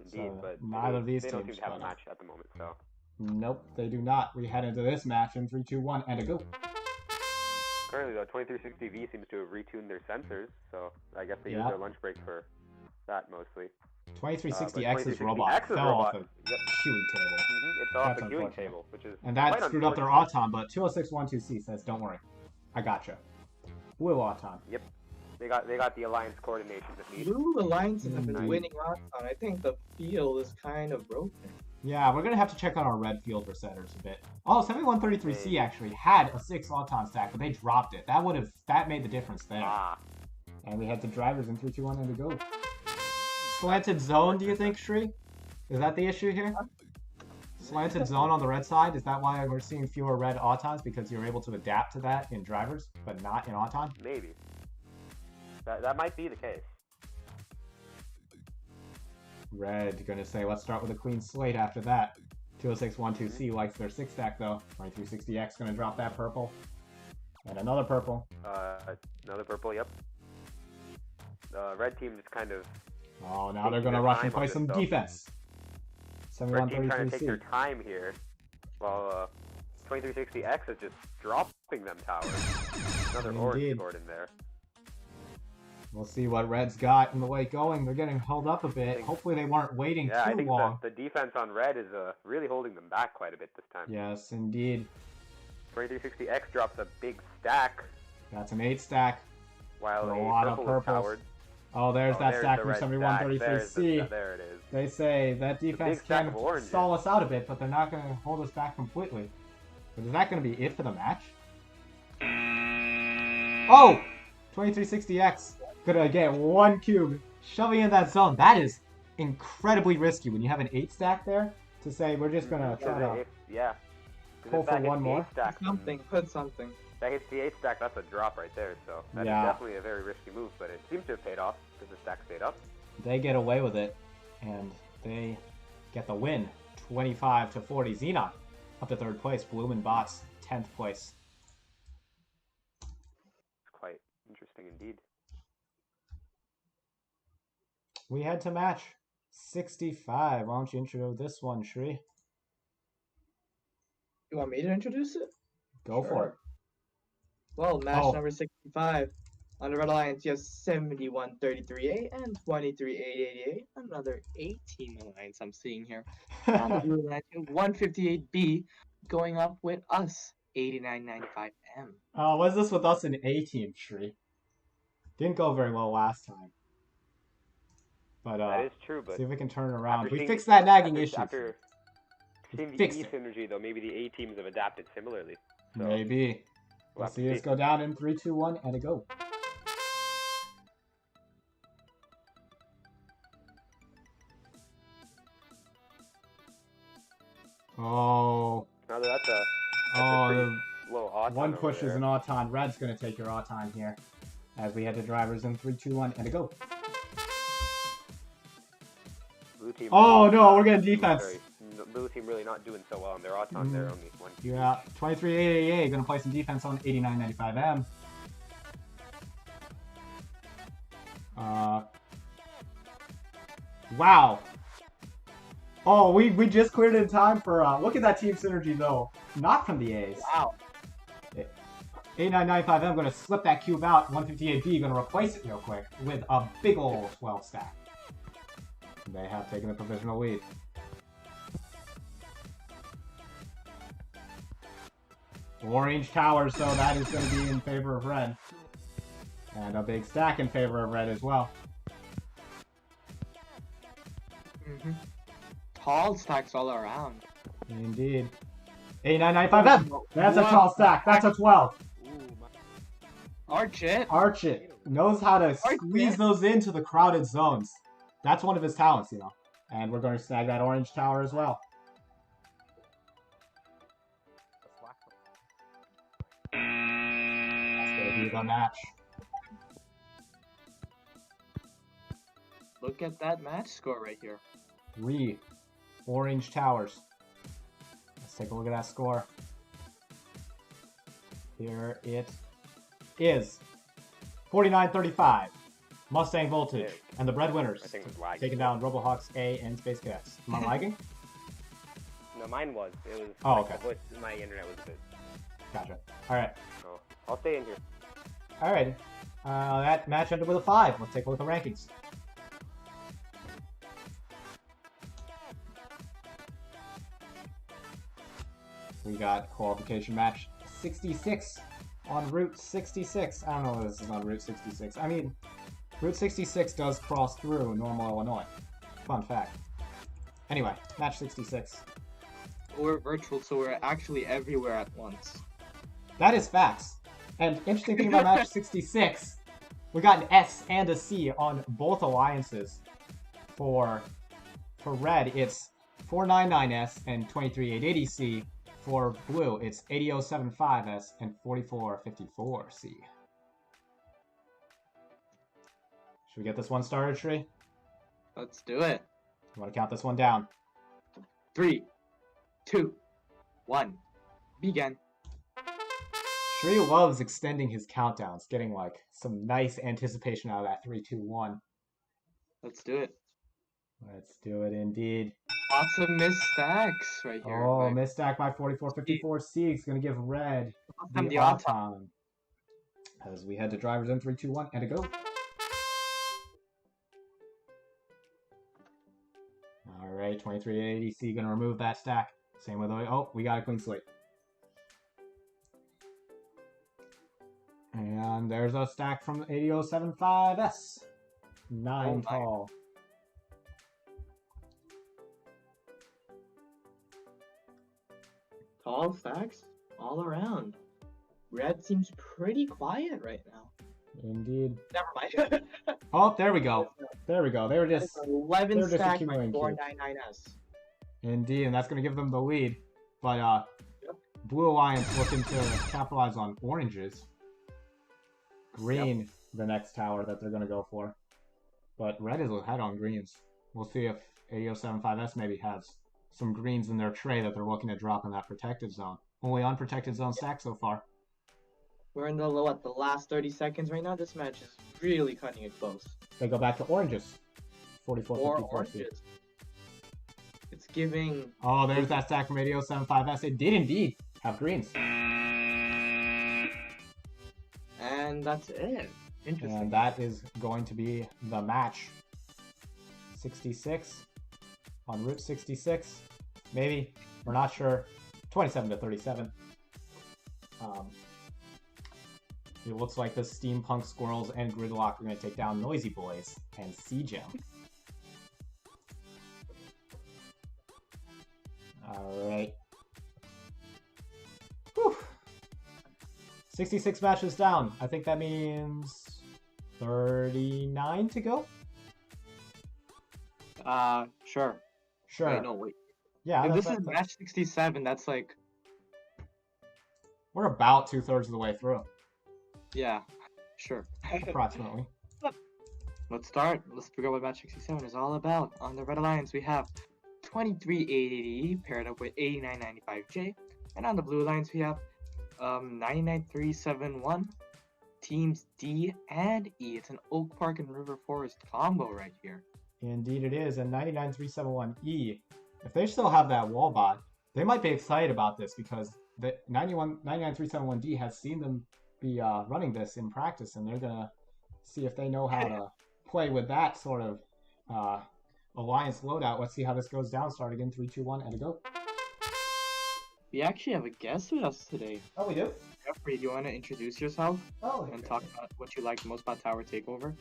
Indeed, but neither of these they teams don't seem to have a match at the moment, so. Nope, they do not. We head into this match in 3-2-1 and a go. Currently, though, 2360V seems to have retuned their sensors, so I guess they use their lunch break for that mostly. 2360X's robot fell off the queuing table. It fell off the queuing table, which is and that screwed up their Auton, but 20612C says, don't worry, I gotcha. Will Auton. Yep. They got the alliance coordination defeat. Blue alliances have been Mm. winning out on. I think the field is kind of broken. Yeah, we're gonna have to check on our red field resetters a bit. Oh, 7133C actually had a 6 Auton stack, but they dropped it. That made the difference there. Ah. And we had the drivers in 3, 2, 1, and to go. Slanted zone, do you think, Shri? Is that the issue here? Slanted zone on the red side? Is that why we're seeing fewer red Autons? Because you're able to adapt to that in drivers, but not in Auton? Maybe. That might be the case. Red gonna say, let's start with a clean slate after that. 20612C likes their 6 stack though. 2360X gonna drop that purple. And another purple. Another purple, yep. Red team just kind of... Oh, now they're gonna rush and play some defense. Red team trying to take 7133C. their time here, while 2360X is just dropping them towers. Another orange sword in there. We'll see what Red's got in the way going. They're getting held up a bit. Hopefully they weren't waiting Yeah, too I think long. the defense on Red is really holding them back quite a bit this time. Yes, indeed. 2360X drops a big stack. That's an 8 stack. While a lot of purple is purples. towered. Oh, there's that there's stack the from red 7133C. stack. There it is. They say that defense big stack can of oranges. stall us out a bit, but they're not going to hold us back completely. But is that going to be it for the match? Oh! 2360X gonna get 1 cube, shoving in that zone. That is incredibly risky when you have an 8 stack there to say we're just gonna try to pull for one more. Put something. That hits the 8 stack, that's a drop right there, so that is definitely a very risky move, but it seems to have paid off because the stack stayed up. They get away with it, and they get the win, 25-40. Xenon up to 3rd place. Bloom and Bots 10th place. It's quite interesting indeed. We head to match 65. Why don't you intro this one, Shri? You want me to introduce it? Go for it. Well, match number 65. On the Red Alliance, you have 7133A and 23888. Another 18 alliance I'm seeing here. On the Blue Alliance, you have 158B going up with us, 8995M. Oh, was this with us in A team, Shri? Didn't go very well last time. But that is true, but see if we can turn it around. We seeing, fixed that nagging issue. After seeing the E synergy, though, maybe the A teams have adapted similarly. So Maybe. We'll see this go down in 3, 2, 1, and a go. Oh. Now that's a low Auton. One push is an Auton. Red's going to take your Auton here. As we head to drivers in 3, 2, 1, and a go. Blue team oh no, we're getting defense. Blue team really not doing so well on their Auton. They're only 1. Yeah, 2388 going to play some defense on 8995M. Wow. Oh, we just cleared it in time for, look at that team synergy though. Not from the A's. Wow. 8995M going to slip that cube out. 158B going to replace it real quick with a big ol' 12 stack. They have taken a provisional lead. Orange towers, so that is going to be in favor of red. And a big stack in favor of red as well. Tall stacks all around. Indeed. 8995M! That's a tall stack. That's a 12. Arch it. Arch it. Knows how to squeeze those into the crowded zones. That's one of his talents, you know. And we're going to snag that orange tower as well. That's going to be the match. Look at that match score right here. 3 orange towers. Let's take a look at that score. Here it is. 49-35. Mustang Voltage and the breadwinners taking down Robohawks A and Space Cadets. Am I lagging? No, mine was. It was. Oh, okay. My internet was a bit. Gotcha. All right. So I'll stay in here. All right. That match ended with a 5. Let's take a look at the rankings. We got qualification match 66. on Route 66. I don't know if this is on Route 66. I mean, Route 66 does cross through Normal, Illinois. Fun fact. Anyway, match 66. We're virtual, so we're actually everywhere at once. That is facts. And interesting thing about match 66, we got an S and a C on both alliances. For red, it's 499S and 23880C. For blue, it's 8075S and 4454C. Should we get this one started, Shri? Let's do it. You want to count this one down? 3, 2, 1, begin. Shri loves extending his countdowns, getting like some nice anticipation out of that 3, 2, 1. Let's do it. Let's do it indeed. Lots of missed stacks right here. Oh, missed stack by 4454C is going to give red the Auton. As we head to drivers in 3, 2, 1, and a go. Alright, 2380C going to remove that stack. Same with, oh, we got a clean slate. And there's a stack from 8075S. 9 tall. Tall stacks all around. Red seems pretty quiet right now. Indeed. Never mind. Oh, there we go. There we go. They were just 11 stack by accumulating 499S. Indeed, and that's going to give them the lead. But Blue Alliance looking to capitalize on oranges. Green, the next tower that they're going to go for. But red is ahead on greens. We'll see if 8075S maybe has some greens in their tray that they're looking to drop in that protected zone. Only unprotected zone stack so far. We're in the low at the last 30 seconds right now. This match is really cutting it close. They go back to oranges. 44, Or 54. oranges. It's giving... Oh, there's that stack from 8075S. It did indeed have greens. And that's it. Interesting. And that is going to be the match. 66 on Route 66. Maybe. We're not sure. 27 to 37. It looks like the Steampunk Squirrels and Gridlock are going to take down Noisy Boys and C-Gem. Alright. 66 matches down. I think that means 39 to go? Sure. Sure. Wait, no, wait. Yeah. If this is match 67, that's like... We're about 2/3 of the way through. Yeah, sure. Approximately. Let's start. Let's figure out what match 67 is all about. On the Red Alliance, we have 23880 paired up with 8995J. And on the Blue Alliance, we have 99371. Teams D and E. It's an Oak Park and River Forest combo right here. Indeed it is. And 99371E, if they still have that wall bot, they might be excited about this because the 99371D has seen them be running this in practice, and they're going to see if they know how to play with that sort of alliance loadout. Let's see how this goes down. Start again, 3, 2, 1, and a go. We actually have a guest with us today. Oh, we do? Jeffrey, do you want to introduce yourself? Oh, and talk about what you like most about Tower Takeover?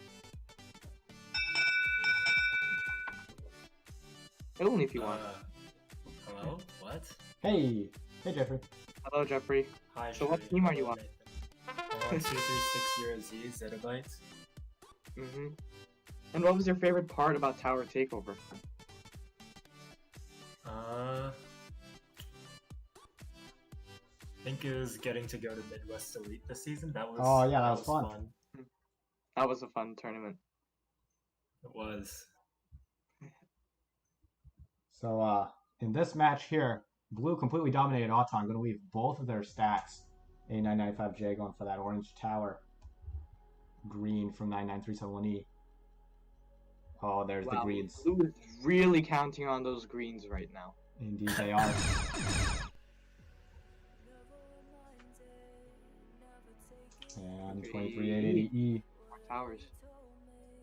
Only if you want. Hello? What? Hey. Hey, Jeffrey. Hello, Jeffrey. Hi, So what team are you on? I'm on 2360Z Zettabytes. Mm-hmm. And what was your favorite part about Tower Takeover? I think it was getting to go to Midwest Elite this season. That was that was fun. That was a fun tournament. It was. So, in this match here, Blue completely dominated Auton. Going to leave both of their stacks. A995J going for that orange tower. Green from 99371E. Oh, there's the greens. Blue is really counting on those greens right now. Indeed they are. And 23880E. More towers.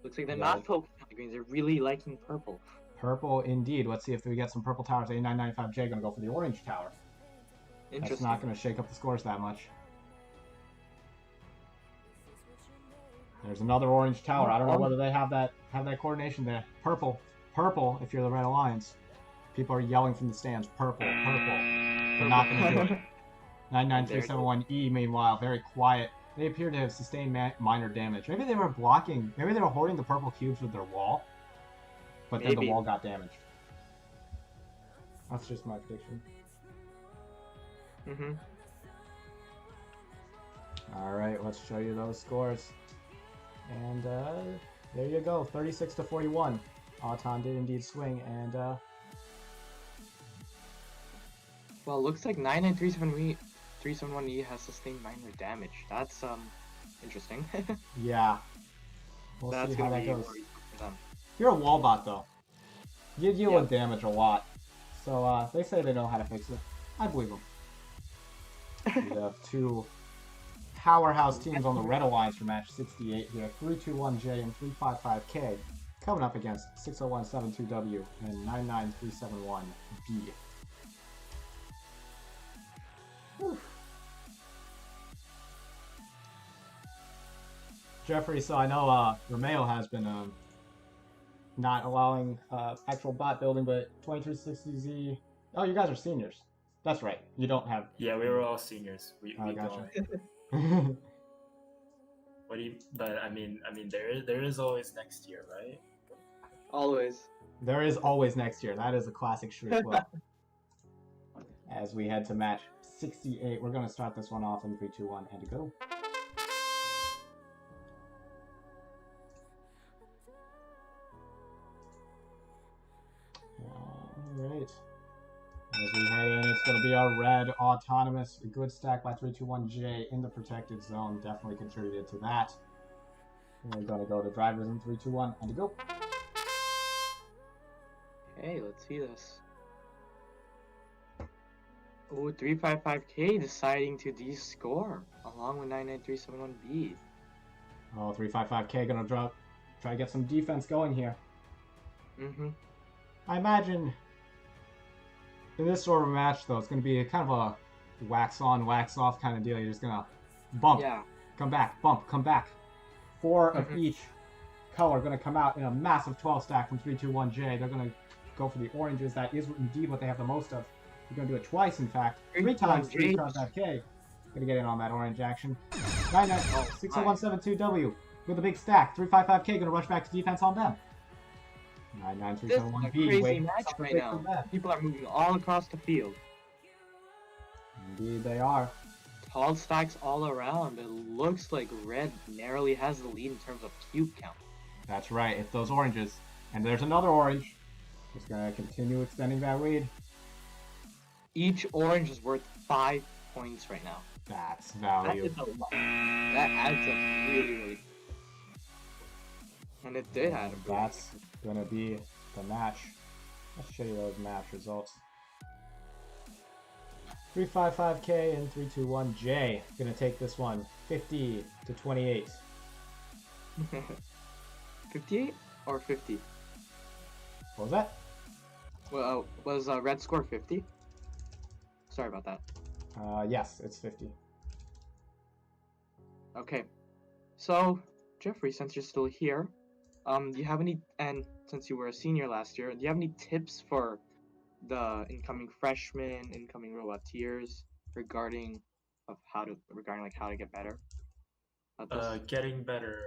Looks like they're not focusing on the greens. They're really liking purple. Purple indeed. Let's see if we get some purple towers. A995J going to go for the orange tower. That's not going to shake up the scores that much. There's another orange tower. I don't know whether they have that coordination there. Purple, purple. If you're the Red Alliance, people are yelling from the stands. Purple, purple. They're not going to do it. 99371E, meanwhile, very quiet. They appear to have sustained minor damage. Maybe they were blocking. Maybe they were holding the purple cubes with their wall, but then the wall got damaged. That's just my prediction. All right, let's show you those scores. And there you go, 36-41. Auton did indeed swing, and well, looks like 99371E has sustained minor damage. That's interesting. Yeah. We'll That's see how gonna that be goes. worrisome for them. You're a wall bot, though. You deal with damage a lot. So they say they know how to fix it. I believe them. We have two powerhouse teams on the Red Alliance for match 68 here. 321J and 355K coming up against 60172W and 99371B. Jeffrey, so I know Romeo has been not allowing actual bot building, but 2360Z. Oh, you guys are seniors. That's right. You don't have. Yeah, we were all seniors. We gotcha. don't. What do you? But I mean, there is always next year, right? Always. There is always next year. That is a classic shriek. Well, as we head to match 68, we're going to start this one off in 3, 2, 1, and to go. Alright. As we head in, it's going to be our red autonomous. A good stack by 321J in the protected zone. Definitely contributed to that. We're going to go to drivers in 3, 2, 1, and to go. Okay, let's see this. Oh, 355K deciding to de-score along with 99371B. Oh, 355K going to try to get some defense going here. I imagine in this sort of match, though, it's going to be kind of a wax on, wax off kind of deal. You're just going to bump, come back, bump, come back. 4 of each color going to come out in a massive 12 stack from 321J. They're going to go for the oranges. That is indeed what they have the most of. You're going to do it twice, in fact. 3 times 355K. Going to get in on that orange action. 60172W with a big stack. 355K going to rush back to defense on them. 99371B. This is a crazy match right now. People are moving all across the field. Indeed they are. Tall stacks all around. It looks like red narrowly has the lead in terms of cube count. That's right. It's those oranges. And there's another orange. Just going to continue extending that lead. Each orange is worth 5 points right now. That's value. That is a lot. That adds up really, really. And it did add up. That's going to be the match. Let's show you those match results. 355K and 321J. Going to take this one 50-28. 58 or 50? What was that? Well, was red score 50? Sorry about that. Yes, it's 50. Okay. So, Jeffrey, since you're still here, do you have any, and since you were a senior last year, do you have any tips for the incoming freshmen, incoming roboteers regarding how to get better? Getting better.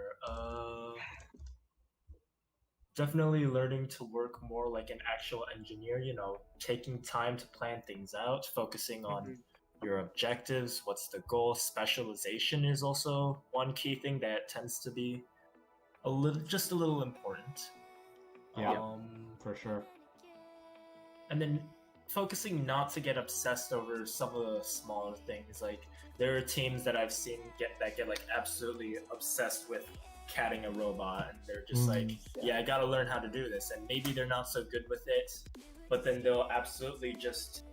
Definitely learning to work more like an actual engineer, you know, taking time to plan things out, focusing on your objectives, what's the goal. Specialization is also one key thing that tends to be just a little important. Yeah, for sure. And then focusing not to get obsessed over some of the smaller things. Like there are teams that I've seen get like absolutely obsessed with catting a robot, and they're just like, yeah, I gotta learn how to do this, and maybe they're not so good with it, but then they'll absolutely just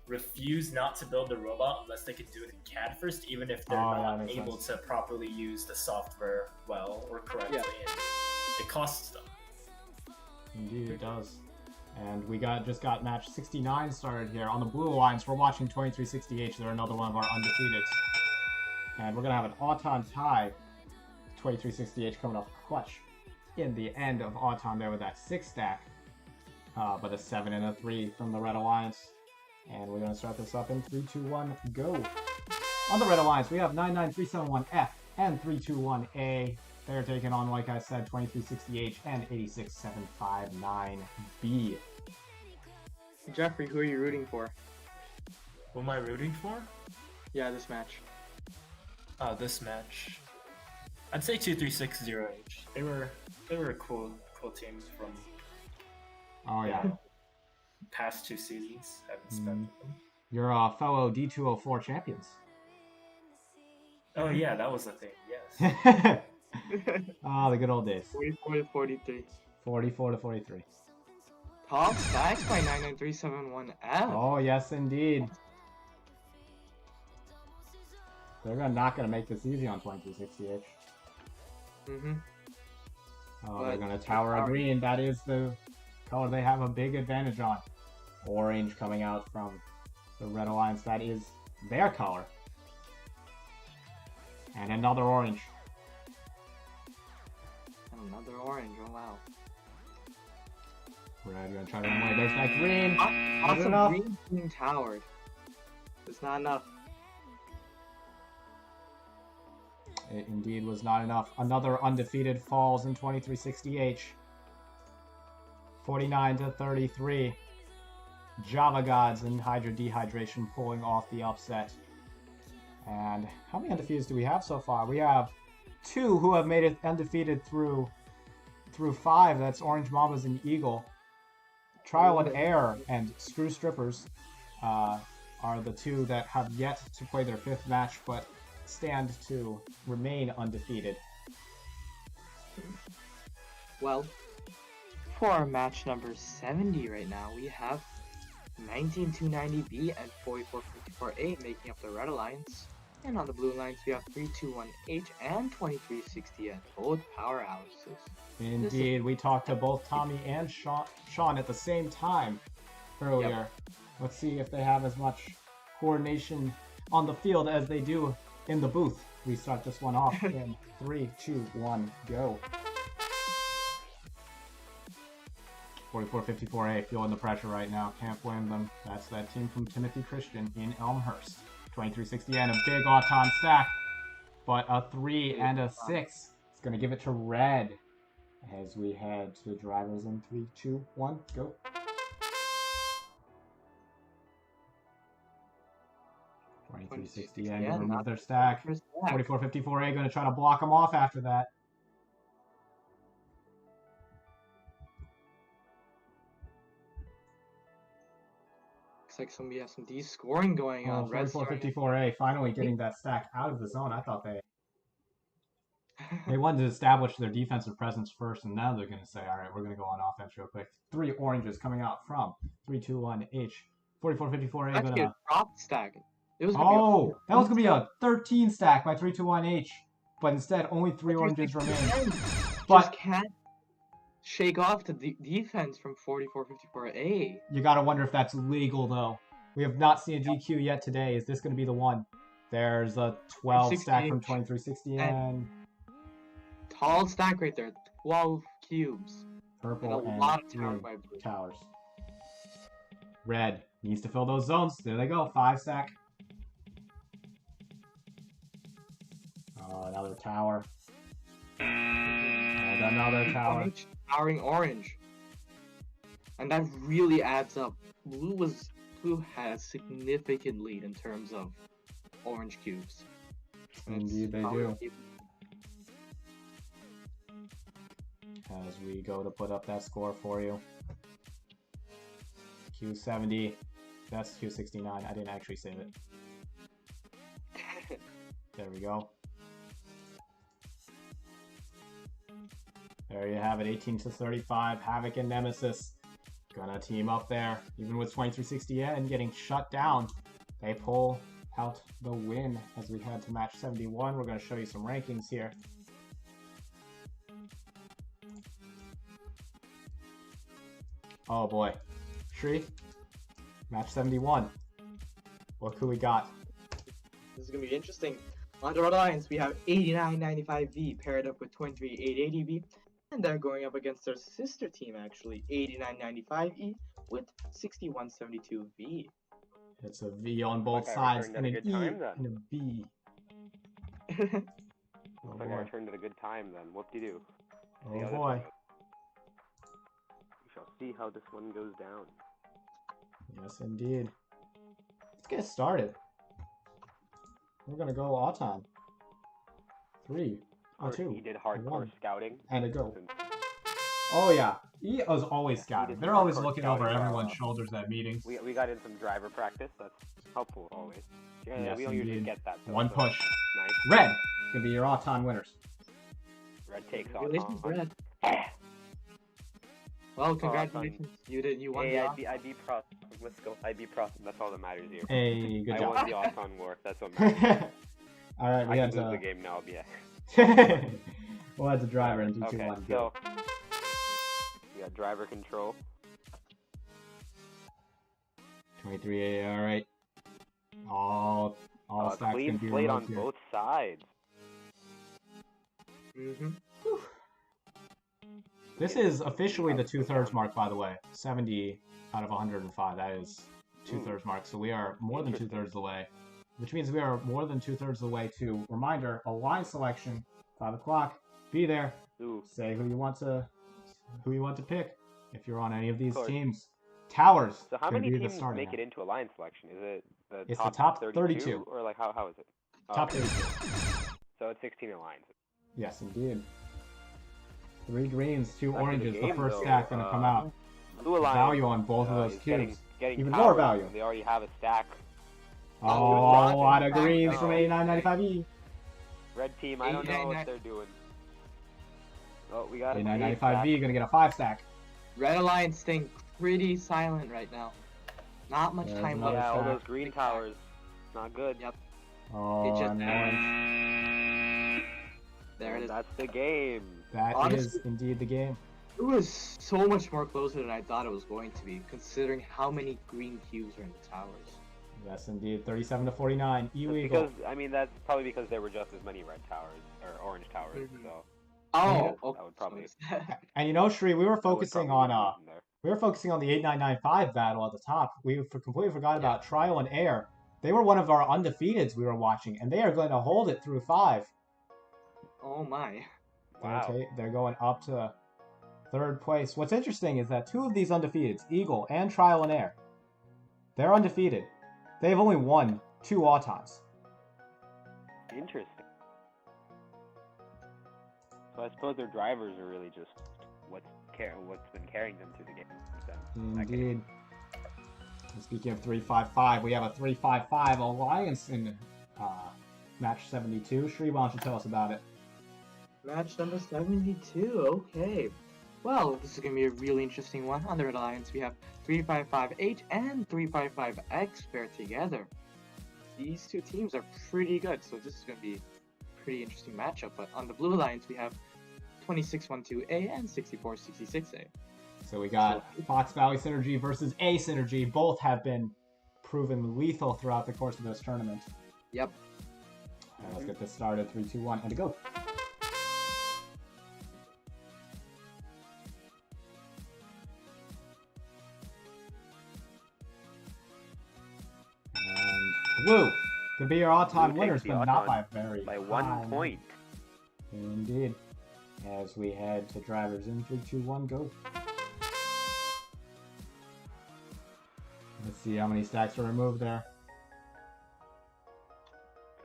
refuse not to build the robot unless they can do it in CAD first, even if they're not able to properly use the software well or correctly, and it costs them. Indeed it does. And we just got match 69 started here. On the Blue Alliance, we're watching 2360H. They're another one of our undefeateds. And we're going to have an Auton tie. 2360H coming up clutch in the end of Autumn there with that 6 stack. But a 7 and a 3 from the Red Alliance. And we're going to start this up in 3, 2, 1, go. On the Red Alliance, we have 99371F and 321A. They're taking on, like I said, 2360H and 86759B. Jeffrey, who are you rooting for? Who am I rooting for? Yeah, this match. This match. I'd say 2360H. They were a cool team from past 2 seasons. Haven't spent with them. Your fellow D204 champions. Oh yeah, that was the thing. Yes. The good old days. 44 to 43. 44 to 43. Top stacks by 99371F. Oh yes, indeed. They're not gonna make this easy on 2360H. They're gonna tower a green. That is the color they have a big advantage on. Orange coming out from the Red Alliance. That is their color. And another orange. Another orange. Oh wow. Red gonna try to run away. There's that green. Also, enough. green being towered. It's not enough. It indeed was not enough. Another undefeated falls in 2360H. 49 to 33. Java Gods and Hydra Dehydration pulling off the upset. And how many undefeateds do we have so far? We have 2 who have made it undefeated through 5. That's Orange Mambas and Eagle. Trial and Error and Screw Strippers are the 2 that have yet to play their 5th match, but stand to remain undefeated. Well, for our match number 70 right now, we have 19290B and 4454A making up the Red Alliance. And on the Blue Alliance, we have 321H and 2360F, both powerhouses. Indeed, we talked to both Tommy and Sean at the same time earlier. Yep. Let's see if they have as much coordination on the field as they do in the booth. We start this one off in 3, 2, 1, go. 4454A feeling the pressure right now. Can't blame them. That's that team from Timothy Christian in Elmhurst. 2360 and a big Auton stack, but a 3 and a 6. It's going to give it to Red as we head to drivers in 3, 2, 1, go. $23.60 and remove their stack. 4454A going to try to block them off after that. Looks like somebody has some D scoring going on. 4454A finally getting that stack out of the zone. I thought they wanted to establish their defensive presence first, and now they're going to say, all right, we're going to go on offense real quick. 3 oranges coming out from 321H. 4454A going to drop stack. That was going to be a 13 stack by 321H, but instead only 3 oranges remain. But just can't shake off the defense from 4454A. You got to wonder if that's legal, though. We have not seen a DQ yet today. Is this going to be the one? There's a 12 stack from 2360 and tall stack right there. 12 cubes. Purple and a lot of towers by blue. Towers. Red needs to fill those zones. There they go. 5 stack. Another tower. And another tower. Towering orange. And that really adds up. Blue has significant lead in terms of orange cubes. Indeed they do. As we go to put up that score for you. Q70. That's Q69. I didn't actually save it. There we go. There you have it, 18 to 35. Havoc and Nemesis gonna team up there. Even with 2360 and getting shut down, they pull out the win as we head to match 71. We're gonna show you some rankings here. Oh boy. Shree, match 71. What could we got? This is gonna be interesting. On the red alliance, we have 8995V paired up with 23880V, and they're going up against their sister team, actually, 8995E with 6172V. It's a V on both Like I sides, returned and at an a good E time, then. and a B. Oh Looks like I boy. returned at a good time then. Whoop-de-doo. See Oh how this boy. one goes. We shall see how this one goes down. Yes, indeed. Let's get started. We're gonna go Auton. 3, Or 2, he did hardcore 1, scouting. and a go. Since Oh yeah, he was always scouting. did They're always hardcore looking over scouting, everyone's well, shoulders at meetings. we got in some driver practice. That's helpful always. Yeah, Yes, we don't usually indeed. get that. Though, One so push. Nice. Red gonna be your Auton winners. Red takes on. Congratulations, Red. Well, congratulations. You won Hey, the I beat Prost. Let's go. I beat Prost. That's all that matters here. Hey, good I job. won the Auton war. That's what matters. All right, we I had can lose the to. game now, yeah. We'll have the driver in 3, 2, Okay, 1. so Go. we got driver control. 23. All right. All stacks Clean can be slate on removed here. both sides. This is officially the 2/3 mark, by the way. 70 out of 105. That is 2/3 mark. So we are more than 2/3 away, which means we are more than 2/3 away to, reminder, a line selection. 5 o'clock. Be there. Ooh. Say who you want to pick if you're on any of these course. teams. Towers. So how gonna many be the teams starting make line. it into a line selection? Is it It's the the top 32? 32. Or like how is it? Oh, Top okay. 32. So it's 16 lines. Yes, indeed. 3 greens, 2 Back to the oranges. The game, first though. stack gonna come out. Blue Alliance, Value on both of those is cubes. getting Even towers, more value. and they already have a stack. Oh, a lot of greens from No. 8995E. Red team, I don't know what they're doing. Oh, we got a 8995B gonna get a 5 stack. Red Alliance staying pretty silent right now. Not much There's time another left. Yeah, all stack. those green towers. Not good. Yep. Oh, It just- and orange. There it is. That's the game. That is Honestly- indeed the game. It was so much more closer than I thought it was going to be, considering how many green cubes are in the towers. Yes, indeed. 37 to 49. That's Illegal. because, I mean, that's probably because there were just as many red towers, or orange towers, Mhm. so. Oh, okay. That would probably. And you know, Shri, we were that would focusing probably on be in there. we were focusing on the 8995 battle at the top. We completely forgot about Trial and Air. They were one of our undefeateds we were watching, and they are going to hold it through 5. Oh my. Wow. They're going up to 3rd place. What's interesting is that 2 of these undefeateds, Eagle and Trial and Air, they're undefeated. They've only won 2 Autons. Interesting. So I suppose their drivers are really just what's been carrying them through the game. Then. Indeed. And speaking of 355, we have a 355 alliance in match 72. Shri, why don't you tell us about it? Match number 72, okay. Well, this is going to be a really interesting one. On the Red Alliance, we have 355H and 355X paired together. These 2 teams are pretty good, so this is going to be a pretty interesting matchup. But on the Blue Alliance, we have 2612A and 6466A. So we got Fox Valley Synergy versus A Synergy. Both have been proven lethal throughout the course of this tournament. Yep. Alright, let's get this started. 3, 2, 1, and to go. And blue could be your all-time Blue winners, takes the but not Auton by a very by high 1 point. Indeed. As we head to drivers in 3, 2, 1, go. Let's see how many stacks are removed there.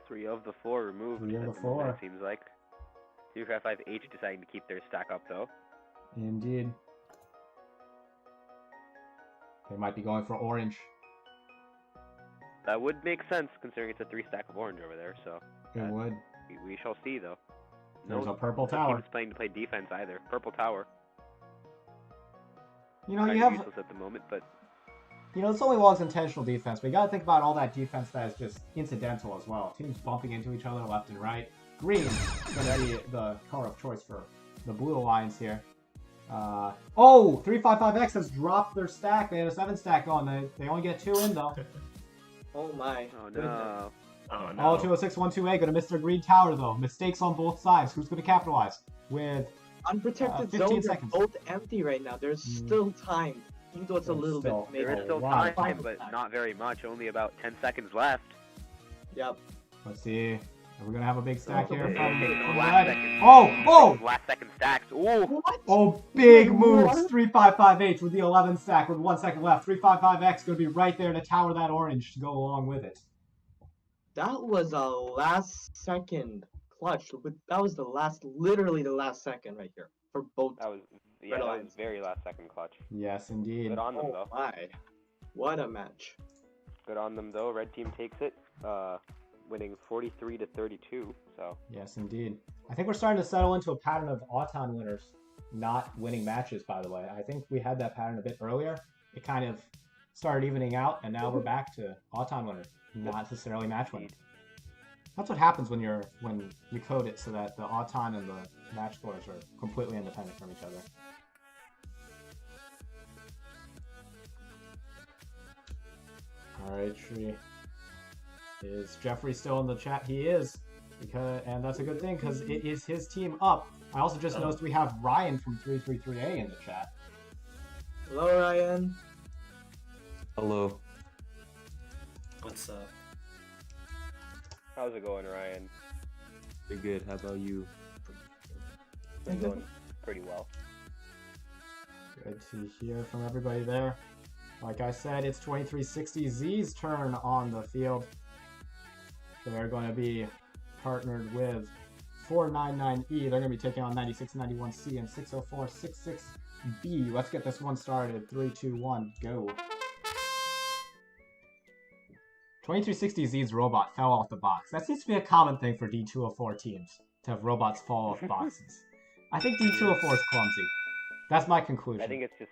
3 of the 4 removed. 3 of at the moment, 4. It seems like. 355H deciding to keep their stack up though. Indeed. They might be going for orange. That would make sense considering it's a 3 stack of orange over there. So It would. we shall see though. There's no, a purple no tower. team's playing to play defense either. Purple tower. You know, Kind you of have. useless at the moment, but You know, it's only Log's intentional defense, but you gotta think about all that defense that is just incidental as well. Teams bumping into each other left and right. Green is gonna be the color of choice for the Blue Alliance here. 355X has dropped their stack. They had a 7 stack on. They only get 2 in though. Oh my. oh no. Oh no. All 206 1-2A going to Mr. Green Tower though. Mistakes on both sides. Who's going to capitalize? With Unprotected 15 zones seconds. are both empty right now. There's still time, even though it's a There's little still bit. Maybe There is still lot time, of but not very much. Only about 10 seconds left. Yep. Let's see. Are we going to have a big stack here Okay, from last red? second. Oh! Last second stacks. Ooh. What? Oh, big Wait, moves. what? 3558 with the 11 stack with 1 second left. 355X going to be right there to tower that orange to go along with it. That was a last second clutch. That was literally the last second right here for both. That was very last second clutch. Yes, indeed. Good on them, Oh though. my. What a match. Good on them, though. Red team takes it, winning 43-32. So. Yes, indeed. I think we're starting to settle into a pattern of Auton winners not winning matches, by the way. I think we had that pattern a bit earlier. It kind of started evening out, and now we're back to Auton winners, not necessarily match winners. That's what happens when you code it so that the Auton and the match scores are completely independent from each other. Alright, Tree. Is Jeffrey still in the chat? He is. And that's a good thing because it is his team up. I also just noticed we have Ryan from 333A in the chat. Hello, Ryan. Hello. What's up? How's it going, Ryan? Pretty good. How about you? Been going pretty well. Good to hear from everybody there. Like I said, it's 2360Z's turn on the field. They're going to be partnered with 499E. They're going to be taking on 9691C and 60466B. Let's get this one started. 3, 2, 1, go. 2360Z's robot fell off the box. That seems to be a common thing for D204 teams, to have robots fall off boxes. I think D204 is clumsy. That's my conclusion. I think it's just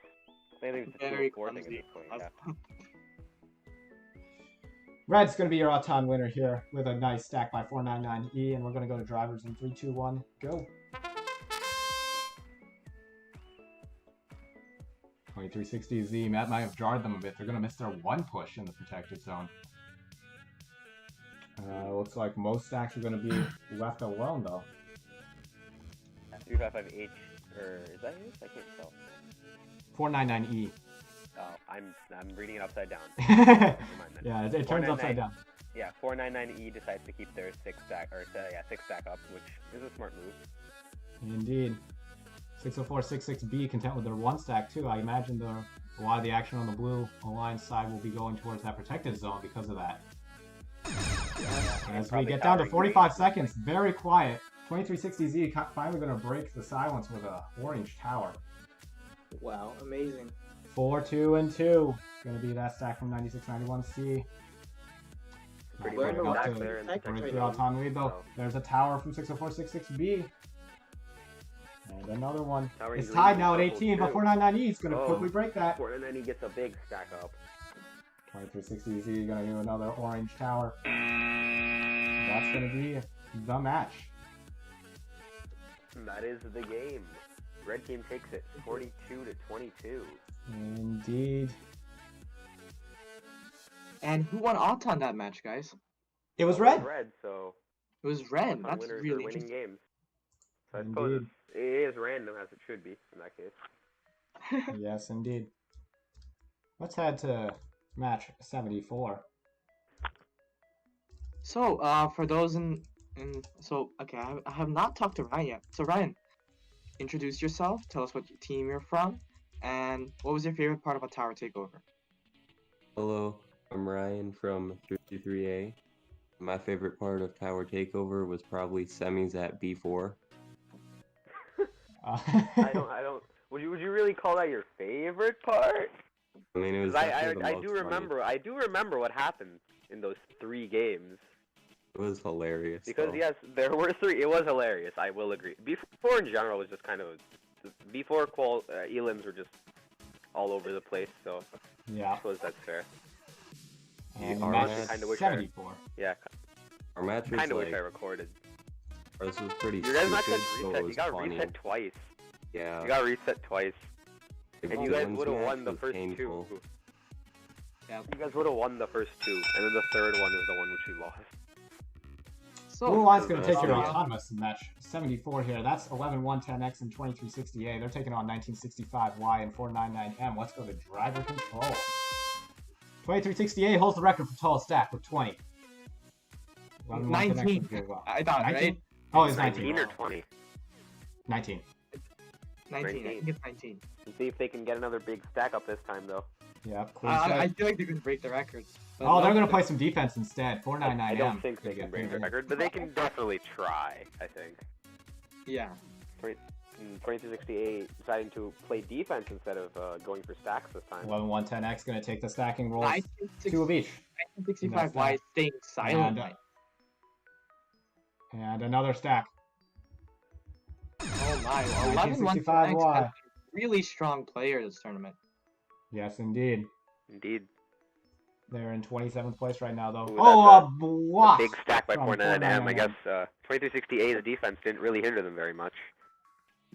Very 204 thing at clumsy. this point, yeah. Red's going to be your Auton winner here with a nice stack by 499E, and we're going to go to drivers in 3, 2, 1, go. 2360Z, Matt might have jarred them a bit. They're going to miss their one push in the protected zone. Looks like most stacks are going to be left alone, though. 355H, or is that his? I can't tell. 499E. Oh, I'm reading it upside down. Yeah, it turns upside down. Yeah, 499E decides to keep their 6 stack up, which is a smart move. Indeed. 60466B content with their 1 stack too. I imagine a lot of the action on the blue alliance side will be going towards that protected zone because of that. As we get down to 45 seconds, very quiet. 2360Z finally going to break the silence with a orange tower. Wow, amazing. 4, 2, and 2. Going to be that stack from 9691C. Pretty We're in the well last back there. second We're right through now. Auton lead though. There's a tower from 60466B. And another one. Tower It's lead tied now at double 18, but two. 499E is going to quickly break that. 499E gets a big stack up. 2360Z going to do another orange tower. That's going to be the match. That is the game. Red team takes it 42-22. Indeed. And who won Auton that match, guys? It was red. Red, so It was red. Auton That's winners really are winning interesting. games. So I suppose Indeed. it is random as it should be in that case. Yes, indeed. Let's head to match 74. So, for those okay, I have not talked to Ryan yet. So, Ryan, introduce yourself. Tell us what team you're from, and what was your favorite part about Tower Takeover? Hello, I'm Ryan from 33A. My favorite part of Tower Takeover was probably semis at B4. I don't. Would you really call that your favorite part? I mean, it was. I do remember what happened in those 3 games. It was hilarious. Because though. yes, there were 3. It was hilarious. I will agree. B4 in general was just kind of B4 elims were just all over the place. So yeah, I suppose that's fair. And our match match- Kind of wish 74. Our match was kind of like. wish I recorded. Ours was pretty Your guys' match stupid, got so it reset. was You got funny. reset twice. Yeah. You got reset twice. And you guys Dylan's would have match won the was first painful. 2. Yeah. You guys would have won the first 2, and then the third one is the one which you lost. So Blue Line's going to take good. your autonomous match 74 here. That's 11-110X and 2360A. They're taking on 1965Y and 499M. Let's go to driver control. 2360A holds the record for tallest stack with 20. 19. I thought, 19? right? Oh, it's 19. 19 or 20? 19. 19. I think it's 19. Let's see if they can get another big stack up this time, though. Yeah, I feel like they're going to break the record. Oh, they're going to play some defense instead. 499M. I don't think they can break the record, but they can definitely try, I think. Yeah. 2368 deciding to play defense instead of going for stacks this time. 11-110X going to take the stacking rolls. 2 of each. 1965Y is staying silent. And another stack. Oh my. 1965Y. Really strong player this tournament. Yes, indeed. Indeed. They're in 27th place right now, though. Ooh, Oh, a block! big stack by from 499M. I guess 2368's defense didn't really hinder them very much.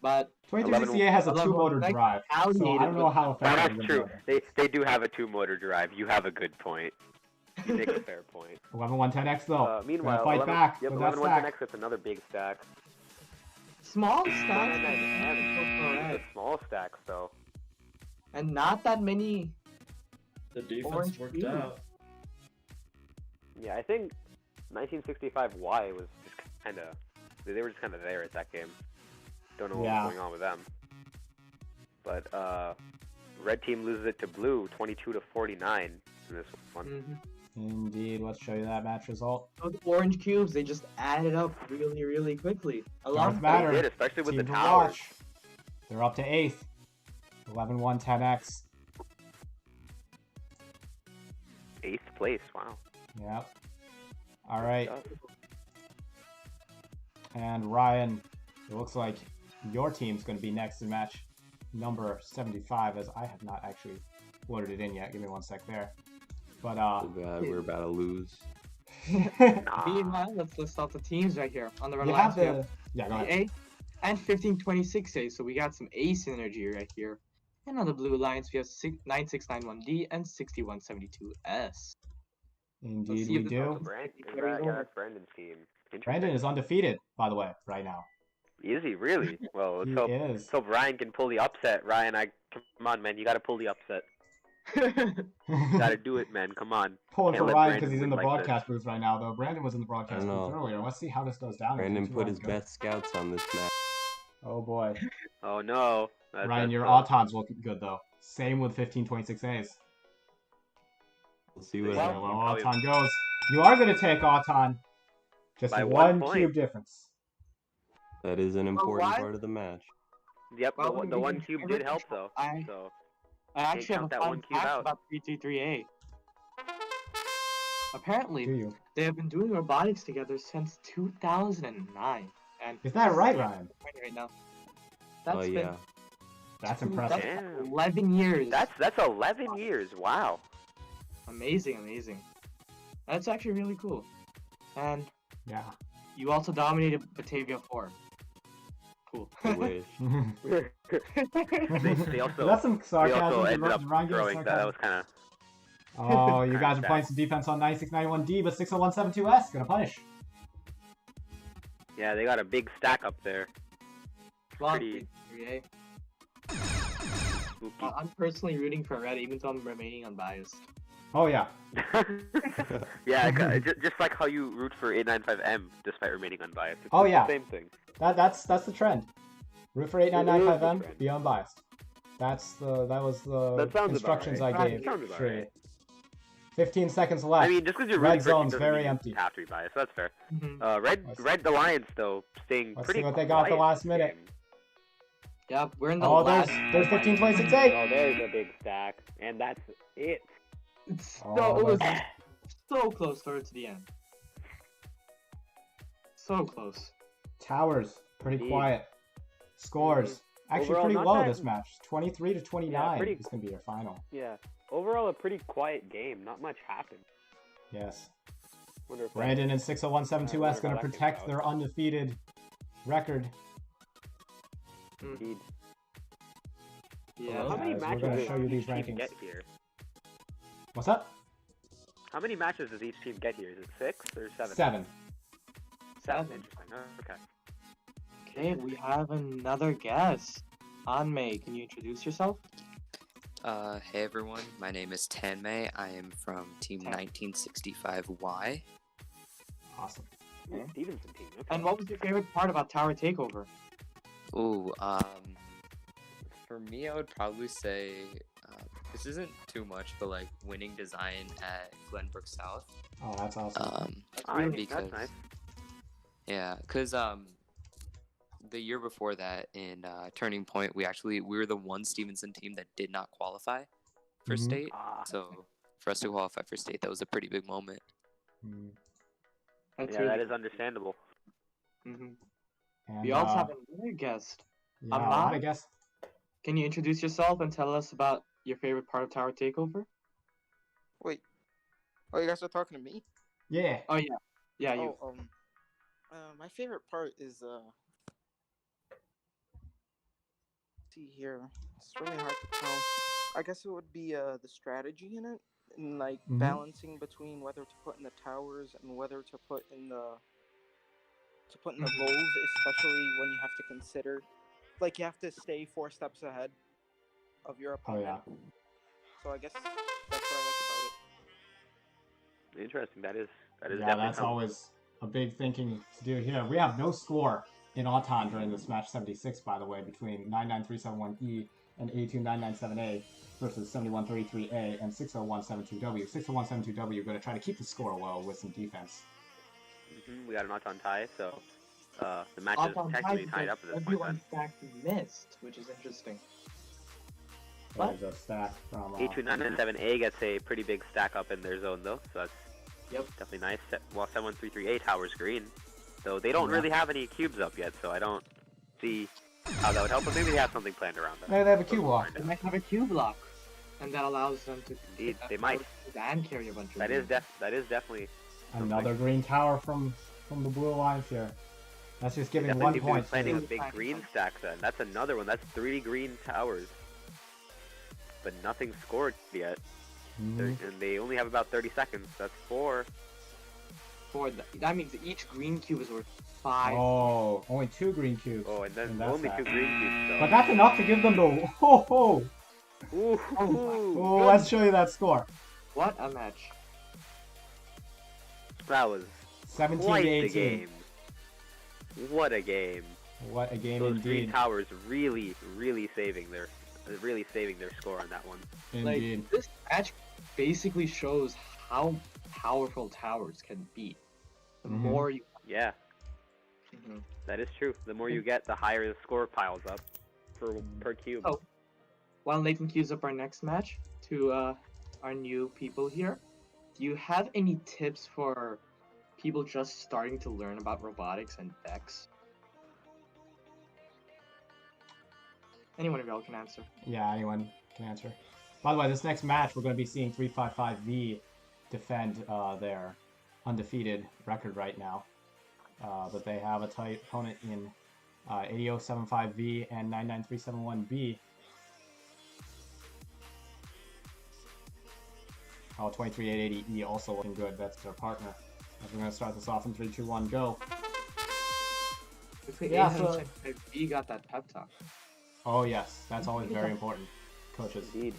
But 2368 has a 2-motor drive, so I don't know how effective that's true. They do have a 2-motor drive. You have a good point. You make a fair point. 11-110X, though. Meanwhile, fight back with that stack. 11-110X gets another big stack. Small stacks. The small stacks, though. And not that many. The defense worked out. Yeah, I think 1965Y was just kind of... They were just kind of there at that game. Don't know what's going on with them. But red team loses it to blue 22-49 in this one. Indeed. Let's show you that match result. Those orange cubes, they just added up really, really quickly. A lot Doesn't matter. They did, especially with Team the to towers. watch. They're up to 8th. 11-110X. 8th place, wow. Yep. All right. And Ryan, it looks like your team's going to be next in match number 75, as I have not actually loaded it in yet. Give me 1 sec there. But oh god, we're about to lose. Meanwhile, let's list out the teams right here on the you last have the... Yeah, go ahead. And 1526A, so we got some A synergy right here. And on the blue lines, we have 9691D and 6172S. Indeed, we do. That's Brandon's team. Brandon is undefeated, by the way, right now. Is he really? Well, He let's hope Ryan can pull the upset. Ryan, come on, man, you got to pull the upset. Gotta do it, man. Come on. Pulling Can't for let Ryan Brandon because he's in the win like broadcast booth right now, though. Brandon was in the broadcast booth earlier. Let's see how this goes down. Brandon put his best scouts on this match. Oh boy. Oh no. Ryan, your Auton's looking good though. Same with 1526As. We'll see what Auton goes. You are going to take Auton. Just by one cube difference. That is an important part of the match. Yep, the one cube did help though. I actually have a fun fact about 333A. Apparently, they have been doing robotics together since 2009. And is that right, Ryan? Right now. That's impressive. That's 11 years. That's 11 years. Wow. Amazing. That's actually really cool. And yeah, you also dominated Batavia 4. Cool. I wish. they also, that's some sarcasm. They also ended up Ryan throwing that was kind of... Oh, you guys are playing some defense on 9691D, but 60172S gonna punish. Yeah, they got a big stack up there. Pretty... I'm personally rooting for red, even though I'm remaining unbiased. Oh yeah. Yeah, just like how you root for 895M despite remaining unbiased. It's the same thing. That's the trend. Root for 8995M, be unbiased. That was the instructions I gave. Straight. 15 seconds left. I mean, just because you're red rooting zone's for very you empty. Have to be biased. That's fair. Red Alliance though staying Let's pretty. see what they got at the last minute. Yep, we're in the last. There's 1526A. Oh, there's a big stack, and that's it. It was so close towards the end. So close. Towers, pretty quiet. Scores, actually Overall, pretty not low that- this match. 23-29 Yeah, is going to be your final. Yeah. Overall, a pretty quiet game. Not much happened. Yes. Wonder if Brandon and 60172S going to protect their undefeated record. Indeed. Yeah. How many Guys, we're matches gonna does show you these each team rankings. get here? What's up? How many matches does each team get here? Is it 6 or 7? 7. 7. Interesting. Okay. Okay, we have another guest. Anmei, can you introduce yourself? Hey everyone, my name is Tanmei. I am from Team 1965Y. Awesome. Okay. Stevenson team. Okay. And what was your favorite part about Tower Takeover? Ooh, for me, I would probably say this isn't too much, but like winning design at Glenbrook South. Oh, that's awesome. Because that's nice. yeah, because the year before that in Turning Point, we were the one Stevenson team that did not qualify for state. So for us to qualify for state, that was a pretty big moment. Yeah, that is understandable. And, we also have another guest. Yeah, a lot of guests. Can you introduce yourself and tell us about your favorite part of Tower Takeover? Wait. Oh, you guys are talking to me? Yeah. Oh yeah. Yeah, you. My favorite part is see here. It's really hard to tell. I guess it would be the strategy in it, and like balancing between whether to put in the towers and whether to put in the goals, especially when you have to consider, like, you have to stay 4 steps ahead of your opponent. Oh yeah. So I guess that's what I like about it. Interesting. That is yeah, that's always a big thinking to do here. We have no score in Auton during this match 76, by the way, between 99371E and 82997A versus 7133A and 60172W. 60172W going to try to keep the score low with some defense. We got an Auton tie, so the match is technically tied up at this point. Everyone stacked missed, which is interesting. There's a stack from 82997A gets a pretty big stack up in their zone though, so that's definitely nice. While 7133A towers green, so they don't really have any cubes up yet, so I don't see how that would help. But maybe they have something planned around that. Maybe they have a cube lock. They might have a cube lock, and that allows them to. Indeed, they might. And carry a bunch of. That is definitely another green tower from the blue alliance here. That's just giving 1 point. Planning a big green stack then. That's another one. That's 3 green towers. But nothing scored yet. And they only have about 30 seconds. That's 4. That means each green cube is worth 5. Oh, only 2 green cubes. Oh, and then only 2 green cubes. So. But that's enough to give them the. Oh, let's show you that score. What a match. That was 17 quite to 18. the game. What a game. What a game Those indeed. green towers really saving their score on that one. Indeed. Like, this match basically shows how powerful towers can be. The more you... Yeah. That is true. The more you get, the higher the score piles up per cube. So, while Nathan queues up our next match to our new people here, do you have any tips for people just starting to learn about robotics and VEX? Anyone of y'all can answer. Yeah, anyone can answer. By the way, this next match, we're going to be seeing 355V defend their undefeated record right now. But they have a tight opponent in 80075V and 99371B. Oh, 23880E also looking good. That's their partner. We're going to start this off in 3, 2, 1, go. Yeah, so B got that pep talk. Oh yes, that's always very important, coaches. Indeed.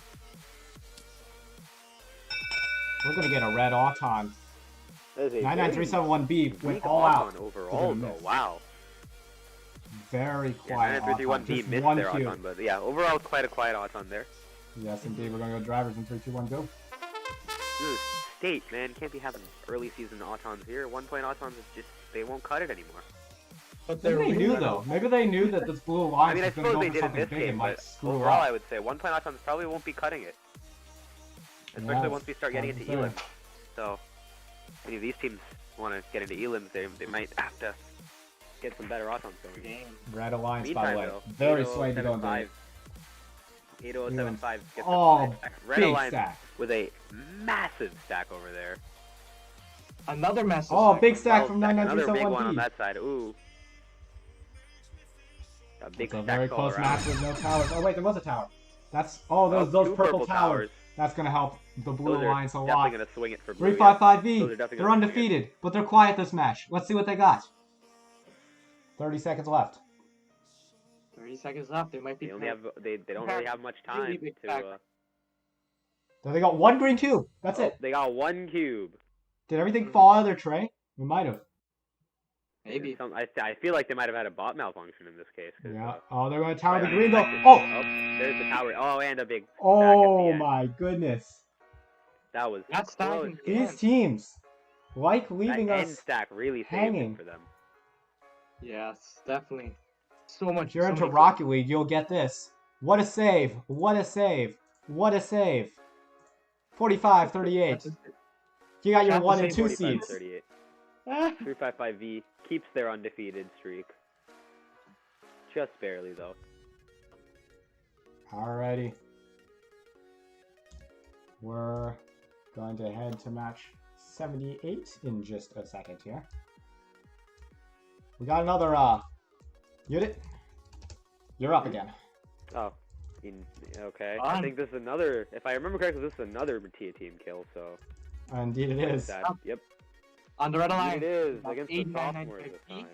We're gonna get a red Auton. 99371B went all out overall though. Wow. Very quiet. 99331B missed their Auton, but yeah, overall quite a quiet Auton there. Yes, indeed. We're gonna go drivers in 3, 2, 1, go. This is state, man. Can't be having early season Autons here. 1 point Autons is just they won't cut it anymore. But maybe they knew though. Maybe they knew that this blue alliance was going to go for something big and might screw overall, up. I would say 1 point Autons probably won't be cutting it, especially once we start getting into elims. So, any of these teams want to get into elims, they might have to get some better Autons going. Red alliance, by the way, though, very swayed to go into 80075 gets oh, Red big alliance stack with a massive stack over there. Another massive. Oh, big stack from Another big 99371B. one on that side. Ooh. A big It's a stack very all close around. match with no towers. Oh wait, there was a tower. That's those two purple towers. That's gonna help the blue Those are alliance a definitely lot. gonna swing it for blue. 355V. Those are definitely They're gonna swing it. undefeated, but they're quiet this match. Let's see what they got. 30 seconds left. 30 seconds left. They might be. They only have they don't really have much time Really big to. pack. So they got one green cube. That's it. They got one cube. Did everything fall out of their tray? We might have. Maybe. I feel like they might have had a bot malfunction in this case. Yeah. Oh, they're going to tower the right green though. on. Oh! There's the tower. Oh, and a big. Oh my goodness. That was That's close. These teams like That leaving end us stack really saved hanging. it for them. Yes, definitely. So much. If you're so into many Rocket League, you'll get this. What a save. What a save. What a save. 45-38. You got your 1 and 2 seeds. 38. 355V keeps their undefeated streak. Just barely, though. Alrighty. We're going to head to match 78 in just a second here. We got another, unit. You're up again. Oh. Okay. I think this is another, if I remember correctly, this is another Tia team kill, so. Indeed it is. Yep. On the red line. It is, against the sophomores this time.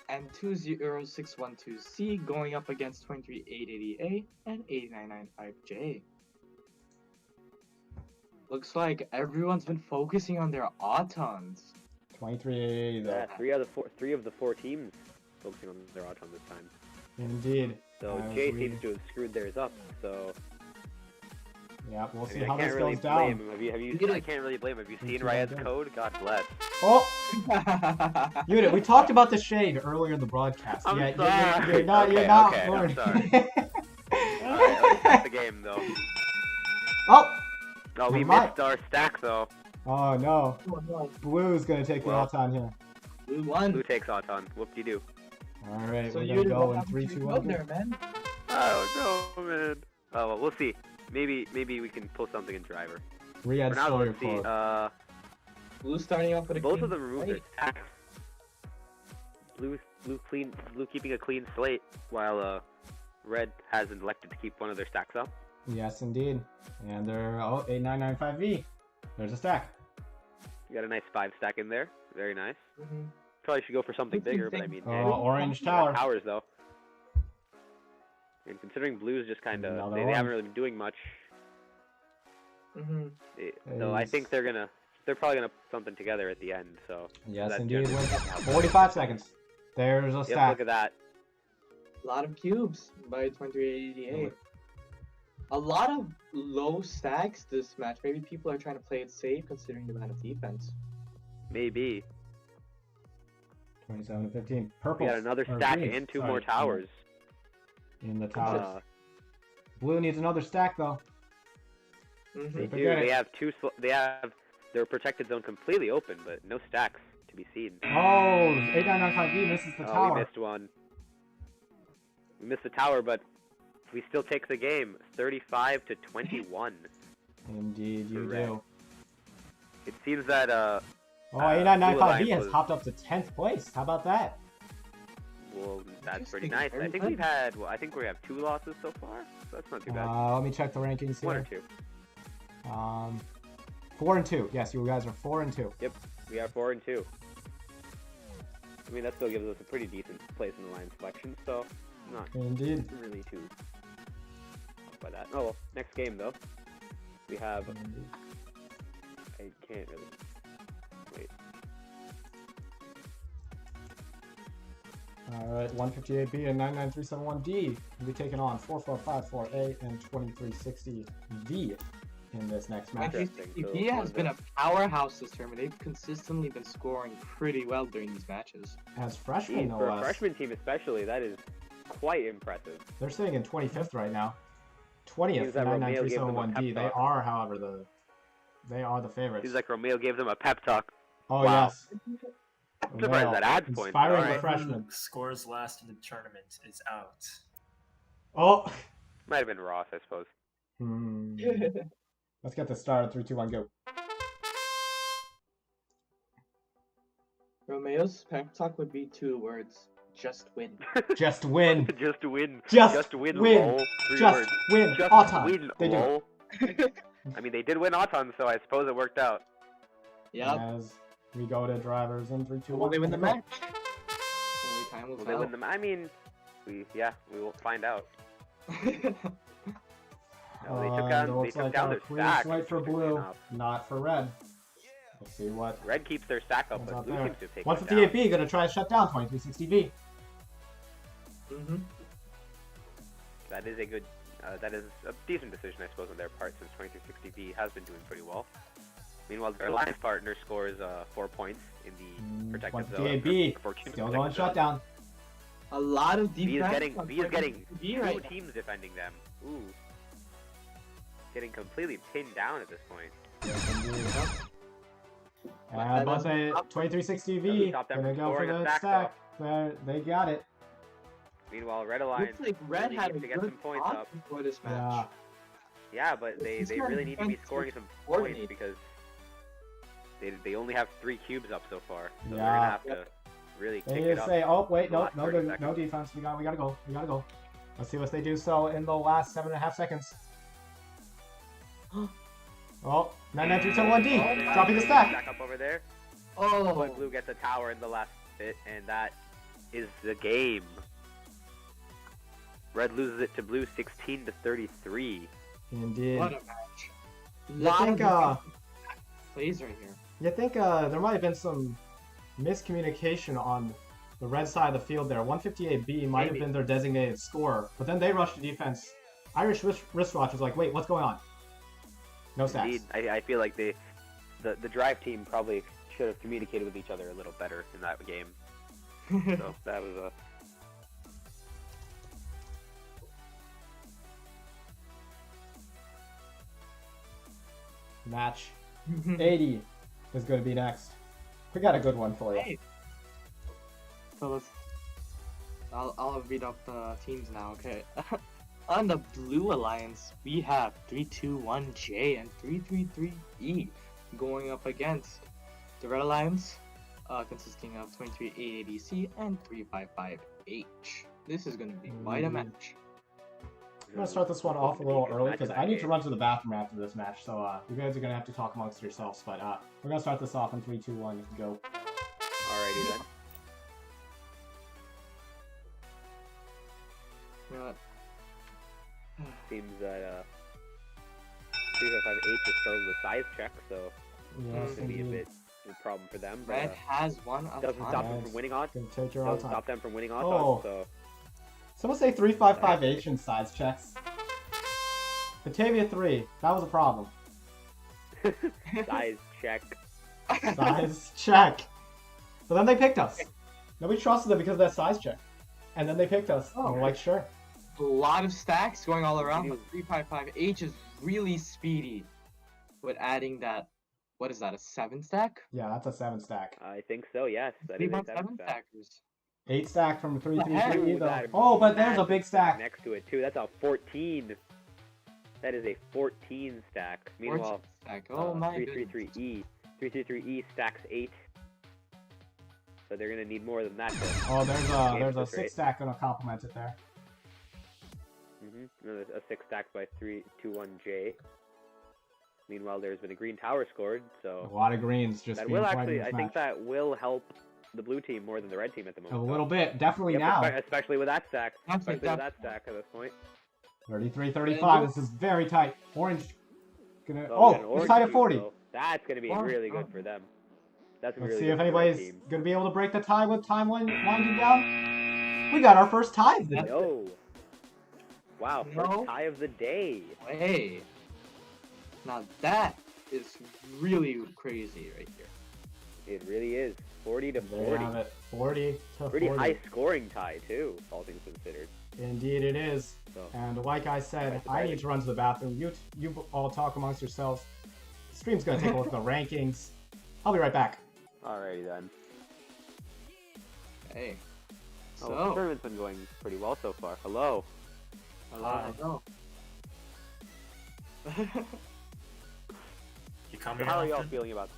And 20612C going up against 23880A and 8995J. Looks like everyone's been focusing on their autons. 2380 though. Yeah, three of the four teams focusing on their auton this time. Indeed. So Jay seems to have screwed theirs up, so. Yeah, we'll see I how can't this really goes down. blame him. I can't really blame him. Have you seen Riot's code? God bless. Oh! Unit, we talked about the shade earlier in the broadcast. I'm yeah, sorry. You're not Okay, learning. I'm sorry. Alright, let's start the game though. Oh! Oh, we Never mind. missed our stack though. Oh no. Blue's gonna take the auton here. Blue won. Blue takes auton. Whoop-de-doo. Alright, So we're you gonna go in have 3, to 2, go 1. there, man. Oh no, man. Oh well, we'll see. Maybe we can pull something in driver. Riyadh For now, Story let's see. Club. Blue starting off with a Both clean of them removed their slate. stacks. Blue keeping a clean slate, while red has elected to keep one of their stacks up. Yes, indeed. And they're 8995V. There's a stack. You got a nice 5 stack in there. Very nice. Probably should go for something bigger, but I mean. Orange you got tower. Towers though. And considering blue's just kind of Another they one. haven't really been doing much. So I think they're probably gonna put something together at the end. So Yes, that's indeed. generally- 45 seconds. There's a Yep, stack. look at that. A lot of cubes by 2388. A lot of low stacks this match. Maybe people are trying to play it safe considering the amount of defense. Maybe. 27-15. Purple. We got another stack and two more towers. In the towers. Blue needs another stack though. They do. They have their protected zone completely open, but no stacks to be seen. Oh, 8995V misses the tower. We missed one. We missed the tower, but we still take the game. 35-21. Indeed, you Correct. do. It seems that Oh, 8995V has was- hopped up to 10th place. How about that? Well, that's pretty nice. I think we've had. Well, I think we have 2 losses so far. So that's not too bad. Let me check the rankings here. 1 or 2. 4 and 2. Yes, you guys are 4 and 2. Yep, we are 4 and 2. I mean, that still gives us a pretty decent place in the line selection. So, not Indeed. really too by that. Oh well, next game though, we have. I can't really. Wait. Alright, 158B and 99371D will be taking on 4454A and 2360V in this next match. He has been a powerhouse this tournament. They've consistently been scoring pretty well during these matches. As freshmen, no For a less. freshman team especially, that is quite impressive. They're sitting in 25th right now. 20th, Seems that Romeo gave them a 99371D. pep They talk. are, however, they are the favorites. Seems like Romeo gave them a pep talk. Oh, Wow. yes. I'm surprised that adds points. Inspiring Alright. the freshmen. Scores last in the tournament is out. Oh! Might have been Ross, I suppose. Let's get this started. 3, 2, 1, go. Romeo's pep talk would be 2 words. Just win. Just win. Just win. Just win. win. Lol. 3 Just words. win. Just Auton. win. They do. Lol. I mean, they did win Auton, so I suppose it worked out. Yep. As we go to drivers in 3, 2, 1. Will they win the match? Time will Will they tell. win them? I mean, we will find out. No, they took It down looks like their a clean stack. swipe for interestingly blue, enough. not for red. Let's see what. Red keeps their stack up, What's but out blue there? seems to have taken it down. 158B gonna try to shut down 2360B. That is a good, that is a decent decision, I suppose, on their part, since 2360B has been doing pretty well. Meanwhile, their alliance partner scores 4 points in the protected zone. 158B still going shutdown. A lot of B defense. is getting B two right now. teams defending them. Ooh. Getting completely pinned down at this point. But the 2360V Stop them gonna from go for scoring a the stack, stack. There, they got it. Meanwhile, Red Alliance Looks like Red really had needs a to get good some points spot up. before this match. Yeah. Yeah, but they This really guy need to be defense scoring is some points coordinated. because they only have 3 cubes up so far. So they're Yeah. gonna have to really They kick need it to up. say, oh wait, in the no, last no, 30 no, seconds. no defense. We gotta go. We gotta go. Let's see what they do. So in the last 7.5 seconds. Oh, 99371D dropping the stack. Stack up over there. Oh. But blue gets a tower in the last bit, and that is the game. Red loses it to blue 16-33. Indeed. What a match. You think, plays right here. you think there might have been some miscommunication on the red side of the field there. 158B might have Maybe. been their designated scorer, but then they rushed to defense. Irish wristwatch was like, wait, what's going on? No stats. Indeed, I feel like the drive team probably should have communicated with each other a little better in that game. So that was a... Match 80 is going to be next. We got a good one for you. Hey. So let's. I'll read up the teams now. Okay. On the Blue Alliance, we have 321J and 333E going up against the Red Alliance, consisting of 23A-ABC and 355H. This is going to be quite a match. I'm going to start this one off a little early because I need to run to the bathroom after this match, so you guys are going to have to talk amongst yourselves. But we're going to start this off in 3, 2, 1, go. Alrighty then. You know what? Seems that 355H is starting the size check, so Yes, it's going to be a indeed. bit of a problem for them. But, Red has one doesn't stop them from winning on. Gonna take your Doesn't time. stop them from winning on. Oh. So Someone say 355H in size checks. Batavia 3, that was a problem. size check. Size check. But then they picked us. Nobody trusted them because of that size check. And then they picked us. And we're like, sure. A lot of stacks going all around, but 355H is really speedy with adding that. What is that, a 7 stack? Yeah, that's a 7 stack. I think so. Yes, that is a 7 stack. stackers. 8 stack from 333 Ooh, though. that Oh, but there's a massive big stack. next to it too. That's a 14. That is a 14 stack. Meanwhile, 14 stack. Oh my 333E. 333E stacks 8. So they're gonna need more than that. Oh, there's a 6 stack gonna complement it there. A 6 stack by 321J. Meanwhile, there's been a green tower scored, so A lot of greens just that being will played actually. in this I think match. that will help the blue team more than the red team at the moment. A little bit, definitely Yep, now. especially with that stack. Definitely, Especially with that stack at this point. 33-35. This is very tight. Orange gonna. So Oh, an it's orange tight at team, 40. so that's gonna be really good for them. That's gonna be Let's really see if good for the red anybody's team. gonna be able to break the tie with time winding down. We got our first tie of the day. No. Wow, No. first tie of the day. Hey. Now that is really crazy right here. It really is. 40 to There 40. you have it. 40 to Pretty 40. high scoring tie too, all things considered. Indeed it is. So, And like I said, quite I need surprising. to run to the bathroom. You all talk amongst yourselves. The stream's gonna take a look at the rankings. I'll be right back. Alrighty then. Hey. Oh, So. the tournament's been going pretty well so far. Hello. Hello. You come So here how are y'all often? feeling about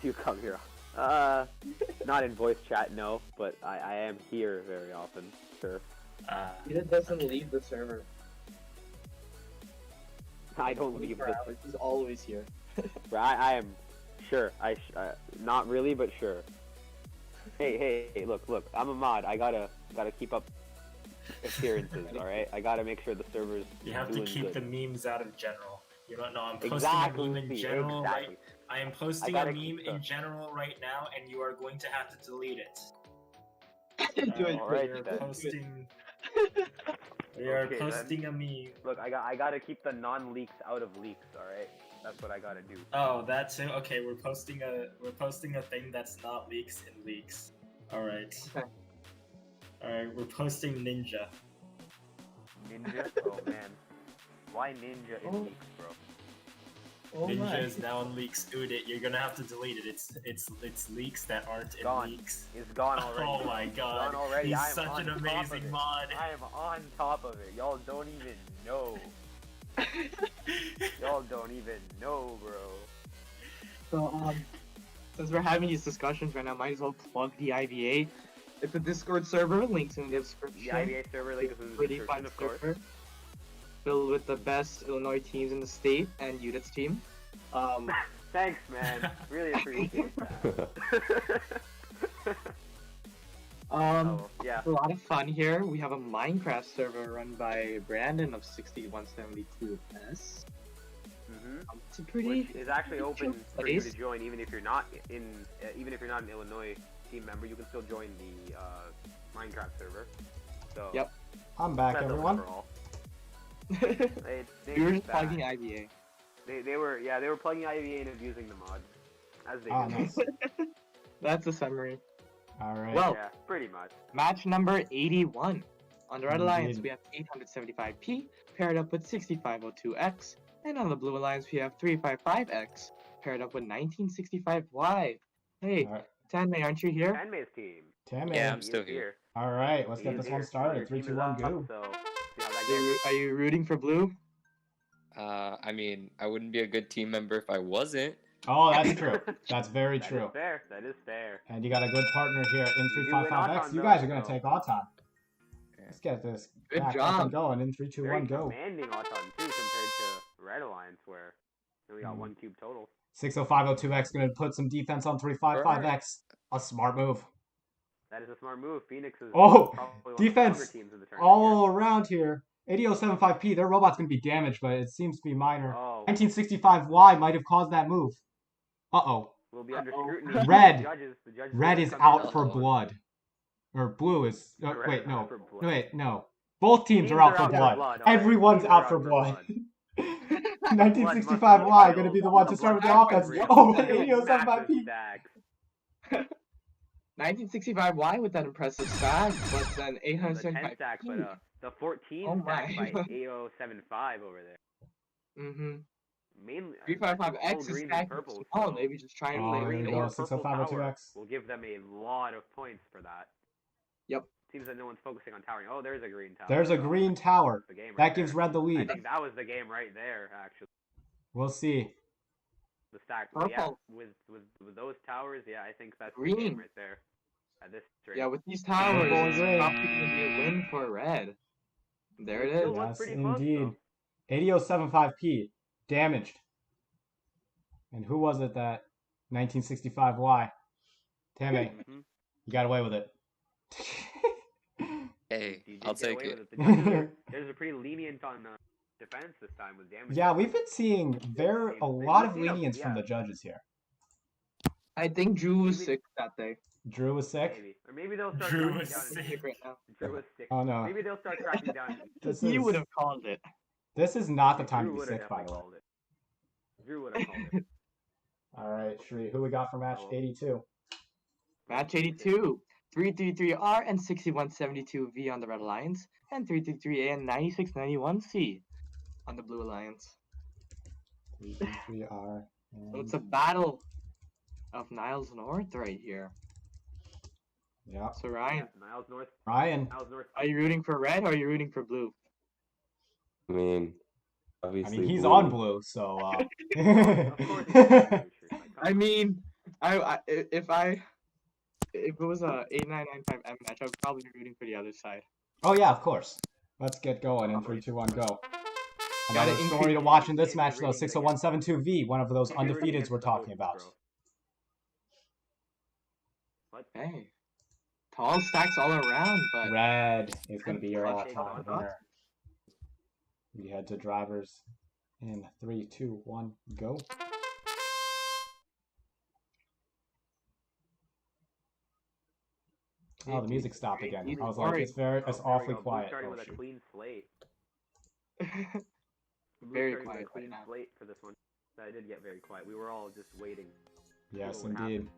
do you come here? Not in voice chat, no, but I am here very often, sure. He doesn't leave the server. I don't leave this. He's always here. I am sure. Not really, but sure. Hey, look, I'm a mod. I gotta keep up appearances, alright? I gotta make sure the server's You have to doing keep good. the memes out of general. You don't know. I'm posting Exactly, a meme in general. exactly. Right? I am posting a gotta meme keep in the- general right now, and you are going to have to delete it. Alright, we are then. posting. We are Okay, then. posting a meme. Look, I gotta keep the non-leaks out of leaks, alright? That's what I gotta do. Oh, that's it. Okay, we're posting a thing that's not leaks in leaks. All right. Okay. All right, we're posting Ninja. Ninja? Oh man. Why Ninja in leaks, bro? Oh Ninja my. is now in leaks. Udit, you're gonna have to delete it. It's leaks that aren't in Gone. leaks. It's gone already. Oh my god. It's gone already. He's I am such on an top of amazing it. mod. I am on top of it. Y'all don't even know. Y'all don't even know, bro. So, since we're having these discussions right now, might as well plug the IVA. It's a Discord server, links in the description. The IBA server link is in the Pretty description, fun of course. server, filled with the best Illinois teams in the state and Udit's team. Thanks, man. Really appreciate that. Yeah. It's a lot of fun here. We have a Minecraft server run by Brandon of 6172S. It's a pretty. Which is actually open for place. you to join, even if you're not an Illinois team member. You can still join the Minecraft server. So. Yep. I'm back, that's open everyone. for all. We were just plugging IVA. They were plugging IVA and abusing the mod, as they Ah, do. nice. That's a summary. All right. Well, Yeah, pretty much. match number 81. On the Red Alliance, Indeed. we have 875P paired up with 6502X, and on the Blue Alliance, we have 355X paired up with 1965Y. Hey, All right. Tanmay, aren't you here? Tanmay's team. Tammy. Yeah, I'm He still is here. All right, let's He get is this one here. started. Your 3, team 2, is 1, up, go. So, see how that goes. Are you rooting for Blue? I mean, I wouldn't be a good team member if I wasn't. Oh, that's true. That's very That true. is fair. That is fair. And you got a good partner here in You do win 355X. Auton, You though, guys are going to so- take Auton. Let's get this Good back up job. and going in 3, 2, Very 1, go. commanding Auton too, compared to Red Alliance, where we only got one cube total. 60502X going to put some defense on 355X. A smart move. That is a smart move. Phoenix is Oh, probably one of the defense stronger teams in the tournament. all around here. 8075P, their robot's going to be damaged, but it seems to be minor. Oh. 1965Y might have caused that move. Uh-oh. Will be under scrutiny. Red. The judges Red will is come out in. for blood. Or blue is... Red wait, is no. out for blood. Wait, no. Both teams are Teams out for blood. alright? Everyone's Teams are out for blood. blood. 1965Y going to be the one to start with the offense. Oh, 8075P. Stacks. 1965Y with that impressive stack, but then The 10 875P. stack, but the 14 Oh stack my. by 8075 over there. Mm-hmm. Mainly, 355X is greens and stacked purples, small, so maybe just trying to Oh, play there green you it go. or purple 60502X. power will give them a lot of points for that. Yep. Seems that no one's focusing on towering. Oh, there's a green tower. There's a So, green tower. the game right That gives there. red the I lead. think that was the game right there, actually. We'll see. The stack. But yeah, Purple. with those towers, yeah, I think that's the Green. game right there. At this rate. Yeah, with these towers, Purple and it's green. probably going to be a win for red. There it Still is. was Yes, pretty close, indeed. though. 8075P. Damaged. And who was it that 1965Y? Tammy, Mhm. you got away with it. Hey, You did I'll get take away it. with The judges are, they're pretty lenient on defense this time with damage. Yeah, we've been seeing a lot of lenience from the judges here. I think Drew was Maybe- sick that day. Drew was sick. Maybe. Or maybe they'll start Drew cracking was down. sick. Right now. Drew was sick. Oh no, Maybe they'll start cracking down. He would have called it. this is not the time Drew to be would have sick, by definitely the way. called it. Drew would have called it. All right, Shri, who we got for match Oh. 82? Match 82. 333R and 6172V on the Red Alliance, and 333A and 9691C on the Blue Alliance. 3R. So it's a battle of Niles North right here. Yeah. So Ryan, Niles North. Ryan. Niles North. are you rooting for red or are you rooting for blue? I mean, I obviously. mean, he's blue. on blue, so. Of course. He's on blue shirt. Like, come I on. mean, if it was a 8995M match, I would probably be rooting for the other side. Oh yeah, of course. Let's get going in 3, 2, 1, go. Gotta Another story increase- to watch in this Can't be match though. reading it 60172V, one of those Can't be reading undefeateds against we're the talking hosts, about. bro. What? Hey, Tall stacks all around, but Red is going to be your clutch all-time shot. winner. We head to drivers in 3, 2, 1, go. Oh, the music stopped again. I was like, it's awfully quiet. Starting Oh, with a shoot. clean slate. Very Blue starting with quiet a clean right now. slate for this one. I did get very quiet. We were all just waiting. Yes, what would happen. indeed.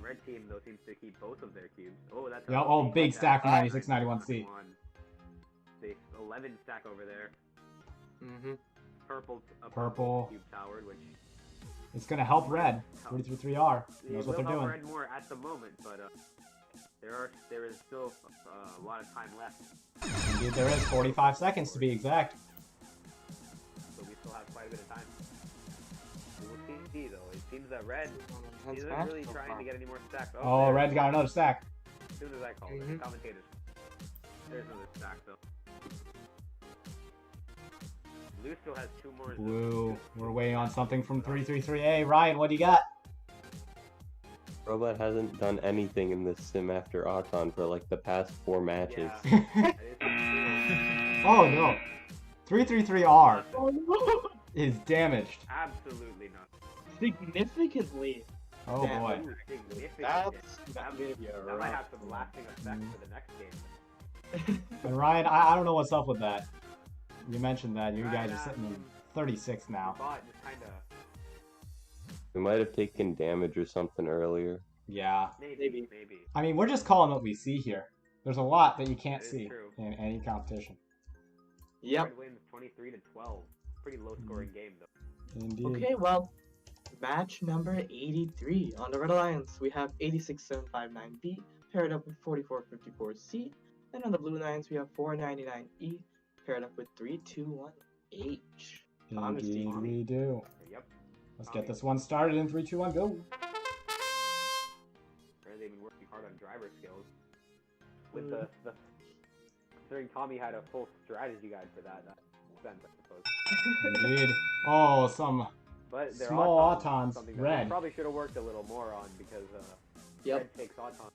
Red team though seems to keep both of their cubes. Oh, that's Yeah, oh, big stack from 9691C. The 11 stack over there. Mm-hmm. Purple. Cube towered, which It's going to help red. 333R. Knows what they're doing. Red more at the moment, but there is still a lot of time left. Indeed, there is 45 seconds to be exact. So we still have quite a bit of time. We'll see though. It seems that red isn't really trying to get any more stacks. Oh, red's got another stack. As soon as I call it, commentators. There's another stack though. Blue still has 2 more. Blue, we're waiting on something from 333A. Ryan, what do you got? Robot hasn't done anything in this sim after Auton for like the past 4 matches. Oh no. 333R is damaged. Absolutely not. Significantly. Oh boy. That might have some lasting effect for the next game. And Ryan, I don't know what's up with that. You mentioned that. You guys are sitting in 36 now. We might have taken damage or something earlier. Yeah. Maybe. I mean, we're just calling what we see here. There's a lot that you can't see in any competition. Yep. Red wins 23-12. Pretty low scoring game though. Indeed. Okay, well, match number 83. On the Red Alliance, we have 86759B paired up with 4454C. And on the Blue Alliance, we have 499E paired up with 321H. Indeed, we do. Yep. Let's get this one started in 3, 2, 1, go. They've been working hard on driver skills. With the considering Tommy had a full strategy guide for that sense, I suppose. Indeed. Oh, some but small autons. Red. Probably should have worked a little more on because Red takes auton.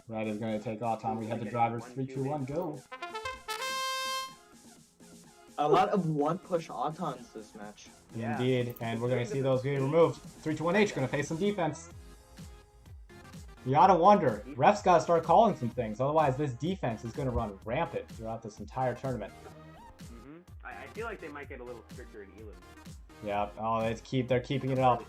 Red is going to take auton. We have the drivers. 3, 2, 1, go. A lot of one-push autons this match. Indeed, and we're going to see those being removed. 3, 2, 1H going to face some defense. You gotta wonder, refs gotta start calling some things, otherwise this defense is gonna run rampant throughout this entire tournament. I feel like they might get a little stricter in Elam. Yeah, oh, they're keeping it up,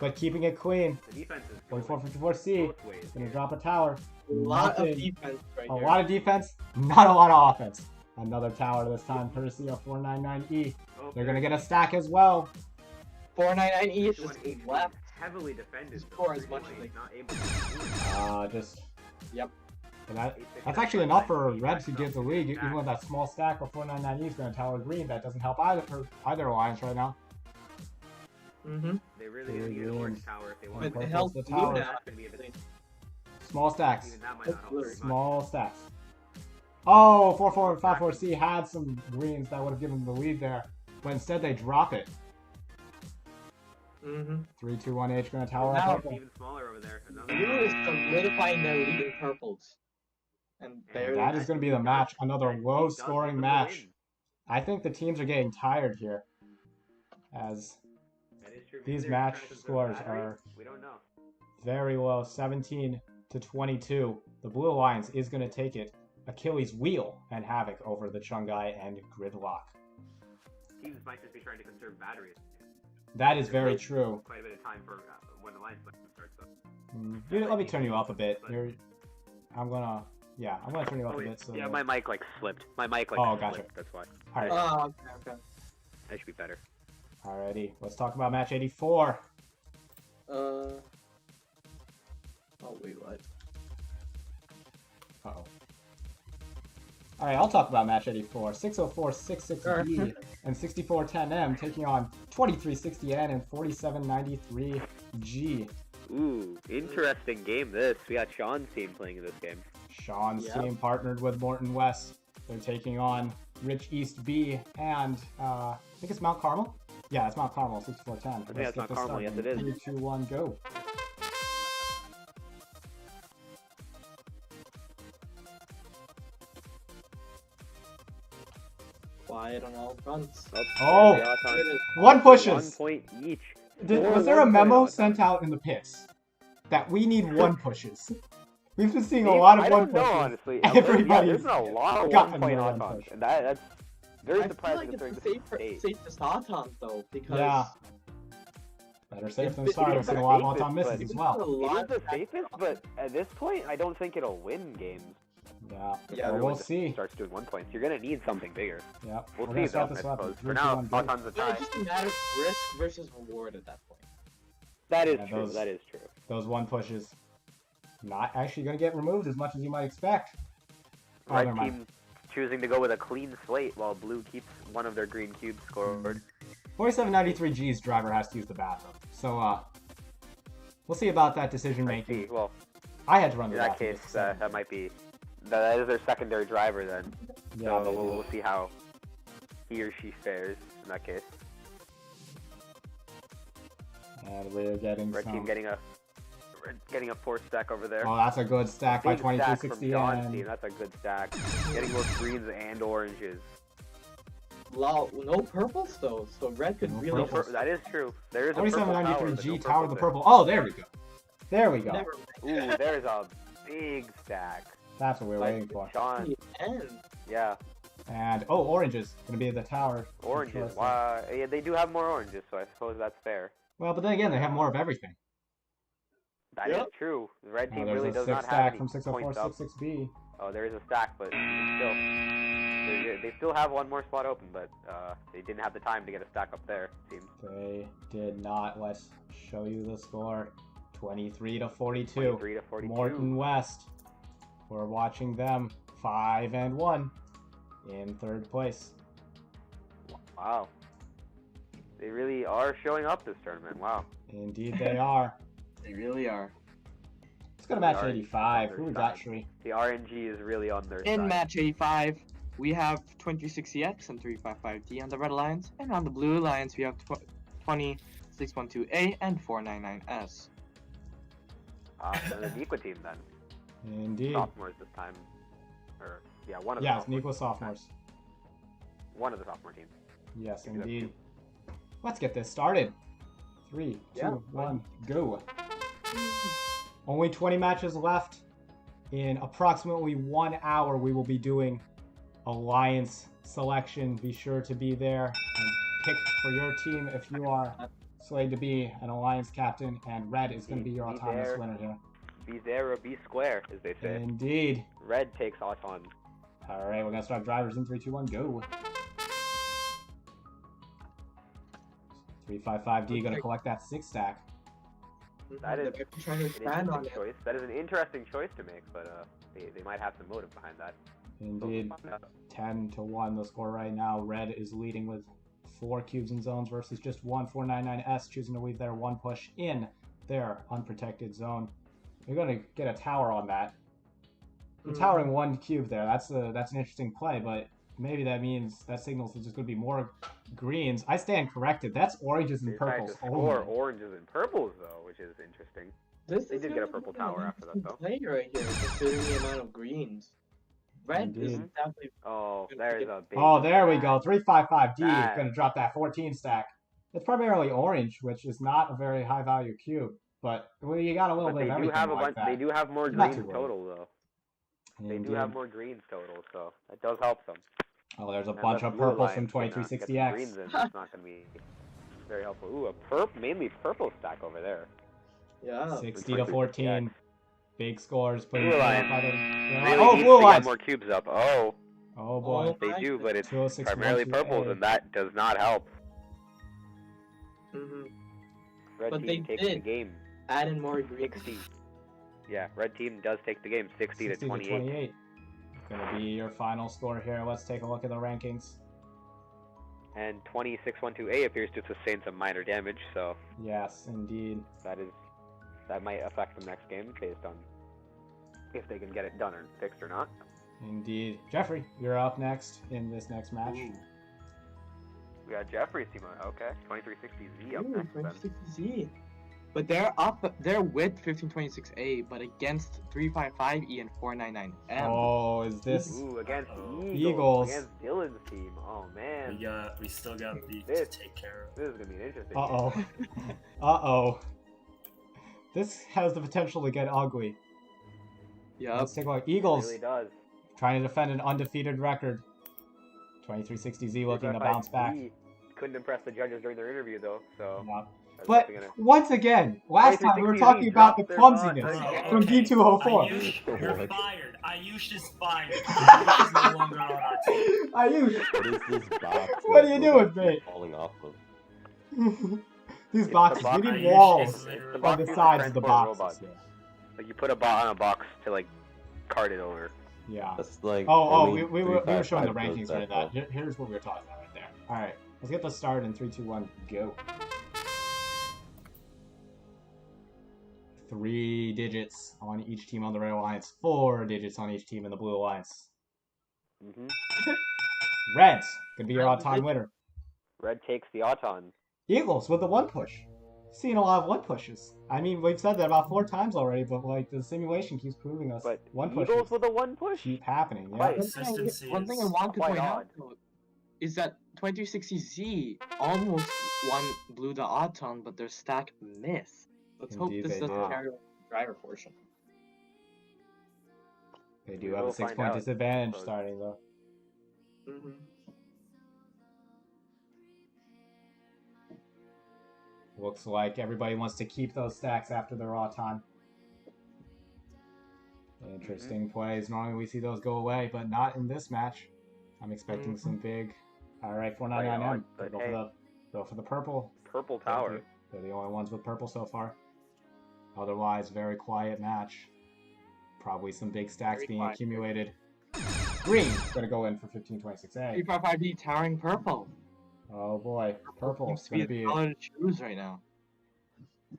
but keeping it clean. The defense is 4454C is gonna drop a tower. A lot of defense right here. A lot of defense, not a lot of offense. Another tower this time, courtesy of 499E. They're gonna get a stack as well. 499E is just left. Heavily defended. Score as much as they not able to. Yep. And that's actually enough for Red to get the lead, even with that small stack of 499E is going to tower green. That doesn't help either alliance right now. They really need an orange tower if they want to help the tower. Small stacks. Small stacks. Oh, 4454C had some greens that would have given them the lead there, but instead they drop it. 3, 2, 1H going to tower up purple. Even smaller over there. Blue is solidifying their lead in purples. And that is going to be the match. Another low-scoring match. I think the teams are getting tired here, as these match scores are very low. 17-22. The Blue Alliance is going to take it. Achilles wheel and havoc over the Chungai and Gridlock. Teams might just be trying to conserve batteries. That is very true. Quite a bit of time for when the line starts though. Dude, let me turn you up a bit. I'm gonna turn you up a bit. So my mic like slipped. My mic like gotcha. slipped, that's why. Alright. Oh, okay. That should be better. Alrighty, let's talk about match 84. Oh wait, what? Uh-oh. Alright, I'll talk about match 84. 60466B and 6410M taking on 2360N and 4793G. Ooh, interesting game this. We got Sean's team playing in this game. Sean's team partnered with Morton West. They're taking on Rich East B and I think it's Mount Carmel? Yeah, it's Mount Carmel, 6410. I think that's Mount Carmel, yes it is. 3, 2, 1, go. quiet on all fronts. Oh, there's the Auton. one pushes. 1 point each. Was there a memo sent out in the pits that we need one pushes? We've been seeing a lot of I one don't know, pushes. honestly. Everybody's There's been a lot of gotten 1 point their one Autons. push. And that's very I feel surprising like considering it's this the is state. safest Auton though, because Yeah. Better safe than It's sorry. We've the seen a lot of safest, Auton misses but as well. It is the safest, but at this point, I don't think it'll win games. Yeah, Yeah, well, Everyone we'll just see. starts doing 1 points. You're gonna need something bigger. Yeah, We'll we're see gonna start though, I this up. suppose. Three, For two, now, one, go. Auton's a tie. it's just a matter of risk versus reward at that point. That is Yeah, true. those- That is true. Those one pushes, not actually going to get removed as much as you might expect. Oh, Red never mind. team choosing to go with a clean slate while blue keeps one of their green cubes scored. 4793 G's driver has to use the bathroom. So, we'll see about that decision I making. see. Well, I had to run in the that bathroom. case, that might be that is their secondary driver then. Yeah, So we'll see how he or she fares in that case. And we're getting Red some... team getting a 4 stack over there. Oh, that's a good stack by Big stack from 2360. John's And... team. That's a good stack. Getting both greens and oranges. Wow, no purples though, so red could No really. purples. That is true. There is a purple tower. 4793 but G no Tower the there. purple. Oh, there we go. There we go. Never Ooh, there's a big stack. That's what we were By waiting for. Sean. end. Yeah, And, oh, oranges. Going to be the tower. oranges. Interesting. Wow. Yeah, they do have more oranges, so I suppose that's fair. Well, but then again, they have more of everything. That is Yep. true. The red Oh, team there's really a does 6 not have stack any from points up. 60466B. Oh, there is a stack, but still, they still have one more spot open, but they didn't have the time to get a stack up there. It seems. They did not. Let's show you the score. 23 to 42. 23 to 42. Morton West. We're watching them 5-1 in third place. Wow. They really are showing up this tournament. Wow. Indeed, they are. They really are. Let's go to match The 85. RNG Who we is got, on their Shree? The RNG is really on their In side. match 85, we have 2360X and 355D on the red alliance, and on the blue alliance we have 20612A and 499S. And the Nequa team then. Indeed. Sophomores this time. Or, yeah, one of the Yes, sophomores. Nequa sophomores. One of the sophomore teams. Yes, Maybe that's indeed. Let's get this started. 3, 2, Yeah. 1, go. Only 20 matches left. In approximately 1 hour, we will be doing alliance selection. Be sure to be there and pick for your team if you are slated to be an alliance captain. And red is going to be your Be autonomous there. winner here. Be there or be square, as they say. Indeed. Red takes Auton. All right, we're going to start drivers in 3, 2, 1, go. 355D going to collect that 6 stack. That is trying to an expand on interesting it. choice. That is an interesting choice to make, but they might have some motive behind that. Indeed. 10 to 1 the score right now. Red is leading with 4 cubes and zones versus just 1. 499S choosing to leave their 1 push in their unprotected zone. They're going to get a tower on that. They're towering 1 cube there. That's an interesting play, but maybe that means that signals there's just going to be more greens. I stand corrected. That's oranges and They tried purples to score only. oranges and purples though, which is interesting. They did get a purple tower after that though. Play right here, considering the amount of greens. Red is Indeed. definitely. Oh, there's a big Oh, there we go. stack. 355D That- going to drop that 14 stack. It's primarily orange, which is not a very high value cube, but well, you got a little But bit they of do everything have a like bunch. that. They do have more Not greens too worried. total though. They do Indeed. have more greens total, so that does help them. Oh, there's a And bunch the of blue purples from alliance can, get some 2360X. greens in, it's not going to be very helpful. Ooh, a mainly purple stack over there. Yeah. 60 to 14. Big scores. Putting Blue it up alliance by the... really oh, needs blue to lines. get more cubes up. Oh, Oh boy. they do, but it's 206 primarily purples, and that does not help. Red But team they takes the did game. add in more greens. 60. Yeah, red team does take the game 60 to 28. Gonna be your final score here. Let's take a look at the rankings. And 2612A appears to sustain some minor damage, so Yes, indeed. that might affect them next game based on if they can get it done or fixed or not. Indeed. Jeffrey, you're up next in this next match. We got Jeffrey's team. Okay, 2360Z up Ooh, next then. 26Z. But they're with 1526A, but against 355E and 499M. Oh, is this Ooh, against Eagles. Against Dylan's team. Oh man. we still got beef to take care of. This is gonna be an interesting. Uh-oh. Uh-oh. This has the potential to get ugly. Yeah. Let's take a look. Eagles It really does. trying to defend an undefeated record. 2360Z looking to bounce back. Couldn't impress the judges during their interview though, so. Yeah. But once again, last time we were talking about the clumsiness from D204. Ayush, you're fired. Ayush is fired. Ayush is no longer on our team. Ayush, What is this box? what are you doing, mate? Falling off of. These boxes, we need walls on the sides of the boxes. Yeah. Like you put a bot on a box to like cart it over. Yeah. That's like we were showing the rankings right now. Here's what we were talking about right there. All right, let's get this started in 3, 2, 1, go. 3 digits on each team on the Red Alliance. 4 digits on each team in the Blue Alliance. Reds gonna be your all-time winner. Red takes the Auton. Eagles with the 1 push. Seeing a lot of 1 pushes. I mean, we've said that about 4 times already, but like the simulation keeps proving us. But 1 push. Eagles with a 1 push keep happening. Yeah. One thing I want to point out though, is that 2360Z almost won Blue the Auton, but their stack missed. Let's hope Indeed this they doesn't did. carry on the driver portion. They do have a 6-point disadvantage starting though. Looks like everybody wants to keep those stacks after their Auton. Interesting plays. Normally we see those go away, but not in this match. I'm expecting some big. All right, 499M. Go for the purple. Purple tower. They're the only ones with purple so far. Otherwise, very quiet match. Probably some big stacks being accumulated. Green gonna go in for 1526A. 355B towering purple. Oh boy, purple Seems is to be gonna the be. color to choose right now.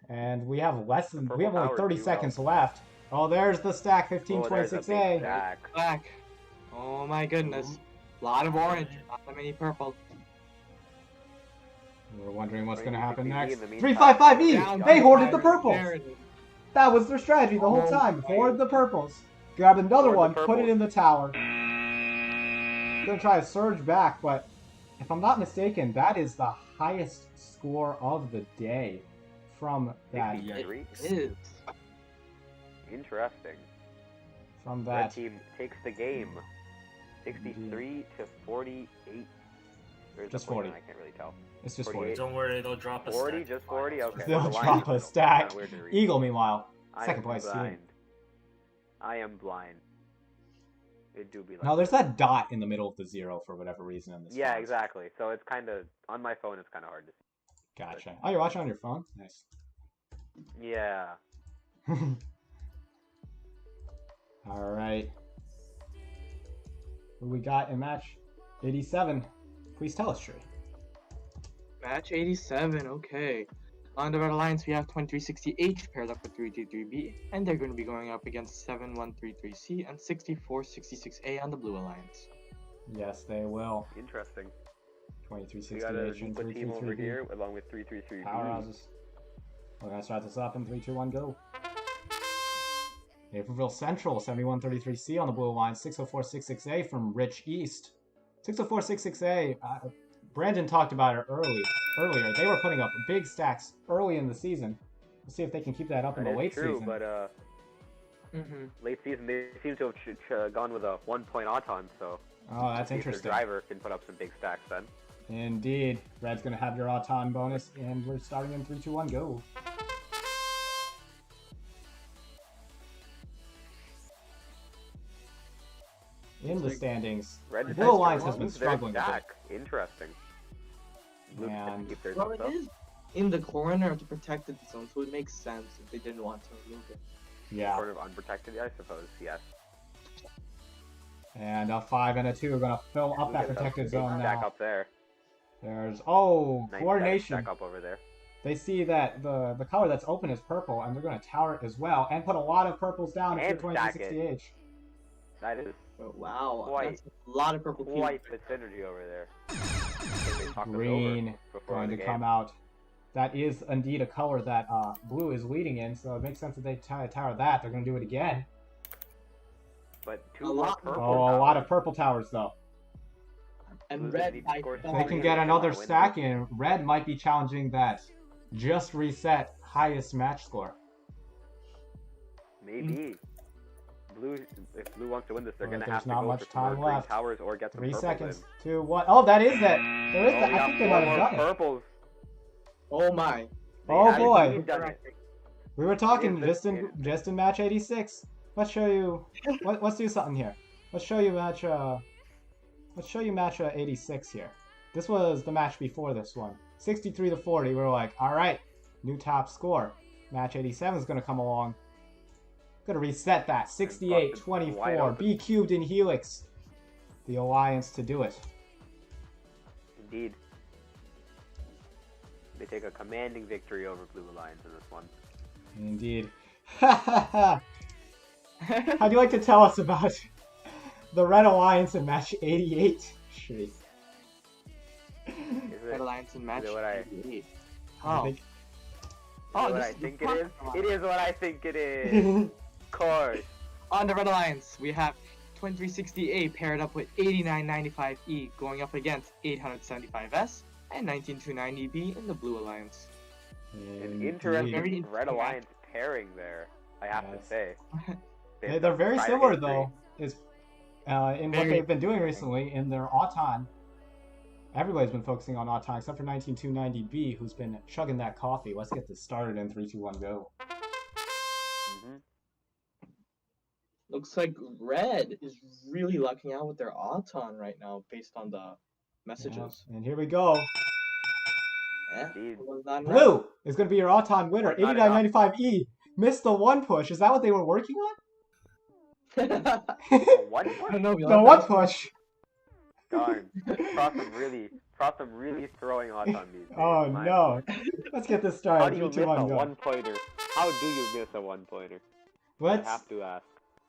And we have less than. We have only power 30 too, seconds left. Oh, there's the stack 1526A. Black. Oh my goodness. A lot of orange, not that many purple. We're wondering what's going to happen next. in the meantime. 355E! They hoarded the purples! That was their strategy the whole time. Hoard the purples. Grab another one, put it in the tower. Gonna try to surge back, but if I'm not mistaken, that is the highest score of the day from that. It is. Interesting. From Red that. team takes the game. 63 to 48. There's Just a point, 40. I can't really tell. It's just 40. Don't worry, they'll drop a 40, stack. just 40. Okay. They'll the line drop is a middle. stack. Kinda weird to read. Eagle, meanwhile, I second am place team. blind. I am blind. It do be like. No, there's that dot in the middle of the 0 for whatever reason in this. Yeah, font. exactly. So it's kind of on my phone. It's kind of hard to see. Gotcha. Oh, you're watching on your phone? Nice. Yeah. All right. Who we got in match 87? Please tell us, Tree. Match 87, okay. On the Red Alliance, we have 2360H paired up with 323B, and they're going to be going up against 7133C and 6466A on the Blue Alliance. Yes, they will. Interesting. 2368 We got a and Zoopa team over 333B. here along with 333B. Powerhouses. We're going to start this up in 3, 2, 1, go. Naperville Central, 7133C on the Blue Alliance, 60466A from Rich East. 60466A, Brandon talked about it earlier. They were putting up big stacks early in the season. We'll see if they can keep that up in the late season. But late season they seem to have gone with a 1-point Auton, so. Oh, that's see if their interesting. driver can put up some big stacks then. Indeed. Red's going to have your Auton bonus, and we're starting in 3, 2, 1, go. In the standings, Red Blue Alliance has been struggling a bit. stack. Interesting. Blue And keep theirs Well, up, it though. is in the corner of the protected zone, so it makes sense if they didn't want to remove it. Yeah. Sort of unprotected, I suppose, yes. And a 5 and a 2 are going to fill up that Look at protected big zone stack now. up there. There's, Nice coordination. stack up over there. They see that the color that's open is purple, and they're going to tower it as well, and put a lot of purples down And into stack it. 2360H. That is Oh, wow, Quite- that's a lot of purple quite the synergy over there. They talked us over Green before going the to game. come out. That is indeed a color that blue is leading in, so it makes sense that they tower that. They're going to do it again. But A two more lot- purple Oh, a lot towers. of purple towers, though. And Blues red need to by score They far. can get another stack in. Red might be challenging that just reset highest match score. Maybe. Blue, if Blue wants to win this, they're But gonna there's have to not go much for some more time green left. towers or get some 3 purples seconds. in. 2, 1. Oh, that is that. There is Oh, that. we I got think they 4 might have more done it. purples. Oh my. Oh They boy. have done it. We were talking It is just in match 86. Let's show you. Let's do something here. Let's show you match. Let's show you match 86 here. This was the match before this one. 63 to 40. We were like, all right, new top score. Match 87 is gonna come along. Gonna reset that. 68-24. B cubed in Helix. The Alliance to do it. Indeed. They take a commanding victory over Blue Alliance in this one. Indeed. How'd you like to tell us about the Red Alliance in match 88? Shitty. Red Alliance in match Is it what I 88. I think- what I think it is? It is what I think it is. Of course. On the Red Alliance, we have 2360A paired up with 8995E going up against 875S and 19290B in the Blue Alliance. An interesting Red Alliance pairing there, I have to say. They're very prior similar history. though. Is in what they've been doing recently in their Auton. Everybody's been focusing on Auton except for 19290B, who's been chugging that coffee. Let's get this started in 3, 2, 1, go. Looks like Red is really lucking out with their Auton right now based on the messages. And here we go. Yeah. Blue is going to be your Auton winner. Not enough. 8995E. Missed the one push. Is that what they were working on? One push? The one push. Darn. Frotham really throwing odds on these. Oh no. Let's get this started. How do you 3, 2, miss 1, a go. one-pointer? How do you miss a one-pointer? Let's- I have to ask.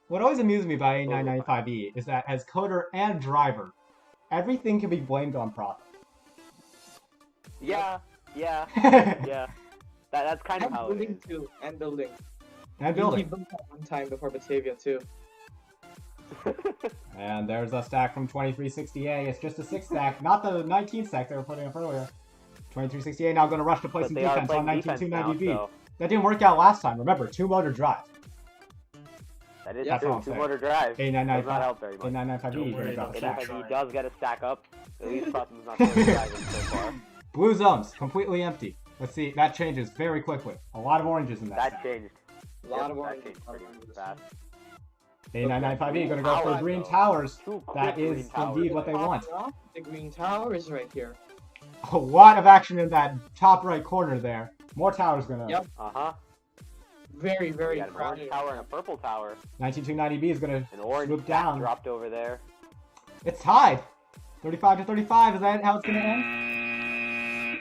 What always amused me by 8995E is that as coder and driver, everything can be blamed on Prof. Yeah. Yeah. That's kind of how it is. Too, and building. And building. He built that one time before Batavia too. And there's a stack from 2360A. It's just a 6 stack, not the 19 stack they were putting up earlier. 2360A now going to rush to play But some they are defense on playing defense 19290B. now, so- That didn't work out last time. Remember, 2-motor drive. That is That's all true. I'm saying. Two-motor drive. Does not 8995. help very much. 8995E going to drop a stack. If he does get a stack up, at least Frotham's not throwing driving so far. Blue zones, completely empty. Let's see, that changes very quickly. A lot of oranges in that That stack. changed. A lot of that oranges. changed pretty fast. 8995E going to go for Towers, green though. towers. Two That quick is green towers. indeed what they want. The green tower is right here. A lot of action in that top right corner there. More towers going to... Yep. Uh-huh. Very, very We got an orange crowded. tower and a purple tower. 19290B is going An to orange swoop stack down. dropped over there. It's tied. 35 to 35. Is that how it's going to end?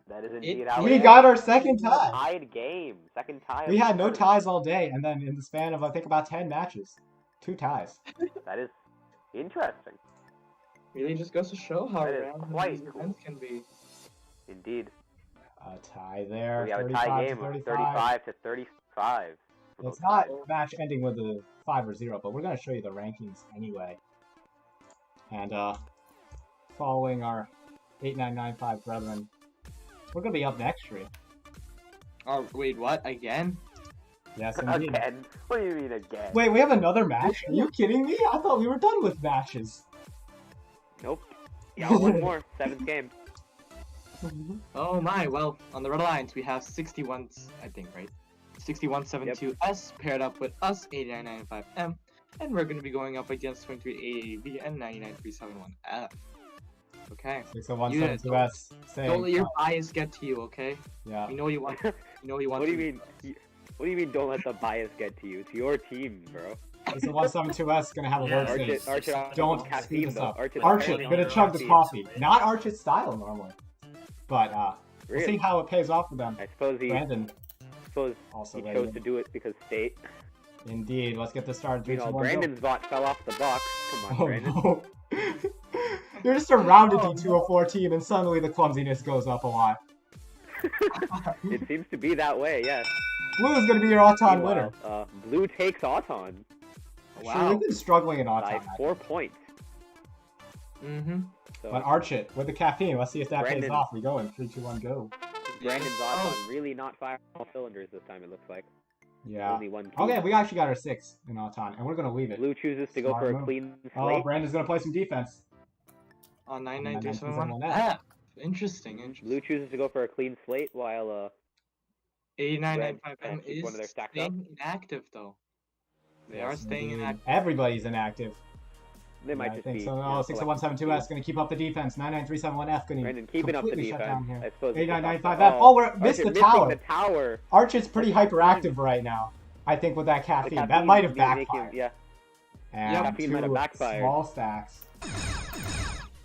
That is indeed how We it got is. our second tie. Tied game. Second tie. We of had the no tournament. ties all day, and then in the span of, I think, about 10 matches, 2 ties. That is interesting. Really just goes to show how That is random quite these cool. events can be. Indeed. A tie there. We have a 35 tie to game of 35. 35 to 35. for It's both not sides. a match ending with a 5 or 0, but we're going to show you the rankings anyway. And following our 8995 brethren, we're going to be up next, Shree. Oh, wait, what? Again? Yes, indeed. Again? What do you mean again? Wait, we have another match? Are you kidding me? I thought we were done with matches. Nope. Yeah, one more. 7th game. Oh my, well, on the Red Alliance we have 61, I think, right? 6172S paired up with us, 8995M, and we're going to be going up against 2380V and 99371F. Okay. 60172S. Don't let your bias get to you, okay? Yeah. You know you want. You know you want. What do you mean? What do you mean? Don't let the bias get to you. It's your team, bro. 60172S is going to have a word Archit, saying, Archit, don't caffeine, speed this though. up. Archit, Archit, going to chug the coffee. Not Archit's style normally. But we'll see Really? how it pays off for them. I suppose he. Brandon. Suppose Also he very chose good. to do it because state. Indeed. Let's get this started. You 3, know, 2, 1, go. Brandon's bot fell off the box. Come on, Oh, Brandon. no. You're just a rounded D204 team, and suddenly the clumsiness goes up a lot. It seems to be that way, yes. Blue is going to be your Auton winner. Meanwhile, Blue takes Auton. Sure, we've been struggling in Auton. By 4 points. Mm-hmm. So But arch it with the caffeine. Let's see if that pays Brandon- off. We go in 3, 2, 1, go. Brandon's Auton really not firing all cylinders this time, it looks like. Yeah. Only one key. Okay, we actually got our 6 in Auton, and we're gonna leave it. Blue chooses to go Smart for move. a clean Oh, slate. Brandon's gonna play some defense. On 99371 99371 F. Interesting. Blue chooses to go for a clean slate while 8995M keeps one of their is stacks staying inactive though. They are Yes, staying indeed. inactive. Everybody's inactive. they might I just think be. so. you Oh, know, 60172S gonna keep up the defense. 99371F gonna Brandon keeping up the completely shut down defense. here. I suppose. 8995F. Oh, we're missed the missing tower. the tower. Arch is pretty hyperactive right now. I think with that caffeine. That might have making him- backfired. Yeah. And caffeine might have two backfired. small stacks.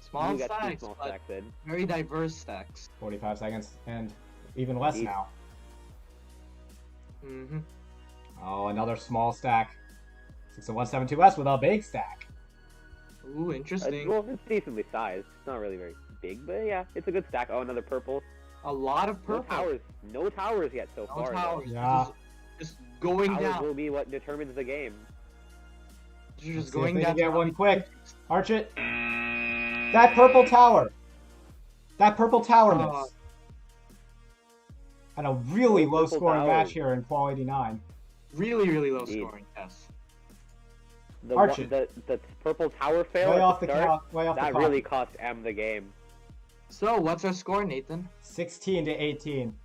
Small You got two stacks, small but stacks in. very diverse stacks. 45 seconds and even less Indeed. now. Mm-hmm. Oh, another small stack. 60172S with a big stack. Ooh, interesting. Well, it's decently sized. It's not really very big, but yeah, it's a good stack. Oh, another purple. A lot of No purple. towers. No towers yet so No far. though. towers. Yeah. Just going Towers down. will be what determines the game. You're Let's just see if going they down. can get one quick. Arch it. That purple tower. That purple tower Oh. miss. And a really Purple low scoring towers. match here in Qual 89. Really, really low Indeed. scoring. Yes. The, Arch one- it. the purple tower fail Way at off the the start, count. Way off the that clock. really cost M the game. So, what's our score, Nathan? 16 to 18.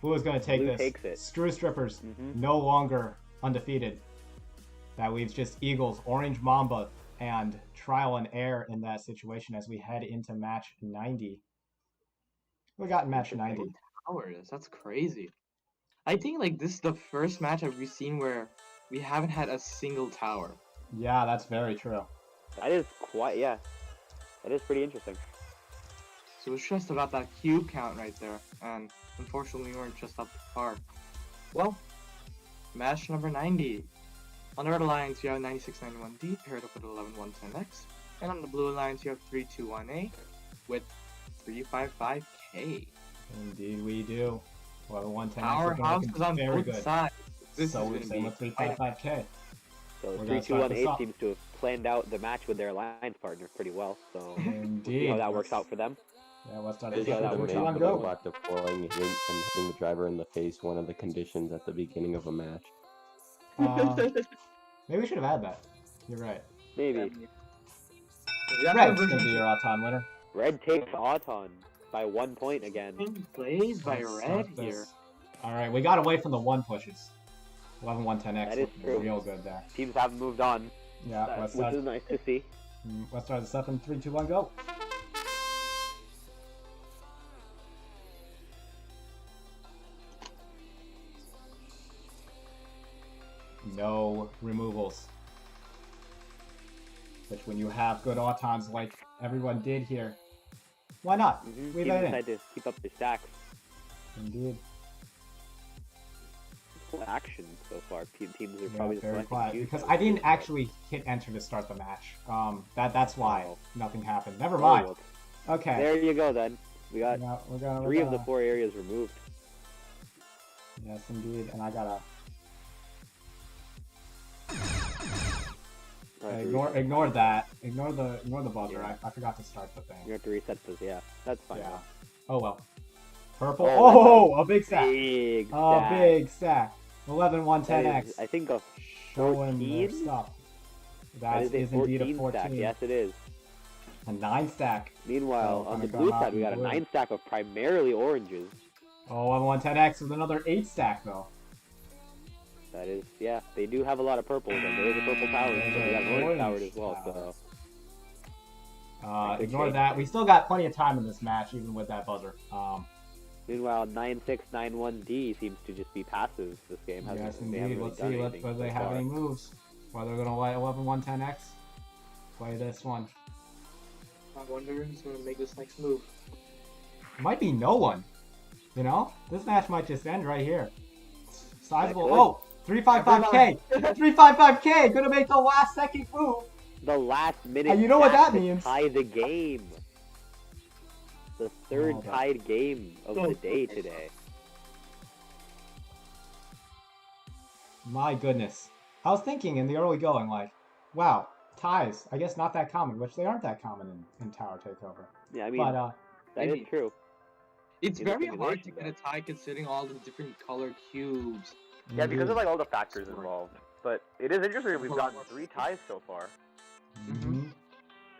Blue is going to take Blue this. takes it. Screw Strippers. Mhm. No longer undefeated. That leaves just Eagles, Orange Mamba, and Trial and Error in that situation as we head into match 90. We got match 90. Towers. That's crazy. I think like this is the first match that we've seen where we haven't had a single tower. Yeah, that's very true. That is quite, yeah. That is pretty interesting. So it's just about that cube count right there, and unfortunately we weren't just up to par. Well, match number 90. On the red alliance you have 9691D paired up with 11110X, and on the blue alliance you have 321A with 355K. Indeed, we do. Well, 110 Powerhouses on very both good. sides. This So is we're gonna saying be with 355K. So We're gonna start this 3-2-1-8 off. seems to have planned out the match with their alliance partner pretty well. So we'll see Indeed. how that works out for them. Yeah, let's start We'll this see how off. that We're works two out on for go. them. About deploying and hitting the driver in the face, one of the conditions at the beginning of a match. Maybe we should have had that. You're right. Maybe. Red's going to be your all-time winner. Red takes Auton by 1 point again. Plays by Let's red start here. this. All right, we got away from the one pushes. 11-1-10X. That is true. Real good there. Teams haven't moved on, Yeah, let's which start. is nice to see. Let's start this up in 3, 2, 1, go. No removals. Which when you have good autons like everyone did here, why not? Mm-hmm. Leave Teams that in. decide to keep up their stacks. Indeed. Full action so far. Teams are Yeah, probably just very collecting quiet. cues. Because I didn't actually hit enter to start the match. That's why Oh. nothing happened. Never Oh, mind. well, Okay. There you go then. We got Yeah, we're gonna, 3 of the 4 areas removed. Yes, indeed. And I gotta ignore that. Ignore the buzzer. Yeah. I forgot to start the thing. You have to reset this. Yeah, that's fine. Yeah. Oh well. Purple. Oh, Oh, a big sack. Big A stack. big sack. 11-1-10X. That is, I think a Showing their 14? stuff. That That is a indeed a 14 14. stack. Yes, it is. A 9 stack. Meanwhile, So, on the gonna blue come out side, we got a blue. 9 stack of primarily oranges. Oh, 11-1-10X with another 8 stack though. That is, yeah, they do have a lot of purples, and there is a purple tower, so we got an orange tower as well. So good Ignore shape. that. We still got plenty of time in this match, even with that buzzer. meanwhile, 9691D seems to just be passive this game. Yes, They haven't indeed. really Let's done see anything whether they so have far. any moves. Whether they're gonna let 11-1-10X play this one. I wonder who's gonna make this next move. Might be no one. You know, this match might just end right here. Sizable. could. Oh, 355K. 355K. Gonna make the last second move. The last minute. And you know what stack that to means. Tie the game. The third Oh, that- tied game of the day today. My goodness. I was thinking in the early going, like, wow, ties. I guess not that common, which they aren't that common in Tower Takeover. Yeah, I mean, But that is true. It's In the very hard to simulation, get a tie considering all the different color cubes. Yeah, because of like all the factors involved. But it is interesting we've gotten 3 ties so far Mhm.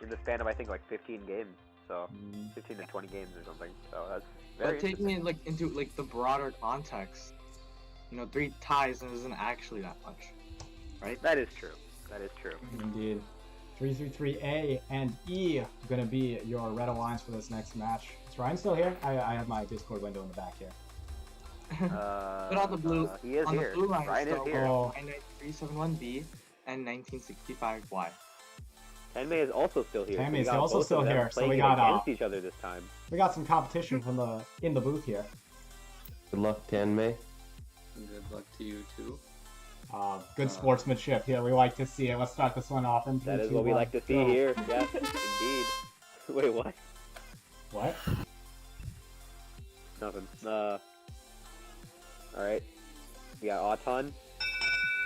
in the span of I think like 15 games. So 15 to 20 games or something. So that's very But taking it like into like the broader context, 3 ties isn't actually that much, right? That is true. That is true. Indeed. 333A and E are gonna be your Red Alliance for this next match. Is Ryan still here? I have my Discord window in the back here. But on the blue, he is on here. the blue line, Ryan is here. 99371B and 1965Y. Tenmei is also still here. Tenmei we is got also both still of them here, so we playing got against each other this time. We got some competition from in the booth here. Good luck, Tanmay. Good luck to you too. Good sportsmanship here. We like to see it. Let's start this one off in 3, That is 2, what we 1, like to see go. here. Yes, indeed. Wait, what? What? Nothing. Alright. We got Auton.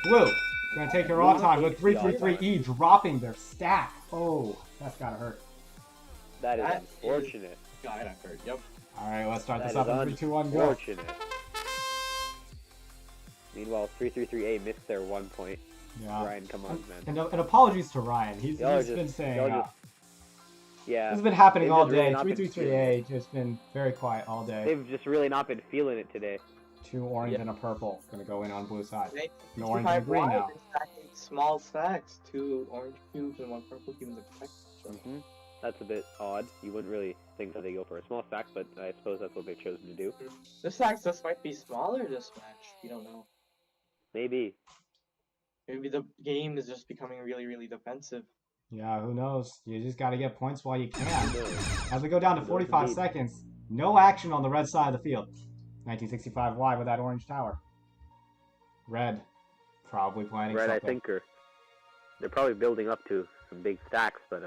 Blue, gonna take your all time with Blue 333E dropping their stack. Oh, that's gotta hurt. That is unfortunate. Gotta hurt. Yep. All right, let's start That this up is in 3, 2, 1, go. unfortunate. Meanwhile, 333A missed their 1 point. Yeah. Ryan, come on, man. And apologies to Ryan. He's Y'all are been just- saying. y'all just- yeah. This has been happening They've all just really day. not been 333A just been very quiet all day. They've just really not been feeling it today. 2 orange and a purple. Gonna go in on blue side. An orange 65Y, and a green now. they're stacking small stacks, 2 orange cubes and 1 purple cube in the back. So. That's a bit odd. You wouldn't really think that they go for a small stack, but I suppose that's what they've chosen to do. The stacks just might be smaller this match. We don't know. Maybe. Maybe the game is just becoming really, really defensive. Yeah, who knows? You just gotta get points while you can. Who knows? As we go down to Who knows 45 indeed. seconds, no action on the red side of the field. 1965Y with that orange tower. Red, probably planning Red, I something. think, they're probably building up to some big stacks, but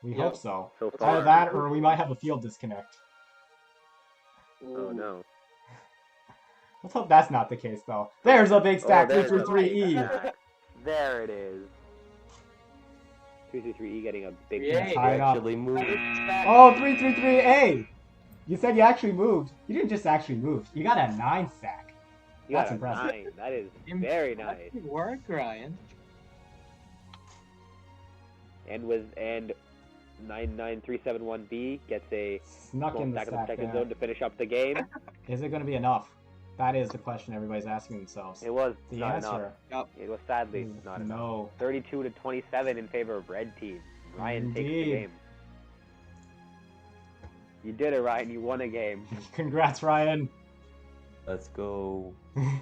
We Yeah. hope so. so Either far. that, or we might have a field disconnect. Oh no. Let's hope that's not the case, though. There's a big stack, there's a 333E. big stack. There it is. 233E getting a big Yeah. Tie it up. Actually moved. Oh, 333A! You said you actually moved. You didn't just actually move. You got a 9 stack. You got That's a impressive. 9. That is very nice. Good work, Ryan. And 99371B gets a Snuck small in the stack of the stack second there. zone to finish up the game. Is it going to be enough? That is the question everybody's asking themselves. It was The not answer. enough. It was sadly not enough. No. 32 to 27 in favor of red team. Ryan takes the Indeed. game. You did it, Ryan. You won a game. Congrats, Ryan. Let's go.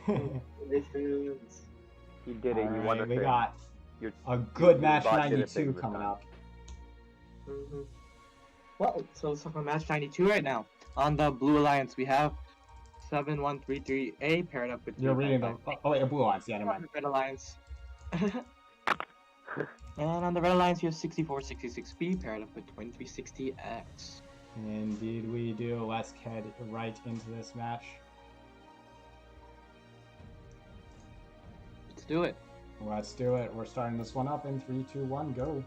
Congratulations. You did it. You won a Alright, we thing. got Your- a good your match bot did a 92 thing this coming time. up. Well, so let's talk about match 92 right now. On the Blue Alliance, we have 7133A paired up with You're reading the... 355. Oh, wait, a blue lines. Yeah, never On mind. the Red Alliance. And on the Red Alliance, you have 6466B paired up with 2360X. Indeed we do. Let's head right into this match. Let's do it. Let's do it. We're starting this one up in 3, 2, 1, go.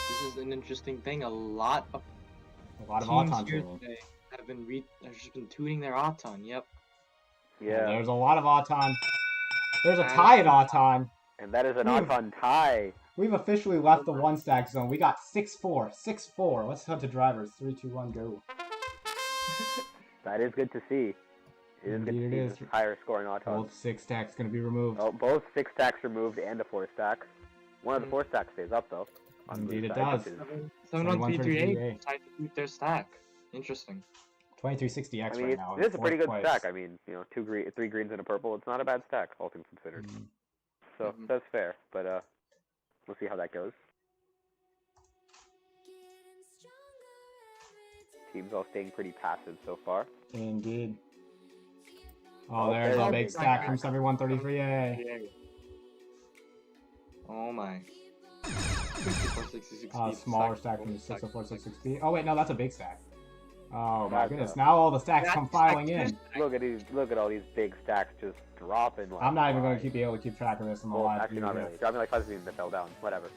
This is an interesting thing. A lot of Auton teams here tuning. today have just been tuning their Auton. Yep. Yeah. There's a lot of Auton. There's a And- tie at Auton. And that is an We've- Auton tie. We've officially left the 1 stack zone. We got 6-4. 6-4. Let's head to drivers. 3, 2, 1, go. That is good to see. It is good Indeed to it see is. this higher scoring Auton. Both 6 stacks going to be removed. Oh, both 6 stacks removed and a 4 stack. One of the 4 stacks stays up though. on Indeed blue it side, does. which is- 7133A decided to keep their stack. Interesting. 2360X I mean, right it's, now. it is a in pretty fourth good place. stack. I mean, you know, 3 greens and a purple. It's not a bad stack, all things considered. So that's fair. But we'll see how that goes. Teams all staying pretty passive so far. Indeed. Oh, Oh, there's a there's big a stack stack. from 7133A. Oh my. 6466B. Smaller stack from 60466B. Oh wait, no, that's a big stack. Oh my That's goodness! a- Now all the stacks come filing in. Look at these! Look at all these big stacks just dropping. Like I'm not even going to be able to keep track of this on the well, live actually view not here. really. Dropping like fuzzy and that fell down. Whatever.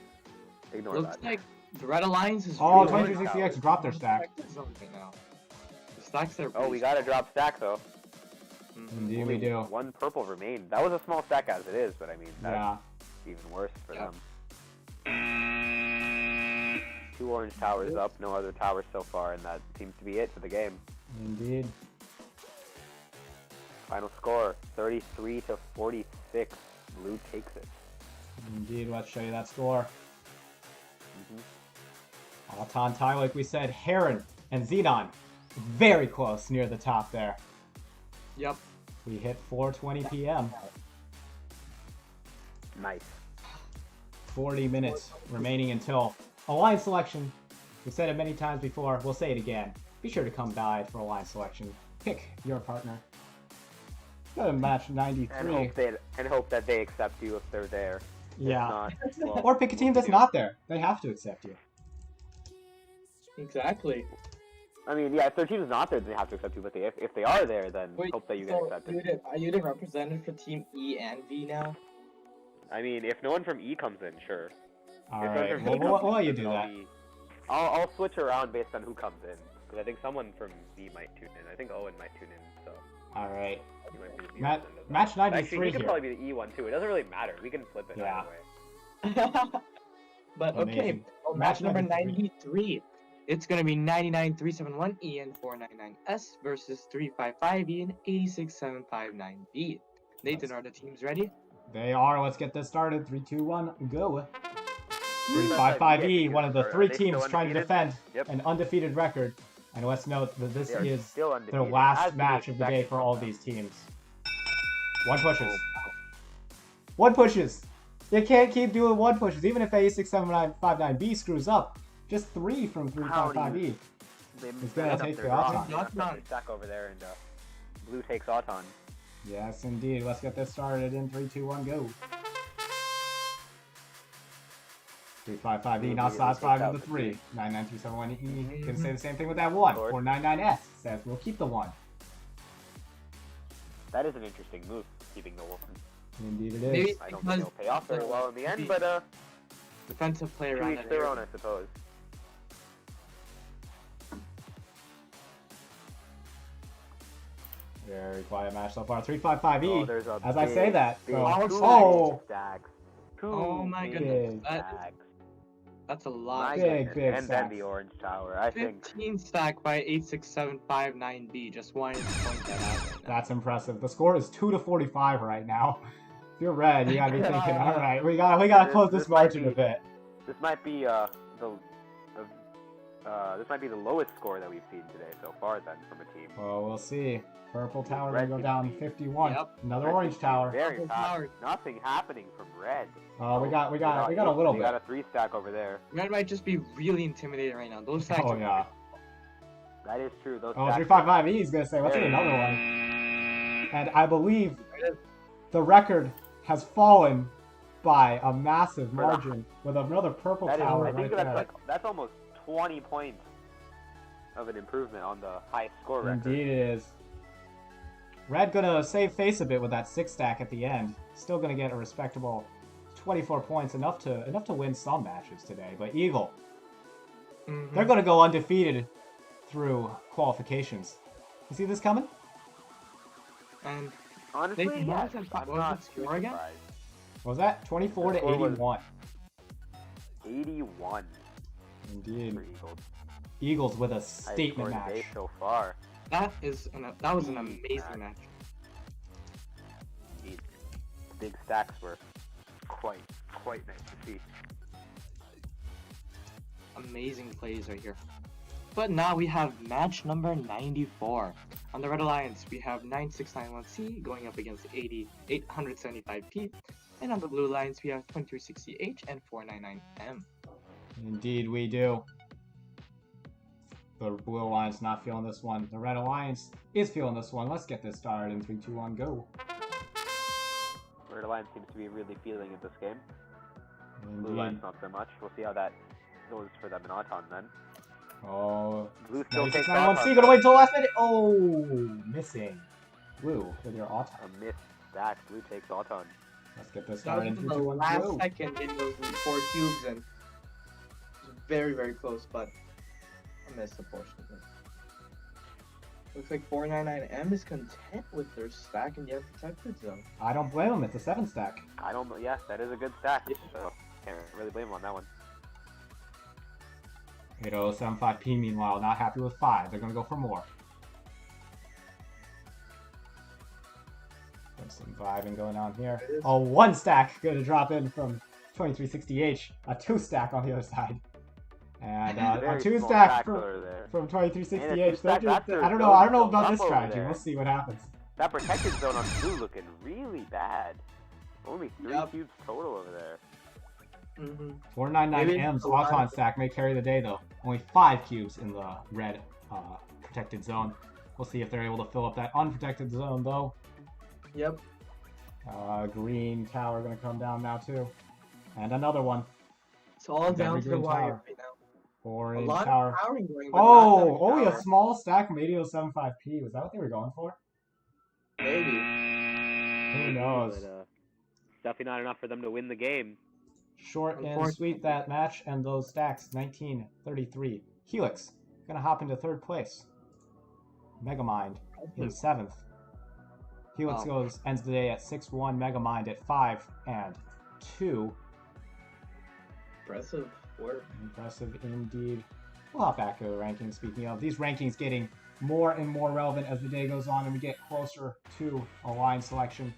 Ignore Looks that. like the Red Alliance is. Oh, really 2360X dropped their stack. Right now. The stacks are. Oh, we gotta drop stack though. Indeed, Only we do. one purple remained. That was a small stack as it is, but I mean that's Yeah. even worse for them. 2 orange towers up, no other towers so far, and that seems to be it for the game. Indeed. Final score, 33-46. Blue takes it. Indeed, let's show you that score. Auton tie, like we said, Heron and Xenon, very close near the top there. Yep. We hit 4:20 p.m. Nice. 40 minutes remaining until Alliance selection. We've said it many times before, we'll say it again. Be sure to come by for Alliance selection. Pick your partner. Go to match 93. And hope that they accept you if they're there. Yeah. If not, well, Or pick a team that's not there. They have to accept you. Exactly. I mean, yeah, if their team's not there, they have to accept you. But if they are there, then hope that you get accepted. Are you the representative for Team E and V now? I mean, if no one from E comes in, sure. Alright, well, we'll let you do that. I'll switch around based on who comes in. Because I think someone from V might tune in. I think Owen might tune in, so. Alright. He might be the Match 93 Actually, he could here. probably be the E one too. It doesn't really matter. We can flip it Yeah. either way. But okay, Amazing. well, match number 93. It's gonna be 99371E and 499S versus 355E and 86759B. Nathan, are the teams ready? They are. Let's get this started. 3, 2, 1, go. 355E, one of the 3 teams trying to defend an undefeated record. And let's note that this is their last match of the day for all these teams. 1 pushes. 1 pushes. You can't keep doing 1 pushes, even if A67959B screws up. Just 3 from 355E. It's gonna take the Auton. Stack over there, and blue takes Auton. Yes, indeed. Let's get this started in 3, 2, 1, go. 355E not satisfied with the 3. 99371E can say the same thing with that 1. 499S says we'll keep the 1. That is an interesting move, keeping the 1. Indeed it is. I don't think it'll pay off very well in the end, but defensive player to each their own, I suppose. Very quiet match so far. 355E. Oh, there's a as I say that. big stacks. Oh my goodness. That's a lot. Big and stacks. then the orange tower, I think. 15 stack by 86759B. Just wanted to point that out. That's impressive. The score is 2-45 right now. If you're red, you gotta be thinking, all right, we gotta close this margin a bit. This might be this might be the lowest score that we've seen today so far. Then from a team. Well, we'll see. Purple tower gonna go seems down to be- 51. Yep. Another Red orange seems to be tower. Very fast. Nothing happening from red. We got a little We bit. got a 3 stack over there. Red might just be really intimidated right now. Those stacks Oh are yeah. That is true. Those Oh, stacks 355E is gonna say, let's get another one. And I believe the record has fallen by a massive margin with another purple tower I think right there. that's almost 20 points of an improvement on the high score record. Indeed it is. Red gonna save face a bit with that 6 stack at the end. Still gonna get a respectable 24 points, enough to win some matches today. But Eagle, they're gonna go undefeated through qualifications. You see this coming? And honestly, I'm not too surprised. What was that? 24 to 81. 81. Indeed. For Eagles. Eagles with a statement Highest score match. today so far. That was an amazing match. The big stacks were quite nice to see. Amazing plays right here. But now we have match number 94. On the Red Alliance, we have 9691C going up against 875P. And on the Blue Alliance, we have 2360H and 499M. Indeed we do. The Blue Alliance not feeling this one. The Red Alliance is feeling this one. Let's get this started in 3, 2, 1, go. Red Alliance seems to be really feeling it this game. Indeed. Blue Alliance not so much. We'll see how that goes for them in Auton then. Oh, Blue still takes 9691C, gonna wait until the last minute. Oh, missing. Blue with your Auton. A missed stack. Blue takes Auton. Let's get this That was started in 3, the 2, 1, last go. second getting those 4 cubes in. very, very close, but I missed unfortunately. Looks like 499M is content with their stack in the unprotected zone. I don't blame him. It's a 7 stack. I don't know. Yeah, that is a good stack. So can't really blame him on that one. 8075P meanwhile not happy with 5. They're gonna go for more. There's some vibing going on here. Oh, 1 stack gonna drop in from 2360H. A 2 stack on the other side. And a 2 stack from 2360H. I don't know about this strategy. We'll see what happens. That protected zone on blue looking really bad. Only 3 cubes total over there. 499M's Auton stack may carry the day though. Only 5 cubes in the red protected zone. We'll see if they're able to fill up that unprotected zone though. Yep. Green tower gonna come down now too. And another one. It's all down to the wire right now. Orange a lot tower. Of powering going, only a small stack from 8075P. Was that what they were going for? Maybe. Who knows? But, definitely not enough for them to win the game. Short and sweet that match, and those stacks 1933. Helix gonna hop into 3rd place. Megamind in 7th. Helix ends the day at 6-1. Megamind at 5 and 2. Impressive work. Impressive indeed. We'll hop back to the rankings. Speaking of, these rankings getting more and more relevant as the day goes on and we get closer to a line selection.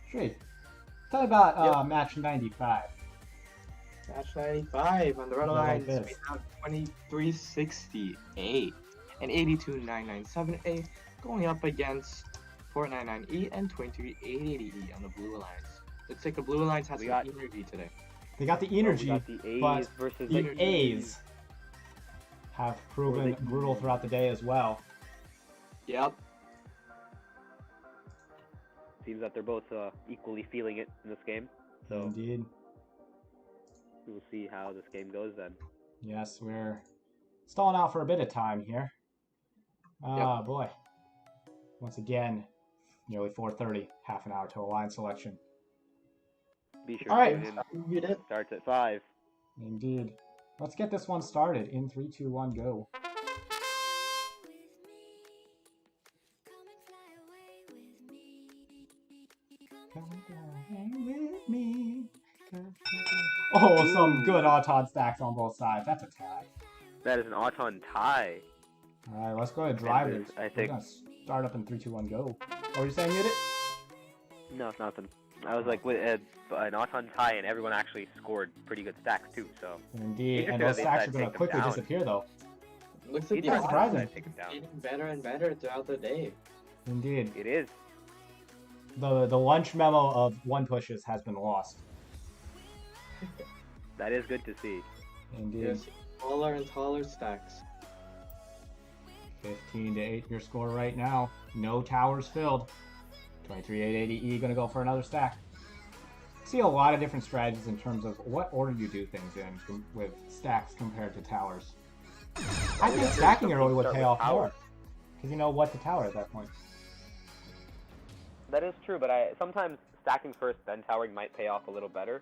Shree, tell me about match 95. Match 95 on the red lines. We have 2360A and 82997A going up against 499E and 23880E on the blue alliance. Looks like the blue alliance has some energy today. They got the energy, but versus the A's have proven brutal throughout the day as well. Yep. Seems that they're both equally feeling it in this game. So indeed. We'll see how this game goes then. Yes, we're stalling out for a bit of time here. Ah, boy. Once again, nearly 4:30, half an hour to a line selection. Be sure All right. to tune in. Starts at 5. Indeed. Let's get this one started in 3, 2, 1, go. Oh, some good Auton stacks on both sides. That's a tie. That is an Auton tie. All right, let's go ahead. Drivers. I think. We're gonna start up in 3, 2, 1, go. What were you saying, Muted? No, nothing. I was like with an Auton tie, and everyone actually scored pretty good stacks too. So indeed, and those stacks are gonna quickly disappear though. Looks like it's surprising. Getting better and better throughout the day. Indeed, it is. The lunch memo of 1 pushes has been lost. That is good to see. Indeed. Yes, taller and taller stacks. 15 to 8 your score right now. No towers filled. 23880E gonna go for another stack. See a lot of different strategies in terms of what order you do things in with stacks compared to towers. I think stacking early would pay off more because you know what to tower at that point. That is true, but sometimes stacking first then towering might pay off a little better,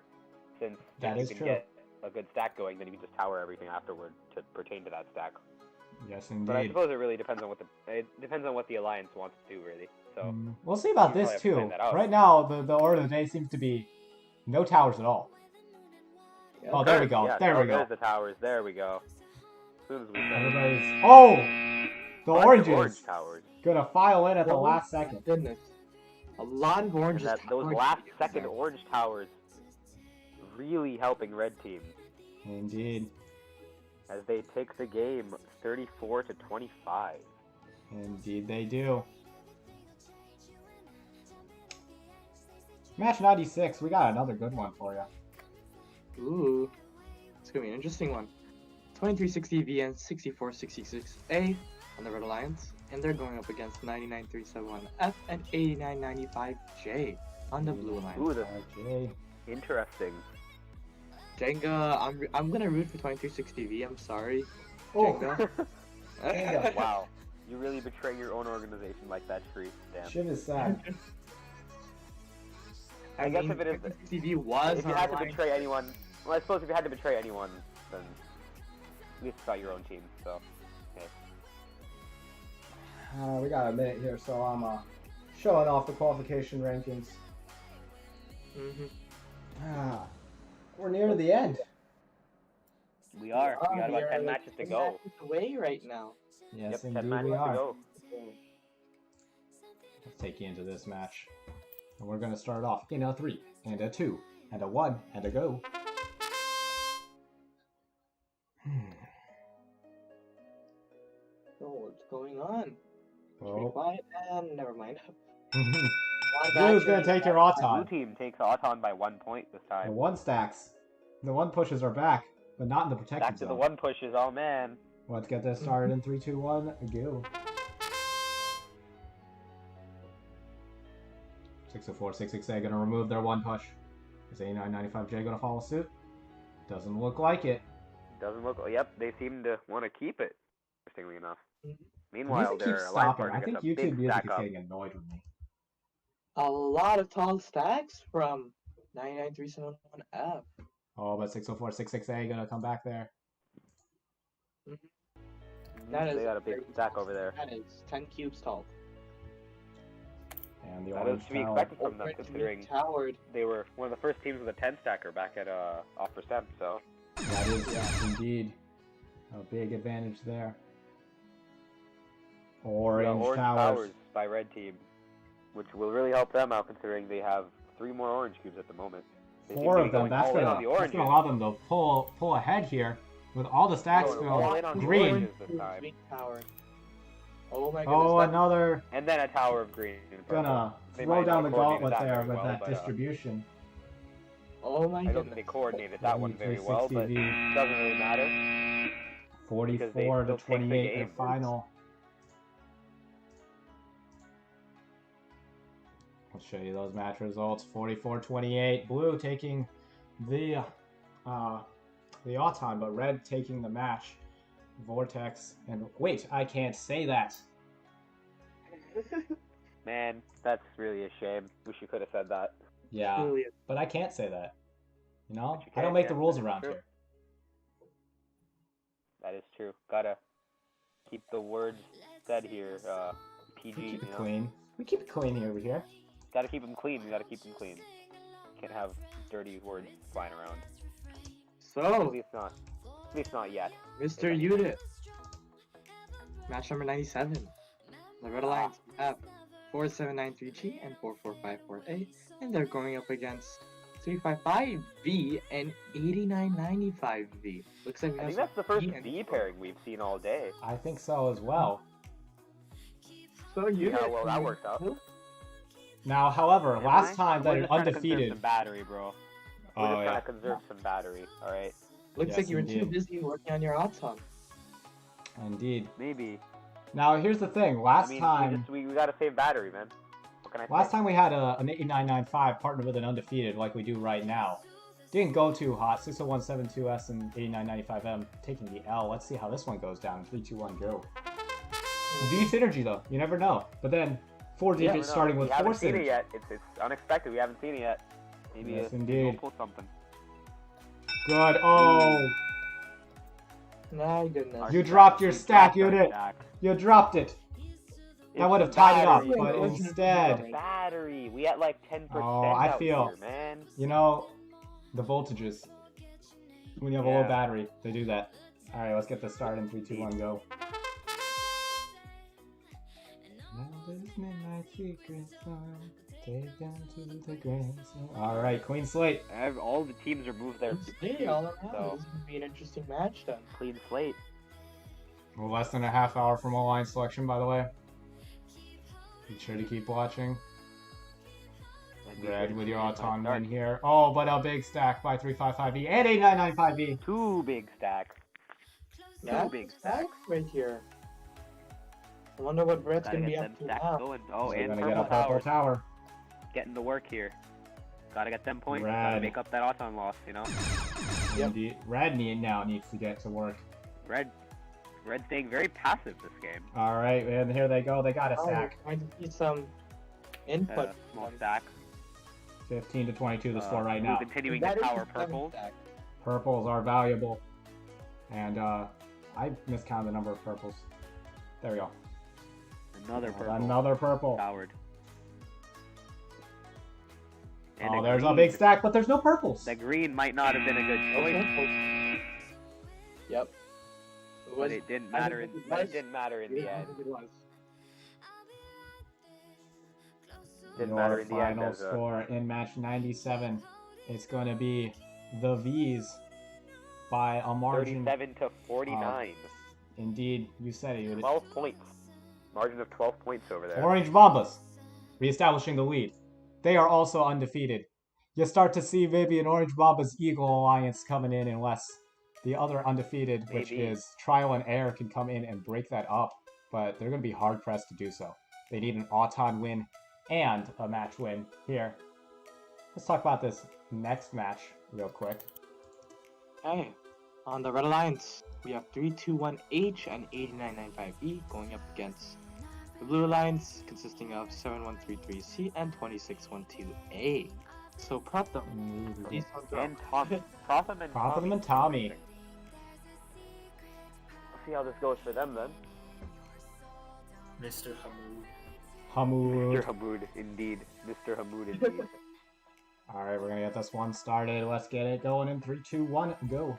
since if you can get a good stack going, then you can just tower everything afterward to pertain to that stack. Yes, indeed. But I suppose it really depends on what the alliance wants to do, really. So we'll see about this too. Right now, the order of the day seems to be no towers at all. Yeah, oh, there we go. Yeah, there we go. There's the towers. There we go. As soon as we everybody's the oranges orange towers gonna file in at the last second. Goodness, a lot of oranges. Those last second orange towers really helping red team. Indeed. As they take the game 34 to 25. Indeed they do. Match 96, we got another good one for you. Ooh, it's gonna be an interesting one. 2360V and 6466A on the Red Alliance, and they're going up against 99371F and 8995J on the Blue Alliance. Ooh, that's interesting. Jenga, I'm gonna root for 2360V. I'm sorry, Jenga. Jenga. Wow, you really betray your own organization like that, Shree. Damn. Shit is sad. I guess if it is, TV was if you had to betray anyone, well, I suppose if you had to betray anyone, then at least it's not your own team. So, okay. We got a minute here, so I'm showing off the qualification rankings. We're near the end. We are. We got about 10 matches to go. Away right now. Yes, yep, 10 indeed matches we are. to go. Let's take you into this match. And we're going to start off in a 3, and a 2, and a 1, and a go. So what's going on? Oh. Be quiet and never mind. Blue's going to take your Auton. Blue team takes Auton by 1 point this time. The 1 stacks. The 1 pushes are back, but not in the protection Back to zone. the 1 pushes, oh man. Let's get this started in 3, 2, 1, go. 604, 668 going to remove their 1 push. Is 8995J going to follow suit? Doesn't look like it. Doesn't look. Yep, they seem to want to keep it. Interestingly enough. Meanwhile, Meanwhile, their keeps line stopping. partner I think gets a YouTube big Music stack is up. getting annoyed with me. A lot of tall stacks from 99371F. Oh, but 604, 668 going to come back there. That They is got a big stack over there. That is 10 cubes tall. And the That orange is to be tower. expected from them, considering they were one of the first teams with a 10 stacker back at off for Sem. So That is indeed a big advantage there. Orange, Orange towers. Towers by red team, which will really help them out considering they have 3 more orange cubes at the moment. They seem 4 to of be them. going That's all in on gonna the oranges. allow them to pull ahead here with all the stacks All filled. in on the Green. oranges this time. Tower. Oh my goodness. Oh, another. And then a tower of green. and purple. Gonna They throw might down not the coordinate gauntlet that there very with well, that but, distribution. Oh my I goodness. don't think they coordinated that one very well, but 360V. it doesn't really matter. 44 still to take the 28 game. the final. I'll show you those match results. 44-28. Blue taking the Auton, but red taking the match. Vortex and wait, I can't say that. Man, that's really a shame. Wish you could have said that. Yeah, but I can't say that. You know, you I don't can, make the yeah, rules that is around true. here. That is true. Gotta keep the words said here, PG. We keep it you know? clean. We keep it clean here over here. Gotta keep them clean. We gotta keep them clean. Can't have dirty words flying around. So, At least not yet. Mr. Unit. Match number 97. The Red Alliance have 4793G and 4454A, and they're going up against 355V and 8995V. Looks like we I have think that's the first V V pairing we've seen all day. I think so as well. So See how well that works out. Now, however, Am last I? time We're that an just trying to conserve undefeated. some battery, bro. We're Oh just trying yeah. to conserve some battery. All right. Looks Yes, like you were too indeed. busy working on your Auton. Indeed. Maybe. Now here's the thing. I Last mean, time, we gotta save battery, man. What can I last say? time we had an 8995 partnered with an undefeated like we do right now. Didn't go too hot. 60172S and 8995M taking the L. Let's see how this one goes down. 3, 2, 1, go. V synergy though. You never know. But then 4 Yeah, digits no, starting we with 4 haven't seen it synergy. yet. It's unexpected. We haven't seen it yet. Maybe Yes, we'll indeed. pull something. Good. Oh, My goodness. Our you stack. dropped your We stack, dropped our unit. stack. You dropped it. That It's would have the tied it up, battery, but bro. instead, Battery. We at like 10% Oh, I out feel- here, man. you know, the voltages. When you have a low Yeah. battery, they do that. All right, let's get this started in 3, 2, 1, go. All right, clean slate. All the teams removed their Hey, all around. so This is going to be an interesting match then. clean slate. We're less than a half hour from all line selection, by the way. Be sure to keep watching. Red with your Auton win here. Oh, but a big stack by 355V and 8995V. Two big stacks. Yeah, Two big stacks. right here. I wonder what Red's Gotta going to be get them up to stacks now. going. Oh, So we're and gonna purple get a purple towers. tower. Getting the work here. Gotta get them points. Red. Gotta make up that Auton loss, you know? Indeed. Red now needs to get to work. Red staying very passive this game. All right, and here they go. They got a Oh, stack. we're going to see some input. Small stack. 15 to 22 the score right now. Continuing to power purples. Purples are valuable. And I miscounted the number of purples. There we go. Another purple. Another purple. Powered. Oh, there's a big stack, but there's no purples. The green might not have been a good choice. Yep. But it didn't matter. It didn't matter in the end. Didn't matter in the end. Final score in match 97. It's going to be the V's by a margin 37 to 49. Indeed, you said it. 12 points. Margin of 12 points over there. Orange Bombas reestablishing the lead. They are also undefeated. You start to see maybe an Orange Bombas Eagle Alliance coming in unless the other undefeated, which is Trial and Air, can come in and break that up. But they're going to be hard-pressed to do so. They need an Auton win and a match win here. Let's talk about this next match real quick. Hey, on the Red Alliance, we have 321H and 8995E going up against the Blue Alliance, consisting of 7133C and 2612A. So prop them. And Protham and Tommy. Let's see how this goes for them then. Mr. Hamoud. Hamoud. Mr. Hamoud, indeed. Mr. Hamoud, indeed. Alright, we're going to get this one started. Let's get it going in 3, 2, 1, go.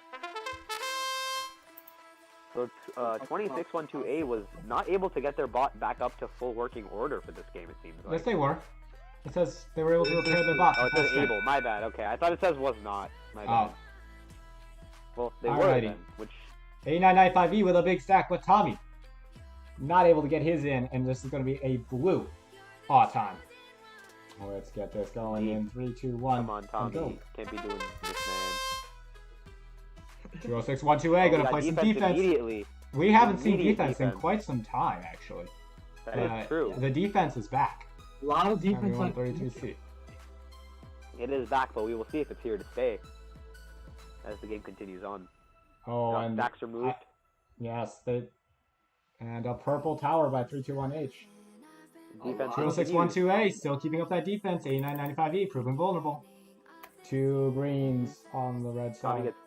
So 2612A was not able to get their bot back up to full working order for this game, it seems like. Yes, they were. It says they were able to repair their bot. Oh, it says able. My bad. Okay, I thought it says was not. My bad. Well, they were then, which... 8995E with a big stack with Tommy. Not able to get his in, and this is going to be a blue Auton. Let's get this going in 3, 2, 1. Come on, Tommy. Can't be doing this, man. 20612A going to play some defense. Immediately. We haven't seen defense in quite some time, actually. That is true. The defense is back. A lot of defense on 33C. It is back, but we will see if it's here to stay as the game continues on. Oh, and stacks are moved. Yes, they... And a purple tower by 321H. Defense 20612A still keeping up that defense. 8995E proven vulnerable. 2 greens on the red side. Gets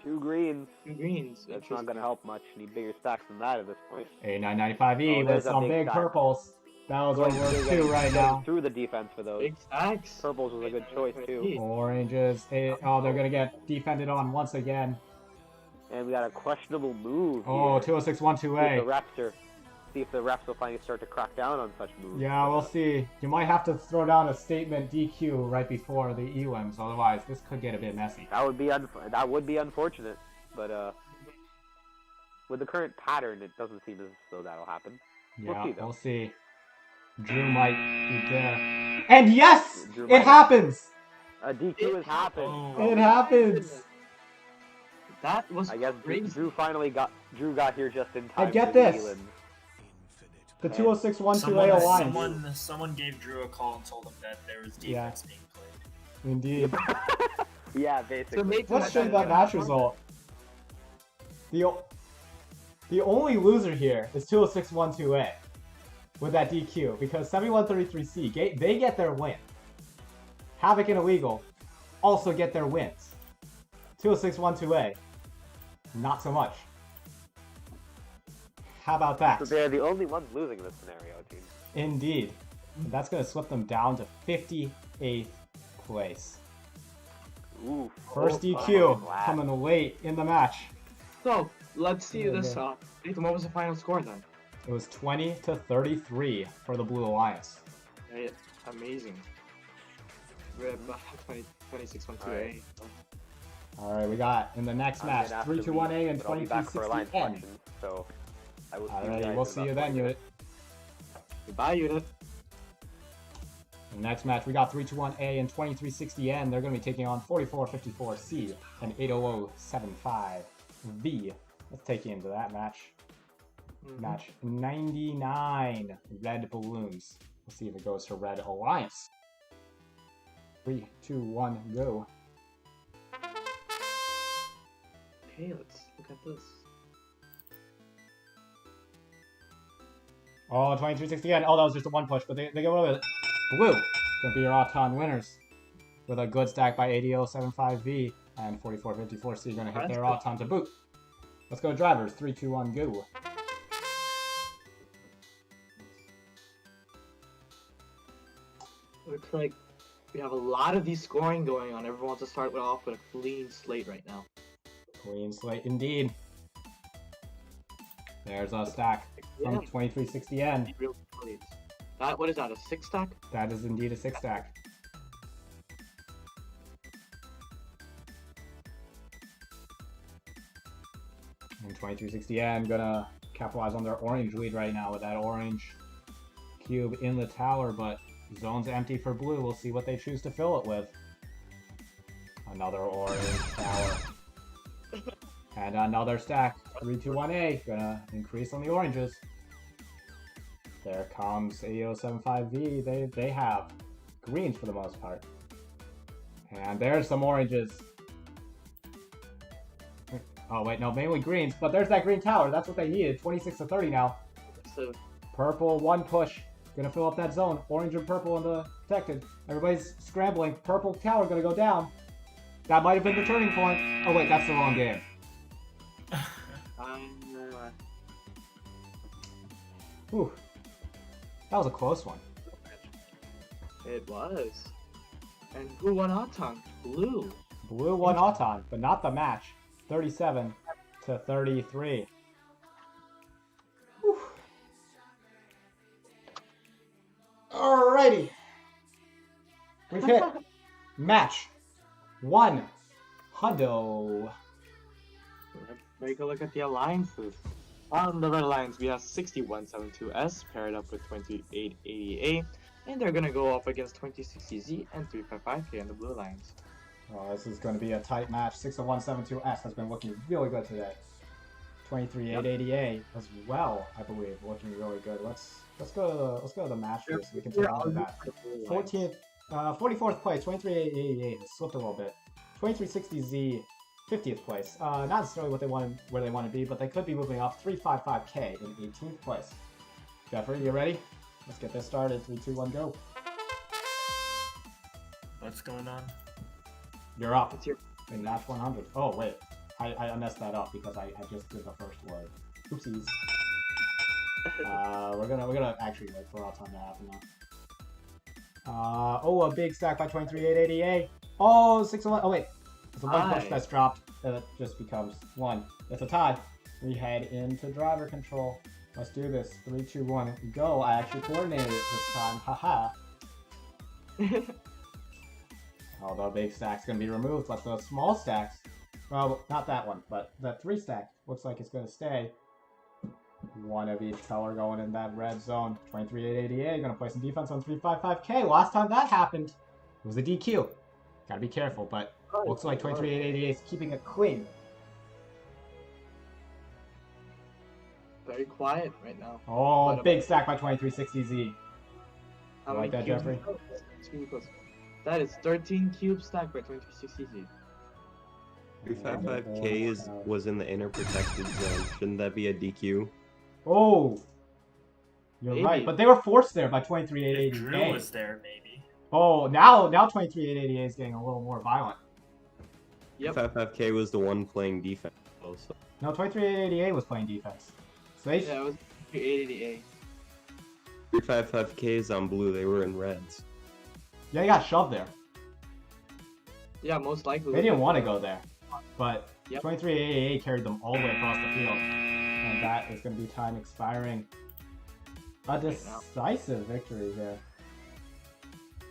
2 greens. 2 greens. That's not going to help much. Need bigger stacks than that at this point. 8995E with some big purples. Those are worth 2 right now. Through the defense for those. Big stacks. Purples was a good choice too. Oranges. Oh, they're going to get defended on once again. And we got a questionable move. Oh, 20612A. See if the refs will finally start to crack down on such moves. Yeah, we'll see. You might have to throw down a statement DQ right before the elims, otherwise this could get a bit messy. That would be unfortunate, but with the current pattern, it doesn't seem as though that'll happen. Yeah, we'll see. Drew might be there, and yes, it happens. A DQ has happened. It happens. That was. I guess Drew got here just in time. I get this. The 20612A Alliance. Someone gave Drew a call and told him that there was defense being played. Indeed. Yeah, basically. Let's check that match result. The only loser here is 20612A with that DQ because 7133C, they get their win. Havoc and Illegal also get their wins. 20612A, not so much. How about that? So they're the only ones losing this scenario, team. Indeed. That's going to slip them down to 58th place. Ooh, First DQ coming late in the match. So, let's see this. Ethan, what was the final score then? It was 20 to 33 for the Blue Alliance. Yeah, amazing. Red 2612A. Alright, we got in the next match 321A and 2360N. So, I will see Alrighty, we'll see you then, Unit. Goodbye, Unit. The next match, we got 321A and 2360N. They're going to be taking on 4454C and 80075V. Let's take you into that match. Match 99, Red Balloons. We'll see if it goes to Red Alliance. 3, 2, 1, go. Okay, let's look at this. Oh, 2360N. Oh, that was just a 1 push, but they go with it. Blue. Gonna be your Auton winners. with a good stack by 8075V and 4454C going to hit their Auton to boot. Let's go drivers. 3, 2, 1, go. Looks like we have a lot of these scoring going on. Everyone wants to start off with a clean slate right now. Clean slate indeed. There's a stack from 2360N. What is that, a 6 stack? That is indeed a 6 stack. And 2360N gonna capitalize on their orange lead right now with that orange cube in the tower, but zone's empty for blue. We'll see what they choose to fill it with. Another orange tower. And another stack. 321A. Gonna increase on the oranges. There comes 8075V. They have greens for the most part. And there's some oranges. Oh wait, no, mainly greens. But there's that green tower. That's what they needed. 26 to 30 now. So purple, one push. Gonna fill up that zone. Orange and purple in the protected. Everybody's scrambling. Purple tower gonna go down. That might have been the turning point. Oh wait, that's the wrong game. Whew. That was a close one. It was. And who won Auton? Blue. Blue won Auton, but not the match. 37 to 33. Whew. Alrighty. We've hit match 1. Hundo. Let's take a look at the alliances. On the red alliance, we have 6172S paired up with 2880A, and they're gonna go up against 2060Z and 355K on the blue alliance. Oh, this is going to be a tight match. 60172S has been looking really good today. 23880A as well, I believe, looking really good. Let's go to the match first. We can take on that. 44th place, 23880A has slipped a little bit. 2360Z, 50th place. Not necessarily where they want to be, but they could be moving up. 355K in 18th place. Jeffrey, you ready? Let's get this started. 3, 2, 1, go. What's going on? You're up. In match 100. Oh, wait. I messed that up because I just did the first word. Oopsies. We're gonna actually wait for Auton to happen now. Oh, a big stack by 23880A. Oh, 601. Oh, wait. It's a one push that's dropped. It just becomes 1. It's a tie. We head into driver control. Let's do this. 3, 2, 1, go. I actually coordinated it this time. Haha. Oh, the big stack's gonna be removed, but the small stacks, well, not that one, but the 3 stack looks like it's gonna stay. 1 of each color going in that red zone. 23880A gonna play some defense on 355K. Last time that happened, it was a DQ. Gotta be careful, but looks like 23880A is keeping it clean. Very quiet right now. Oh, big stack by 2360Z. You like that, Jeffrey? That is 13 cubes stacked by 2360Z. 355K was in the inner protected zone. Shouldn't that be a DQ? Oh! You're right, but they were forced there by 23880A. Drew was there, maybe. Oh, now 23880A is getting a little more violent. Yep. 355K was the one playing defense also. No, 23880A was playing defense. So they yeah, it was 380A. 355K is on blue, they were in reds. Yeah, they got shoved there. Yeah, most likely. They didn't want to go there. But 23880A carried them all the way across the field. And that is going to be time expiring. A decisive victory here.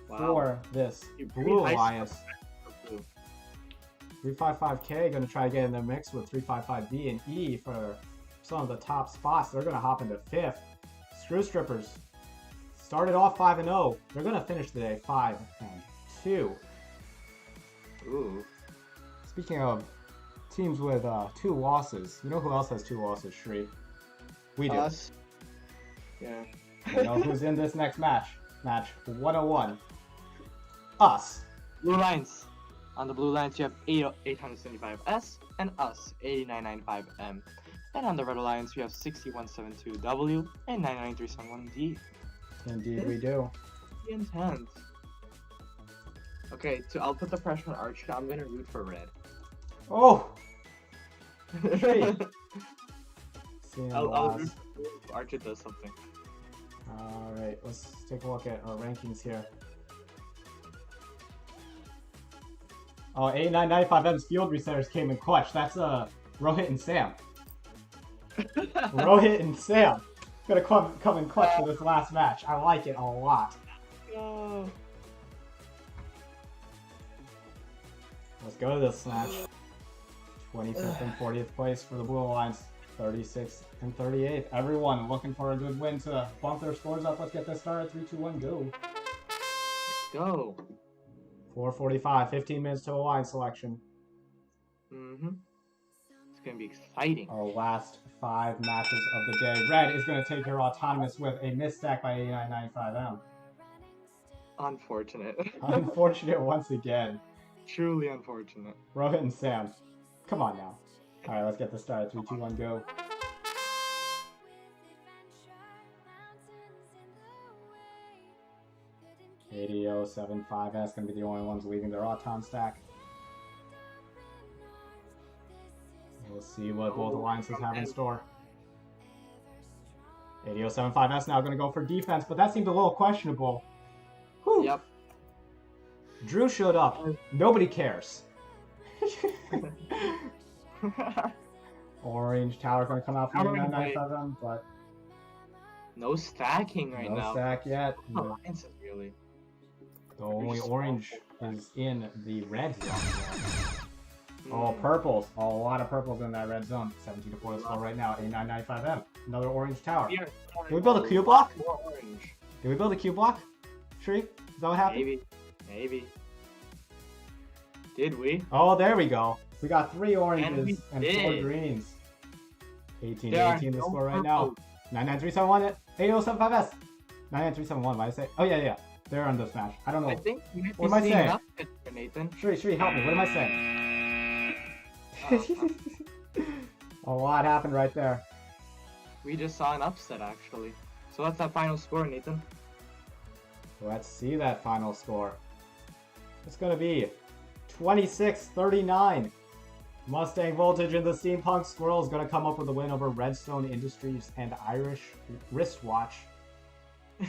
For this blue alliance. 355K going to try to get in the mix with 355B and E for some of the top spots. They're going to hop into 5th. Screw Strippers started off 5-0. They're going to finish today 5-2. Ooh. Speaking of teams with 2 losses, you know who else has 2 losses, Shri? We do. Us. Yeah. You know who's in this next match? Match 101. Us. Blue lines. On the blue lines, you have 875S and us, 8995M. And on the red alliance, we have 6172W and 99371D. Indeed, we do. Intense. Okay, so I'll put the pressure on Archer. I'm gonna root for red. Oh! Tree. I'll root for Archer does something. Alright, let's take a look at our rankings here. Oh, 8995M's field resetters came in clutch. That's Rohit and Sam. Rohit and Sam gonna come in clutch for this last match. I like it a lot. Oh. Let's go to this match. 25th and 40th place for the Blue Alliance. 36th and 38th. Everyone looking for a good win to bump their scores up. Let's get this started. 3, 2, 1, go. Let's go. 4:45. 15 minutes to a line selection. It's gonna be exciting. Our last 5 matches of the day. Red is gonna take your autonomous with a misstack by 8995M. Unfortunate. Unfortunate once again. Truly unfortunate. Rohit and Sam. Come on now. Alright, let's get this started. 3, 2, 1, go. ADO75S gonna be the only ones leaving their auton stack. We'll see what both alliances have in store. ADO75S now gonna go for defense, but that seemed a little questionable. Whew. Yep. Drew showed up. Nobody cares. Orange Tower gonna come out from 8997, but no stacking right now. No stack yet. No alliances really. The only orange is in the red zone. Oh, purples. Oh, a lot of purples in that red zone. 17 to 4 score right now. 8995M. Another orange tower. Did we build a Q block? Did we build a Q block? Tree? Is that what happened? Maybe. Maybe. Did we? Oh, there we go. We got 3 oranges and 4 greens. 18 to 18 the score right now. 99371 8075S. 99371, what did I say? Oh, yeah. They're on this match. I don't know. I think you might what be am I saying? up there, Nathan. Shree, help me. What am I saying? A lot happened right there. We just saw an upset, actually. So what's that final score, Nathan? Let's see that final score. It's going to be 26-39. Mustang Voltage and the Steampunk Squirrel is going to come up with a win over Redstone Industries and Irish Wristwatch.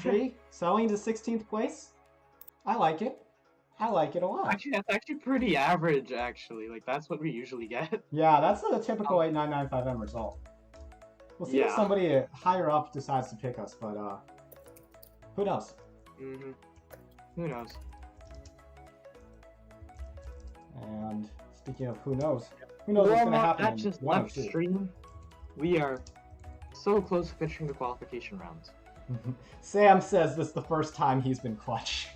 Tree, selling to 16th place? I like it. I like it a lot. Actually, that's actually pretty average, actually. Like, that's what we usually get. Yeah, that's a typical 8995M result. We'll see if somebody higher up decides to pick us, but who knows? Who knows? And speaking of who knows what's going to happen That's just left stream. We are so close to finishing the qualification rounds. Sam says this is the first time he's been clutch.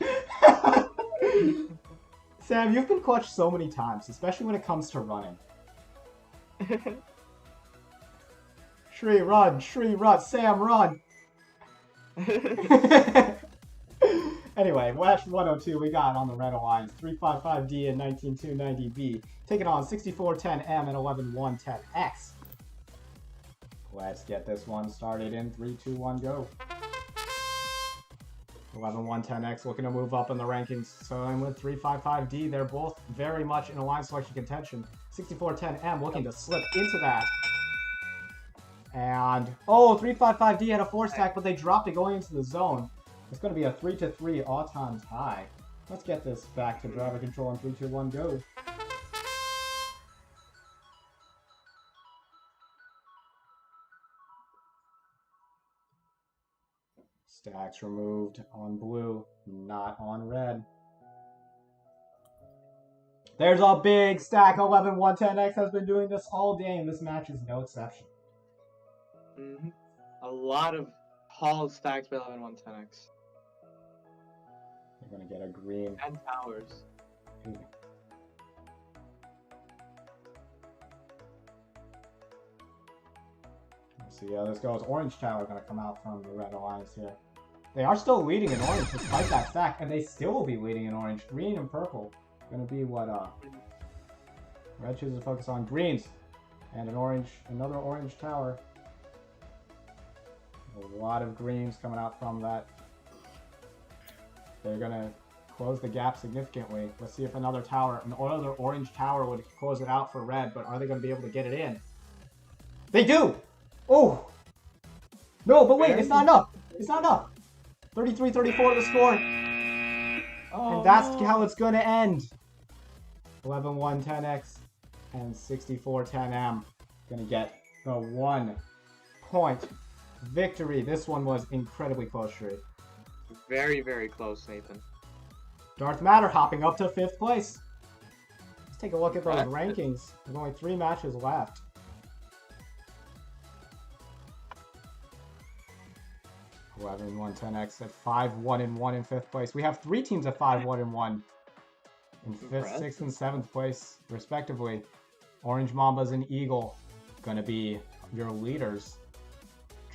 Sam, you've been clutch so many times, especially when it comes to running. Shree, run! Sam, run! Anyway, West 102 we got on the Red Alliance. 355D and 19290B. Taking on 6410M and 11110X. Let's get this one started in 3, 2, 1, go. 11110X looking to move up in the rankings. So I'm with 355D. They're both very much in alliance selection contention. 6410M looking to slip into that. And, oh, 355D had a 4 stack, but they dropped it going into the zone. It's going to be a 3-3 all-time tie. Let's get this back to driver control in 3, 2, 1, go. Stacks removed on blue, not on red. There's a big stack. 11110X has been doing this all day, and this match is no exception. A lot of tall stacks by 11110X. They're going to get a green. And towers. Let's see how this goes. Orange Tower going to come out from the Red Alliance here. They are still leading in orange despite that stack, and they still will be leading in orange. Green and purple going to be what Red chooses to focus on. Greens and another orange tower. A lot of greens coming out from that. They're going to close the gap significantly. Let's see if another tower, another orange tower would close it out for red, but are they going to be able to get it in? They do! Oh! No, but wait, it's not enough. It's not enough. 33-34 the score. And that's how it's going to end. 11-1 10X and 64 10M. Going to get the 1 point victory. This one was incredibly close, Shree. Very, very close, Nathan. Darth Matter hopping up to 5th place. Let's take a look at those rankings. There's only 3 matches left. Eleven 1 10X at 5-1-1 in 5th place. We have 3 teams at 5-1-1 in 5th, 6th, and 7th place, respectively. Orange Mambas and Eagle gonna be your leaders.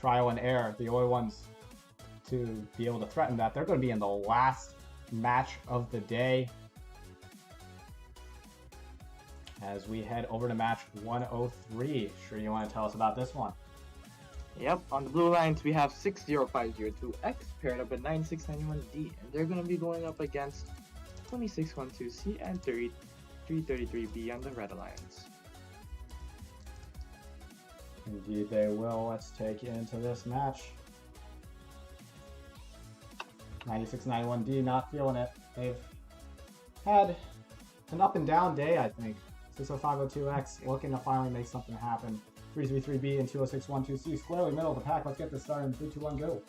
Trial and Error, the only ones to be able to threaten that. They're gonna be in the last match of the day. As we head over to match 103. Sure, you want to tell us about this one? Yep, on the blue lines we have 60502X paired up with 9691D, and they're going to be going up against 2612C and 333B on the red alliance. Indeed they will. Let's take you into this match. 9691D not feeling it. They've had an up and down day, I think. 60502X looking to finally make something happen. 333B and 20612C squarely middle of the pack. Let's get this started in 3, 2, 1, go.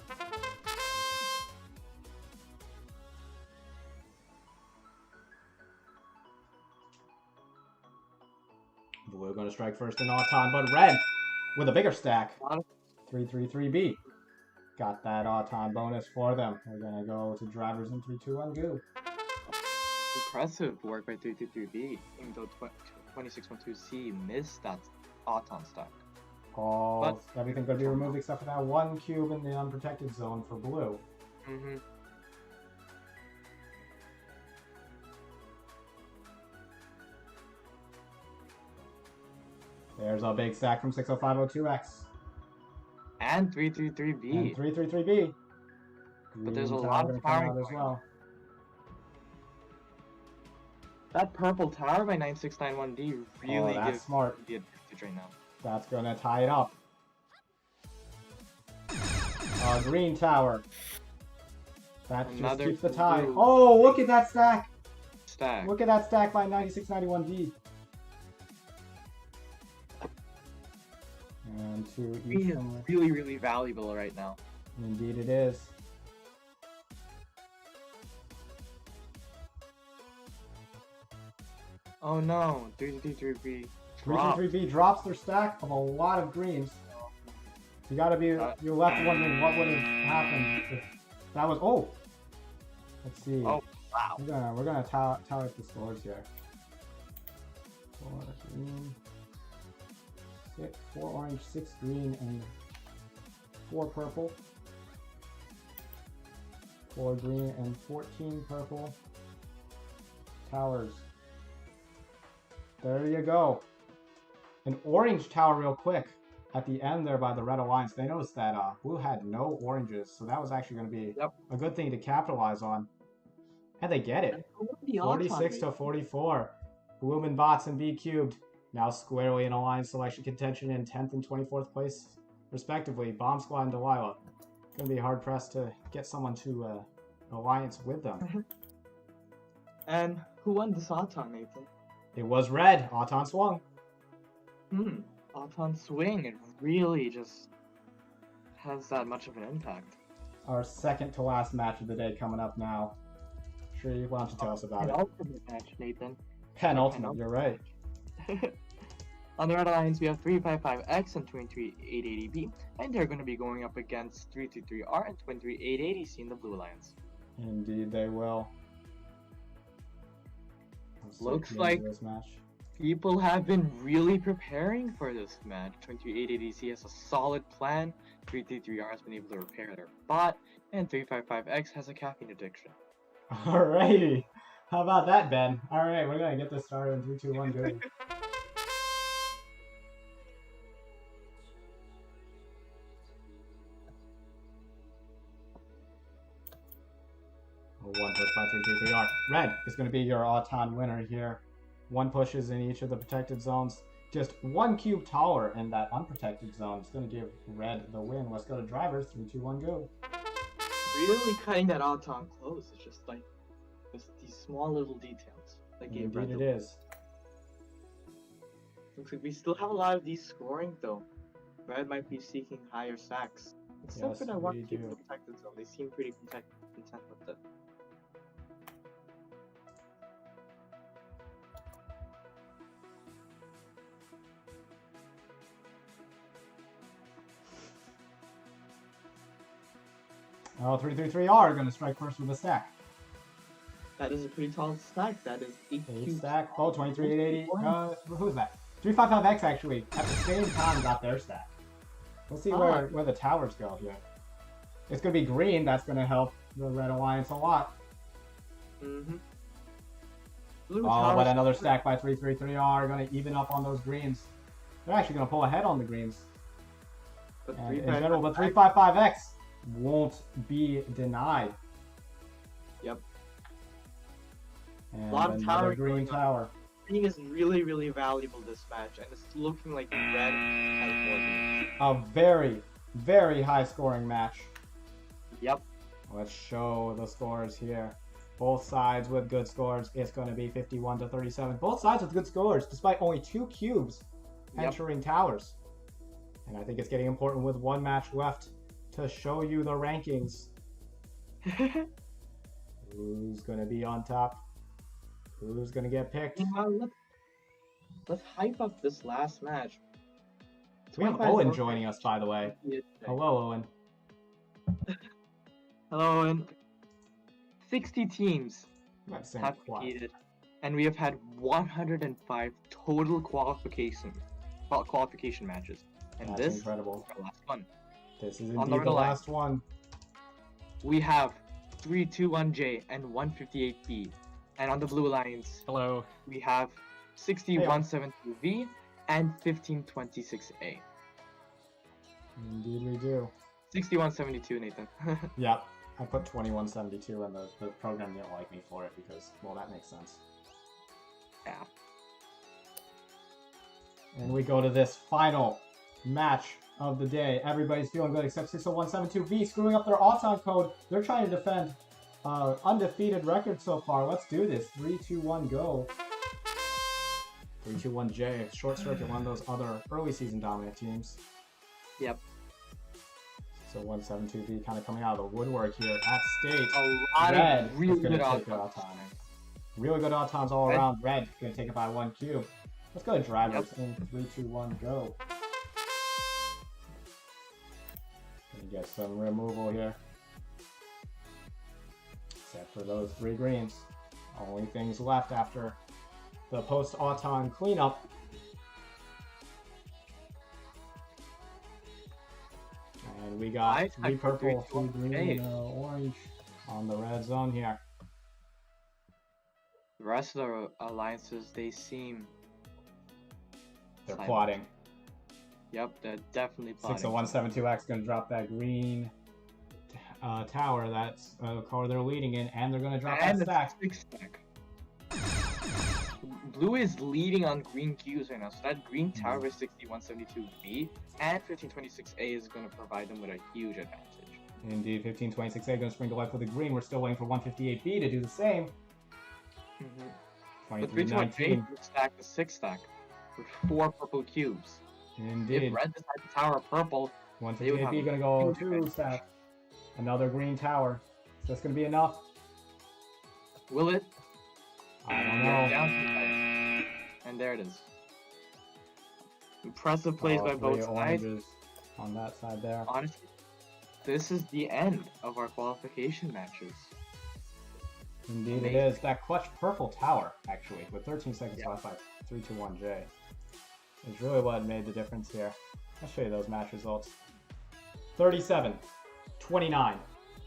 Blue going to strike first in Auton, but red with a bigger stack. 333B. Got that Auton bonus for them. We're going to go to drivers in 3, 2, 1, go. Impressive work by 333B, even though 2612C missed that Auton stack. Everything going to be removed except for that 1 cube in the unprotected zone for blue. There's a big stack from 60502X. And 333B. And 333B. But there's a lot of power as well. That purple tower by 9691D really gives smart. the advantage right now. That's going to tie it up. Green tower. That just keeps the tie. blue. Oh, look at that stack. Stack. Look at that stack by 9691D. And to each one. Really, really valuable right now. Indeed it is. Oh no, 333B. 333B drops their stack of a lot of greens. You gotta be, you're left wondering what would have happened if that was, oh! Let's see. Oh, wow. We're gonna tally up the scores here. 4 green, 4 orange, 6 green, and 4 purple. 4 green and 14 purple. Towers. There you go. An orange tower real quick at the end there by the red alliance. They noticed that blue had no oranges, so that was actually going to be a good thing to capitalize on. And they get it. 46-44. Bloom and Bots and B cubed now squarely in alliance selection contention in 10th and 24th place respectively. Bomb Squad and Delilah. Going to be hard pressed to get someone to alliance with them. And who won this Auton, Nathan? It was red. Auton swung. Auton swing. It really just has that much of an impact. Our second to last match of the day coming up now. Shree, why don't you tell us about it? Penultimate match, Nathan. Penultimate, you're right. On the red alliance, we have 355X and 23880B, and they're going to be going up against 323R and 23880C in the blue alliance. Indeed, they will. Looks like this match. People have been really preparing for this match. 23880C has a solid plan. 333R has been able to repair their bot, and 355X has a caffeine addiction. Alrighty. How about that, Ben? Alright, we're gonna get this started in 3, 2, 1, go. push by 3-3-3-R. Red is going to be your Auton winner here. 1 pushes in each of the protected zones. Just 1 cube taller in that unprotected zone. It's going to give Red the win. Let's go to drivers. 3, 2, 1, go. Really cutting that Auton close. It's just like these small little details that gave Red Indeed the it win. is. Looks like we still have a lot of these scoring though. Red might be seeking higher stacks. Except Yes, for that 1 we cube in do. the protected zone. They seem pretty content with it. Oh, 3-3-3-R going to strike first with a stack. That is a pretty tall stack. That is 8 cubes. Stack. Oh, 23-880. Who's that? 355X actually at the same time got their stack. We'll see where the towers go here. It's going to be green. That's going to help the Red Alliance a lot. Mm-hmm. Oh, but another stack by 3-3-3-R. Going to even up on those greens. They're actually going to pull ahead on the greens. But in general, but 355X won't be denied. Yep. And a lot of another tower green tower. Green is really, really valuable this match, and it's looking like Red has more than it. A very, very high scoring match. Yep. Let's show the scores here. Both sides with good scores. It's going to be 51-37. Both sides with good scores, despite only 2 cubes entering towers. And I think it's getting important with 1 match left to show you the rankings. Who's going to be on top? Who's going to get picked? Let's hype up this last match. We have Owen joining us, by the way. Hello, Owen. Hello, Owen. 60 teams have competed, and we have had 105 total qualification matches. And That's this incredible. is our last one. This is indeed the last one. We have 321J and 158B. And on the Blue Alliance, we have 6172V and 1526A. Indeed we do. 6172, Nathan. Yeah, I put 2172 and the program didn't like me for it because, well, that makes sense. Yeah. And we go to this final match of the day. Everybody's feeling good except 60172V screwing up their Auton code. They're trying to defend undefeated record so far. Let's do this. 3, 2, 1, go. 321J, short circuit, one of those other early season dominant teams. Yep. So 172V kind of coming out of the woodwork here at state. A lot Red of really good Auton. Really good Autons all around. Red going to take it by 1 cube. Let's go to drivers in 3, 2, 1, go. Gonna get some removal here. Except for those 3 greens. Only things left after the post-Auton cleanup. And we got 3 purple, 3 green, orange on the red zone here. The rest of the alliances, they seem... They're plotting. Yep, they're definitely plotting. 60172X going to drop that green tower. That's a color they're leading in, and they're going to drop that stack. Blue is leading on green cubes right now, so that green tower is 6172B, and 1526A is going to provide them with a huge advantage. Indeed, 1526A going to spring to life with the green. We're still waiting for 158B to do the same. But 321J stack the 6 stack with 4 purple cubes. Indeed. If red decides to tower purple, 158B going to go 2 stack. Another green tower. Is this going to be enough? Will it? I don't know. And there it is. Impressive plays by both sides. On that side there. Honestly, this is the end of our qualification matches. Indeed it is. That clutch purple tower, actually, with 13 seconds left by 321J, is really what made the difference here. I'll show you those match results. 37-29.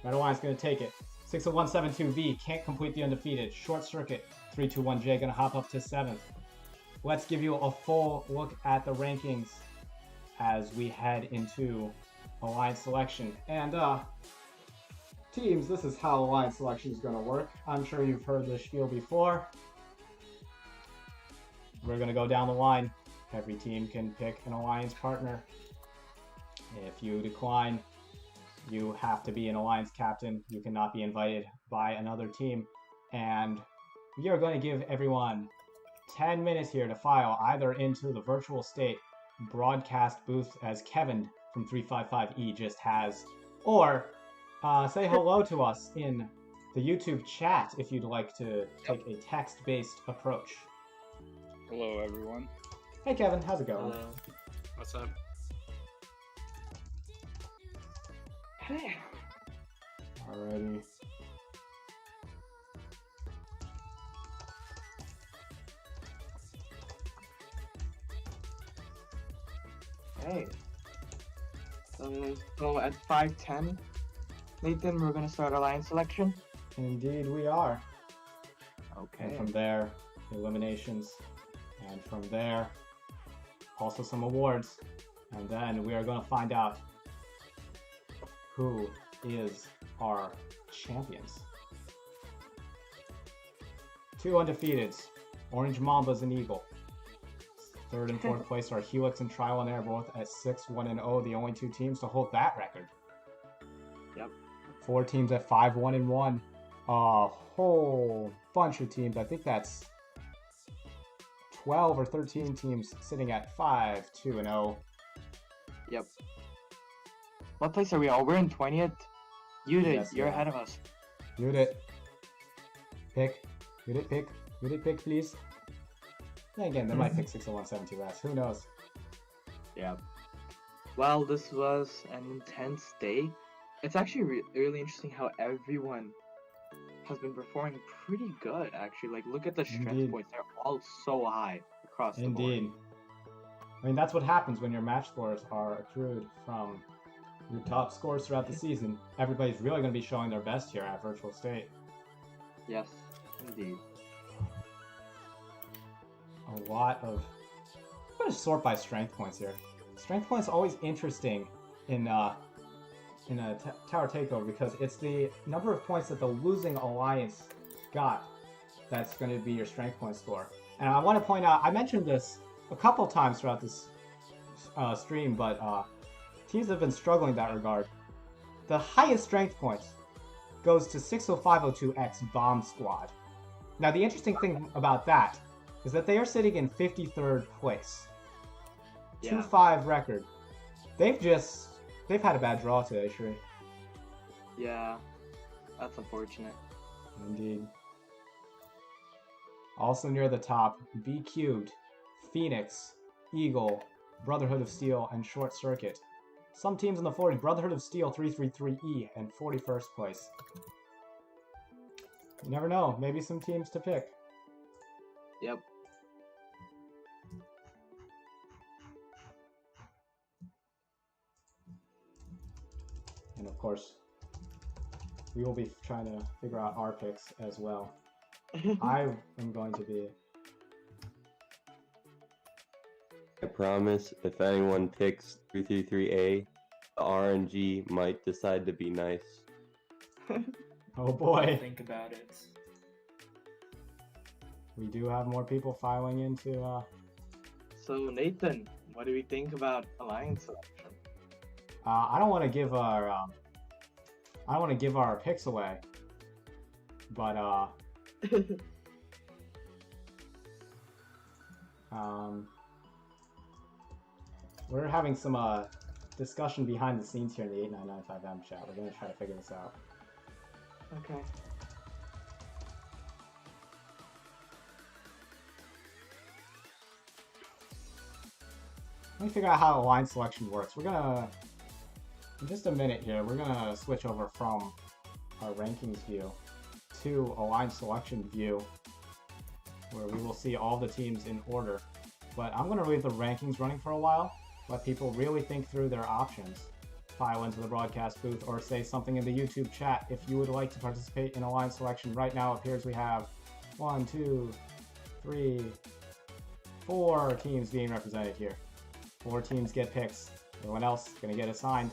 Red Alliance going to take it. 60172V can't complete the undefeated. Short circuit. 321J going to hop up to 7th. Let's give you a full look at the rankings as we head into Alliance selection. And teams, this is how alliance selection is going to work. I'm sure you've heard this spiel before. We're going to go down the line. Every team can pick an alliance partner. If you decline, you have to be an alliance captain. You cannot be invited by another team. And we are going to give everyone 10 minutes here to file either into the virtual state broadcast booth as Kevin from 355E just has, or say hello to us in the YouTube chat if you'd like to take a text-based approach. Hello, everyone. Hey, Kevin. How's it going? Hello. What's up? Alrighty. Hey. So at 5:10, Nathan, we're gonna start alliance selection. Indeed, we are. Okay. And from there, eliminations. And from there, also some awards. And then we are going to find out who is our champions. 2 undefeateds. Orange Mamba's and Eagle. 3rd and 4th place are Helix and Trial and Error, both at 6-1-0, the only 2 teams to hold that record. Yep. 4 teams at 5-1-1. A whole bunch of teams. I think that's 12 or 13 teams sitting at 5-2-0. Yep. What place are we on? We're in 20th. You did. Yes, You're yeah. ahead of us. You did. Pick. You did pick. You did pick, please. And again, they might pick 60172S. Who knows? Yeah. Well, this was an intense day. It's actually really interesting how everyone has been performing pretty good, actually. Like, look at the strength Indeed. points. They're all so high across the board. Indeed. I mean, that's what happens when your match scores are accrued from your top scores throughout the season. Everybody's really going to be showing their best here at Virtual State. Yes, indeed. A lot of... I'm going to sort by strength points here. Strength points are always interesting in a Tower Takeover because it's the number of points that the losing alliance got that's going to be your strength point score. And I want to point out, I mentioned this a couple times throughout this stream, but teams have been struggling in that regard. The highest strength points goes to 60502X Bomb Squad. Now, the interesting thing about that is that they are sitting in 53rd place. Yeah. 2-5 record. They've had a bad draw today, Shri. Yeah, that's unfortunate. Indeed. Also near the top, B Cubed, Phoenix, Eagle, Brotherhood of Steel, and Short Circuit. Some teams in the 40s, Brotherhood of Steel 333E and 41st place. You never know, maybe some teams to pick. Yep. And of course, we will be trying to figure out our picks as well. I am going to be... I promise, if anyone picks 333A, the RNG might decide to be nice. Oh boy. Think about it. We do have more people filing into... So, Nathan, what do we think about alliance selection? I don't want to give our picks away, but we're having some discussion behind the scenes here in the 8995M chat. We're gonna try to figure this out. Okay. Let me figure out how alliance selection works. We're gonna, in just a minute here, we're gonna switch over from our rankings view to alliance selection view, where we will see all the teams in order. But I'm gonna leave the rankings running for a while, let people really think through their options, file into the broadcast booth, or say something in the YouTube chat if you would like to participate in alliance selection. Right now it appears we have 1, 2, 3, 4 teams being represented here. 4 teams get picks. Everyone else is going to get assigned.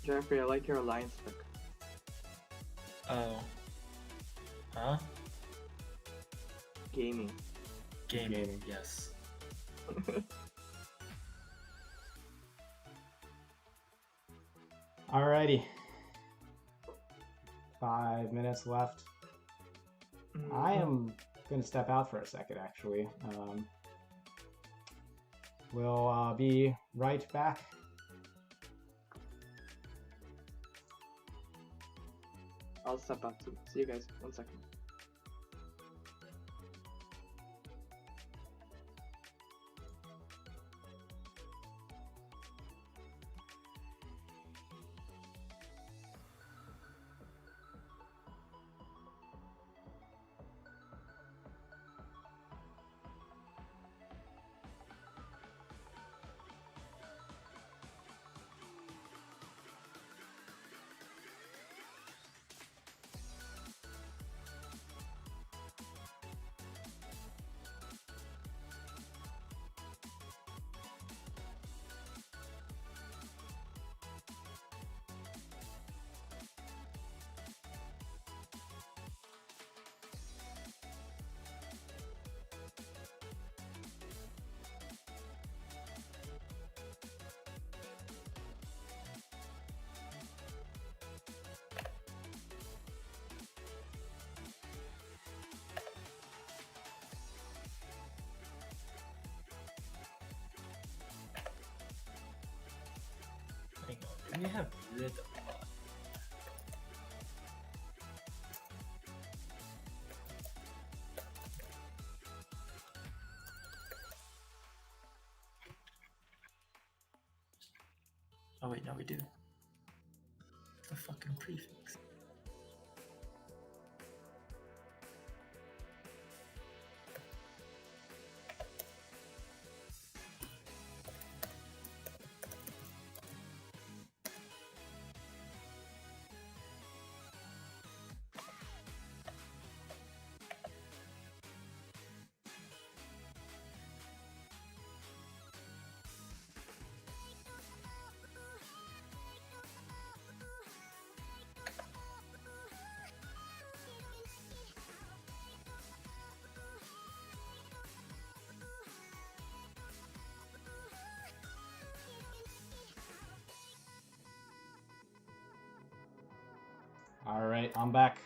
Jeffrey, I like your alliance pick. Oh. Huh? Gaming. Gaming. Yes. Alrighty. 5 minutes left. I am going to step out for a second, actually. We'll be right back. I'll step out too. See you guys. 1 second. We have rhythm. Oh wait, no, we do. The fucking prefix. Alright, I'm back.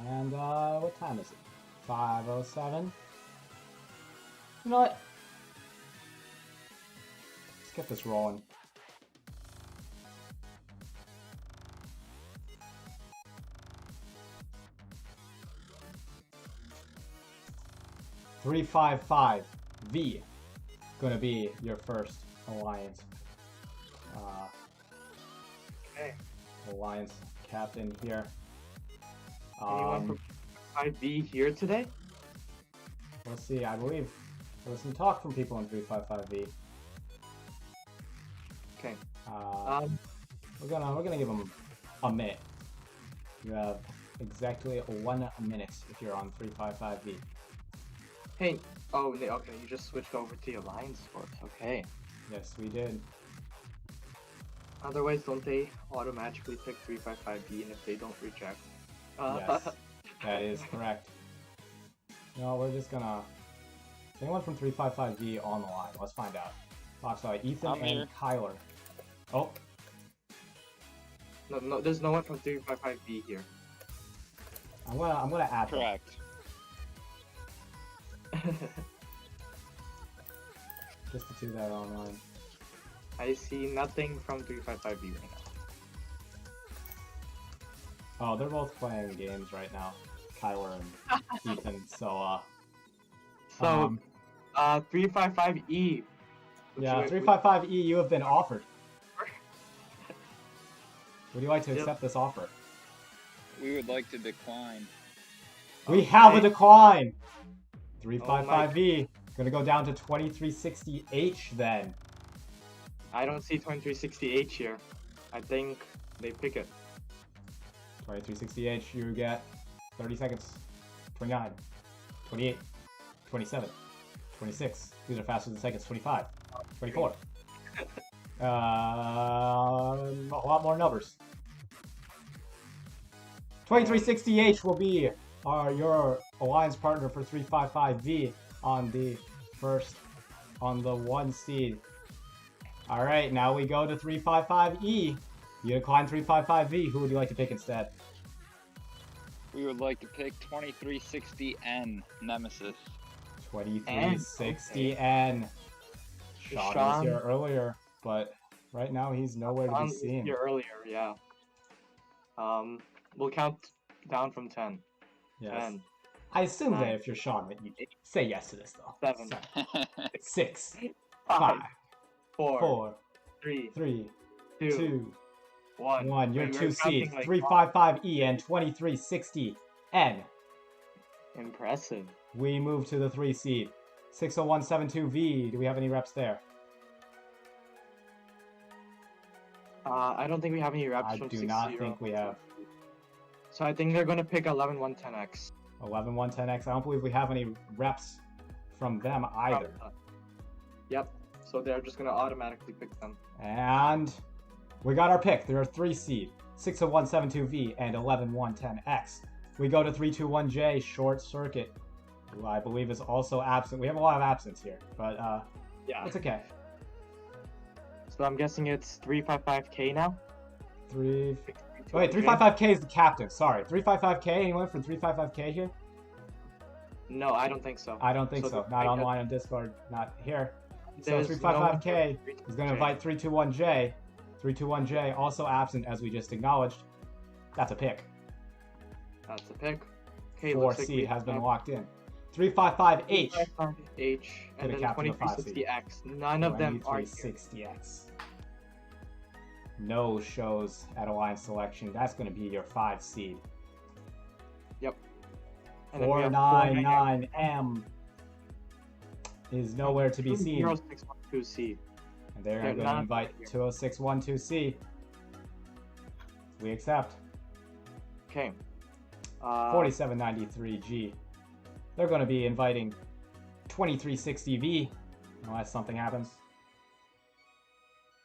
And, what time is it? 5:07? You know what? Let's get this rolling. V gonna be your first alliance. Okay. Alliance captain here. Anyone from 5B here today? Let's see. I believe there was some talk from people in 355V. Okay. We're gonna give them a minute. You have exactly 1 minute if you're on 355V. Hey. Oh, okay. You just switched over to the alliance force. Okay. Yes, we did. Otherwise, don't they automatically pick 355B, and if they don't reject? Yes, that is correct. No, we're just gonna... Is anyone from 355V on the line? Let's find out. Foxeye, Ethan I'm and here. Kyler. Oh. No, there's no one from 355B here. I'm gonna add them. Correct. Just the two that are online. I see nothing from 355B right now. Oh, they're both playing games right now. Kyler and Ethan, so, 355E. Yeah, 355E, you have been offered. Would you like to accept this offer? We would like to decline. We have a decline! 355V, gonna go down to 2360H then. I don't see 2360H here. I think they pick it. 2360H, you get 30 seconds. 29, 28, 27, 26. These are faster than seconds. 25, 24, A lot more numbers. 2360H will be your alliance partner for 355V on the 1 seed. All right, now we go to 355E. You decline 355V. Who would you like to pick instead? We would like to pick 2360N Nemesis. 2360N. Sean was here earlier, but right now he's nowhere to be seen. Here earlier, yeah. We'll count down from 10. Yes. 10. I assume 9, that if you're Sean, that you say yes to this though. 7, 6, 5, 5, 4, 3, 2, 1. 1. Your Wait, 2 we're seeds, counting, like, 355E and 2360N. Impressive. We move to the 3 seed. 60172V. Do we have any reps there? I don't think we have any reps I from do 60. not think we have. So I think they're going to pick 11110X. 11110X. I don't believe we have any reps from them either. Yep. So they're just going to automatically pick them. And we got our pick. There are 3 seed, 60172V and 11110X. We go to 321J, Short Circuit, who I believe is also absent. We have a lot of absence here, but yeah, it's okay. So I'm guessing it's 355K now? Wait, 355K is the captain. Sorry. 355K? Anyone from 355K here? No, I don't think so. I don't think so. Not online on Discord. Not here. So 355K is going to invite 321J. 321J also absent, as we just acknowledged. That's a pick. That's a pick. Okay, 4 seed has been locked in. 355H. 355H and then 2360X. None of them are here. 2360X. No shows at Alliance Selection. That's going to be your 5 seed. Yep. 499M is nowhere to be seen. 20612C. And they're going to invite 20612C. We accept. Okay. 4793G. They're going to be inviting 2360V unless something happens.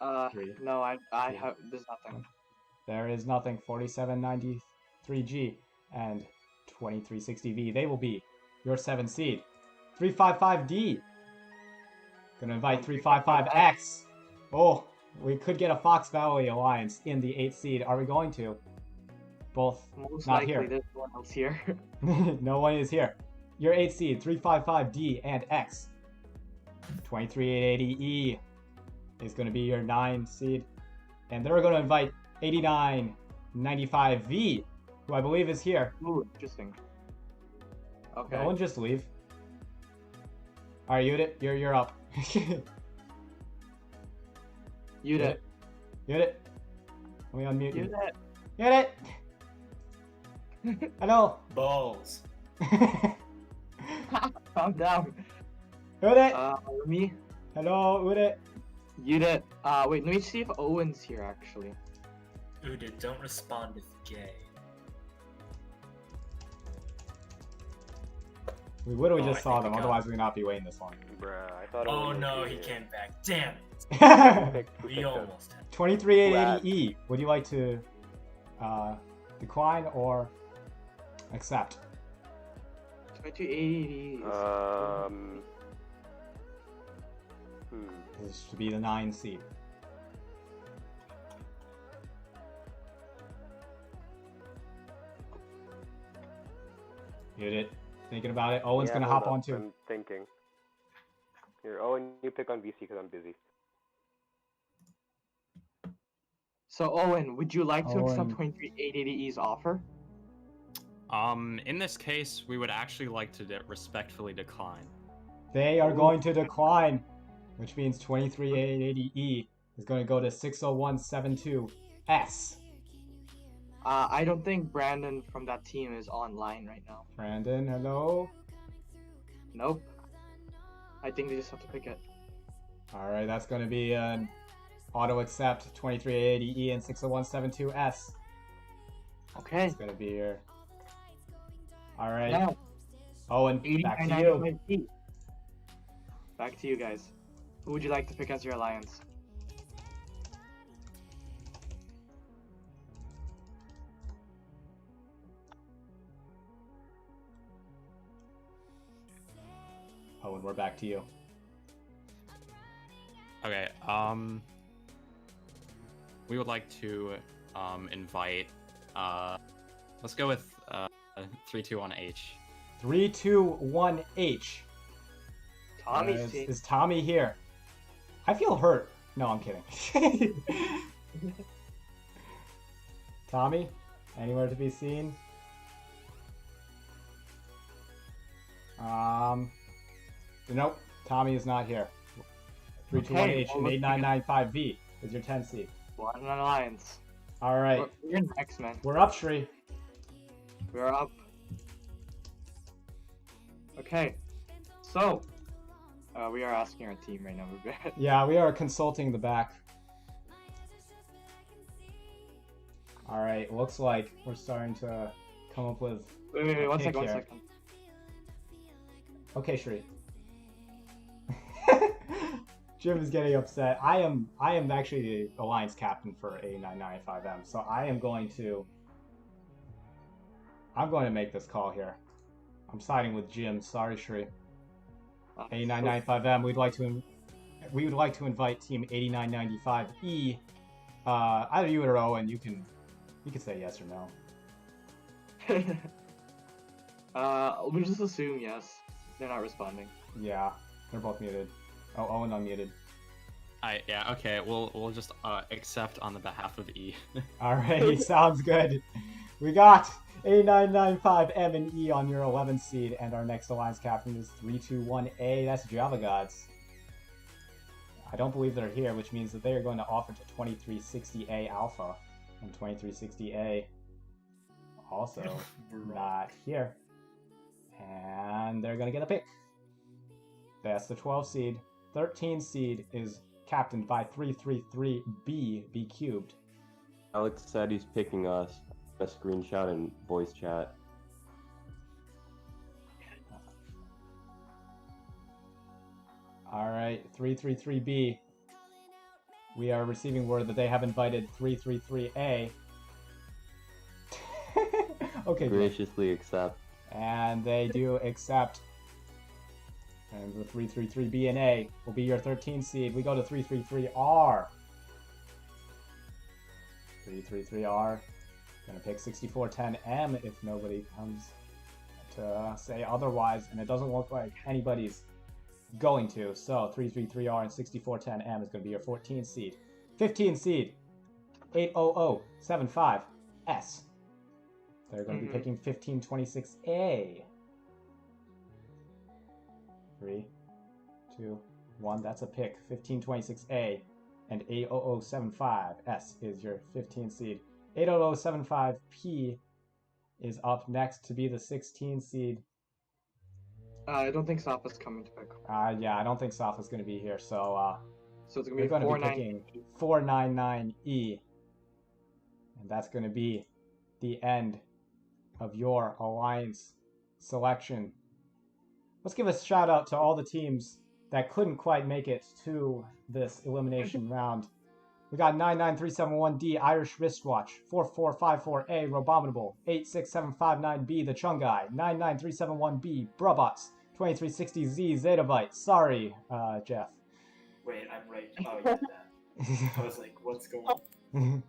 No, I have, there's nothing. There is nothing. 4793G and 2360V. They will be your 7 seed. 355D. Gonna invite 355X. Oh, we could get a Fox Valley Alliance in the 8th seed. Are we going to? Both Most not likely here. there's no one else here. No one is here. Your 8th seed, 355D and X. 23880E is going to be your 9 seed. And they're going to invite 8995V, who I believe is here. Ooh, interesting. Okay. No one just leave. Alright, Udit, you're up. Udit. Udit. Let me unmute you. Udit. Udit! Hello! Balls. Calm down. Udit! Me? Hello, Udit. Udit. Wait, let me see if Owen's here actually. Udit, don't respond with gay. We literally just I saw think them, we got otherwise we would not be waiting this long. Bruh, I thought. Oh no, he came back. Damn it. We almost had. 23880E. Would you like to decline or accept? 2280. This should be the 9 seed. Hit it. Thinking about it. Owen's gonna hop on too. I'm thinking. Here, Owen, you pick on VC because I'm busy. So Owen, would you like to accept 23880E's offer? In this case, we would actually like to respectfully decline. They are going to decline, which means 23880E is going to go to 60172S. I don't think Brandon from that team is online right now. Brandon, hello? Nope. I think they just have to pick it. Alright, that's going to be an auto accept 23880E and 60172S. Okay. It's going to be your... Alright. Now, Owen, back to you. Back to you guys. Who would you like to pick as your alliance? Owen, we're back to you. Okay. We would like to invite. Let's go with 321H. 321H. Tommy's team. Is Tommy here? I feel hurt. No, I'm kidding. Tommy, anywhere to be seen? Nope. Tommy is not here. 321H and 8995V is your 10 seed. One alliance. All right. We're next, man. We're up, Shri. We're up. Okay. So, we are asking our team right now. Yeah, we are consulting the back. All right. Looks like we're starting to come up with. Wait, one second. Okay, Shri. Jim is getting upset. I am actually the alliance captain for A995M, so I'm going to make this call here. I'm siding with Jim. Sorry, Shri. A995M, we would like to invite team 8995E. Either you or Owen, you can say yes or no. We'll just assume yes. They're not responding. Yeah, they're both muted. Oh, Owen unmuted. Yeah, okay, we'll just accept on the behalf of E. Alright, sounds good. We got A995M and E on your 11th seed, and our next alliance captain is 321A. That's Java Gods. I don't believe they're here, which means that they are going to offer to 2360A Alpha, and 2360A also not here. And they're going to get a pick. That's the 12 seed. 13 seed is captained by 333B cubed. Alex said he's picking us. A screenshot and voice chat. Alright, 333B. We are receiving word that they have invited 333A. Okay. Graciously accept. And they do accept. And the 333B and A will be your 13 seed. We go to 333R. 333R. Gonna pick 6410M if nobody comes to say otherwise, and it doesn't look like anybody's going to. So 333R and 6410M is gonna be your 14 seed. 15 seed, 80075S. They're gonna be picking 1526A. 3, 2, 1. That's a pick. 1526A and 80075S is your 15 seed. 80075P is up next to be the 16 seed. I don't think Safa's coming to pick. Yeah, I don't think Safa's going to be here, so it's going to be picking 499E. And that's going to be the end of your alliance selection. Let's give a shout out to all the teams that couldn't quite make it to this elimination round. We got 99371D, Irish Wristwatch, 4454A, Robominable, 86759B, The Chungai, 99371B, Robots, 2360Z, Zetabyte. Sorry, Jeff. Wait, I'm right. Oh, yeah, that. I was like, what's going on?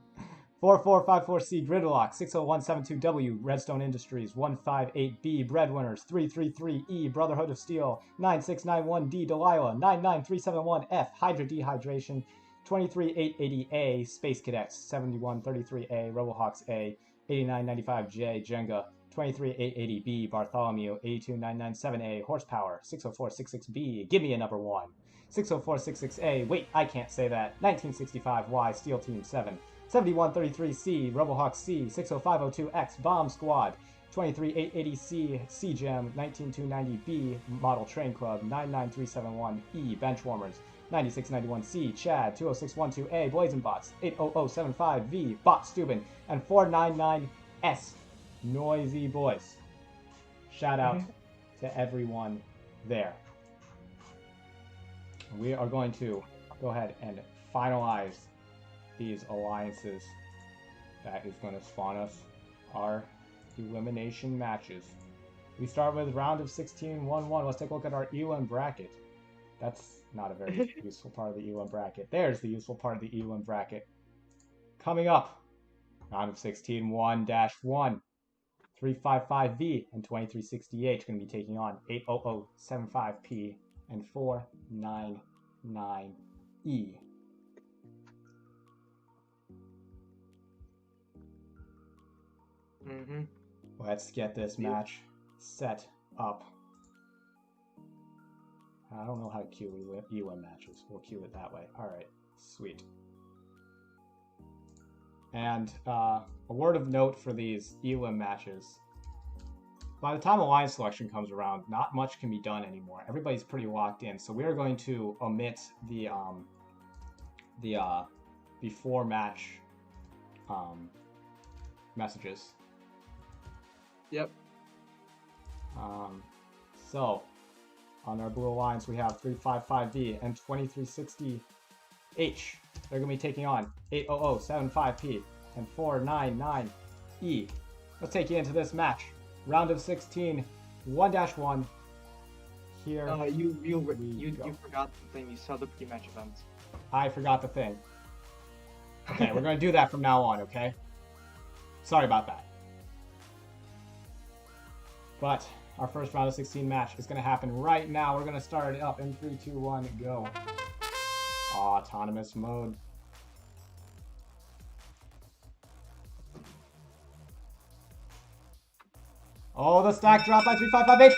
4454C, Gridlock, 60172W, Redstone Industries, 158B, Breadwinners, 333E, Brotherhood of Steel, 9691D, Delilah, 99371F, Hydra Dehydration, 23880A, Space Cadets, 7133A, Robohawks A, 8995J, Jenga, 23880B, Bartholomew, 82997A, Horsepower, 60466B, give me a number 1, 60466A, wait, I can't say that, 1965Y, Steel Team 7, 7133C, Robohawk C, 60502X, Bomb Squad, 23880C, CGEM, 19290B, Model Train Club, 99371E, Benchwarmers, 9691C, Chad, 20612A, Blazing Bots, 80075V, Bot Steuben, and 499S, Noisy Boys. Shout out to everyone there. We are going to go ahead and finalize these alliances. That is going to spawn us our elimination matches. We start with round of 16, 1-1. Let's take a look at our Elim bracket. That's not a very useful part of the Elim bracket. There's the useful part of the Elim bracket. Coming up, round of 16, 1-1. 355V and 2360H going to be taking on 80075P and 499E. Let's get this match set up. I don't know how to queue Elim matches. We'll queue it that way. Alright, sweet. And a word of note for these Elim matches. By the time alliance selection comes around, not much can be done anymore. Everybody's pretty locked in, so we are going to omit the before match messages. Yep. So on our blue alliance we have 355V and 2360H. They're going to be taking on 80075P and 499E. Let's take you into this match. Round of 16, 1-1. Here you forgot the thing. You saw the pre-match events. I forgot the thing. Okay, we're going to do that from now on, okay? Sorry about that. But our first round of 16 match is going to happen right now. We're going to start it up in 3, 2, 1, go. Autonomous mode. Oh, the stack dropped by 355H.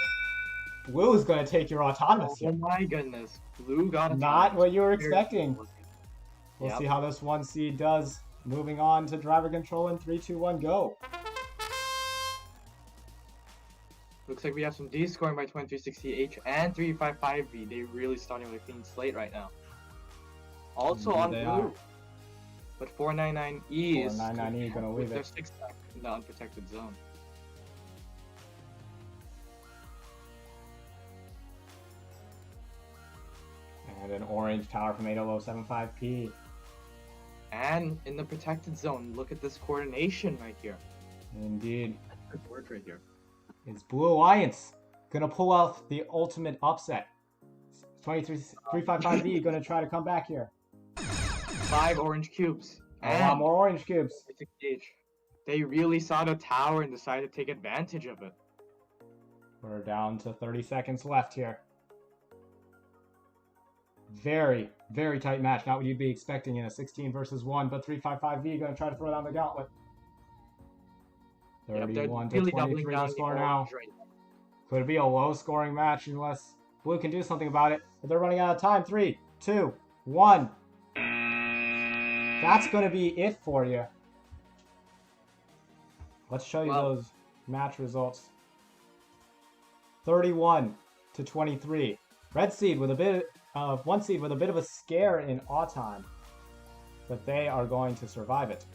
Blue is going to take your autonomous here. Oh my goodness. Blue got not what you were expecting. We'll Yep. see how this 1 seed does. Moving on to driver control in 3, 2, 1, go. Looks like we have some D scoring by 2360H and 355V. They're really starting with a clean slate right now. Also Indeed on they blue. are. But 499E is 499E gonna with leave their it. 6-stack in the unprotected zone. And an orange tower from 80075P. And in the protected zone, look at this coordination right here. Indeed. Good work right here. Is Blue Alliance gonna pull out the ultimate upset? 355V gonna try to come back here. 5 orange cubes. A lot more orange cubes. They really saw the tower and decided to take advantage of it. We're down to 30 seconds left here. Very, very tight match. Not what you'd be expecting in a 16 versus 1, but 355V gonna try to throw down the gauntlet. 31 to 23 the score now. Could be a low scoring match unless Blue can do something about it. But they're running out of time. 3, 2, 1. That's going to be it for you. Let's show you those match results. 31 to 23. Red seed with a bit of 1 seed with a bit of a scare in Auton, but they are going to survive it.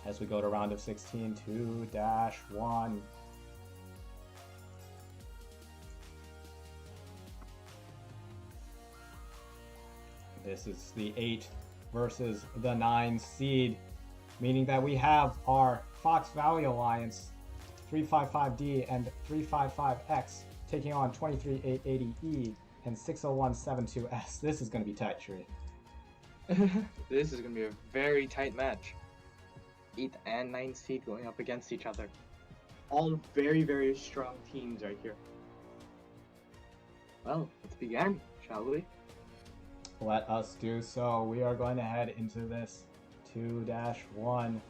As we go to round of 16, 2-1. This is the 8 versus the 9 seed, meaning that we have our Fox Valley Alliance, 355D and 355X, taking on 23880E and 60172S. This is going to be tight, Tree. This is going to be a very tight match. 8th and 9th seed going up against each other. All very, very strong teams right here. Well, let's begin, shall we? Let us do so. We are going to head into this 2-1.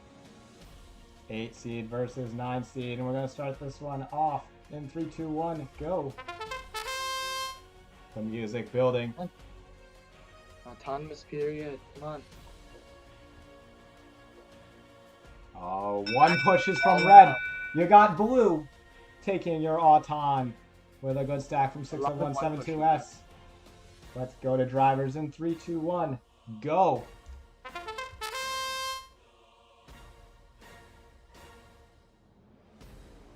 8 seed versus 9 seed, and we're going to start this one off in 3, 2, 1, go. The music building. Autonomous period, come on. Oh, 1 pushes from red. You got blue taking your Auton with a good stack from 60172S. Let's go to drivers in 3, 2, 1, go.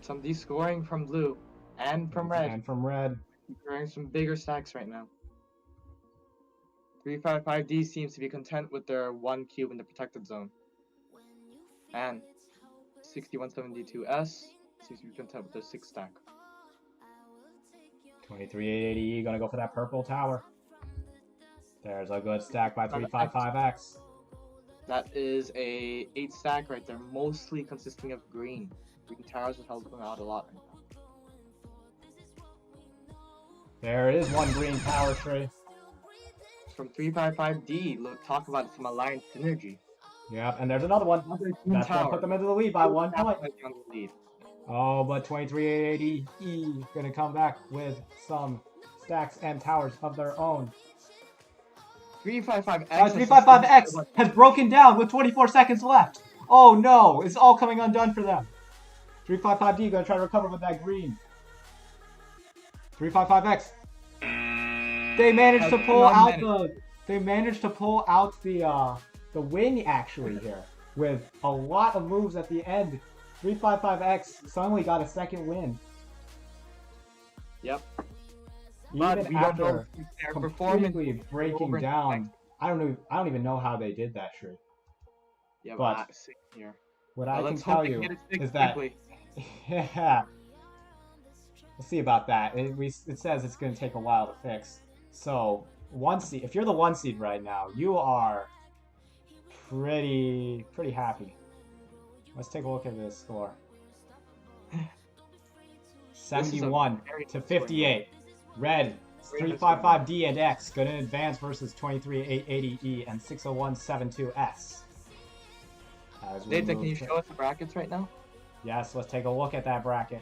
Some D-scoring from blue and from red. And from red. Wearing some bigger stacks right now. 355D seems to be content with their 1 cube in the protected zone. And 6172S Seems to be content with their 6 stack. 2380 gonna go for that purple tower. There's a good stack by 355X. That is a 8 stack right there, mostly consisting of green. Green towers is helping out a lot right now. There is one green tower tree. From 355D, look, talk about some alliance synergy. Yep, and there's another one. That's gonna put them into the lead by 1 point. Oh, but 2380E gonna come back with some stacks and towers of their own. 355X 355X has broken down with 24 seconds left. Oh no, it's all coming undone for them. 355D gonna try to recover with that green. 355X. They managed to pull out the win actually here with a lot of moves at the end. 355X suddenly got a second win. Yep. Even after completely breaking down, I don't even know how they did that, Shri. Yeah, but here. What I can tell you is that, yeah, we'll see about that. It says it's going to take a while to fix. So if you're the 1 seed right now, you are pretty happy. Let's take a look at this score. 71 to 58. Red, 355D and X going to advance versus 23880E and 60172S. Data, can you show us the brackets right now? Yes, let's take a look at that bracket.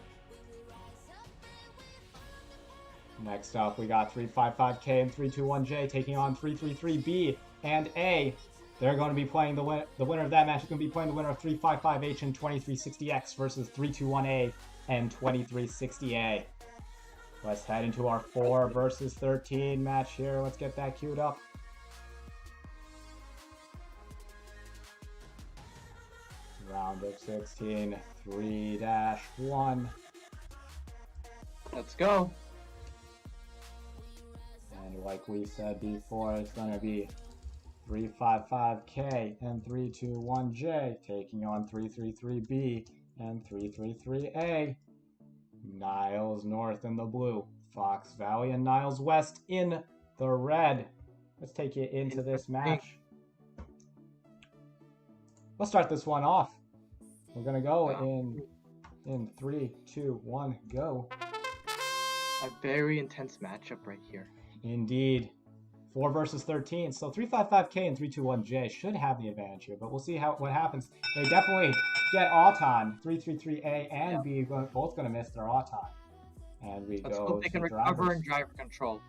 Next up, we got 355K and 321J taking on 333B and A. They're going to be playing the winner of that match is going to be playing the winner of 355H and 2360X versus 321A and 2360A. Let's head into our 4 versus 13 match here. Let's get that queued up. Round of 16, 3-1. Let's go. And like we said before, it's going to be 355K and 321J taking on 333B and 333A. Niles North in the blue, Fox Valley and Niles West in the red. Let's take you into this match. Let's start this one off. We're gonna go in 3, 2, 1, go. A very intense matchup right here. Indeed. 4 versus 13. So 355K and 321J should have the advantage here, but we'll see what happens. They definitely get Auton. 333A and B both going to miss their Auton. And Let's hope they can recover and driver control.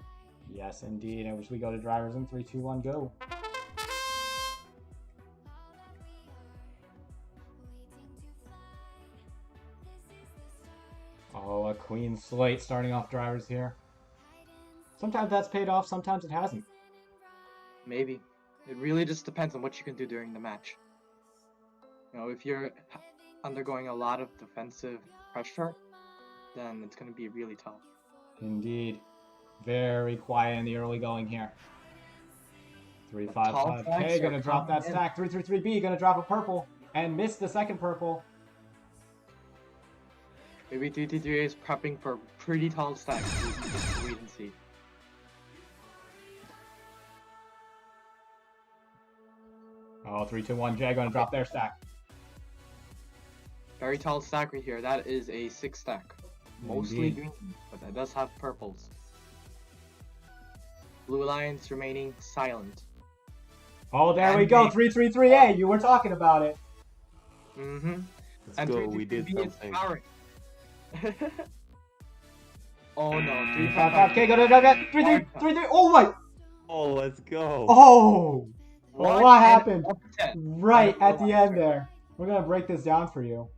Yes, indeed. And we go to drivers in 3, 2, 1, go. Oh, a clean slate starting off drivers here. Sometimes that's paid off, sometimes it hasn't. Maybe. It really just depends on what you can do during the match. You know, if you're undergoing a lot of defensive pressure, then it's going to be really tough. Indeed. Very quiet in the early going here. 355K going to drop that stack. 333B going to drop a purple and miss the second purple. Maybe 333 is prepping for pretty tall stacks. Just wait and see. Oh, 321J going to drop their stack. Very tall stack right here. That is a 6 stack. Mostly green, but that does have purples. Blue Alliance remaining silent. Oh, there we go. 333A. You were talking about it. Mm-hmm. Let's go. We did something. Oh no. 355K. Go to 333. Oh my. Oh, let's go. Oh. Well, what happened right at the end there? We're going to break this down for you.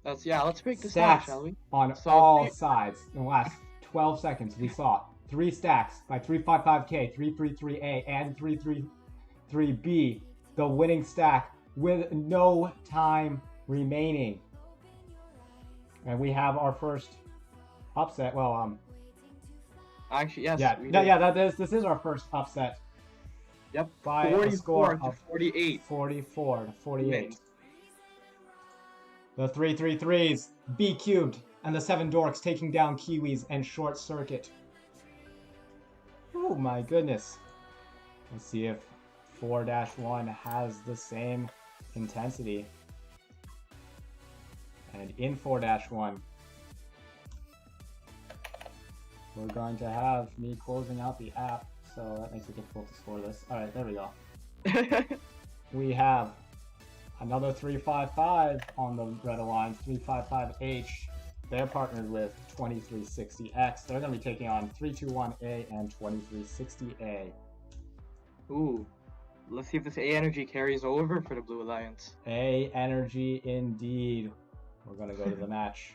Let's break this down, shall we? On all sides. In the last 12 seconds, we saw 3 stacks by 355K, 333A, and 333B. The winning stack with no time remaining. And we have our first upset. Well, actually, yes. This is our first upset. Yep. By a score of 48. 44 to 48. The 3-3-3s, B cubed, and the 7 dorks taking down Kiwis and Short Circuit. Oh my goodness. Let's see if 4-1 has the same intensity. And in 4-1, we're going to have me closing out the app, so that makes it difficult to score this. Alright, there we go. We have another 355 on the Red Alliance, 355H. They're partnered with 2360X. They're going to be taking on 321A and 2360A. Ooh. Let's see if this A energy carries over for the Blue Alliance. A energy indeed. We're going to go to the match.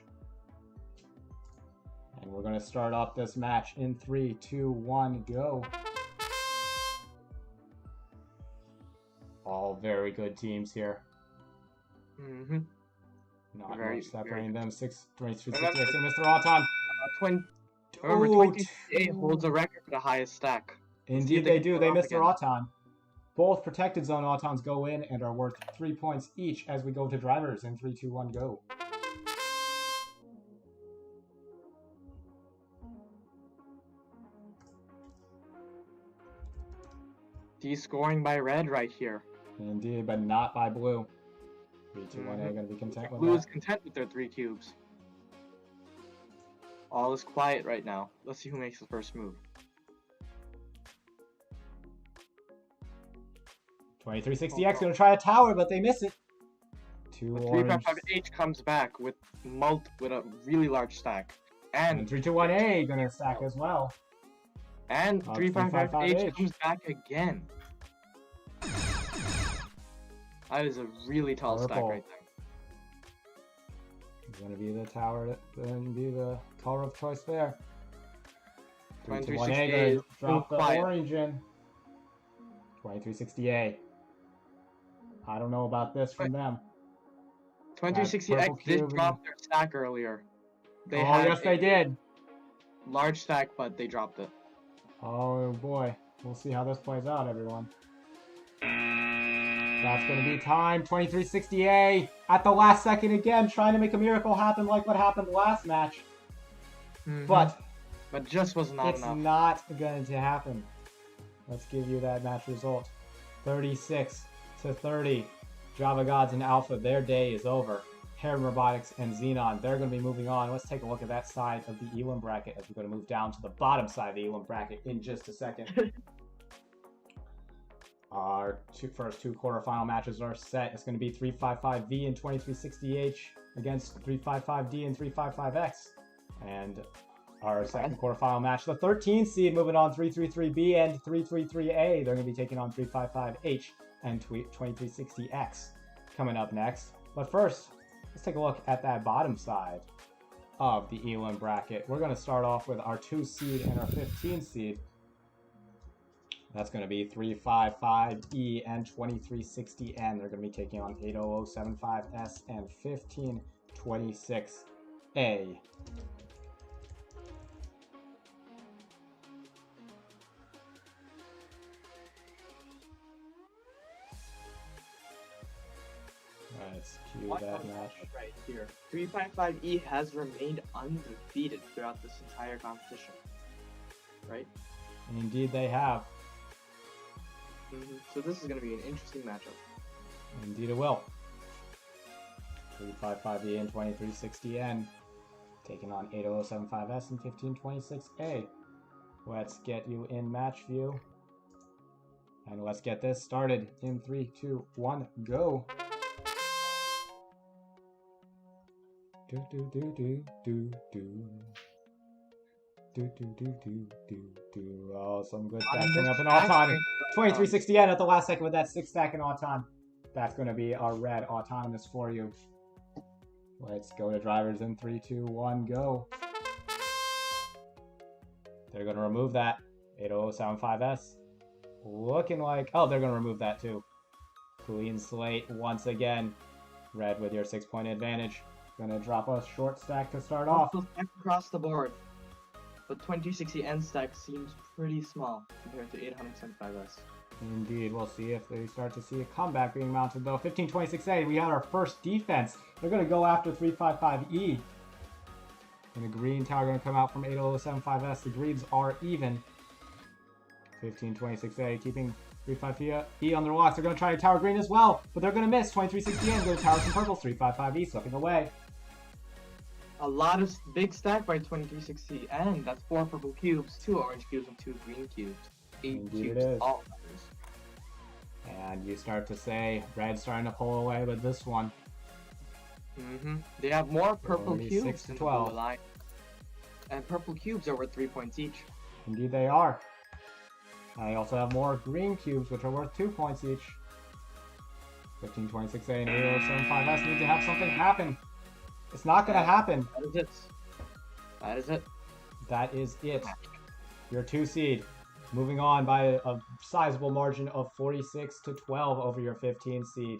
And we're going to start off this match in 3, 2, 1, go. All very good teams here. Mm-hmm. Not Very, much separating very them. 2360X and Mr. Auton. However, Ooh, 28 holds a record for the highest stack. Let's see if Indeed they can do. pull They it off missed their again. Auton. Both protected zone Autons go in and are worth 3 points each as we go to drivers in 3, 2, 1, go. Descoring by red right here. Indeed, but not by blue. 3, 2, 1, A going to be content with Blue is that. content with their 3 cubes. All is quiet right now. Let's see who makes the first move. 2360X going to try a tower, but they miss it. 2 orange. 355H comes back with a really large stack. And 321A going to stack as well. And 355H 355H comes back again. That is a really tall stack Purple. right there. It's going to be the tower, going to be the color of choice there. 321A going to drop the orange in. 2360A. I don't know about this from them. 2360X did drop their stack earlier. Yes, they did. Large stack, but they dropped it. Oh boy. We'll see how this plays out, everyone. That's going to be time. 2360A at the last second again, trying to make a miracle happen like what happened last match. But just was not enough. It's not going to happen. Let's give you that match result. 36-30. Java Gods and Alpha, their day is over. Heron Robotics and Xenon, they're going to be moving on. Let's take a look at that side of the Elam bracket as we're going to move down to the bottom side of the Elam bracket in just a second. Our first two quarterfinal matches are set. It's going to be 355V and 2360H against 355D and 355X. And our second quarterfinal match, the 13th seed moving on 333B and 333A. They're going to be taking on 355H and 2360X coming up next. But first, let's take a look at that bottom side of the Elam bracket. We're going to start off with our 2 seed and our 15 seed. That's going to be 355E and 2360N. They're going to be taking on 80075S and 1526A. Let's cue that match. Right here. 355E has remained undefeated throughout this entire competition. Right? Indeed they have. So this is going to be an interesting matchup. Indeed it will. 355E and 2360N taking on 80075S and 1526A. Let's get you in match view. And let's get this started in 3, 2, 1, go. Do do do do do do. Do do do do do do. Oh, some good stacking up in Auton. 2360N at the last second with that 6 stack in Auton. That's going to be our red autonomous for you. Let's go to drivers in 3, 2, 1, go. They're going to remove that 80075S. Looking like, oh, they're going to remove that too. Clean slate once again. Red with your 6-point advantage. Going to drop a short stack to start off. Across the board. The 2060N stack seems pretty small compared to 875S. Indeed, we'll see if they start to see a comeback being mounted though. 15-26A, we had our first defense. They're going to go after 355E. And the green tower going to come out from 8075S. The greens are even. 15-26A keeping 355E on their walks. They're going to try to tower green as well, but they're going to miss. 2360N go to tower some purples. 355E slipping away. A lot of big stack by 2360N. That's 4 purple cubes, 2 orange cubes, and 2 green cubes. 8 Indeed cubes, it is. all matters. And you start to say, red's starting to pull away with this one. They have more purple Only cubes 6 to than the 12. blue line. And purple cubes are worth 3 points each. Indeed they are. I also have more green cubes, which are worth 2 points each. 15-26A and 8075S need to have something happen. It's not going to happen. That is it. That is it. That is it. Your 2 seed. Moving on by a sizable margin of 46 to 12 over your 15 seed.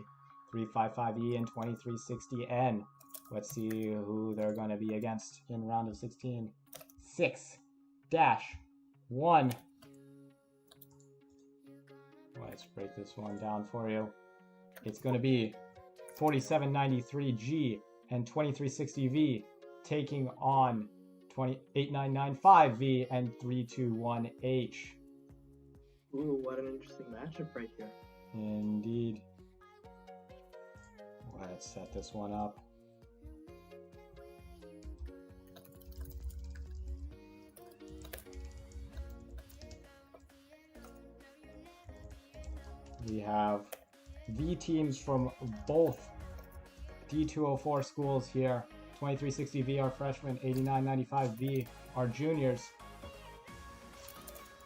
355E and 2360N. Let's see who they're going to be against in round of 16. 6-1. Let's break this one down for you. It's going to be 4793G and 2360V taking on 8995V and 321H. Ooh, what an interesting matchup right here. Indeed. Let's set this one up. We have V teams from both D204 schools here. 2360V are freshmen, 8995V are juniors.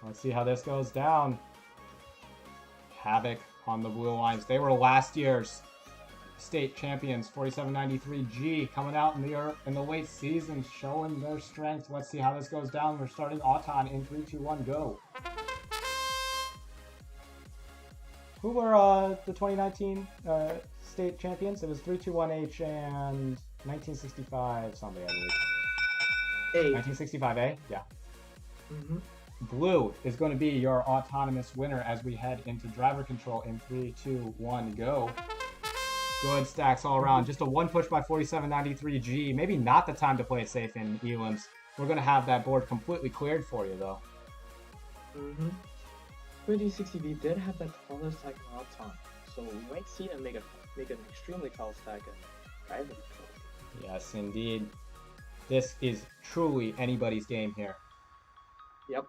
Let's see how this goes down. Havoc on the blue lines. They were last year's state champions. 4793G coming out in the late season, showing their strength. Let's see how this goes down. We're starting Auton in 3, 2, 1, go. Who were the 2019 state champions? It was 321H and 1965 somebody, I believe. 1965A? Yeah. Blue is going to be your autonomous winner as we head into driver control in 3, 2, 1, go. Good stacks all around. Just a 1 push by 4793G. Maybe not the time to play it safe in elims. We're going to have that board completely cleared for you, though. 2060V did have that taller stack in Auton, so we might see them make an extremely tall stack in driver control. Yes, indeed. This is truly anybody's game here. Yep.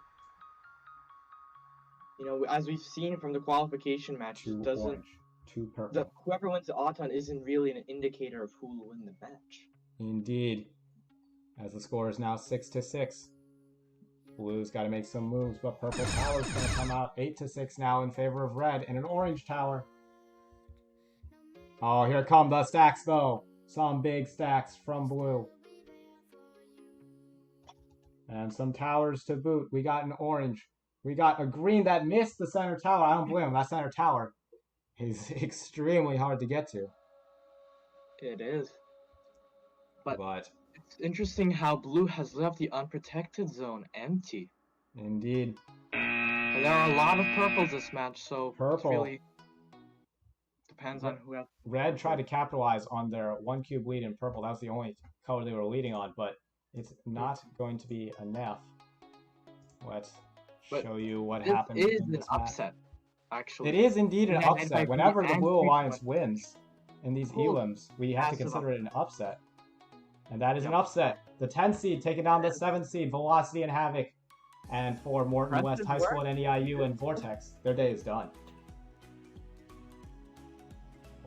You know, as we've seen from the qualification match, Orange, 2 purple. Whoever wins the Auton isn't really an indicator of who will win the match. Indeed. As the score is now 6-6. Blue's got to make some moves, but purple tower's going to come out 8-6 now in favor of red, and an orange tower. Oh, here come the stacks, though. Some big stacks from blue. And some towers to boot. We got an orange. We got a green that missed the center tower. I don't blame him. That center tower is extremely hard to get to. It is. But it's interesting how blue has left the unprotected zone empty. Indeed. And there are a lot of purples this match, so Purple. it really depends on who has. Red tried to capitalize on their 1 cube lead in purple. That was the only color they were leading on, but it's not going to be enough. Let's show you what happened. It is in an this upset, actually. It is indeed an upset. Whenever the Blue Alliance wins wins in these elims, we have to consider it an upset. And that is an upset. The 10 seed taking down the 7 seed, Velocity and Havoc. And for Morton West High School and NEIU and Vortex, their day is done.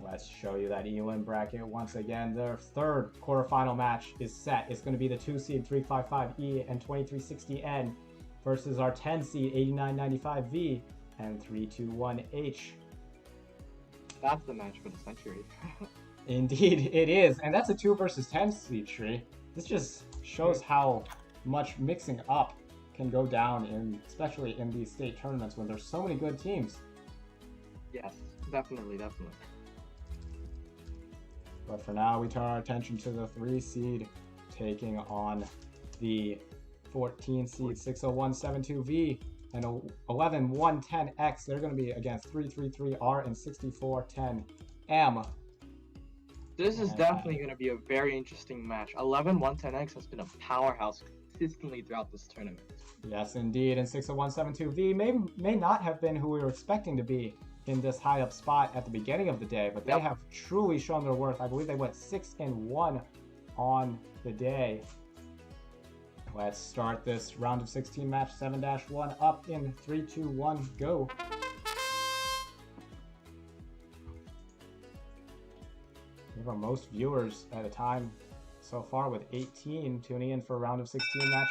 Let's show you that elim bracket once again. Their third quarterfinal match is set. It's going to be the 2 seed 355E and 2360N versus our 10 seed 8995V and 321H. That's the match for the century. Indeed, it is. And that's a 2 versus 10 seed tree. This just shows how much mixing up can go down, especially in these state tournaments when there's so many good teams. Yes, definitely. But for now, we turn our attention to the 3 seed taking on the 14 seed 60172V. and 11-110X. They're going to be against 333R and 6410M. This is definitely going to be a very interesting match. 11-110X has been a powerhouse consistently throughout this tournament. Yes, indeed. And 60172V may not have been who we were expecting to be in this high up spot at the beginning of the day, but they have truly shown their worth. I believe they went 6-1 on the day. Let's start this round of 16 match 7-1 up in 3, 2, 1, go. We have our most viewers at a time so far with 18 tuning in for a round of 16 match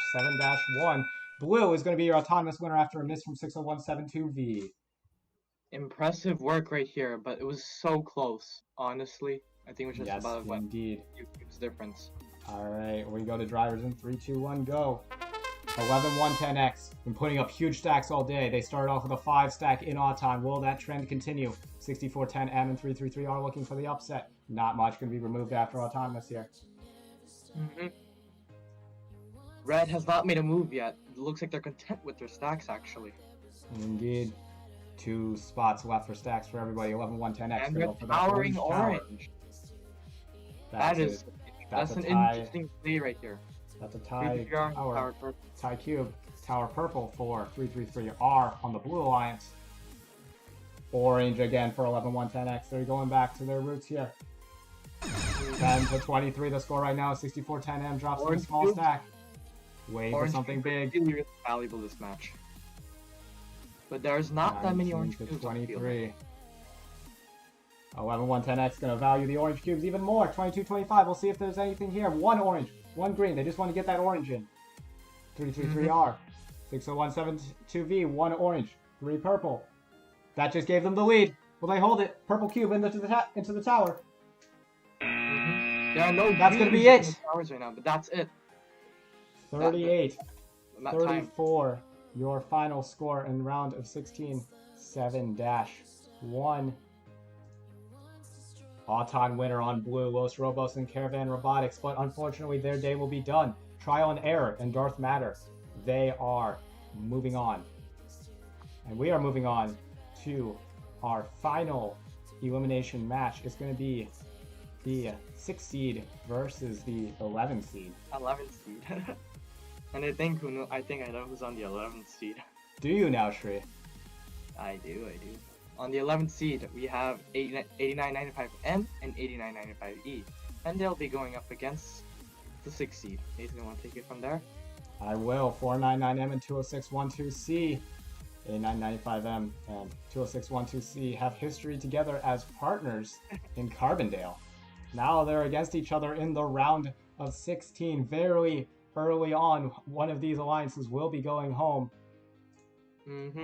7-1. Blue is going to be your autonomous winner after a miss from 60172V. Impressive work right here, but it was so close, honestly. I think it was just about indeed. a difference. Alright, we go to drivers in 3, 2, 1, go. 11-110X. Been putting up huge stacks all day. They started off with a 5-stack in Auton. Will that trend continue? 6410M and 333 are looking for the upset. Not much going to be removed after autonomous here. Red has not made a move yet. It looks like they're content with their stacks, actually. Indeed. 2 spots left for stacks for everybody. 11-110X. And they're powering orange. That's an interesting play right here. That's a tie tower, tie cube, tower purple for 333R on the Blue Alliance. Orange again for 11-110X. They're going back to their roots here. 10-23 the score right now. 6410M drops to a small stack. Waiting for something big. Really valuable this match. But there's not that many orange cubes. 23. 11-110X gonna value the orange cubes even more. 22-25. We'll see if there's anything here. 1 orange, 1 green. They just want to get that orange in. 333R. 60172V. 1 orange, 3 purple. That just gave them the lead. Will they hold it? Purple cube into the tower. There are no that's gonna be it. Towers right now, but that's it. 38. 34. Your final score in round of 16. 7-1. Auton winner on blue, Los Robos and Caravan Robotics, but unfortunately their day will be done. Trial and Error and Darth Matter, they are moving on. And we are moving on to our final elimination match. It's going to be the 6 seed versus the 11 seed. 11 seed. And I think I know who's on the 11th seed. Do you now, Shri? I do. On the 11th seed, we have 8995M and 8995E. And they'll be going up against the 6th seed. Nathan, want to take it from there? I will. 499M and 20612C. 8995M and 20612C have history together as partners in Carbondale. Now they're against each other in the round of 16. Very early on, one of these alliances will be going home.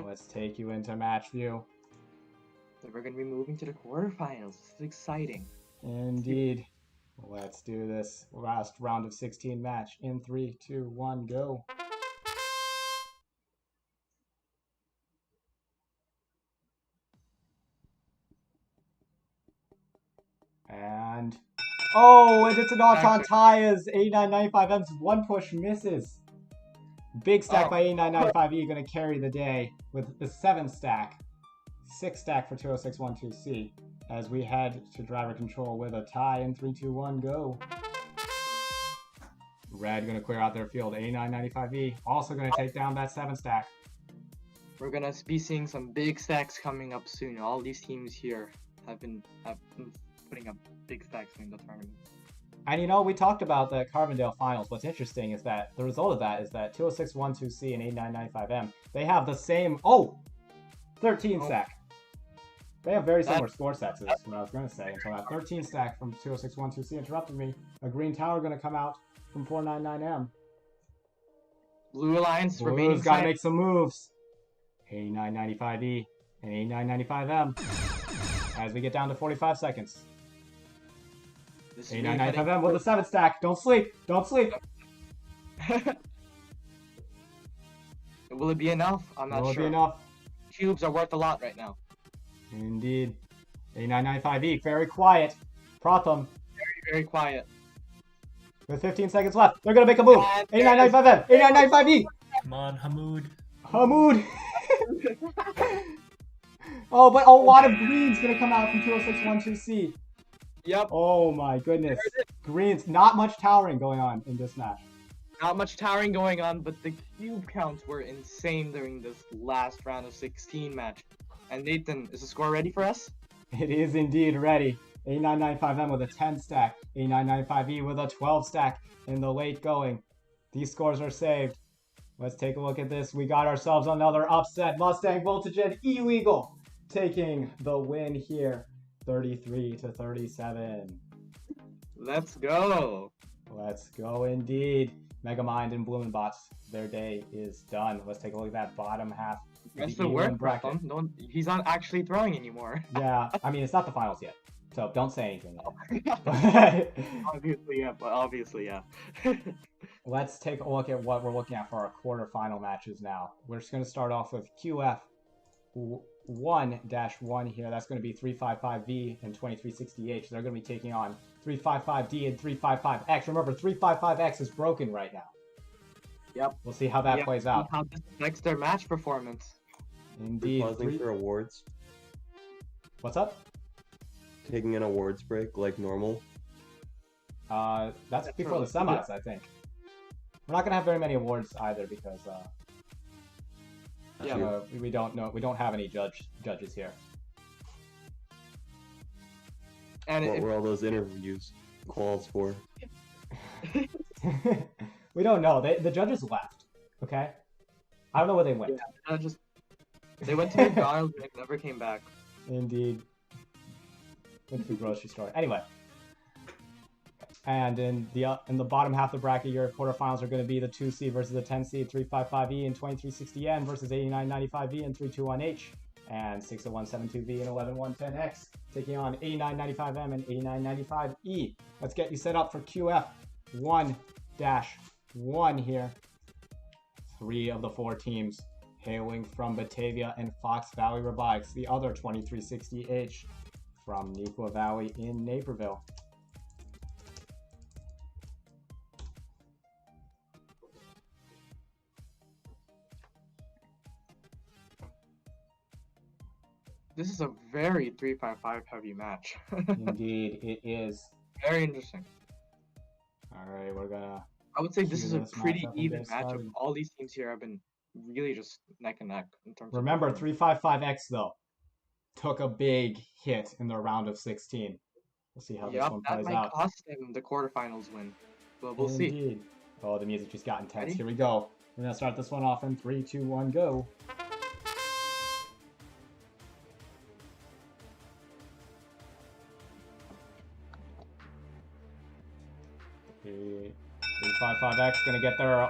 Let's take you into match view. So we're going to be moving to the quarterfinals. This is exciting. Indeed. Let's do this last round of 16 match in 3, 2, 1, go. And and it's an Auton tie as 8995M's 1 push misses. Big stack by 8995E going to carry the day with the 7 stack. 6 stack for 20612C as we head to driver control with a tie in 3, 2, 1, go. Red going to clear out their field. 8995E also going to take down that 7 stack. We're going to be seeing some big stacks coming up soon. All these teams here have been putting up big stacks in the tournament. And you know, we talked about the Carbondale finals. What's interesting is that the result of that is that 20612C and 8995M, they have the same 13 stack. They have very similar score sets, is what I was going to say, until that 13 stack from 20612C interrupted me. A green tower going to come out from 499M. Blue Alliance remaining. Blue's got to make some moves. 8995E and 8995M as we get down to 45 seconds. 8995M with a 7 stack. Don't sleep. Don't sleep. Will it be enough? I'm not sure. Will it be enough? Cubes are worth a lot right now. Indeed. 8995E, very quiet. Protham. Very, very quiet. With 15 seconds left, they're going to make a move. 8995M, 8995E. Come on, Hamoud. Hamoud. Oh, but a lot of green's gonna come out from 206-12C. Yep. Oh my goodness. Greens, not much towering going on in this match. Not much towering going on, but the cube counts were insane during this last round of 16 match. And Nathan, is the score ready for us? It is indeed ready. A995M with a 10 stack, A995E with a 12 stack in the late going. These scores are saved. Let's take a look at this. We got ourselves another upset. Mustang Voltagen Illegal taking the win here, 33-37. Let's go. Let's go indeed. Megamind and Bloombots, their day is done. Let's take a look at that bottom half. That's the work, bracket. He's not actually throwing anymore. Yeah, I mean, it's not the finals yet, so don't say anything. Obviously, yeah. Let's take a look at what we're looking at for our quarterfinal matches now. We're just going to start off with QF 1-1 here. That's going to be 355V and 2360H. They're going to be taking on 355D and 355X. Remember, 355X is broken right now. Yep. We'll see how that plays out. How this affects their match performance. Indeed. Pausing for awards. What's up? Taking an awards break like normal. That's before the semis, I think. We're not gonna have very many awards either because we don't know. We don't have any judges here. And what were all those interviews calls for? We don't know. The judges left. Okay. I don't know where they went. Yeah, they went to McDonald's and never came back. Indeed. Went to the grocery store. Anyway. And in the bottom half of the bracket, your quarterfinals are going to be the 2 seed versus the 10 seed, 355E and 2360N versus 8995V and 321H, and 60172V and 11110X, taking on 8995M and 8995E. Let's get you set up for QF 1-1 here. 3 of the 4 teams hailing from Batavia and Fox Valley Robotics, the other 2360H from Neuqua Valley in Naperville. This is a very 355 heavy match. Indeed, it is. Very interesting. Alright, we're gonna... I would say this is a pretty even matchup. started. All these teams here have been really just neck and neck in terms Remember, of... 355X, though, took a big hit in the round of 16. We'll see how this one that plays might out. cost them the quarterfinals win. But we'll see. Indeed. Oh, the music just got intense. Ready? Here we go. We're gonna start this one off in 3, 2, 1, go. The 355X gonna get their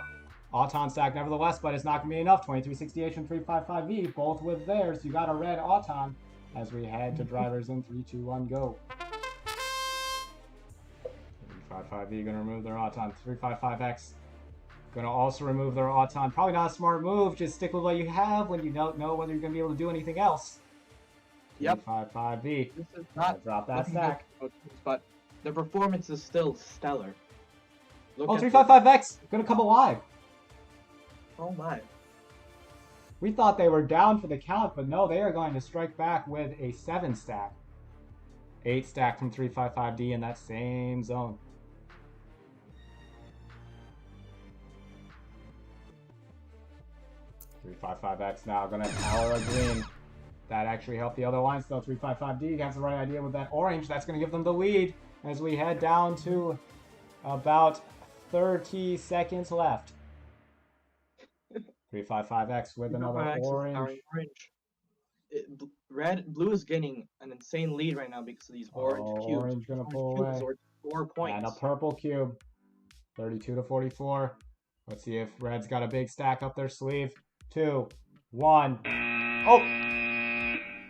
Auton stack nevertheless, but it's not gonna be enough. 2360H and 355V, both with theirs. You got a red Auton as we head to drivers in 3, 2, 1, go. 355V gonna remove their Auton. 355X gonna also remove their Auton. Probably not a smart move. Just stick with what you have when you don't know whether you're gonna be able to do anything else. Yep. 355V. This is not drop that looking stack. good, but the performance is still stellar. Look Oh, at 355X gonna come alive. Oh my. We thought they were down for the count, but no, they are going to strike back with a 7 stack. 8 stack from 355D in that same zone. .355X now gonna power a green. That actually helped the other lines though. 355D has the right idea with that orange. That's gonna give them the lead as we head down to about 30 seconds left. 355X with another 355X is orange. powering orange. Blue is getting an insane lead right now because of these orange cubes. Orange gonna pull cubes away. are 4 points. And a purple cube. 32-44. Let's see if Red's got a big stack up their sleeve. 2, 1. Oh!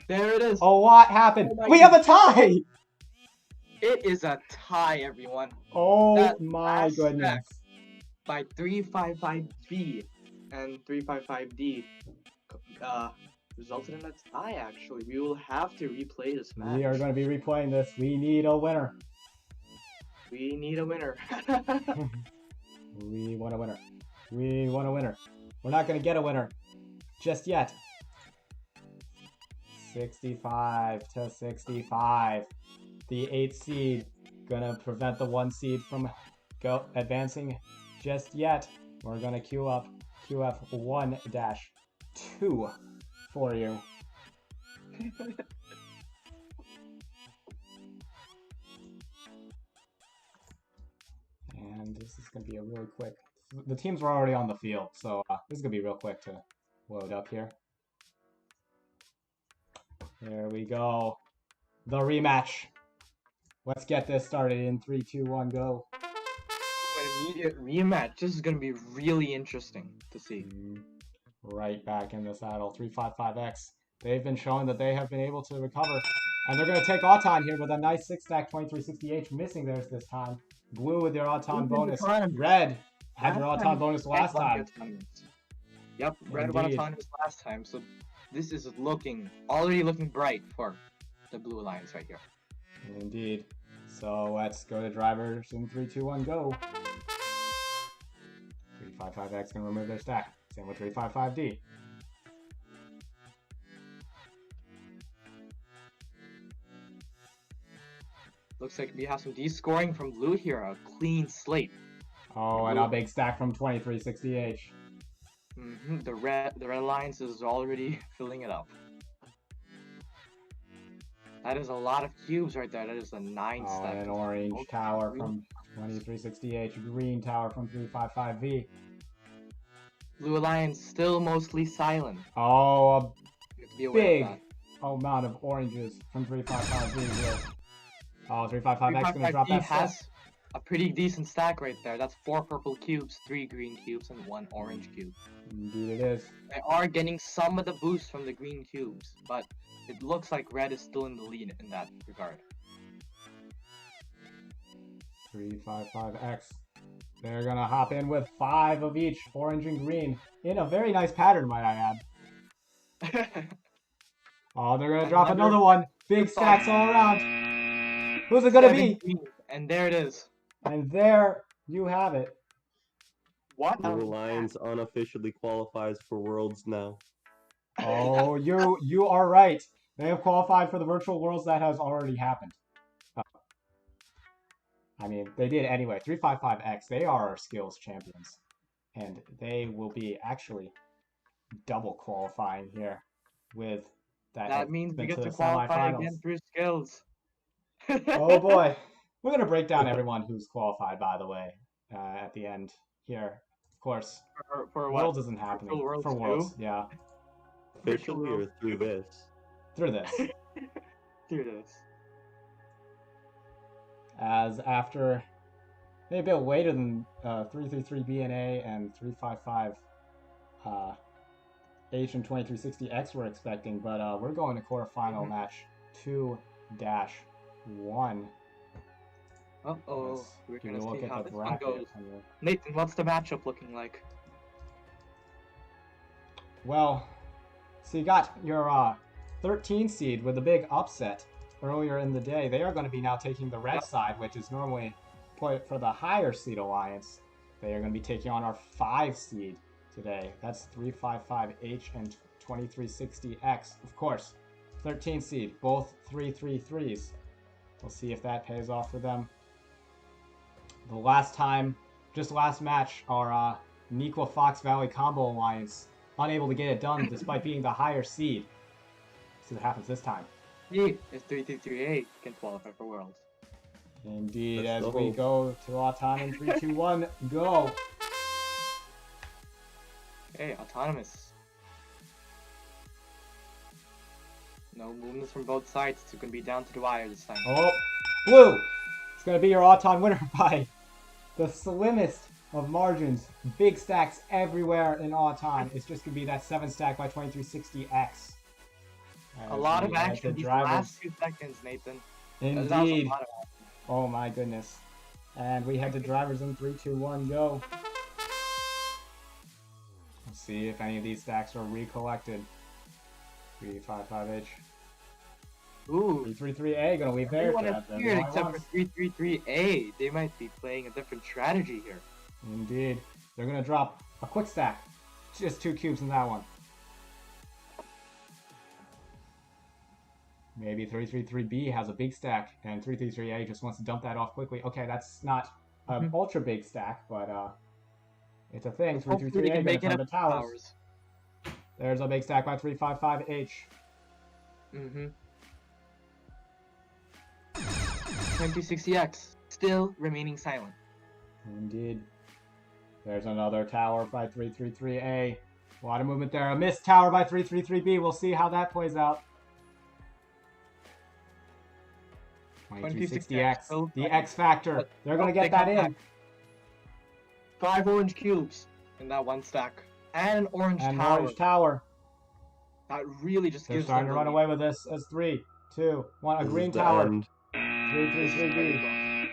There it is. Oh, what happened? Oh We have a tie! It is a tie, everyone. Oh That my last goodness. stack by 355B and 355D resulted in a tie, actually. We will have to replay this match. We are going to be replaying this. We need a winner. We need a winner. We want a winner. We want a winner. We're not going to get a winner just yet. 65 to 65. The 8 seed gonna prevent the 1 seed from advancing just yet. We're gonna queue up QF1-2 for you. And this is gonna be a really quick. The teams were already on the field, so this is gonna be real quick to load up here. There we go. The rematch. Let's get this started in 3, 2, 1, go. An immediate rematch. This is going to be really interesting to see. Right back in the saddle. 355X. They've been showing that they have been able to recover. And they're going to take Auton here with a nice 6-stack 2360H. Missing theirs this time. Blue with their Auton bonus. Red had their Auton bonus last time. Yep, red won autonomous last time. So this is already looking bright for the Blue Alliance right here. Indeed. So let's go to drivers in 3, 2, 1, go. 355X can remove their stack. Same with 355D. Looks like we have some D-scoring from Blue here. A clean slate. Oh, and a big stack from 2360H. The red Alliance is already filling it up. That is a lot of cubes right there. That is a 9 stack. And an orange tower from 2360H, green tower from 355V. Blue Alliance still mostly silent. Oh, a big amount of oranges from 355V here. Oh, 355X gonna drop that stack. Has a pretty decent stack right there. That's 4 purple cubes, 3 green cubes, and 1 orange cube. Indeed it is. They are getting some of the boost from the green cubes, but it looks like red is still in the lead in that regard. 355X. They're gonna hop in with 5 of each, orange and green, in a very nice pattern, might I add. Oh, they're gonna drop another one. Big stacks all around. Who's it gonna be? And there it is. And there you have it. What? Blue Alliance unofficially qualifies for Worlds now. Oh, you are right. They have qualified for the virtual worlds. That has already happened. I mean, they did anyway. 355X, they are our skills champions. And they will be actually double qualifying here with that. That means we get to qualify again through skills. Oh boy. We're going to break down everyone who's qualified, by the way, at the end here. Of course, for what? Worlds isn't happening. For Worlds, yeah. Officially or through this? Through this. Through this. As after maybe a bit later than 333 BNA and 355 H and 2360X we're expecting, but we're going to quarterfinal match 2-1. Uh-oh, we're gonna see how this one goes. Nathan, what's the matchup looking like? Well, so you got your 13 seed with a big upset earlier in the day. They are going to be now taking the red side, which is normally put for the higher seed alliance. They are going to be taking on our 5 seed today. That's 355H and 2360X. Of course, 13 seed, both 333s. We'll see if that pays off for them. The last time, just last match, our Nequa Fox Valley Combo Alliance unable to get it done despite being the higher seed. See what happens this time. If 333A can qualify for Worlds. Indeed, as we go to Auton in 3, 2, 1, go! Hey, Autonomous. No movements from both sides. It's going to be down to the wire this time. Oh, Blue! It's going to be your Auton winner by the slimmest of margins. Big stacks everywhere in Auton. It's just going to be that 7-stack by 2360X. A lot of action these last 2 seconds, Nathan. Indeed. Oh my goodness. And we head to drivers in 3, 2, 1, go. Let's see if any of these stacks are recollected. 355H. Ooh. 333A gonna leave there. Everyone is here except for 333A. They might be playing a different strategy here. Indeed. They're gonna drop a quick stack. Just 2 cubes in that one. Maybe 333B has a big stack, and 333A just wants to dump that off quickly. Okay, that's not an ultra big stack, but it's a thing. 333A gonna turn to towers. There's a big stack by 355H. 2060X still remaining silent. Indeed. There's another tower by 333A. A lot of movement there. A missed tower by 333B. We'll see how that plays out. 2360X. The X Factor. They're going to get that in. 5 orange cubes in that one stack. And an orange tower. Orange tower. That really just They're gives starting them to run away with this as 3, 2, 1. A green tower. 333B.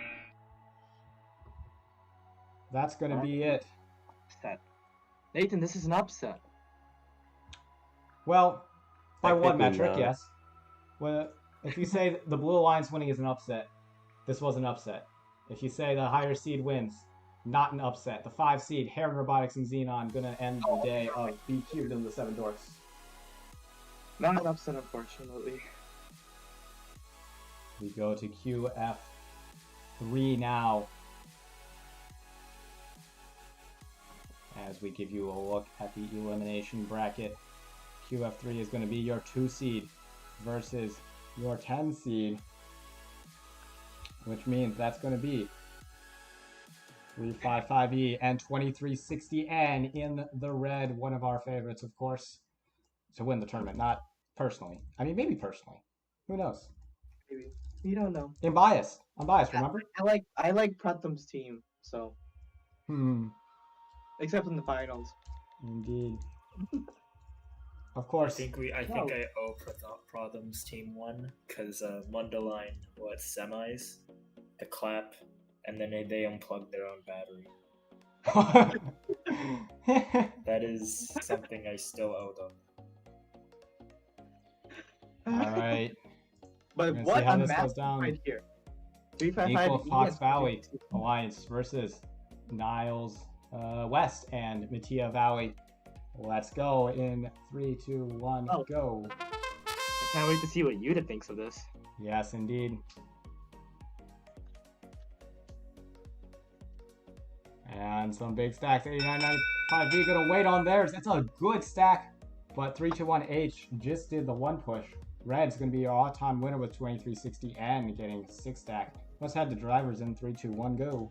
That's going to be it. Upset. Nathan, this is an upset. Well, by one Technically metric, not. yes. Well, if you say the Blue Alliance winning is an upset, this was an upset. If you say the higher seed wins, not an upset. The 5 seed, Heron Robotics and Xenon, gonna end the day of B cubed in the 7 dwarfs. Not an upset, unfortunately. We go to QF3 now. As we give you a look at the elimination bracket, QF3 is going to be your 2 seed versus your 10 seed, which means that's going to be 355E and 2360N in the red, one of our favorites, of course, to win the tournament. Not personally. I mean, maybe personally. Who knows? Maybe. We don't know. I'm biased, remember? I like Pratham's team, so. Except in the finals. Indeed. Of course. I think I owe Pratham's team one, because Mundelein semis, the clap, and then they unplugged their own battery. That is something I still owe them. Alright. But what a match right here. 355 Equal Fox Valley Alliance versus Niles West and Mattia Valley. Let's go in 3, 2, 1, go. I can't wait to see what Yuta thinks of this. Yes, indeed. And some big stacks. 8995V gonna wait on theirs. That's a good stack. But 321H just did the 1 push. Red's gonna be your all-time winner with 2360 and getting 6 stack. Let's have the drivers in 3, 2, 1, go.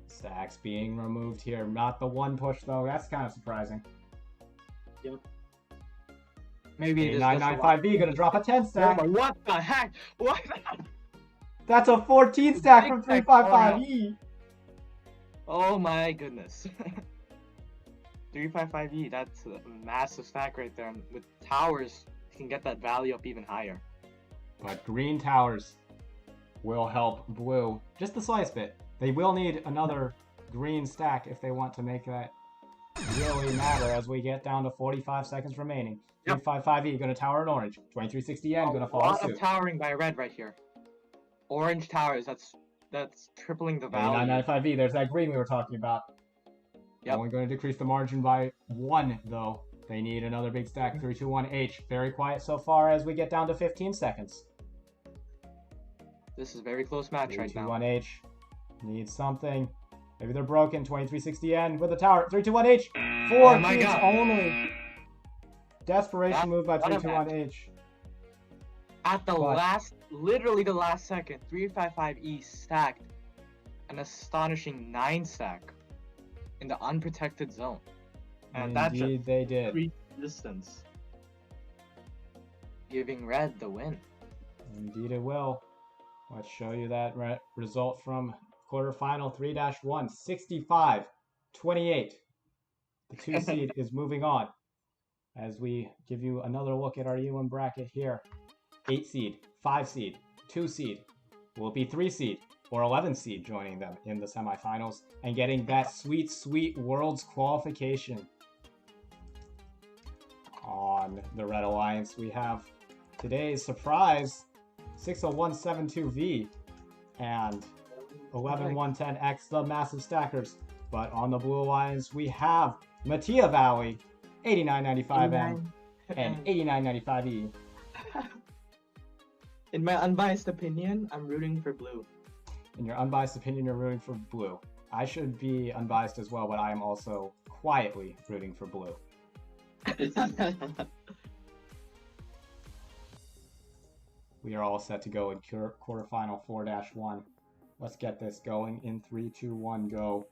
Stacks being removed here. Not the 1 push though. That's kind of surprising. Yep. Maybe 8995V gonna drop a 10 stack. Oh, what the heck? What? That's a 14 stack from 355E. Oh my goodness. 355E, that's a massive stack right there. And with towers, you can get that value up even higher. But green towers will help blue just the slightest bit. They will need another green stack if they want to make that really matter as we get down to 45 seconds remaining. 355E gonna tower in orange. 2360N gonna follow suit. A lot of towering by red right here. Orange towers, that's tripling the value. 995V, there's that green we were talking about. Only going to decrease the margin by 1 though. They need another big stack. 321H. Very quiet so far as we get down to 15 seconds. This is a very close match right now. 321H needs something. Maybe they're broken. 2360N with the tower. 321H. 4 cubes only. Desperation move by 321H. At the literally the last second, 355E stacked an astonishing 9 stack in the unprotected zone. And that's they did. Distance. Giving red the win. Indeed it will. Let's show you that result from quarterfinal 3-1. 65-28. The 2 seed is moving on. As we give you another look at our U1 bracket here. 8 seed, 5 seed, 2 seed. Will it be 3 seed or 11 seed joining them in the semifinals and getting that sweet, sweet Worlds qualification? On the Red Alliance, we have today's surprise 60172V and 11110X, the massive stackers. But on the Blue Alliance, we have Mattia Valley, 8995M and 8995E. In my unbiased opinion, I'm rooting for blue. In your unbiased opinion, you're rooting for blue. I should be unbiased as well, but I am also quietly rooting for blue. We are all set to go in quarterfinal 4-1. Let's get this going in 3, 2, 1, go.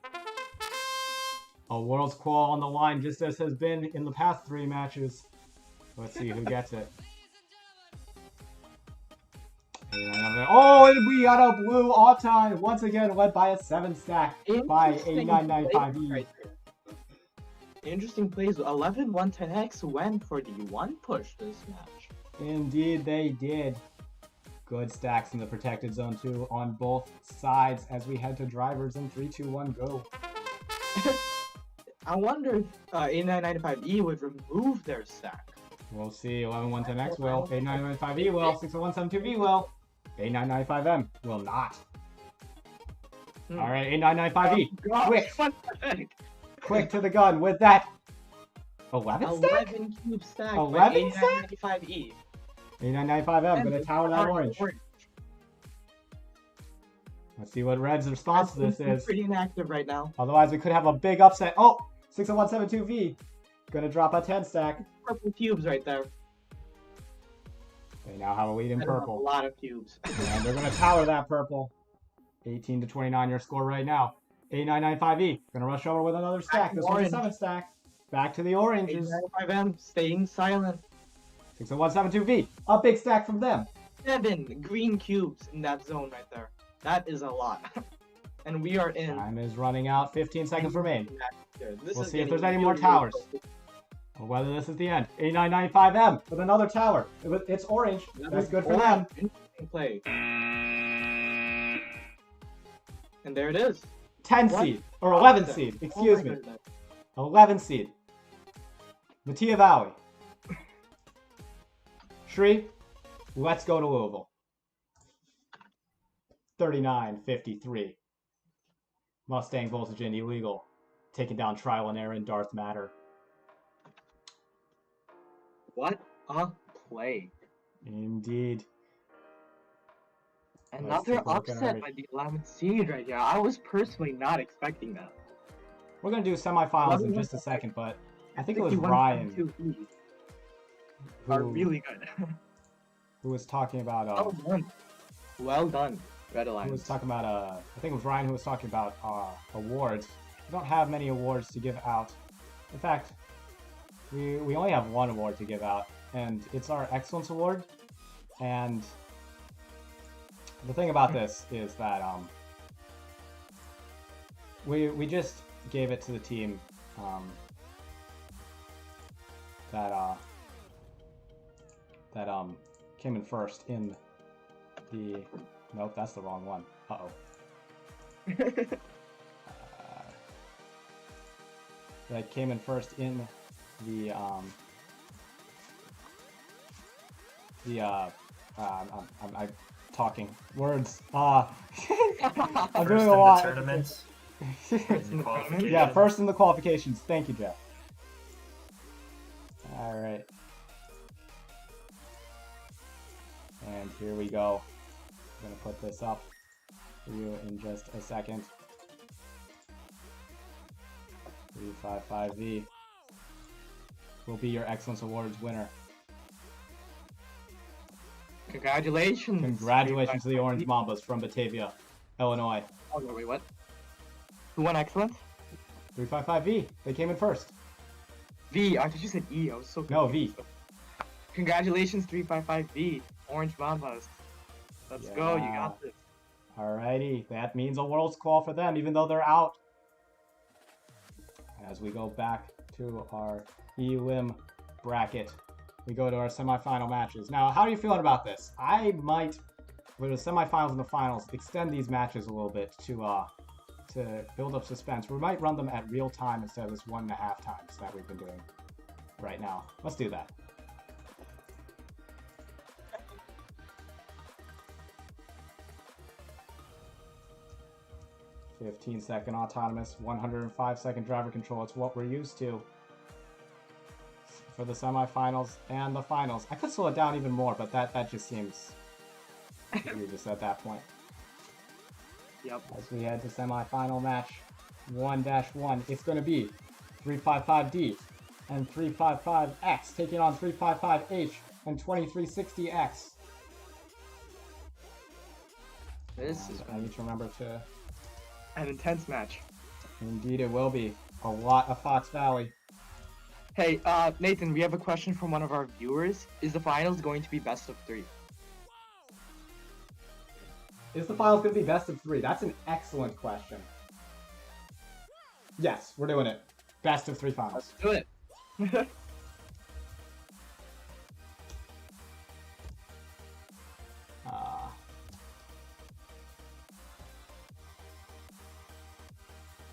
A World's Qual on the line, just as has been in the past 3 matches. Let's see who gets it. Oh, and we got a blue Auton, once again led by a 7-stack by 8995E. Interesting plays. 11-1-10X went for the 1 push this match. Indeed, they did. Good stacks in the protected zone too on both sides as we head to drivers in 3, 2, 1, go. I wonder if 8995E would remove their stack. We'll see. 11-1-10X will. 8995E will. 60172V will. 8995M will not. Alright, 8995E. Quick! Quick to the gun with that. 11 stack? 11 cube stack. 11 stack? 8995E. 8995M, gonna tower that orange. Let's see what Red's response to this is. Pretty inactive right now. Otherwise, we could have a big upset. Oh! 60172V. Gonna drop a 10 stack. Purple cubes right there. They now have a lead in purple. A lot of cubes. And they're gonna tower that purple. 18-29 your score right now. 8995E. Gonna rush over with another stack. This one's a 7 stack. Back to the oranges. 8995M staying silent. 60172V. A big stack from them. 7 green cubes in that zone right there. That is a lot. And we are in. Time is running out. 15 seconds remain. We'll see if there's any really, more towers. Or whether this is the end. 8995M with another tower. It's orange. That's good for them. Interesting play. And there it is. 10 seed. Or 11 seed. Excuse me. 11 seed. Mattia Valley. Shri, let's go to Louisville. 39-53. Mustang Voltage and Illegal. Taking down Trial and Error and Darth Matter. What a play. Indeed. Another upset by the 11th seed right here. I was personally not expecting that. We're going to do semifinals in just a second, but I think it was Ryan are really good. who was talking about well done, Red Alliance. Who was talking about I think it was Ryan who was talking about awards. We don't have many awards to give out. In fact, we only have 1 award to give out, and it's our Excellence Award. And the thing about this is that we just gave it to the team that came in first in the. Nope, that's the wrong one. That came in first in the I'm talking words. I'm doing a lot. Tournaments. Yeah, first in the qualifications. Thank you, Jeff. All right. And here we go. I'm gonna put this up for you in just a second. 355V will be your Excellence Awards winner. Congratulations! Congratulations to the Orange Mambas from Batavia, Illinois. Oh no, wait, what? Who won Excellence? 355V. They came in first. V. I thought you said E. I was so confused. No, V. Congratulations, 355V. Orange Mambas. Let's go. You got this. Alrighty. That means a World's Qual for them, even though they're out. As we go back to our Elim bracket, we go to our semifinal matches. Now, how are you feeling about this? I might, with the semifinals and the finals, extend these matches a little bit to build up suspense. We might run them at real time instead of this 1.5 times that we've been doing right now. Let's do that. 15-second autonomous, 105-second driver control. It's what we're used to for the semifinals and the finals. I could slow it down even more, but that just seems egregious at that point. Yep. As we head to semifinal match 1-1, it's going to be 355D and 355X taking on 355H and 2360X. I need to remember to... An intense match. Indeed it will be. A lot of Fox Valley. Hey, Nathan, we have a question from one of our viewers. Is the finals going to be best of 3? Is the finals going to be best of 3? That's an excellent question. Yes, we're doing it. Best of 3 finals. Let's do it.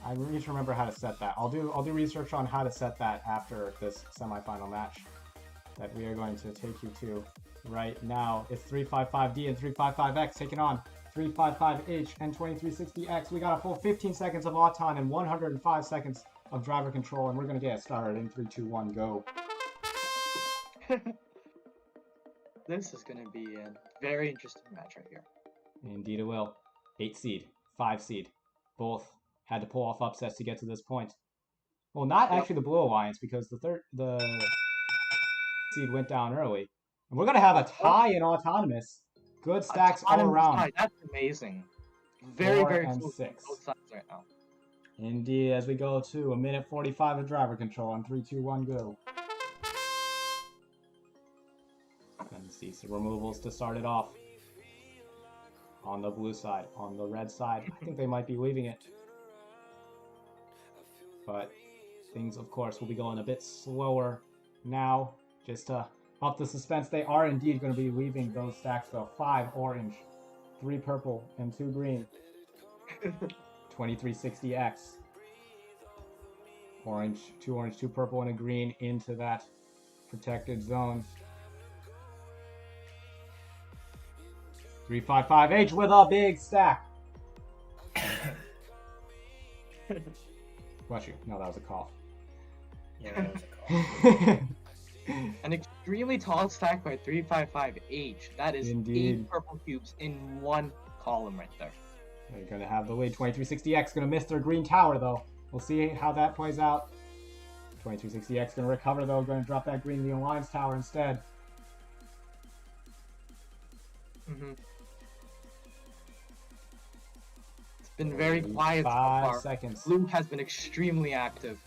I need to remember how to set that. I'll do research on how to set that after this semifinal match that we are going to take you to right now. It's 355D and 355X taking on 355H and 2360X. We got a full 15 seconds of auton and 105 seconds of driver control, and we're going to get started in 3, 2, 1, go. This is going to be a very interesting match right here. Indeed it will. 8 seed, 5 seed, both had to pull off upsets to get to this point. Well, not actually the Blue Alliance, because the seed went down early. And we're going to have a tie in autonomous. Good stacks all around. Tie. That's amazing. Very, very close 6. both sides right now. Indeed, as we go to a minute 45 of driver control on 3, 2, 1, go. And see some removals to start it off. On the blue side, on the red side, I think they might be leaving it. But things, of course, will be going a bit slower now. Just to up the suspense, they are indeed going to be leaving those stacks, though. 5 orange, 3 purple, and 2 green. 2360X. Orange, 2 purple, and a green into that protected zone. 355H with a big stack. Bless you. No, that was a cough. Yeah, that was a cough. An extremely tall stack by 355H. That is Indeed. 8 purple cubes in one column right there. They're going to have the lead. 2360X going to miss their green tower, though. We'll see how that plays out. 2360X going to recover, though. Going to drop that green the Alliance tower instead. It's been very quiet so 5 far. seconds. Blue has been extremely active.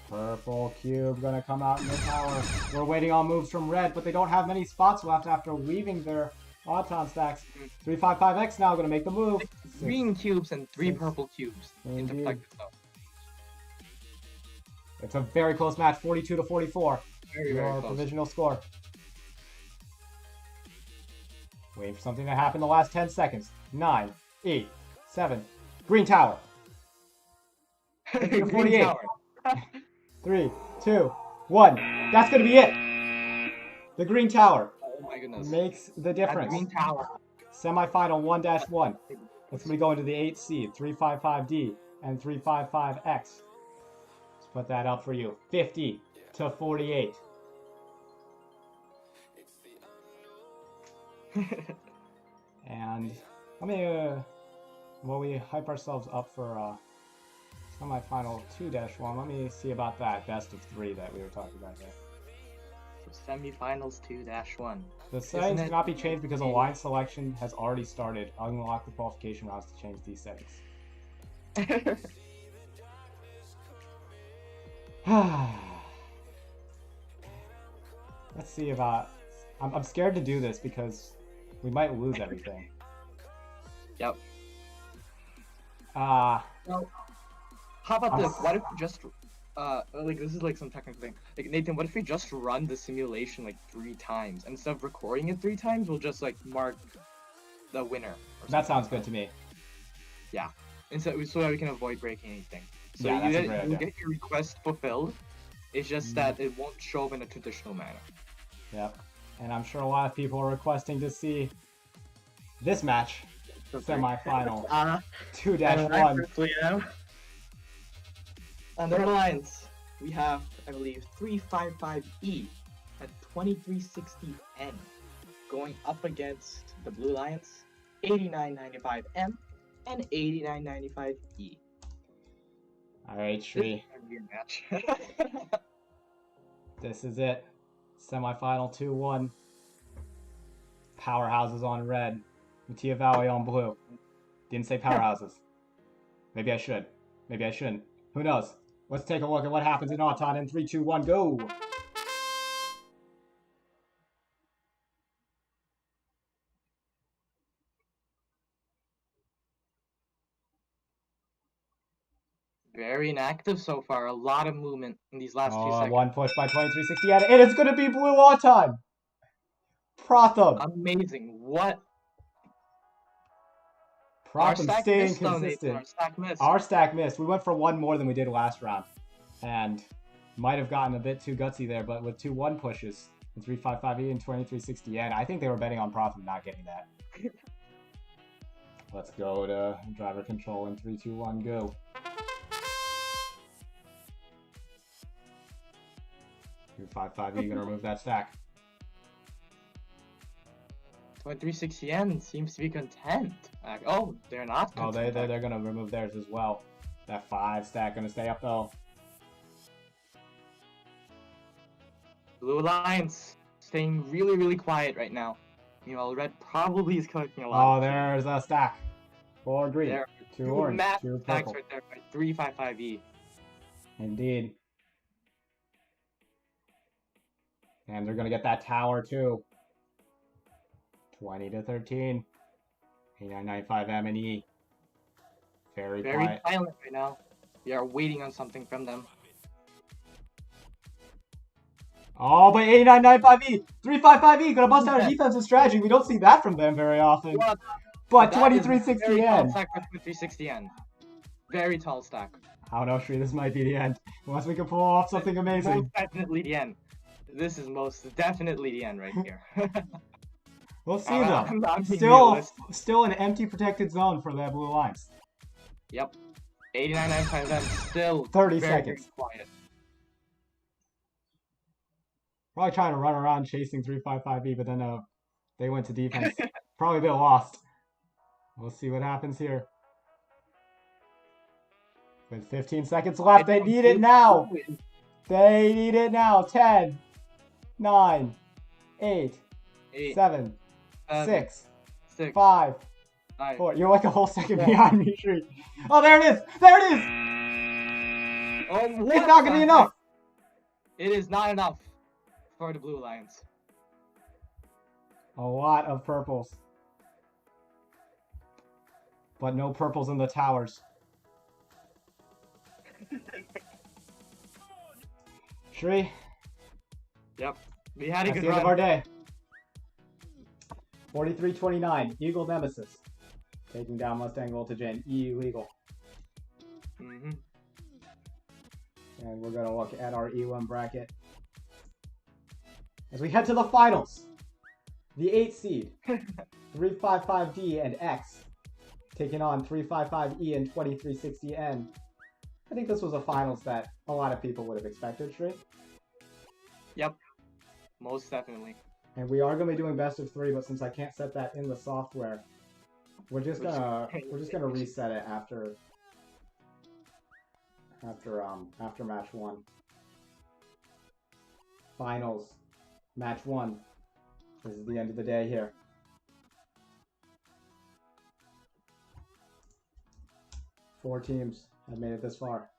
Purple cube going to come out in the tower. We're waiting on moves from red, but they don't have many spots left after weaving their auton stacks. 355X now going to make the move. 6 green cubes and 3 purple cubes into protected zone. It's a very close match, 42 to 44. Very Your close. provisional score. Waiting for something to happen in the last 10 seconds. 9, 8, 7. Green tower. Green 48. tower. 3, 2, 1. That's going to be it. The green tower. Oh my goodness. Makes the difference. That green tower. Semifinal 1-1. That's going to go into the 8th seed, 355D and 355X. Let's put that up for you. 50 to 48. And let me, while we hype ourselves up for semifinal 2-1, let me see about that best of 3 that we were talking about there. So semifinals 2-1. The settings cannot be changed because Alliance selection has already started. I'll unlock the qualification rounds to change these settings. Let's see about... I'm scared to do this because we might lose everything. Yep. Well, how about this? What if we just like this is like some technical thing. Like Nathan, what if we just run the simulation like 3 times and instead of recording it 3 times, we'll just like mark the winner. That sounds good to me. Yeah, and so that we can avoid breaking anything. So Yeah, that's a great you idea. get your request fulfilled. It's just that it won't show up in a traditional manner. Yep. And I'm sure a lot of people are requesting to see this match Semifinal I 2-1. personally am. On the lines, we have, I believe, 355E and 2360N going up against the Blue Lions, 8995M and 8995E. All right, Shri. Match. This is it. Semifinal 2-1. Powerhouses on red. Mattia Valley on blue. Didn't say powerhouses. Maybe I should. Maybe I shouldn't. Who knows? Let's take a look at what happens in Auton in 3, 2, 1, go! Very inactive so far. A lot of movement in these last few seconds. One push by 2360, and it is going to be blue Auton! Protham! Amazing. What? Protham staying consistent. Our stack missed. Our stack missed. We went for one more than we did last round. And might have gotten a bit too gutsy there, but with 2 1 pushes, 355E and 2360N, I think they were betting on Protham not getting that. Let's go to driver control in 3, 2, 1, go. Your 5-5E gonna remove that stack. 2360N seems to be content. Oh, they're not content. Oh, they're gonna remove theirs as well. That 5 stack gonna stay up though. Blue Lions staying really, really quiet right now. Meanwhile, red probably is collecting a lot. Oh, there's a stack. 4 green, There 2 orange, massive 2 stacks purple. right there by 355E. Indeed. And they're gonna get that tower too. 20 to 13. 8995M and E. Very quiet. Silent right now. We are waiting on something from them. Oh, but 8995E, 355E, gonna bust out a defensive strategy. We don't see that from them very often. But 2360N. 2360N. Very tall stack. I don't know, Shri, this might be the end. Unless we can pull off something amazing. Most definitely the end. This is most definitely the end right here. We'll see though. I'm being Still an empty protected zone for the blue lines. Yep. 8995M still 30 very, seconds. very quiet. Probably trying to run around chasing 355E, but then they went to defense. Probably a bit lost. We'll see what happens here. With 15 seconds left, they need it now. They need it now. 10, 9, 8, 7, 6, 5, 4. You're like a whole second behind me, Shri. Oh, there it is. There it is. It's not going to be enough. It is not enough for the Blue Lions. A lot of purples. But no purples in the towers. Shri? Yep. We had a good That's the end run. of our day. 43-29. Eagle Nemesis. Taking down Mustang Voltage and illegal. Mm-hmm. And we're going to look at our E1 bracket. As we head to the finals. The 8 seed. 355D and X. Taking on 355E and 2360N. I think this was a finals that a lot of people would have expected, Shri. Yep. Most definitely. And we are going to be doing best of 3, but since I can't set that in the software, we're just gonna reset it after match 1. Finals, match 1. This is the end of the day here. Four teams have made it this far.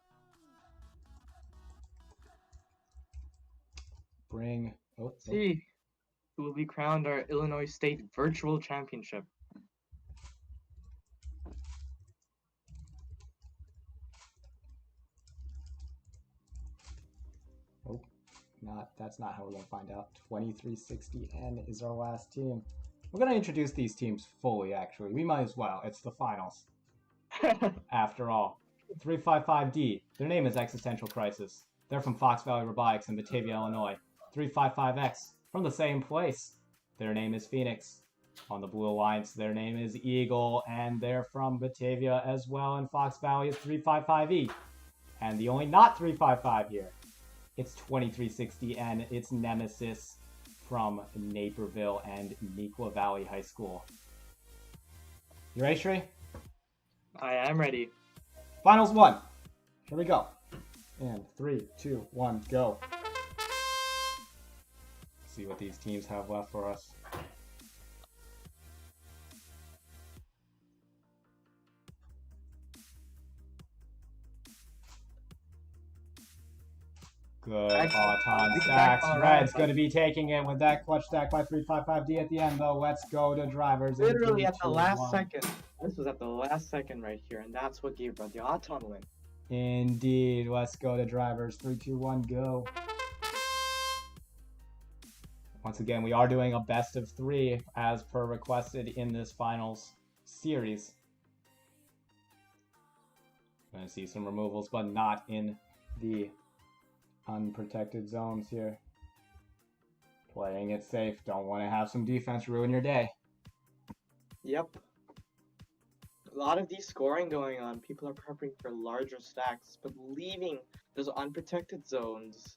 See who will be crowned our Illinois State Virtual Championship. Oh, that's not how we're gonna find out. 2360N is our last team. We're gonna introduce these teams fully, actually. We might as well. It's the finals. After all. 355D. Their name is Existential Crisis. They're from Fox Valley Robotics in Batavia, Illinois. 355X. From the same place. Their name is Phoenix. On the Blue Alliance, their name is Eagle, and they're from Batavia as well, and Fox Valley is 355E. And the only not 355 here, it's 2360, and it's Nemesis from Naperville and Neuqua Valley High School. You ready, Shrey? I am ready. Finals 1. Here we go. And 3, 2, 1, go. See what these teams have left for us. Good. Auton stacks. Red's going to be taking it with that clutch stack by 355D at the end, though. Let's go to drivers. Literally at the last second. This was at the last second right here, and that's what gave Red the Auton win. Indeed. Let's go to drivers. 3, 2, 1, go. Once again, we are doing a best of 3 as per requested in this finals series. Going to see some removals, but not in the unprotected zones here. Playing it safe. Don't want to have some defense ruin your day. Yep. A lot of descoring going on. People are prepping for larger stacks, but leaving those unprotected zones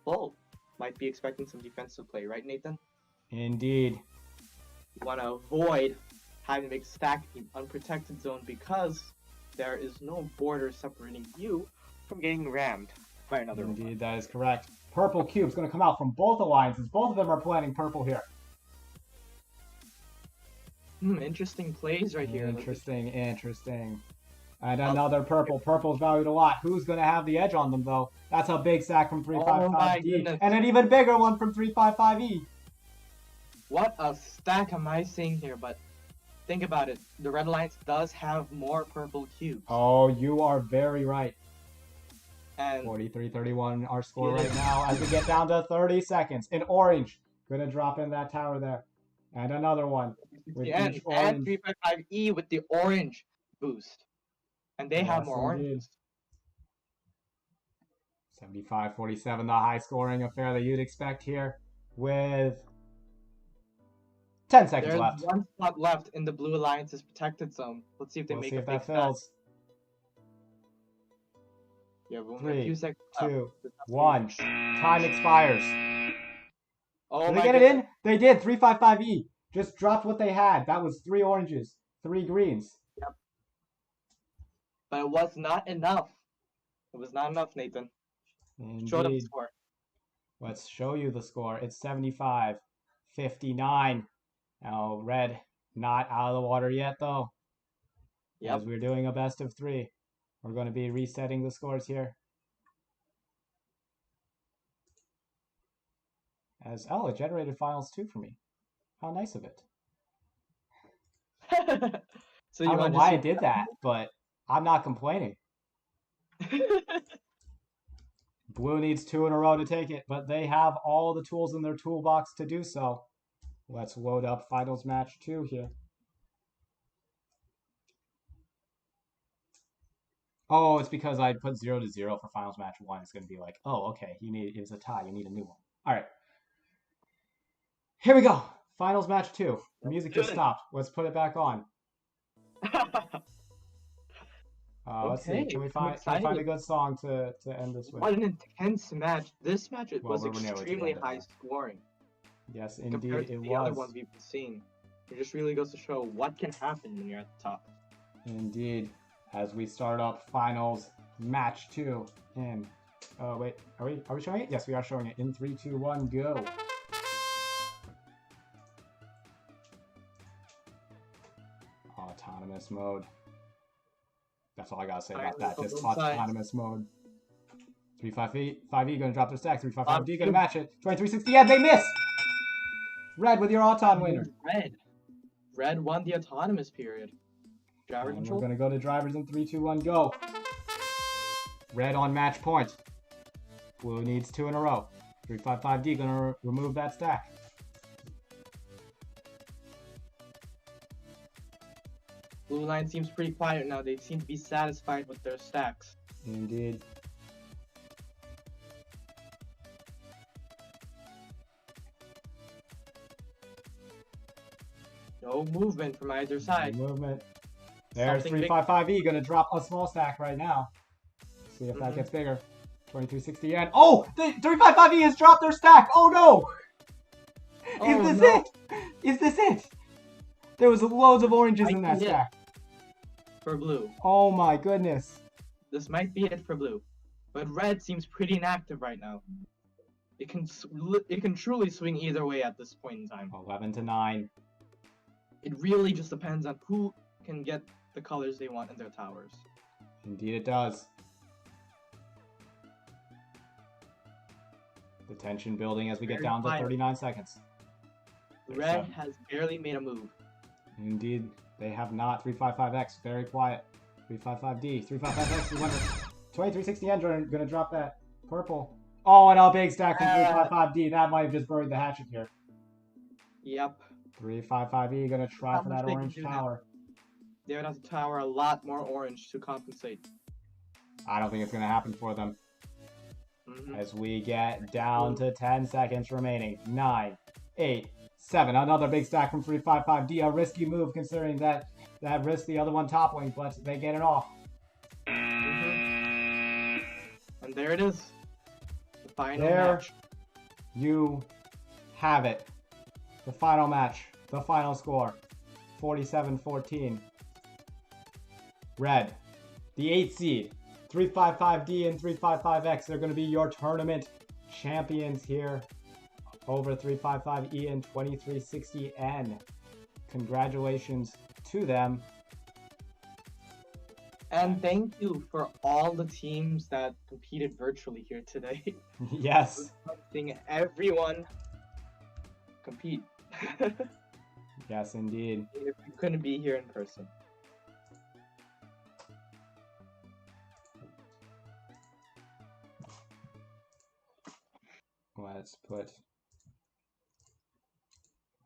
full. Might be expecting some defensive play, right, Nathan? Indeed. You want to avoid having to make stack in unprotected zone because there is no border separating you from getting rammed by another one. Indeed, that is correct. Purple cube's going to come out from both alliances. Both of them are planning purple here. Interesting plays right here. Interesting. And another purple. Purple's valued a lot. Who's going to have the edge on them, though? That's a big sack from 355D. And an even bigger one from 355E. What a stack am I seeing here? But think about it. The Red Alliance does have more purple cubes. Oh, you are very right. And 43-31 our score right now as we get down to 30 seconds. In orange. Going to drop in that tower there. And another one. And 355E with the orange boost. And they have more oranges. 75-47, the high scoring affair that you'd expect here with 10 seconds left. There's one spot left in the Blue Alliance's protected zone. Let's see if they make a big stack. Yeah, we'll 3, seconds 2, 1. Time expires. Oh, did they get it in? They did. 355E. Just dropped what they had. That was 3 oranges, 3 greens. Yep. But it was not enough. It was not enough, Nathan. Indeed. Show them the score. Let's show you the score. It's 75-59. Now, Red not out of the water yet, though. Yep. As we're doing a best of 3. We're going to be resetting the scores here. It generated finals 2 for me. How nice of it. So I don't know why I did that, but I'm not complaining. Blue needs 2 in a row to take it, but they have all the tools in their toolbox to do so. Let's load up finals match 2 here. Oh, it's because I put 0-0 for finals match 1. It's going to be like, oh, okay, it's a tie. You need a new one. All right. Here we go. Finals match 2. The music just stopped. Let's put it back on. Let's see. Can we find a good song to end this with? What an intense match. This match was extremely high scoring. Yes, indeed compared to it the was. other ones we've been seeing. It just really goes to show what can happen when you're at the top. Indeed. As we start up finals match 2 in wait, are we showing it? Yes, we are showing it. In 3, 2, 1, go. Autonomous mode. That's all I gotta say about that. Just autonomous mode. 355E gonna drop their stack. 355D gonna match it. 2360, yeah, they miss! Red with your auton winner. Red won the autonomous period. Driver control. We're gonna go to drivers in 3, 2, 1, go. Red on match point. Blue needs 2 in a row. 355D gonna remove that stack. Blue line seems pretty quiet now. They seem to be satisfied with their stacks. Indeed. No movement from either side. No movement. There's Something big. 355E gonna drop a small stack right now. See if that gets bigger. 2360 yen. Oh! The 355E has dropped their stack! Oh no! Is this it? Is this it? There was loads of oranges in that stack. For blue. Oh my goodness. This might be it for blue. But red seems pretty inactive right now. It can truly swing either way at this point in time. 11-9. It really just depends on who can get the colors they want in their towers. Indeed it does. The tension building as we get down to 39 seconds. Red has barely made a move. Indeed, they have not. 355X, very quiet. 355D, 355X, we wonder. 2360 yen gonna drop that purple. Oh, and a big stack from 355D. That might have just buried the hatchet here. Yep. 355E gonna try for that orange tower. They would have to tower a lot more orange to compensate. I don't think it's gonna happen for them. As we get down to 10 seconds remaining. 9, 8, 7. Another big stack from 355D. A risky move considering that risks the other one toppling, but they get it off. And there it is. The final there match. You have it. The final match. The final score. 47-14. Red. The 8th seed. 355D and 355X. They're going to be your tournament champions here over 355E and 2360N. Congratulations to them. And thank you for all the teams that competed virtually here today. Yes. Seeing everyone compete. Yes, indeed. If you couldn't be here in person.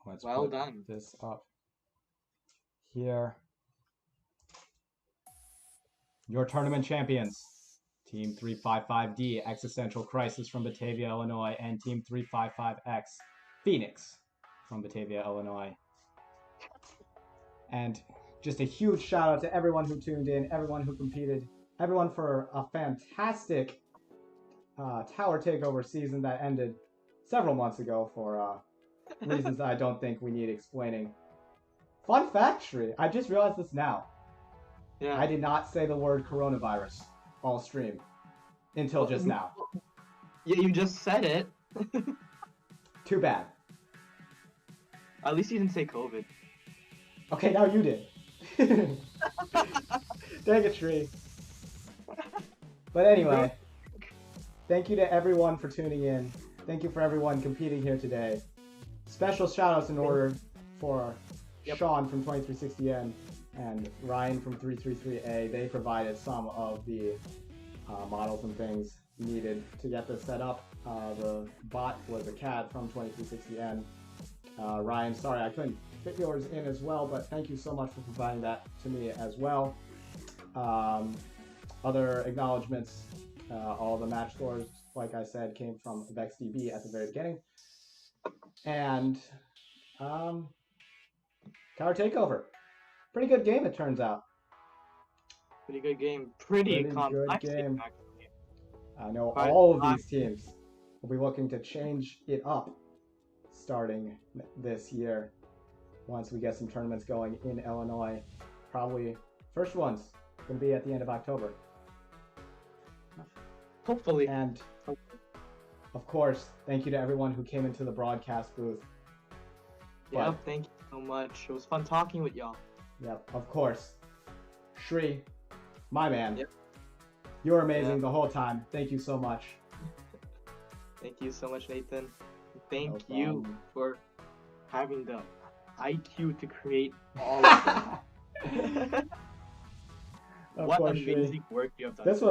Let's well put done. This up here. Your tournament champions. Team 355D, Existential Crisis from Batavia, Illinois, and Team 355X, Phoenix from Batavia, Illinois. And just a huge shout out to everyone who tuned in, everyone who competed, everyone for a fantastic Tower Takeover season that ended several months ago for reasons I don't think we need explaining. Fun fact, Shri, I just realized this now. Yeah. I did not say the word coronavirus all stream until just now. Yeah, you just said it. Too bad. At least you didn't say COVID. Okay, now you did. Dang it, Shri. But anyway, thank you to everyone for tuning in. Thank you for everyone competing here today. Special shout-outs in order for Sean from 2360N and Ryan from 333A. They provided some of the models and things needed to get this set up. The bot was a CAD from 2360N. Ryan, sorry I couldn't fit yours in as well, but thank you so much for providing that to me as well. Other acknowledgements, all the match scores, like I said, came from VEXDB at the very beginning. And Tower Takeover. Pretty good game, it turns out. Pretty good game. Pretty complex good game. actually. I know all of these teams will be looking to change it up starting this year once we get some tournaments going in Illinois. Probably first one's going to be at the end of October. Hopefully. And of course, thank you to everyone who came into the broadcast booth. Yep, thank you so much. It was fun talking with y'all. Yep, of course. Shri, my man. Yep. You're amazing the whole time. Thank you so much. Thank you so much, Nathan. Thank you for having the IQ to create all of them. What amazing work you have done. This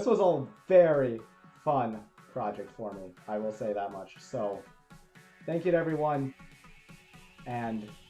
was a very fun project for me. I will say that much. So, thank you to everyone, and